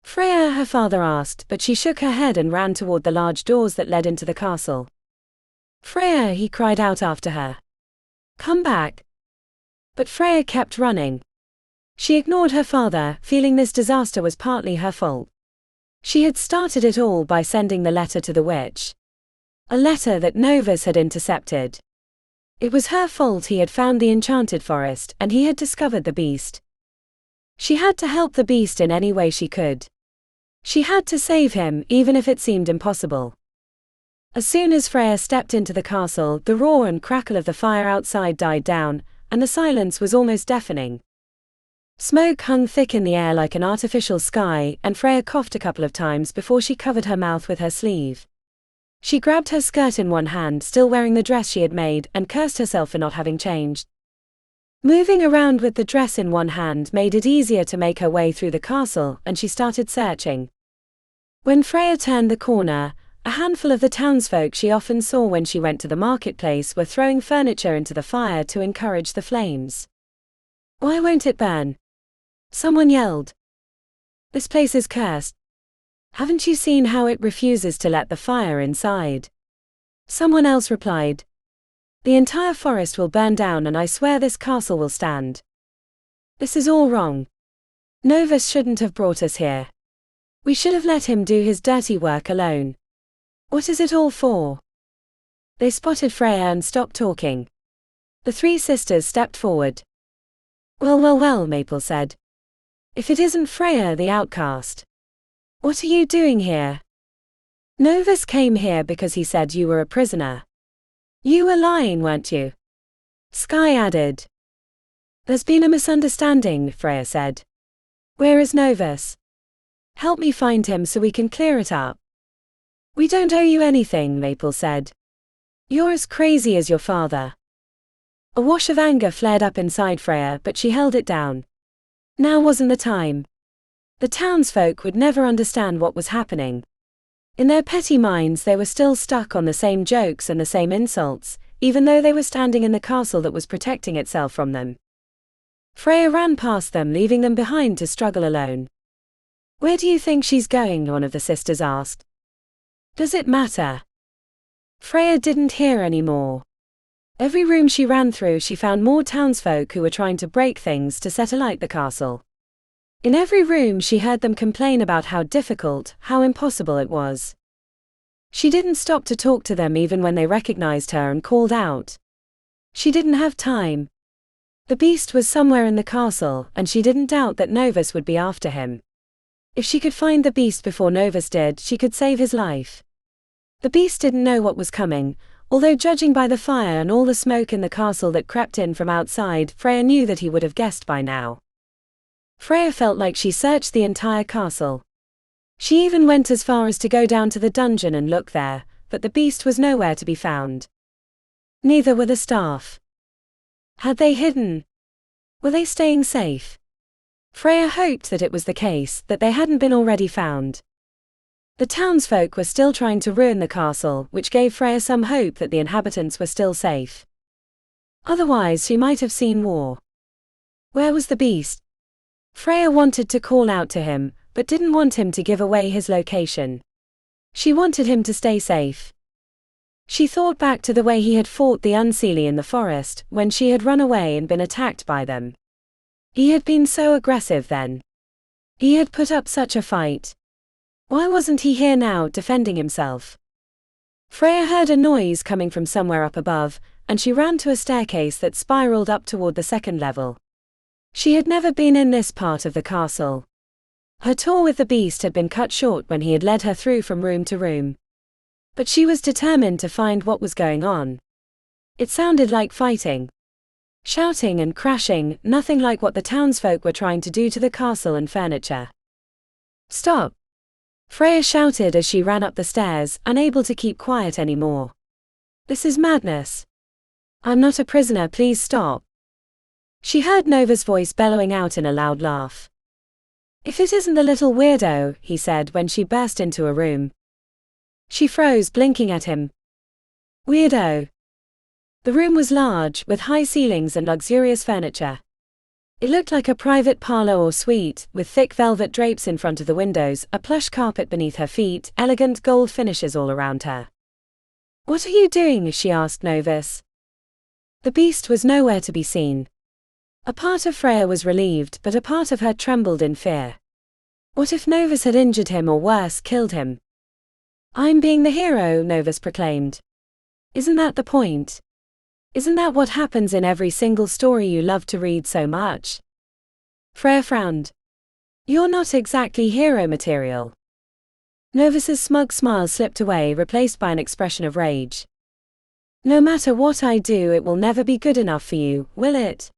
Freya, her father asked, but she shook her head and ran toward the large doors that led into the castle. Freya, he cried out after her. Come back. But Freya kept running. She ignored her father, feeling this disaster was partly her fault. She had started it all by sending the letter to the witch. A letter that Novus had intercepted. It was her fault he had found the enchanted forest, and he had discovered the beast. She had to help the beast in any way she could. She had to save him, even if it seemed impossible. As soon as Freya stepped into the castle, the roar and crackle of the fire outside died down, and the silence was almost deafening. Smoke hung thick in the air like an artificial sky, and Freya coughed a couple of times before she covered her mouth with her sleeve. She grabbed her skirt in one hand, still wearing the dress she had made, and cursed herself for not having changed. Moving around with the dress in one hand made it easier to make her way through the castle, and she started searching. When Freya turned the corner, a handful of the townsfolk she often saw when she went to the marketplace were throwing furniture into the fire to encourage the flames. Why won't it burn? Someone yelled. This place is cursed. Haven't you seen how it refuses to let the fire inside? Someone else replied. The entire forest will burn down, and I swear this castle will stand. This is all wrong. Novus shouldn't have brought us here. We should have let him do his dirty work alone. What is it all for? They spotted Freya and stopped talking. The three sisters stepped forward. Well, Maple said. If it isn't Freya the outcast. What are you doing here? Novus came here because he said you were a prisoner. You were lying, weren't you? Sky added. There's been a misunderstanding, Freya said. Where is Novus? Help me find him so we can clear it up. We don't owe you anything, Maple said. You're as crazy as your father. A wash of anger flared up inside Freya, but she held it down. Now wasn't the time. The townsfolk would never understand what was happening. In their petty minds they were still stuck on the same jokes and the same insults, even though they were standing in the castle that was protecting itself from them. Freya ran past them, leaving them behind to struggle alone. Where do you think she's going? One of the sisters asked. Does it matter? Freya didn't hear anymore. Every room she ran through she found more townsfolk who were trying to break things to set alight the castle. In every room she heard them complain about how difficult, how impossible it was. She didn't stop to talk to them even when they recognized her and called out. She didn't have time. The beast was somewhere in the castle, and she didn't doubt that Novus would be after him. If she could find the beast before Novus did, she could save his life. The beast didn't know what was coming, although judging by the fire and all the smoke in the castle that crept in from outside, Freya knew that he would have guessed by now. Freya felt like she searched the entire castle. She even went as far as to go down to the dungeon and look there, but the beast was nowhere to be found. Neither were the staff. Had they hidden? Were they staying safe? Freya hoped that it was the case, that they hadn't been already found. The townsfolk were still trying to ruin the castle, which gave Freya some hope that the inhabitants were still safe. Otherwise she might have seen war. Where was the beast? Freya wanted to call out to him, but didn't want him to give away his location. She wanted him to stay safe. She thought back to the way he had fought the Unseelie in the forest, when she had run away and been attacked by them. He had been so aggressive then. He had put up such a fight. Why wasn't he here now, defending himself? Freya heard a noise coming from somewhere up above, and she ran to a staircase that spiraled up toward the second level. She had never been in this part of the castle. Her tour with the beast had been cut short when he had led her through from room to room. But she was determined to find what was going on. It sounded like fighting. shouting and crashing, nothing like what the townsfolk were trying to do to the castle and furniture. "Stop!" Freya shouted as she ran up the stairs, unable to keep quiet anymore. "This is madness. I'm not a prisoner, please stop." She heard Novus' voice bellowing out in a loud laugh. "If it isn't the little weirdo," he said when she burst into a room. She froze, blinking at him. "Weirdo." The room was large, with high ceilings and luxurious furniture. It looked like a private parlor or suite, with thick velvet drapes in front of the windows, a plush carpet beneath her feet, elegant gold finishes all around her. "What are you doing?" she asked Novus. The beast was nowhere to be seen. A part of Freya was relieved, but a part of her trembled in fear. What if Novus had injured him or worse, killed him? "I'm being the hero," Novus proclaimed. "Isn't that the point? Isn't that what happens in every single story you love to read so much?" Freya frowned. "You're not exactly hero material." Novus's smug smile slipped away, replaced by an expression of rage. "No matter what I do, it will never be good enough for you, will it?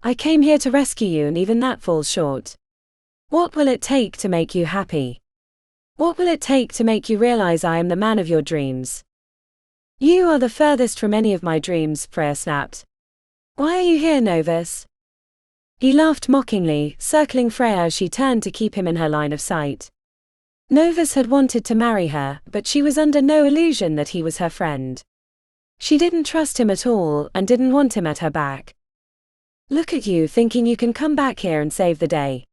I came here to rescue you, and even that falls short. What will it take to make you happy? What will it take to make you realize I am the man of your dreams?" "You are the furthest from any of my dreams," Freya snapped. "Why are you here, Novus?" He laughed mockingly, circling Freya as she turned to keep him in her line of sight. Novus had wanted to marry her, but she was under no illusion that he was her friend. She didn't trust him at all, and didn't want him at her back. "Look at you, thinking you can come back here and save the day.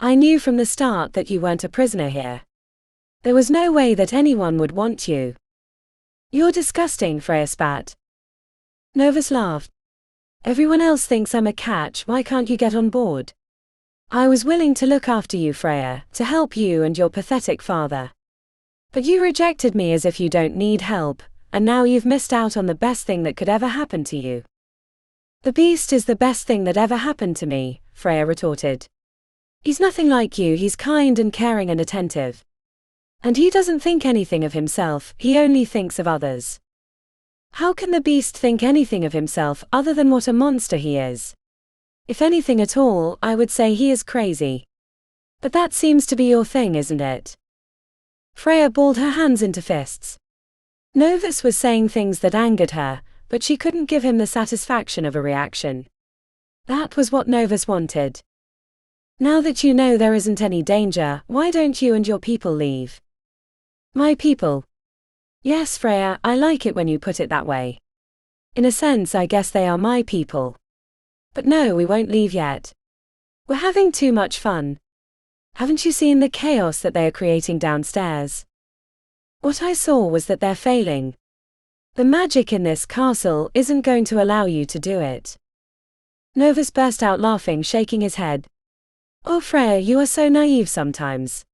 I knew from the start that you weren't a prisoner here. There was no way that anyone would want you." "You're disgusting," Freya spat. Novus laughed. "Everyone else thinks I'm a catch, why can't you get on board? I was willing to look after you, Freya, to help you and your pathetic father. But you rejected me as if you don't need help, and now you've missed out on the best thing that could ever happen to you." "The beast is the best thing that ever happened to me," Freya retorted. "He's nothing like you, he's kind and caring and attentive. And he doesn't think anything of himself, he only thinks of others. How can the beast think anything of himself other than what a monster he is? If anything at all, I would say he is crazy. But that seems to be your thing, isn't it?" Freya balled her hands into fists. Novus was saying things that angered her, but she couldn't give him the satisfaction of a reaction. That was what Novus wanted. "Now that you know there isn't any danger, why don't you and your people leave?" "My people?" "Yes, Freya, I like it when you put it that way. In a sense, I guess they are my people. But no, we won't leave yet. We're having too much fun. Haven't you seen the chaos that they are creating downstairs? What I saw was that they're failing. The magic in this castle isn't going to allow you to do it." Novus burst out laughing, shaking his head. "Oh Freya, you are so naive sometimes.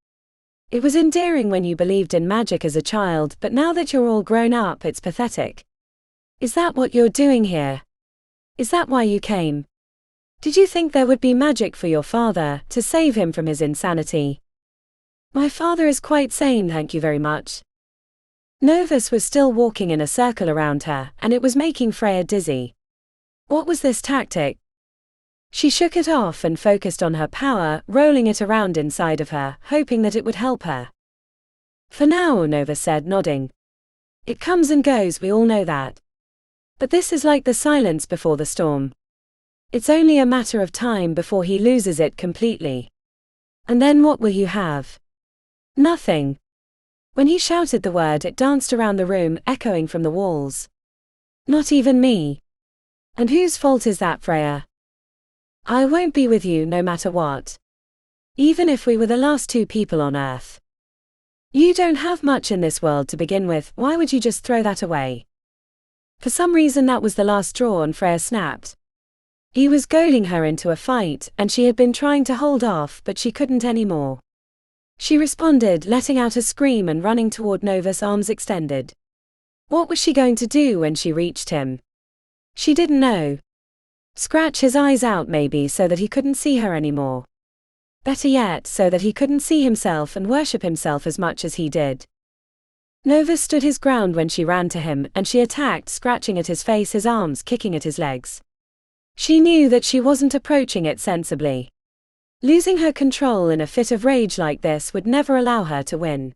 It was endearing when you believed in magic as a child, but now that you're all grown up, it's pathetic. Is that what you're doing here? Is that why you came? Did you think there would be magic for your father, to save him from his insanity?" "My father is quite sane, thank you very much." Novus was still walking in a circle around her, and it was making Freya dizzy. What was this tactic? She shook it off and focused on her power, rolling it around inside of her, hoping that it would help her. "For now," Novus said, nodding. "It comes and goes, we all know that. But this is like the silence before the storm. It's only a matter of time before he loses it completely. And then what will you have? Nothing." When he shouted the word, it danced around the room, echoing from the walls. "Not even me." "And whose fault is that, Freya?" "I won't be with you no matter what. Even if we were the last two people on Earth. You don't have much in this world to begin with, why would you just throw that away?" For some reason that was the last straw, and Freya snapped. He was goading her into a fight, and she had been trying to hold off, but she couldn't anymore. She responded, letting out a scream and running toward Novus, arms extended. What was she going to do when she reached him? She didn't know. Scratch his eyes out maybe, so that he couldn't see her anymore. Better yet, so that he couldn't see himself and worship himself as much as he did. Novus stood his ground when she ran to him, and she attacked, scratching at his face, his arms, kicking at his legs. She knew that she wasn't approaching it sensibly. Losing her control in a fit of rage like this would never allow her to win.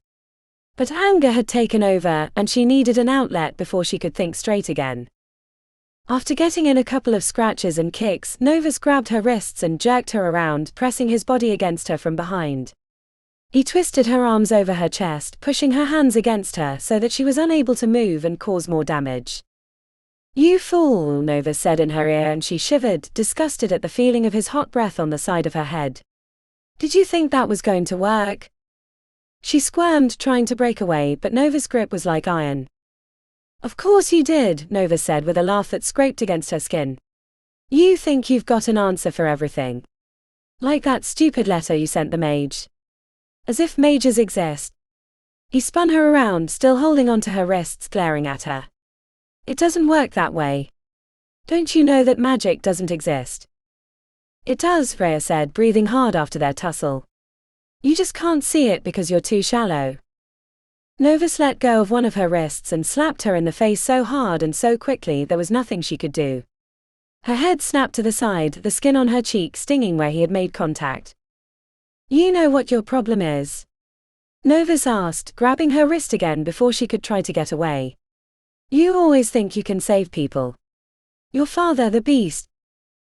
But anger had taken over, and she needed an outlet before she could think straight again. After getting in a couple of scratches and kicks, Novus grabbed her wrists and jerked her around, pressing his body against her from behind. He twisted her arms over her chest, pushing her hands against her so that she was unable to move and cause more damage. "You fool," Novus said in her ear, and she shivered, disgusted at the feeling of his hot breath on the side of her head. "Did you think that was going to work?" She squirmed, trying to break away, but Novus' grip was like iron. "Of course you did," Novus said with a laugh that scraped against her skin. "You think you've got an answer for everything. Like that stupid letter you sent the mage. As if mages exist." He spun her around, still holding onto her wrists, glaring at her. "It doesn't work that way. Don't you know that magic doesn't exist?" "It does," Freya said, breathing hard after their tussle. "You just can't see it because you're too shallow." Novus let go of one of her wrists and slapped her in the face so hard and so quickly there was nothing she could do. Her head snapped to the side, the skin on her cheek stinging where he had made contact. "You know what your problem is?" Novus asked, grabbing her wrist again before she could try to get away. "You always think you can save people. Your father, the beast.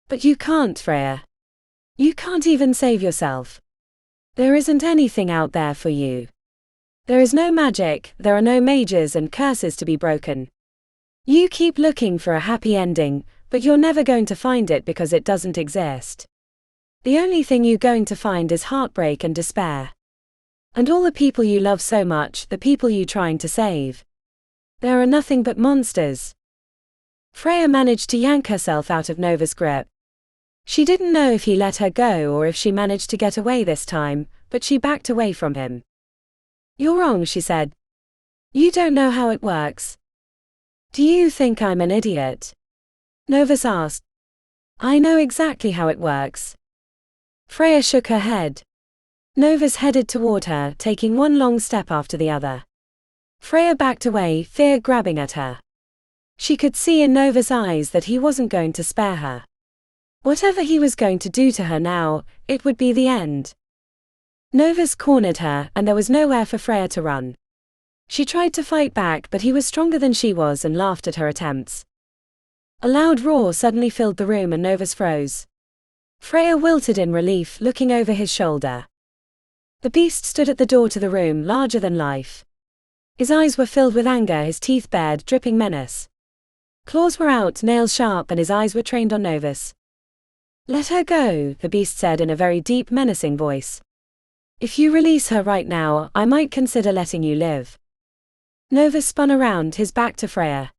But you can't, Freya. You can't even save yourself. There isn't anything out there for you. There is no magic, there are no mages and curses to be broken. You keep looking for a happy ending, but you're never going to find it because it doesn't exist. The only thing you're going to find is heartbreak and despair. And all the people you love so much, the people you're trying to save. There are nothing but monsters." Freya managed to yank herself out of Novus' grip. She didn't know if he let her go or if she managed to get away this time, but she backed away from him. "You're wrong," she said. "You don't know how it works." "Do you think I'm an idiot?" Novus asked. "I know exactly how it works." Freya shook her head. Novus headed toward her, taking one long step after the other. Freya backed away, fear grabbing at her. She could see in Novus' eyes that he wasn't going to spare her. Whatever he was going to do to her now, it would be the end. Novus cornered her, and there was nowhere for Freya to run. She tried to fight back, but he was stronger than she was and laughed at her attempts. A loud roar suddenly filled the room and Novus froze. Freya wilted in relief, looking over his shoulder. The beast stood at the door to the room, larger than life. His eyes were filled with anger, his teeth bared, dripping menace. Claws were out, nails sharp, and his eyes were trained on Novus. "Let her go," the beast said in a very deep, menacing voice. "If you release her right now, I might consider letting you live." Novus spun around, his back to Freya.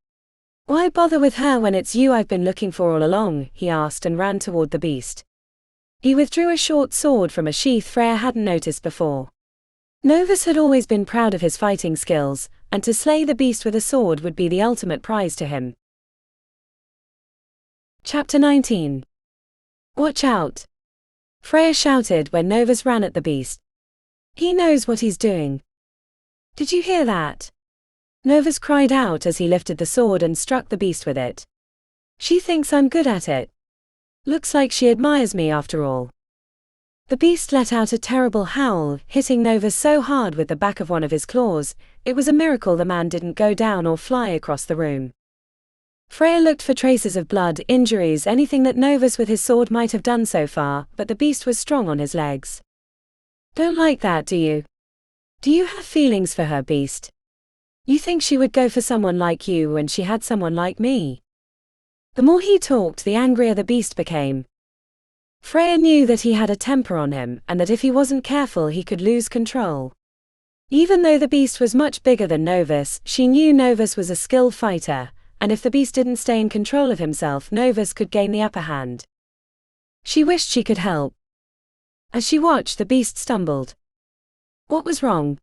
"Why bother with her when it's you I've been looking for all along?" he asked and ran toward the beast. He withdrew a short sword from a sheath Freya hadn't noticed before. Novus had always been proud of his fighting skills, and to slay the beast with a sword would be the ultimate prize to him. Chapter 19. "Watch out!" Freya shouted when Novus ran at the beast. "He knows what he's doing." "Did you hear that?" Novus cried out as he lifted the sword and struck the beast with it. "She thinks I'm good at it. Looks like she admires me after all." The beast let out a terrible howl, hitting Novus so hard with the back of one of his claws, it was a miracle the man didn't go down or fly across the room. Freya looked for traces of blood, injuries, anything that Novus with his sword might have done so far, but the beast was strong on his legs. "Don't like that, do you? Do you have feelings for her, beast? You think she would go for someone like you when she had someone like me?" The more he talked, the angrier the beast became. Freya knew that he had a temper on him, and that if he wasn't careful he could lose control. Even though the beast was much bigger than Novus, she knew Novus was a skilled fighter, and if the beast didn't stay in control of himself, Novus could gain the upper hand. She wished she could help. As she watched, the beast stumbled. What was wrong?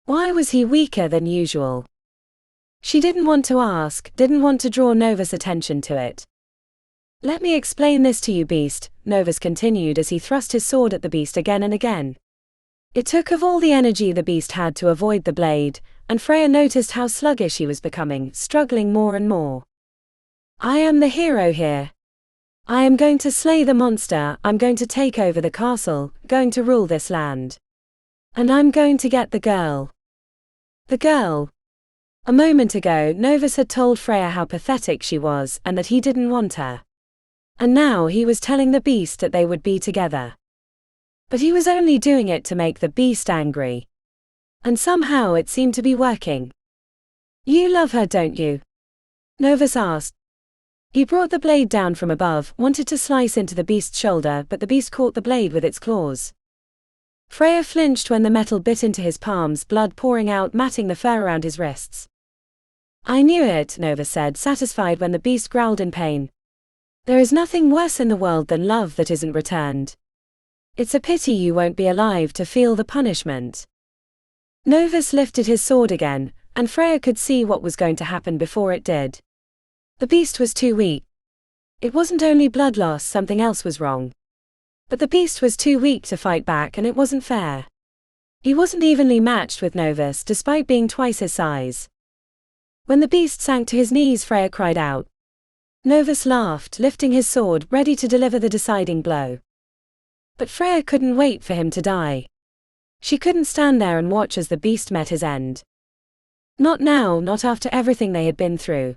Why was he weaker than usual? She didn't want to ask, didn't want to draw Novus' attention to it. "Let me explain this to you, beast," Novus continued as he thrust his sword at the beast again and again. It took of all the energy the beast had to avoid the blade, and Freya noticed how sluggish he was becoming, struggling more and more. "I am the hero here. I am going to slay the monster, I'm going to take over the castle, going to rule this land. And I'm going to get the girl. The girl. A moment ago, Novus had told Freya how pathetic she was and that he didn't want her. And now he was telling the beast that they would be together. But he was only doing it to make the beast angry. And somehow it seemed to be working. You love her, don't you? Novus asked. He brought the blade down from above, wanted to slice into the beast's shoulder, but the beast caught the blade with its claws. Freya flinched when the metal bit into his palms, blood pouring out, matting the fur around his wrists. I knew it, Novus said, satisfied when the beast growled in pain. There is nothing worse in the world than love that isn't returned. It's a pity you won't be alive to feel the punishment. Novus lifted his sword again, and Freya could see what was going to happen before it did. The beast was too weak. It wasn't only blood loss, something else was wrong. But the beast was too weak to fight back, and it wasn't fair. He wasn't evenly matched with Novus, despite being twice his size. When the beast sank to his knees, Freya cried out. Novus laughed, lifting his sword, ready to deliver the deciding blow. But Freya couldn't wait for him to die. She couldn't stand there and watch as the beast met his end. Not now, not after everything they had been through.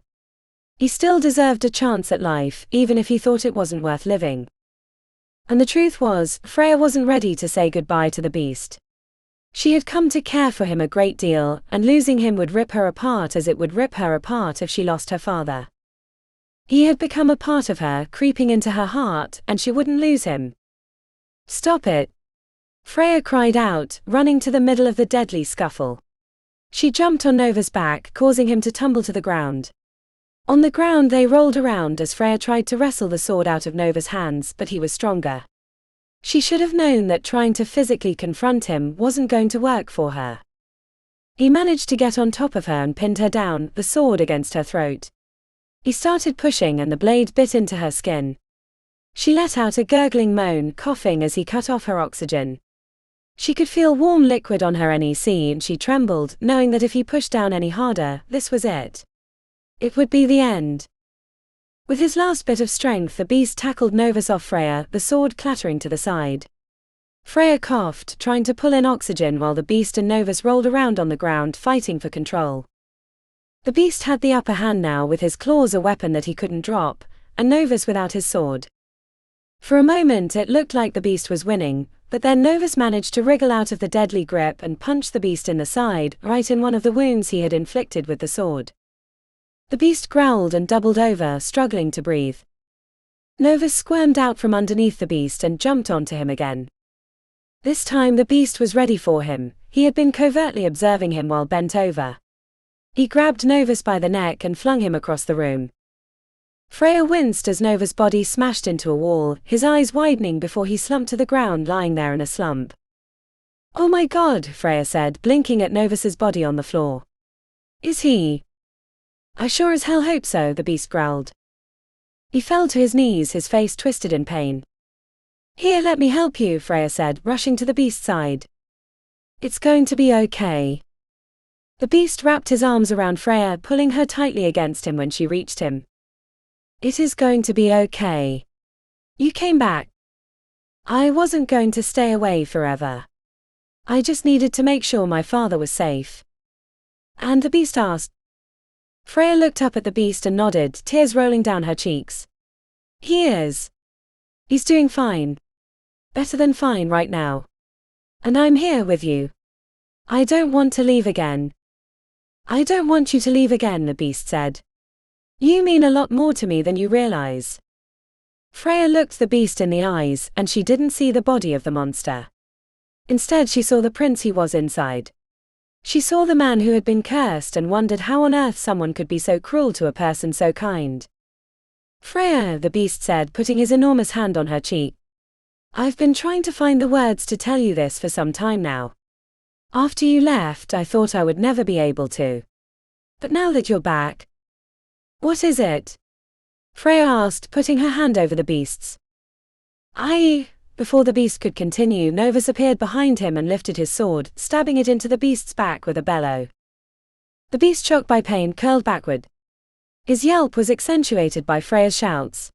He still deserved a chance at life, even if he thought it wasn't worth living. And the truth was, Freya wasn't ready to say goodbye to the beast. She had come to care for him a great deal, and losing him would rip her apart as it would rip her apart if she lost her father. He had become a part of her, creeping into her heart, and she wouldn't lose him. Stop it! Freya cried out, running to the middle of the deadly scuffle. She jumped on Novus' back, causing him to tumble to the ground. On the ground they rolled around as Freya tried to wrestle the sword out of Novus' hands, but he was stronger. She should have known that trying to physically confront him wasn't going to work for her. He managed to get on top of her and pinned her down, the sword against her throat. He started pushing and the blade bit into her skin. She let out a gurgling moan, coughing as he cut off her oxygen. She could feel warm liquid on her NEC and she trembled, knowing that if he pushed down any harder, this was it. It would be the end. With his last bit of strength, the beast tackled Novus off Freya, the sword clattering to the side. Freya coughed, trying to pull in oxygen while the beast and Novus rolled around on the ground, fighting for control. The beast had the upper hand now, with his claws a weapon that he couldn't drop, and Novus without his sword. For a moment it looked like the beast was winning, but then Novus managed to wriggle out of the deadly grip and punch the beast in the side, right in one of the wounds he had inflicted with the sword. The beast growled and doubled over, struggling to breathe. Novus squirmed out from underneath the beast and jumped onto him again. This time the beast was ready for him. He had been covertly observing him while bent over. He grabbed Novus by the neck and flung him across the room. Freya winced as Novus' body smashed into a wall, his eyes widening before he slumped to the ground, lying there in a slump. Oh my God, Freya said, blinking at Novus's body on the floor. Is he? I sure as hell hope so, the beast growled. He fell to his knees, his face twisted in pain. Here, let me help you, Freya said, rushing to the beast's side. It's going to be okay. The beast wrapped his arms around Freya, pulling her tightly against him when she reached him. It is going to be okay. You came back. I wasn't going to stay away forever. I just needed to make sure my father was safe. And the beast asked. Freya looked up at the beast and nodded, tears rolling down her cheeks. He is. He's doing fine. Better than fine right now. And I'm here with you. I don't want to leave again. I don't want you to leave again, the beast said. You mean a lot more to me than you realize. Freya looked the beast in the eyes, and she didn't see the body of the monster. Instead she saw the prince he was inside. She saw the man who had been cursed and wondered how on earth someone could be so cruel to a person so kind. Freya, the beast said, putting his enormous hand on her cheek. I've been trying to find the words to tell you this for some time now. After you left, I thought I would never be able to. But now that you're back. What is it? Freya asked, putting her hand over the beast's. Before the beast could continue, Novus appeared behind him and lifted his sword, stabbing it into the beast's back with a bellow. The beast, shocked by pain, curled backward. His yelp was accentuated by Freya's shouts.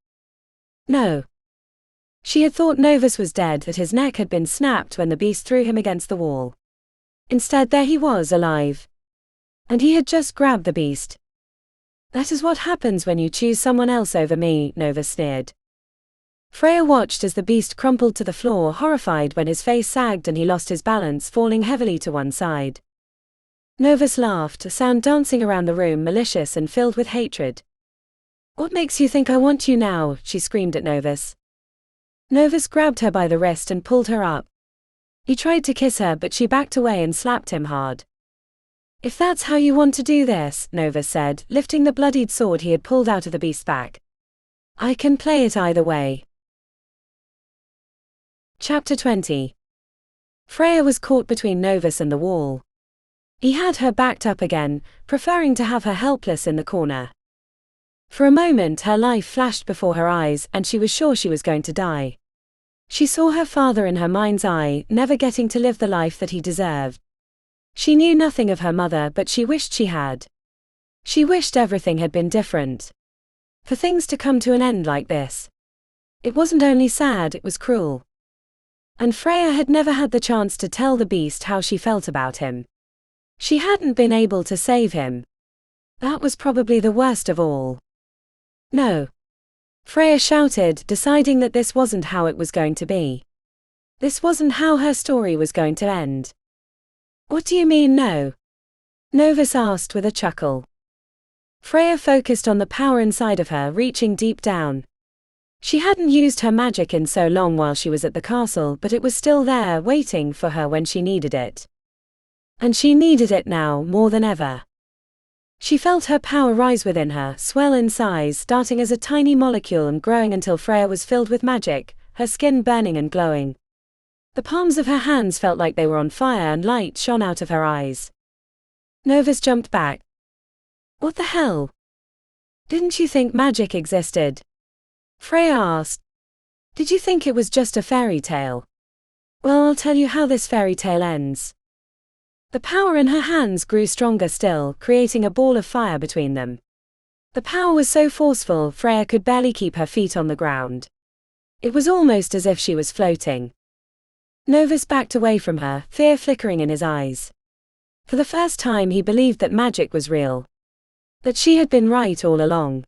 No. She had thought Novus was dead, that his neck had been snapped when the beast threw him against the wall. Instead, there he was, alive. And he had just grabbed the beast. That is what happens when you choose someone else over me, Novus sneered. Freya watched as the beast crumpled to the floor, horrified when his face sagged and he lost his balance, falling heavily to one side. Novus laughed, a sound dancing around the room, malicious and filled with hatred. What makes you think I want you now? She screamed at Novus. Novus grabbed her by the wrist and pulled her up. He tried to kiss her, but she backed away and slapped him hard. If that's how you want to do this, Novus said, lifting the bloodied sword he had pulled out of the beast's back. I can play it either way. Chapter 20. Freya was caught between Novus and the wall. He had her backed up again, preferring to have her helpless in the corner. For a moment her life flashed before her eyes, and she was sure she was going to die. She saw her father in her mind's eye, never getting to live the life that he deserved. She knew nothing of her mother, but she wished she had. She wished everything had been different. For things to come to an end like this. It wasn't only sad, it was cruel. And Freya had never had the chance to tell the beast how she felt about him. She hadn't been able to save him. That was probably the worst of all. No. Freya shouted, deciding that this wasn't how it was going to be. This wasn't how her story was going to end. What do you mean, no? Novus asked with a chuckle. Freya focused on the power inside of her, reaching deep down. She hadn't used her magic in so long while she was at the castle, but it was still there, waiting for her when she needed it. And she needed it now, more than ever. She felt her power rise within her, swell in size, starting as a tiny molecule and growing until Freya was filled with magic, her skin burning and glowing. The palms of her hands felt like they were on fire and light shone out of her eyes. Novus jumped back. What the hell? Didn't you think magic existed? Freya asked. Did you think it was just a fairy tale? Well, I'll tell you how this fairy tale ends. The power in her hands grew stronger still, creating a ball of fire between them. The power was so forceful, Freya could barely keep her feet on the ground. It was almost as if she was floating. Novus backed away from her, fear flickering in his eyes. For the first time he believed that magic was real. That she had been right all along.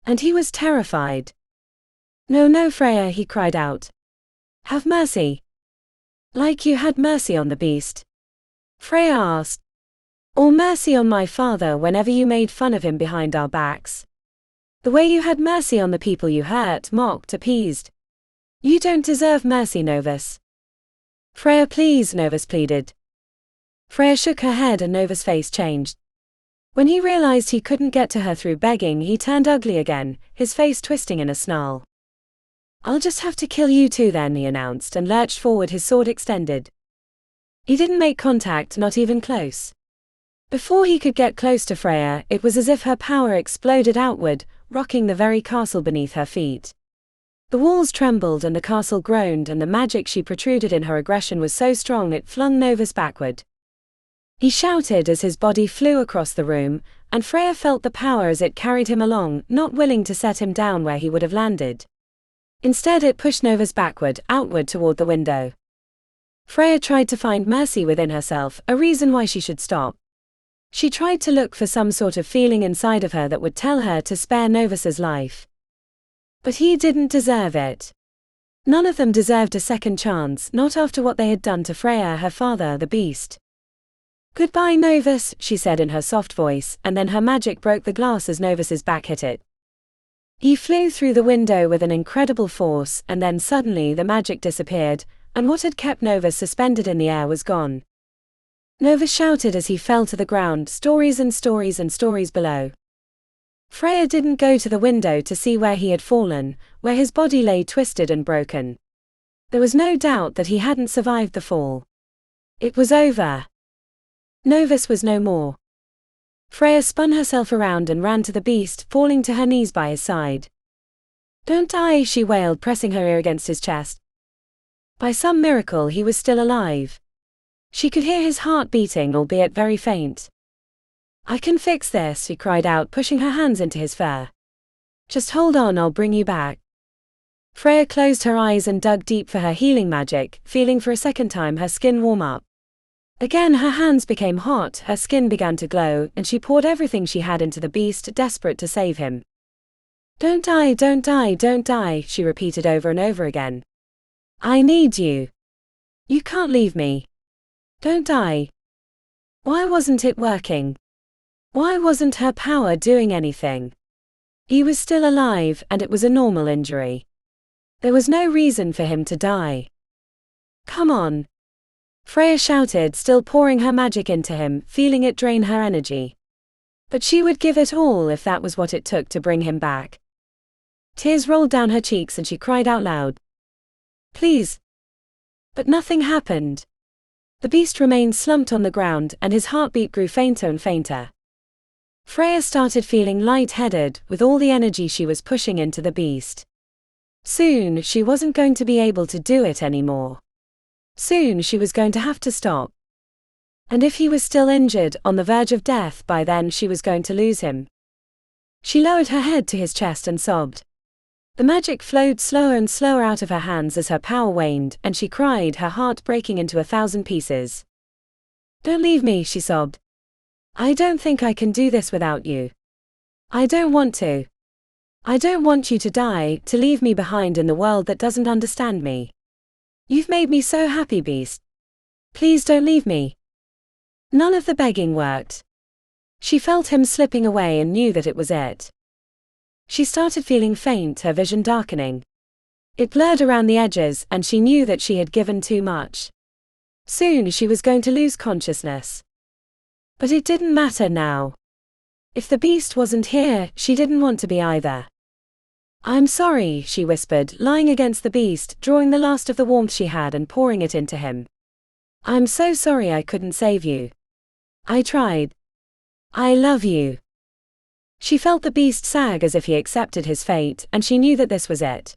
And he was terrified. No, no, Freya, he cried out. Have mercy. Like you had mercy on the beast. Freya asked. Or mercy on my father whenever you made fun of him behind our backs. The way you had mercy on the people you hurt, mocked, appeased. You don't deserve mercy, Novus. Freya, please, Novus pleaded. Freya shook her head and Novus' face changed. When he realized he couldn't get to her through begging, he turned ugly again, his face twisting in a snarl. I'll just have to kill you too then, he announced and lurched forward, his sword extended. He didn't make contact, not even close. Before he could get close to Freya, it was as if her power exploded outward, rocking the very castle beneath her feet. The walls trembled and the castle groaned, and the magic she protruded in her aggression was so strong it flung Novus backward. He shouted as his body flew across the room, and Freya felt the power as it carried him along, not willing to set him down where he would have landed. Instead it pushed Novus backward, outward toward the window. Freya tried to find mercy within herself, a reason why she should stop. She tried to look for some sort of feeling inside of her that would tell her to spare Novus's life. But he didn't deserve it. None of them deserved a second chance, not after what they had done to Freya, her father, the beast. Goodbye, Novus, she said in her soft voice, and then her magic broke the glass as Novus's back hit it. He flew through the window with an incredible force, and then suddenly the magic disappeared, and what had kept Novus suspended in the air was gone. Novus shouted as he fell to the ground, stories and stories and stories below. Freya didn't go to the window to see where he had fallen, where his body lay twisted and broken. There was no doubt that he hadn't survived the fall. It was over. Novus was no more. Freya spun herself around and ran to the beast, falling to her knees by his side. Don't die, she wailed, pressing her ear against his chest. By some miracle he was still alive. She could hear his heart beating, albeit very faint. I can fix this, he cried out, pushing her hands into his fur. Just hold on, I'll bring you back. Freya closed her eyes and dug deep for her healing magic, feeling for a second time her skin warm up. Again her hands became hot, her skin began to glow, and she poured everything she had into the beast, desperate to save him. "Don't die, don't die, don't die," she repeated over and over again. "I need you. You can't leave me. Don't die." Why wasn't it working? Why wasn't her power doing anything? He was still alive, and it was a normal injury. There was no reason for him to die. "Come on," Freya shouted, still pouring her magic into him, feeling it drain her energy. But she would give it all if that was what it took to bring him back. Tears rolled down her cheeks and she cried out loud, "Please." But nothing happened. The beast remained slumped on the ground, and his heartbeat grew fainter and fainter. Freya started feeling light-headed, with all the energy she was pushing into the beast. Soon, she wasn't going to be able to do it anymore. Soon she was going to have to stop. And if he was still injured, on the verge of death, by then she was going to lose him. She lowered her head to his chest and sobbed. The magic flowed slower and slower out of her hands as her power waned, and she cried, her heart breaking into 1,000 pieces. "Don't leave me," she sobbed. "I don't think I can do this without you. I don't want to. I don't want you to die, to leave me behind in the world that doesn't understand me. You've made me so happy, beast. Please don't leave me." None of the begging worked. She felt him slipping away and knew that it was it. She started feeling faint, her vision darkening. It blurred around the edges, and she knew that she had given too much. Soon she was going to lose consciousness. But it didn't matter now. If the beast wasn't here, she didn't want to be either. "I'm sorry," she whispered, lying against the beast, drawing the last of the warmth she had and pouring it into him. "I'm so sorry I couldn't save you. I tried. I love you." She felt the beast sag as if he accepted his fate, and she knew that this was it.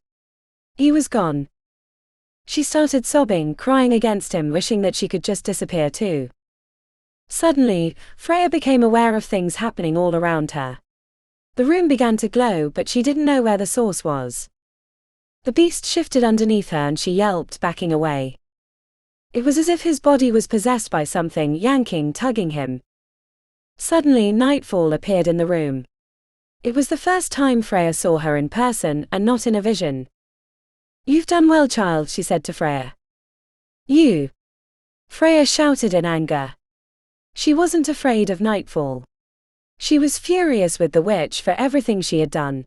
He was gone. She started sobbing, crying against him, wishing that she could just disappear too. Suddenly, Freya became aware of things happening all around her. The room began to glow, but she didn't know where the source was. The beast shifted underneath her and she yelped, backing away. It was as if his body was possessed by something, yanking, tugging him. Suddenly, nightfall appeared in the room. It was the first time Freya saw her in person, and not in a vision. "You've done well, child," she said to Freya. "You!" Freya shouted in anger. She wasn't afraid of nightfall. She was furious with the witch for everything she had done.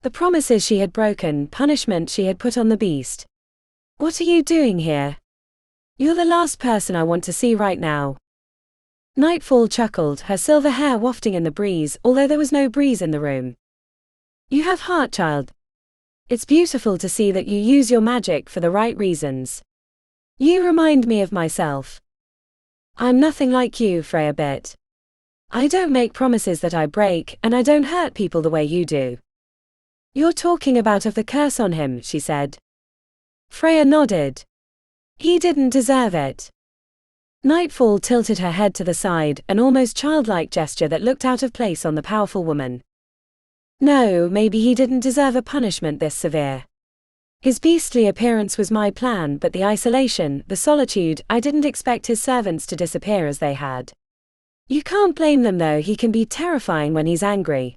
The promises she had broken, punishment she had put on the beast. "What are you doing here? You're the last person I want to see right now." Nightfall chuckled, her silver hair wafting in the breeze, although there was no breeze in the room. "You have heart, child. It's beautiful to see that you use your magic for the right reasons. You remind me of myself. I'm nothing like you, Freya bit. I don't make promises that I break, and I don't hurt people the way you do." "You're talking about of the curse on him," she said. Freya nodded. "He didn't deserve it." Nightfall tilted her head to the side, an almost childlike gesture that looked out of place on the powerful woman. "No, maybe he didn't deserve a punishment this severe. His beastly appearance was my plan, but the isolation, the solitude, I didn't expect his servants to disappear as they had. You can't blame them though, he can be terrifying when he's angry."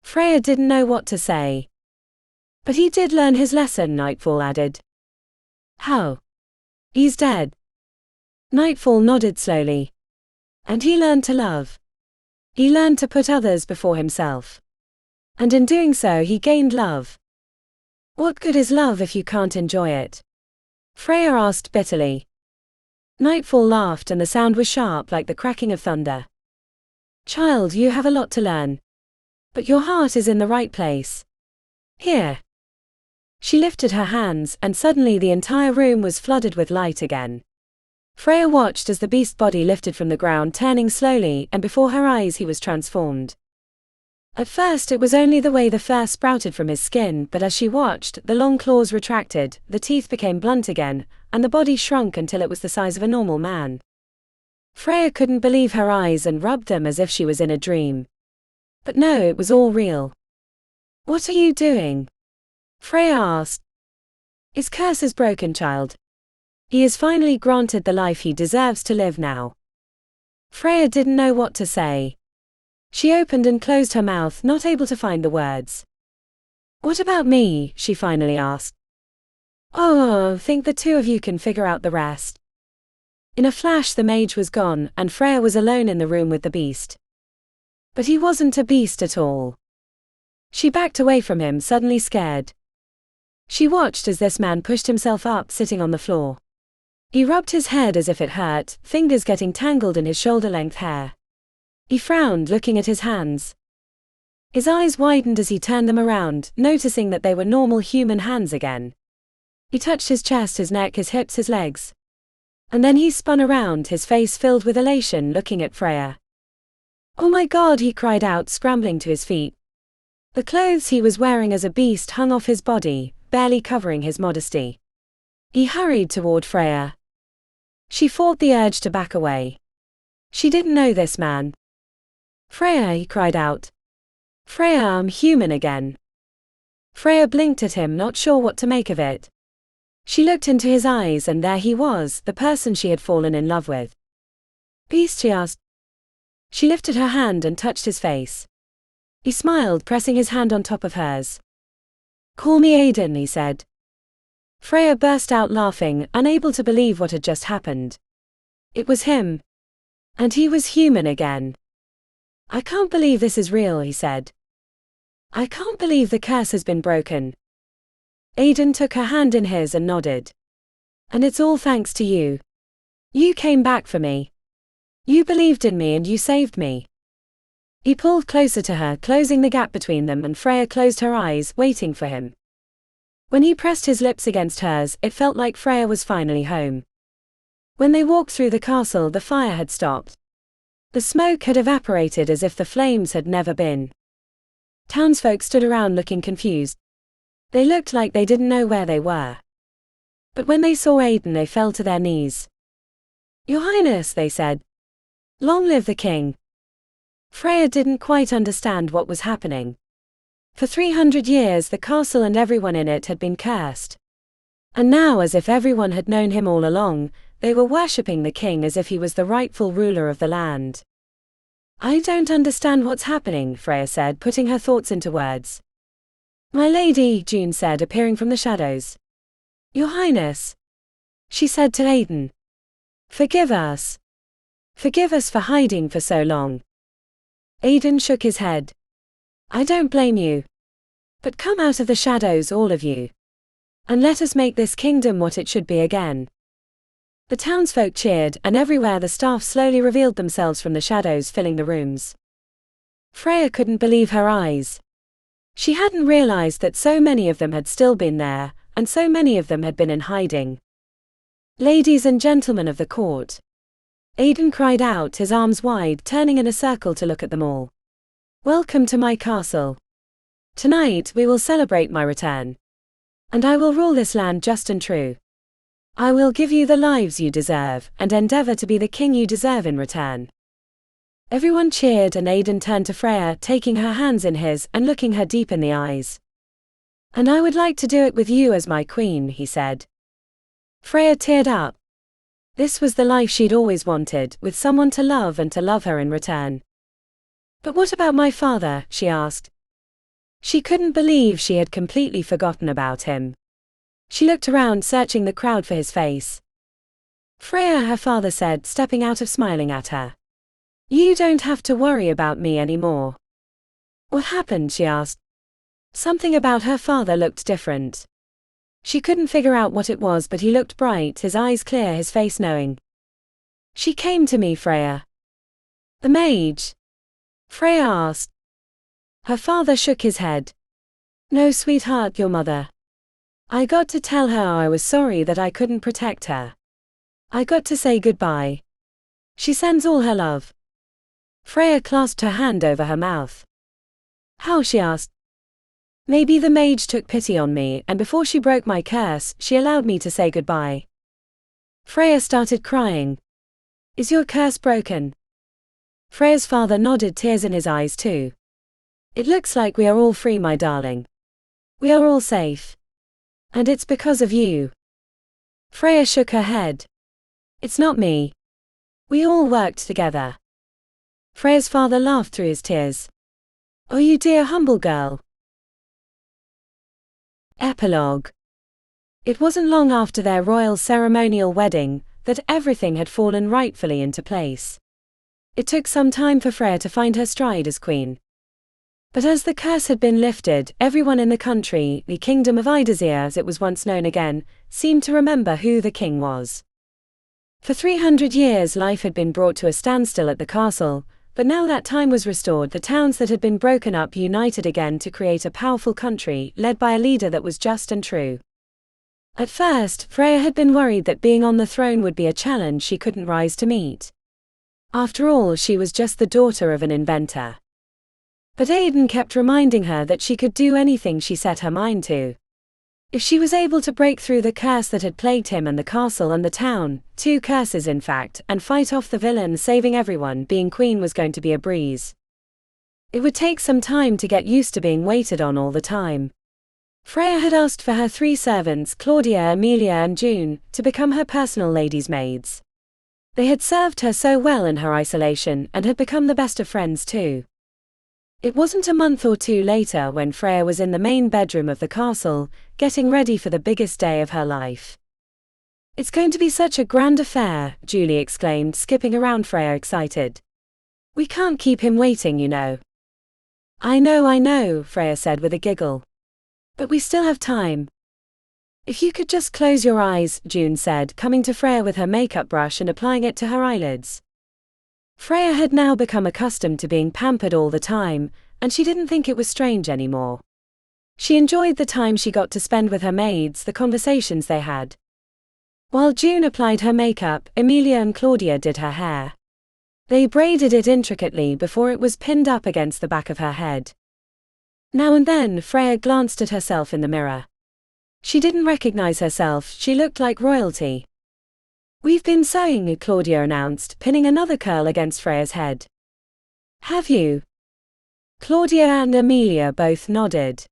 Freya didn't know what to say. "But he did learn his lesson," Nightfall added. "How?" "He's dead." Nightfall nodded slowly. "And he learned to love. He learned to put others before himself. And in doing so he gained love." "What good is love if you can't enjoy it?" Freya asked bitterly. Nightfall laughed, and the sound was sharp like the cracking of thunder. "Child, you have a lot to learn. But your heart is in the right place. Here." She lifted her hands, and suddenly the entire room was flooded with light again. Freya watched as the beast body lifted from the ground, turning slowly, and before her eyes he was transformed. At first it was only the way the fur sprouted from his skin, but as she watched, the long claws retracted, the teeth became blunt again, and the body shrunk until it was the size of a normal man. Freya couldn't believe her eyes and rubbed them as if she was in a dream. But no, it was all real. "What are you doing?" Freya asked. His curse is broken, child. He is finally granted the life he deserves to live now. Freya didn't know what to say. She opened and closed her mouth, not able to find the words. What about me? She finally asked. Oh, think the two of you can figure out the rest. In a flash the mage was gone, and Freya was alone in the room with the beast. But he wasn't a beast at all. She backed away from him, suddenly scared. She watched as this man pushed himself up, sitting on the floor. He rubbed his head as if it hurt, fingers getting tangled in his shoulder-length hair. He frowned, looking at his hands. His eyes widened as he turned them around, noticing that they were normal human hands again. He touched his chest, his neck, his hips, his legs. And then he spun around, his face filled with elation, looking at Freya. Oh my God, he cried out, scrambling to his feet. The clothes he was wearing as a beast hung off his body, barely covering his modesty. He hurried toward Freya. She fought the urge to back away. She didn't know this man. Freya, he cried out. Freya, I'm human again. Freya blinked at him, not sure what to make of it. She looked into his eyes, and there he was, the person she had fallen in love with. Beast, she asked. She lifted her hand and touched his face. He smiled, pressing his hand on top of hers. Call me Aiden, he said. Freya burst out laughing, unable to believe what had just happened. It was him. And he was human again. I can't believe this is real, he said. I can't believe the curse has been broken. Aiden took her hand in his and nodded. And it's all thanks to you. You came back for me. You believed in me and you saved me. He pulled closer to her, closing the gap between them, and Freya closed her eyes, waiting for him. When he pressed his lips against hers, it felt like Freya was finally home. When they walked through the castle, the fire had stopped. The smoke had evaporated as if the flames had never been. Townsfolk stood around looking confused. They looked like they didn't know where they were. But when they saw Aiden, they fell to their knees. Your Highness, they said. Long live the king. Freya didn't quite understand what was happening. For 300 years the castle and everyone in it had been cursed. And now, as if everyone had known him all along, they were worshipping the king as if he was the rightful ruler of the land. I don't understand what's happening, Freya said, putting her thoughts into words. My lady, June said, appearing from the shadows. Your Highness, she said to Aiden. Forgive us. Forgive us for hiding for so long. Aiden shook his head. I don't blame you. But come out of the shadows, all of you. And let us make this kingdom what it should be again. The townsfolk cheered, and everywhere the staff slowly revealed themselves from the shadows, filling the rooms. Freya couldn't believe her eyes. She hadn't realized that so many of them had still been there, and so many of them had been in hiding. Ladies and gentlemen of the court. Aiden cried out, his arms wide, turning in a circle to look at them all. Welcome to my castle. Tonight we will celebrate my return. And I will rule this land just and true. I will give you the lives you deserve, and endeavor to be the king you deserve in return. Everyone cheered, and Aiden turned to Freya, taking her hands in his and looking her deep in the eyes. And I would like to do it with you as my queen, he said. Freya teared up. This was the life she'd always wanted, with someone to love and to love her in return. But what about my father, she asked. She couldn't believe she had completely forgotten about him. She looked around, searching the crowd for his face. Freya, her father said, stepping out of, smiling at her. You don't have to worry about me anymore. What happened, she asked. Something about her father looked different. She couldn't figure out what it was, but he looked bright, his eyes clear, his face knowing. She came to me, Freya. The mage? Freya asked. Her father shook his head. No, sweetheart, your mother. I got to tell her I was sorry that I couldn't protect her. I got to say goodbye. She sends all her love. Freya clasped her hand over her mouth. How, she asked. Maybe the mage took pity on me, and before she broke my curse, she allowed me to say goodbye. Freya started crying. Is your curse broken? Freya's father nodded, tears in his eyes too. It looks like we are all free, my darling. We are all safe. And it's because of you. Freya shook her head. It's not me. We all worked together. Freya's father laughed through his tears. Oh, you dear humble girl. Epilogue. It wasn't long after their royal ceremonial wedding that everything had fallen rightfully into place. It took some time for Freya to find her stride as queen. But as the curse had been lifted, everyone in the country, the kingdom of Idazir as it was once known again, seemed to remember who the king was. For 300 years life had been brought to a standstill at the castle, but now that time was restored, the towns that had been broken up united again to create a powerful country, led by a leader that was just and true. At first, Freya had been worried that being on the throne would be a challenge she couldn't rise to meet. After all, she was just the daughter of an inventor. But Aidan kept reminding her that she could do anything she set her mind to. If she was able to break through the curse that had plagued him and the castle and the town, 2 curses in fact, and fight off the villain, saving everyone, being queen was going to be a breeze. It would take some time to get used to being waited on all the time. Freya had asked for her 3 servants, Claudia, Amelia and June, to become her personal ladies' maids. They had served her so well in her isolation and had become the best of friends too. It wasn't a month or 2 later when Freya was in the main bedroom of the castle, getting ready for the biggest day of her life. It's going to be such a grand affair, Julie exclaimed, skipping around Freya excited. We can't keep him waiting, you know. I know, Freya said with a giggle. But we still have time. If you could just close your eyes, June said, coming to Freya with her makeup brush and applying it to her eyelids. Freya had now become accustomed to being pampered all the time, and she didn't think it was strange anymore. She enjoyed the time she got to spend with her maids, the conversations they had. While June applied her makeup, Amelia and Claudia did her hair. They braided it intricately before it was pinned up against the back of her head. Now and then, Freya glanced at herself in the mirror. She didn't recognize herself, she looked like royalty. We've been sewing, Claudia announced, pinning another curl against Freya's head. Have you? Claudia and Amelia both nodded.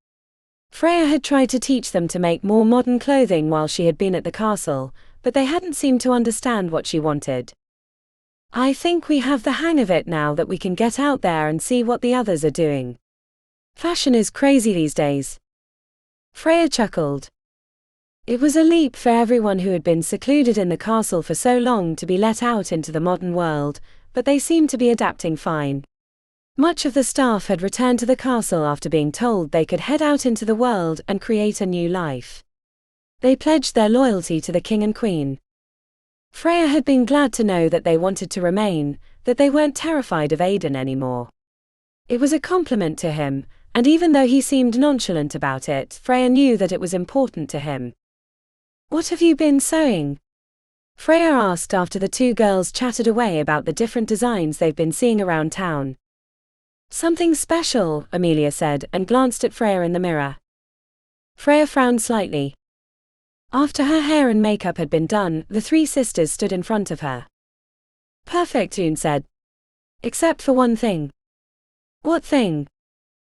Freya had tried to teach them to make more modern clothing while she had been at the castle, but they hadn't seemed to understand what she wanted. I think we have the hang of it now that we can get out there and see what the others are doing. Fashion is crazy these days. Freya chuckled. It was a leap for everyone who had been secluded in the castle for so long to be let out into the modern world, but they seemed to be adapting fine. Much of the staff had returned to the castle after being told they could head out into the world and create a new life. They pledged their loyalty to the king and queen. Freya had been glad to know that they wanted to remain, that they weren't terrified of Aidan anymore. It was a compliment to him, and even though he seemed nonchalant about it, Freya knew that it was important to him. What have you been sewing? Freya asked after the 2 girls chatted away about the different designs they've been seeing around town. Something special, Amelia said, and glanced at Freya in the mirror. Freya frowned slightly. After her hair and makeup had been done, the 3 sisters stood in front of her. Perfect, June said. Except for one thing. What thing?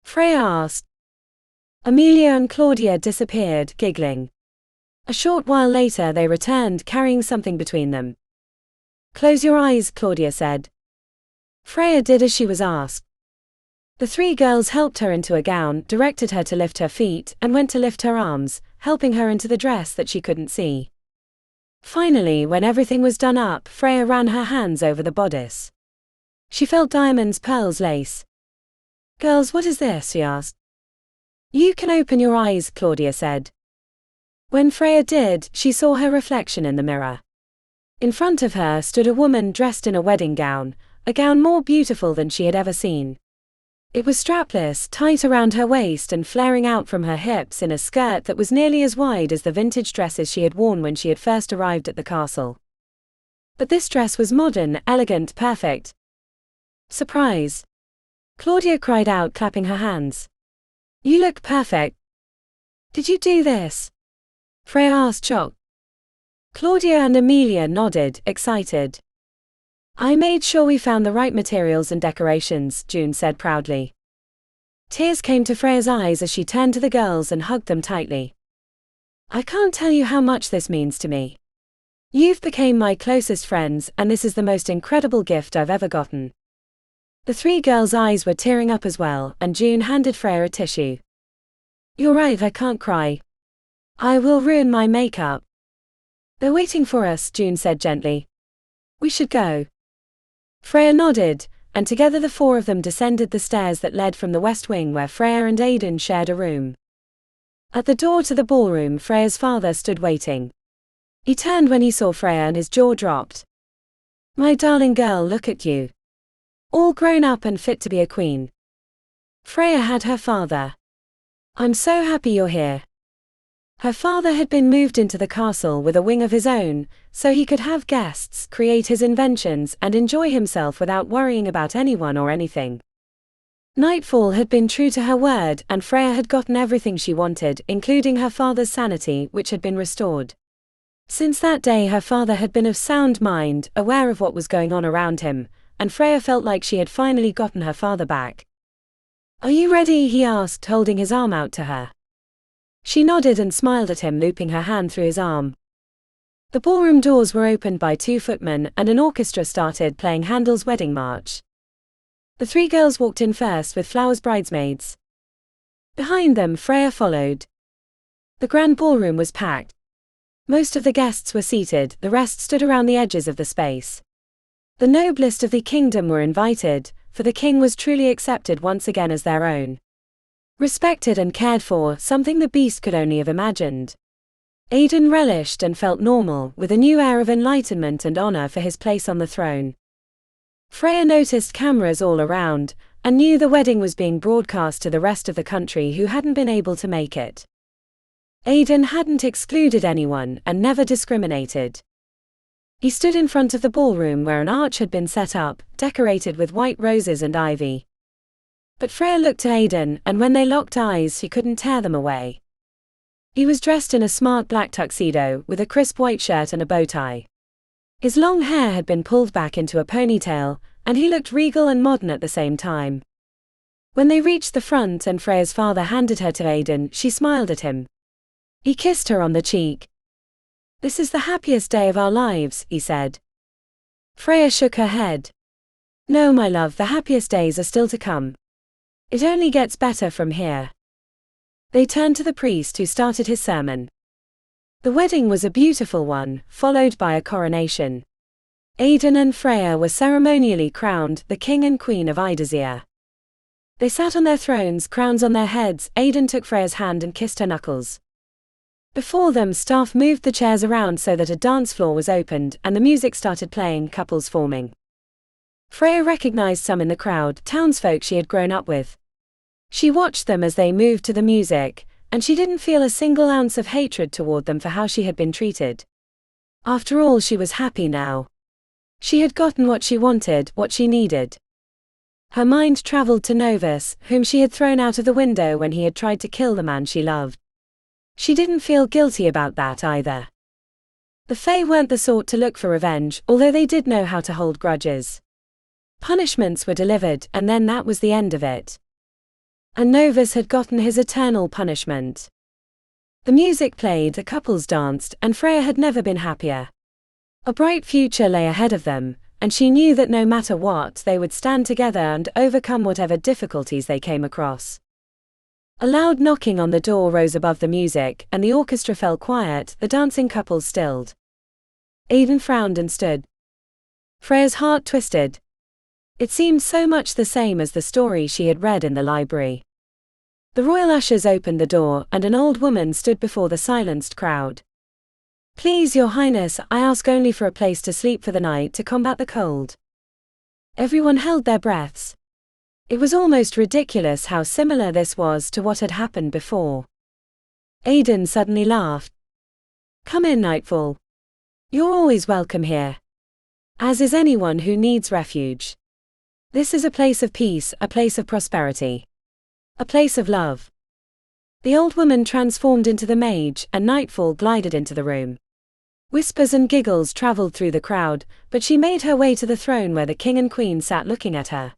Freya asked. Amelia and Claudia disappeared, giggling. A short while later they returned, carrying something between them. Close your eyes, Claudia said. Freya did as she was asked. The 3 girls helped her into a gown, directed her to lift her feet, and went to lift her arms, helping her into the dress that she couldn't see. Finally, when everything was done up, Freya ran her hands over the bodice. She felt diamonds, pearls, lace. Girls, what is this? She asked. You can open your eyes, Claudia said. When Freya did, she saw her reflection in the mirror. In front of her stood a woman dressed in a wedding gown, a gown more beautiful than she had ever seen. It was strapless, tight around her waist and flaring out from her hips in a skirt that was nearly as wide as the vintage dresses she had worn when she had first arrived at the castle. But this dress was modern, elegant, perfect. Surprise! Claudia cried out, clapping her hands. You look perfect. Did you do this? Freya asked, shocked. Claudia and Amelia nodded, excited. I made sure we found the right materials and decorations, June said proudly. Tears came to Freya's eyes as she turned to the girls and hugged them tightly. I can't tell you how much this means to me. You've become my closest friends, and this is the most incredible gift I've ever gotten. The three girls' eyes were tearing up as well, and June handed Freya a tissue. You're right, I can't cry. I will ruin my makeup. They're waiting for us, June said gently. We should go. Freya nodded, and together the four of them descended the stairs that led from the west wing where Freya and Aidan shared a room. At the door to the ballroom, Freya's father stood waiting. He turned when he saw Freya and his jaw dropped. My darling girl, look at you. All grown up and fit to be a queen. Freya had her father. I'm so happy you're here. Her father had been moved into the castle with a wing of his own, so he could have guests, create his inventions, and enjoy himself without worrying about anyone or anything. Nightfall had been true to her word, and Freya had gotten everything she wanted, including her father's sanity, which had been restored. Since that day her father had been of sound mind, aware of what was going on around him, and Freya felt like she had finally gotten her father back. Are you ready? He asked, holding his arm out to her. She nodded and smiled at him, looping her hand through his arm. The ballroom doors were opened by two footmen, and an orchestra started playing Handel's Wedding March. The three girls walked in first with Flower's bridesmaids. Behind them, Freya followed. The grand ballroom was packed. Most of the guests were seated, the rest stood around the edges of the space. The noblest of the kingdom were invited, for the king was truly accepted once again as their own. Respected and cared for, something the beast could only have imagined. Aidan relished and felt normal, with a new air of enlightenment and honor for his place on the throne. Freya noticed cameras all around, and knew the wedding was being broadcast to the rest of the country who hadn't been able to make it. Aidan hadn't excluded anyone, and never discriminated. He stood in front of the ballroom where an arch had been set up, decorated with white roses and ivy. But Freya looked at Aidan, and when they locked eyes she couldn't tear them away. He was dressed in a smart black tuxedo, with a crisp white shirt and a bow tie. His long hair had been pulled back into a ponytail, and he looked regal and modern at the same time. When they reached the front and Freya's father handed her to Aidan, she smiled at him. He kissed her on the cheek. This is the happiest day of our lives, he said. Freya shook her head. No, my love, the happiest days are still to come. It only gets better from here. They turned to the priest who started his sermon. The wedding was a beautiful one, followed by a coronation. Aidan and Freya were ceremonially crowned the king and queen of Idazir. They sat on their thrones, crowns on their heads. Aidan took Freya's hand and kissed her knuckles. Before them, staff moved the chairs around so that a dance floor was opened, and the music started playing, couples forming. Freya recognized some in the crowd, townsfolk she had grown up with. She watched them as they moved to the music, and she didn't feel a single ounce of hatred toward them for how she had been treated. After all, she was happy now. She had gotten what she wanted, what she needed. Her mind traveled to Novus, whom she had thrown out of the window when he had tried to kill the man she loved. She didn't feel guilty about that either. The Fae weren't the sort to look for revenge, although they did know how to hold grudges. Punishments were delivered, and then that was the end of it. And Novus had gotten his eternal punishment. The music played, the couples danced, and Freya had never been happier. A bright future lay ahead of them, and she knew that no matter what, they would stand together and overcome whatever difficulties they came across. A loud knocking on the door rose above the music, and the orchestra fell quiet, the dancing couples stilled. Aidan frowned and stood. Freya's heart twisted. It seemed so much the same as the story she had read in the library. The royal ushers opened the door, and an old woman stood before the silenced crowd. Please, Your Highness, I ask only for a place to sleep for the night to combat the cold. Everyone held their breaths. It was almost ridiculous how similar this was to what had happened before. Aidan suddenly laughed. Come in, Nightfall. You're always welcome here. As is anyone who needs refuge. This is a place of peace, a place of prosperity. A place of love. The old woman transformed into the mage, and Nightfall glided into the room. Whispers and giggles traveled through the crowd, but she made her way to the throne where the king and queen sat looking at her.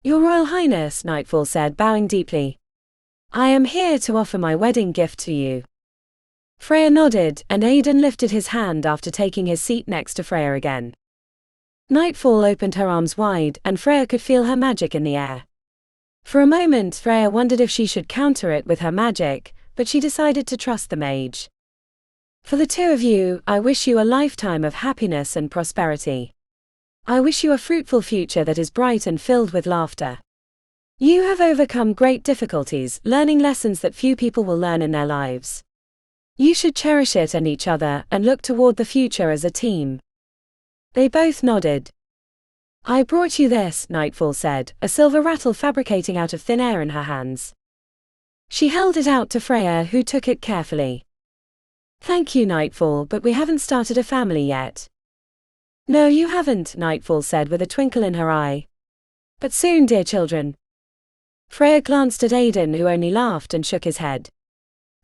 Your Royal Highness, Nightfall said, bowing deeply. I am here to offer my wedding gift to you. Freya nodded, and Aidan lifted his hand after taking his seat next to Freya again. Nightfall opened her arms wide, and Freya could feel her magic in the air. For a moment, Freya wondered if she should counter it with her magic, but she decided to trust the mage. For the two of you, I wish you a lifetime of happiness and prosperity. I wish you a fruitful future that is bright and filled with laughter. You have overcome great difficulties, learning lessons that few people will learn in their lives. You should cherish it and each other, and look toward the future as a team. They both nodded. I brought you this, Nightfall said, a silver rattle fabricating out of thin air in her hands. She held it out to Freya, who took it carefully. Thank you, Nightfall, but we haven't started a family yet. No, you haven't, Nightfall said with a twinkle in her eye. But soon, dear children. Freya glanced at Aidan, who only laughed and shook his head.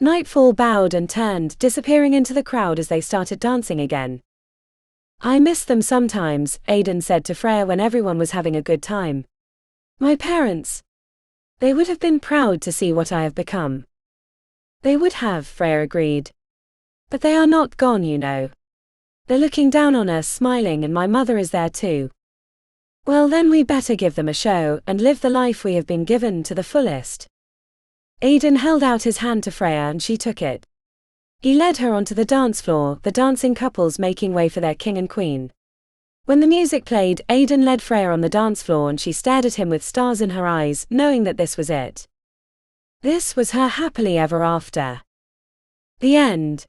Nightfall bowed and turned, disappearing into the crowd as they started dancing again. I miss them sometimes, Aidan said to Freya when everyone was having a good time. My parents. They would have been proud to see what I have become. They would have, Freya agreed. But they are not gone, you know. They're looking down on us, smiling, and my mother is there too. Well, then we better give them a show, and live the life we have been given to the fullest. Aidan held out his hand to Freya and she took it. He led her onto the dance floor, the dancing couples making way for their king and queen. When the music played, Aidan led Freya on the dance floor and she stared at him with stars in her eyes, knowing that this was it. This was her happily ever after. The end.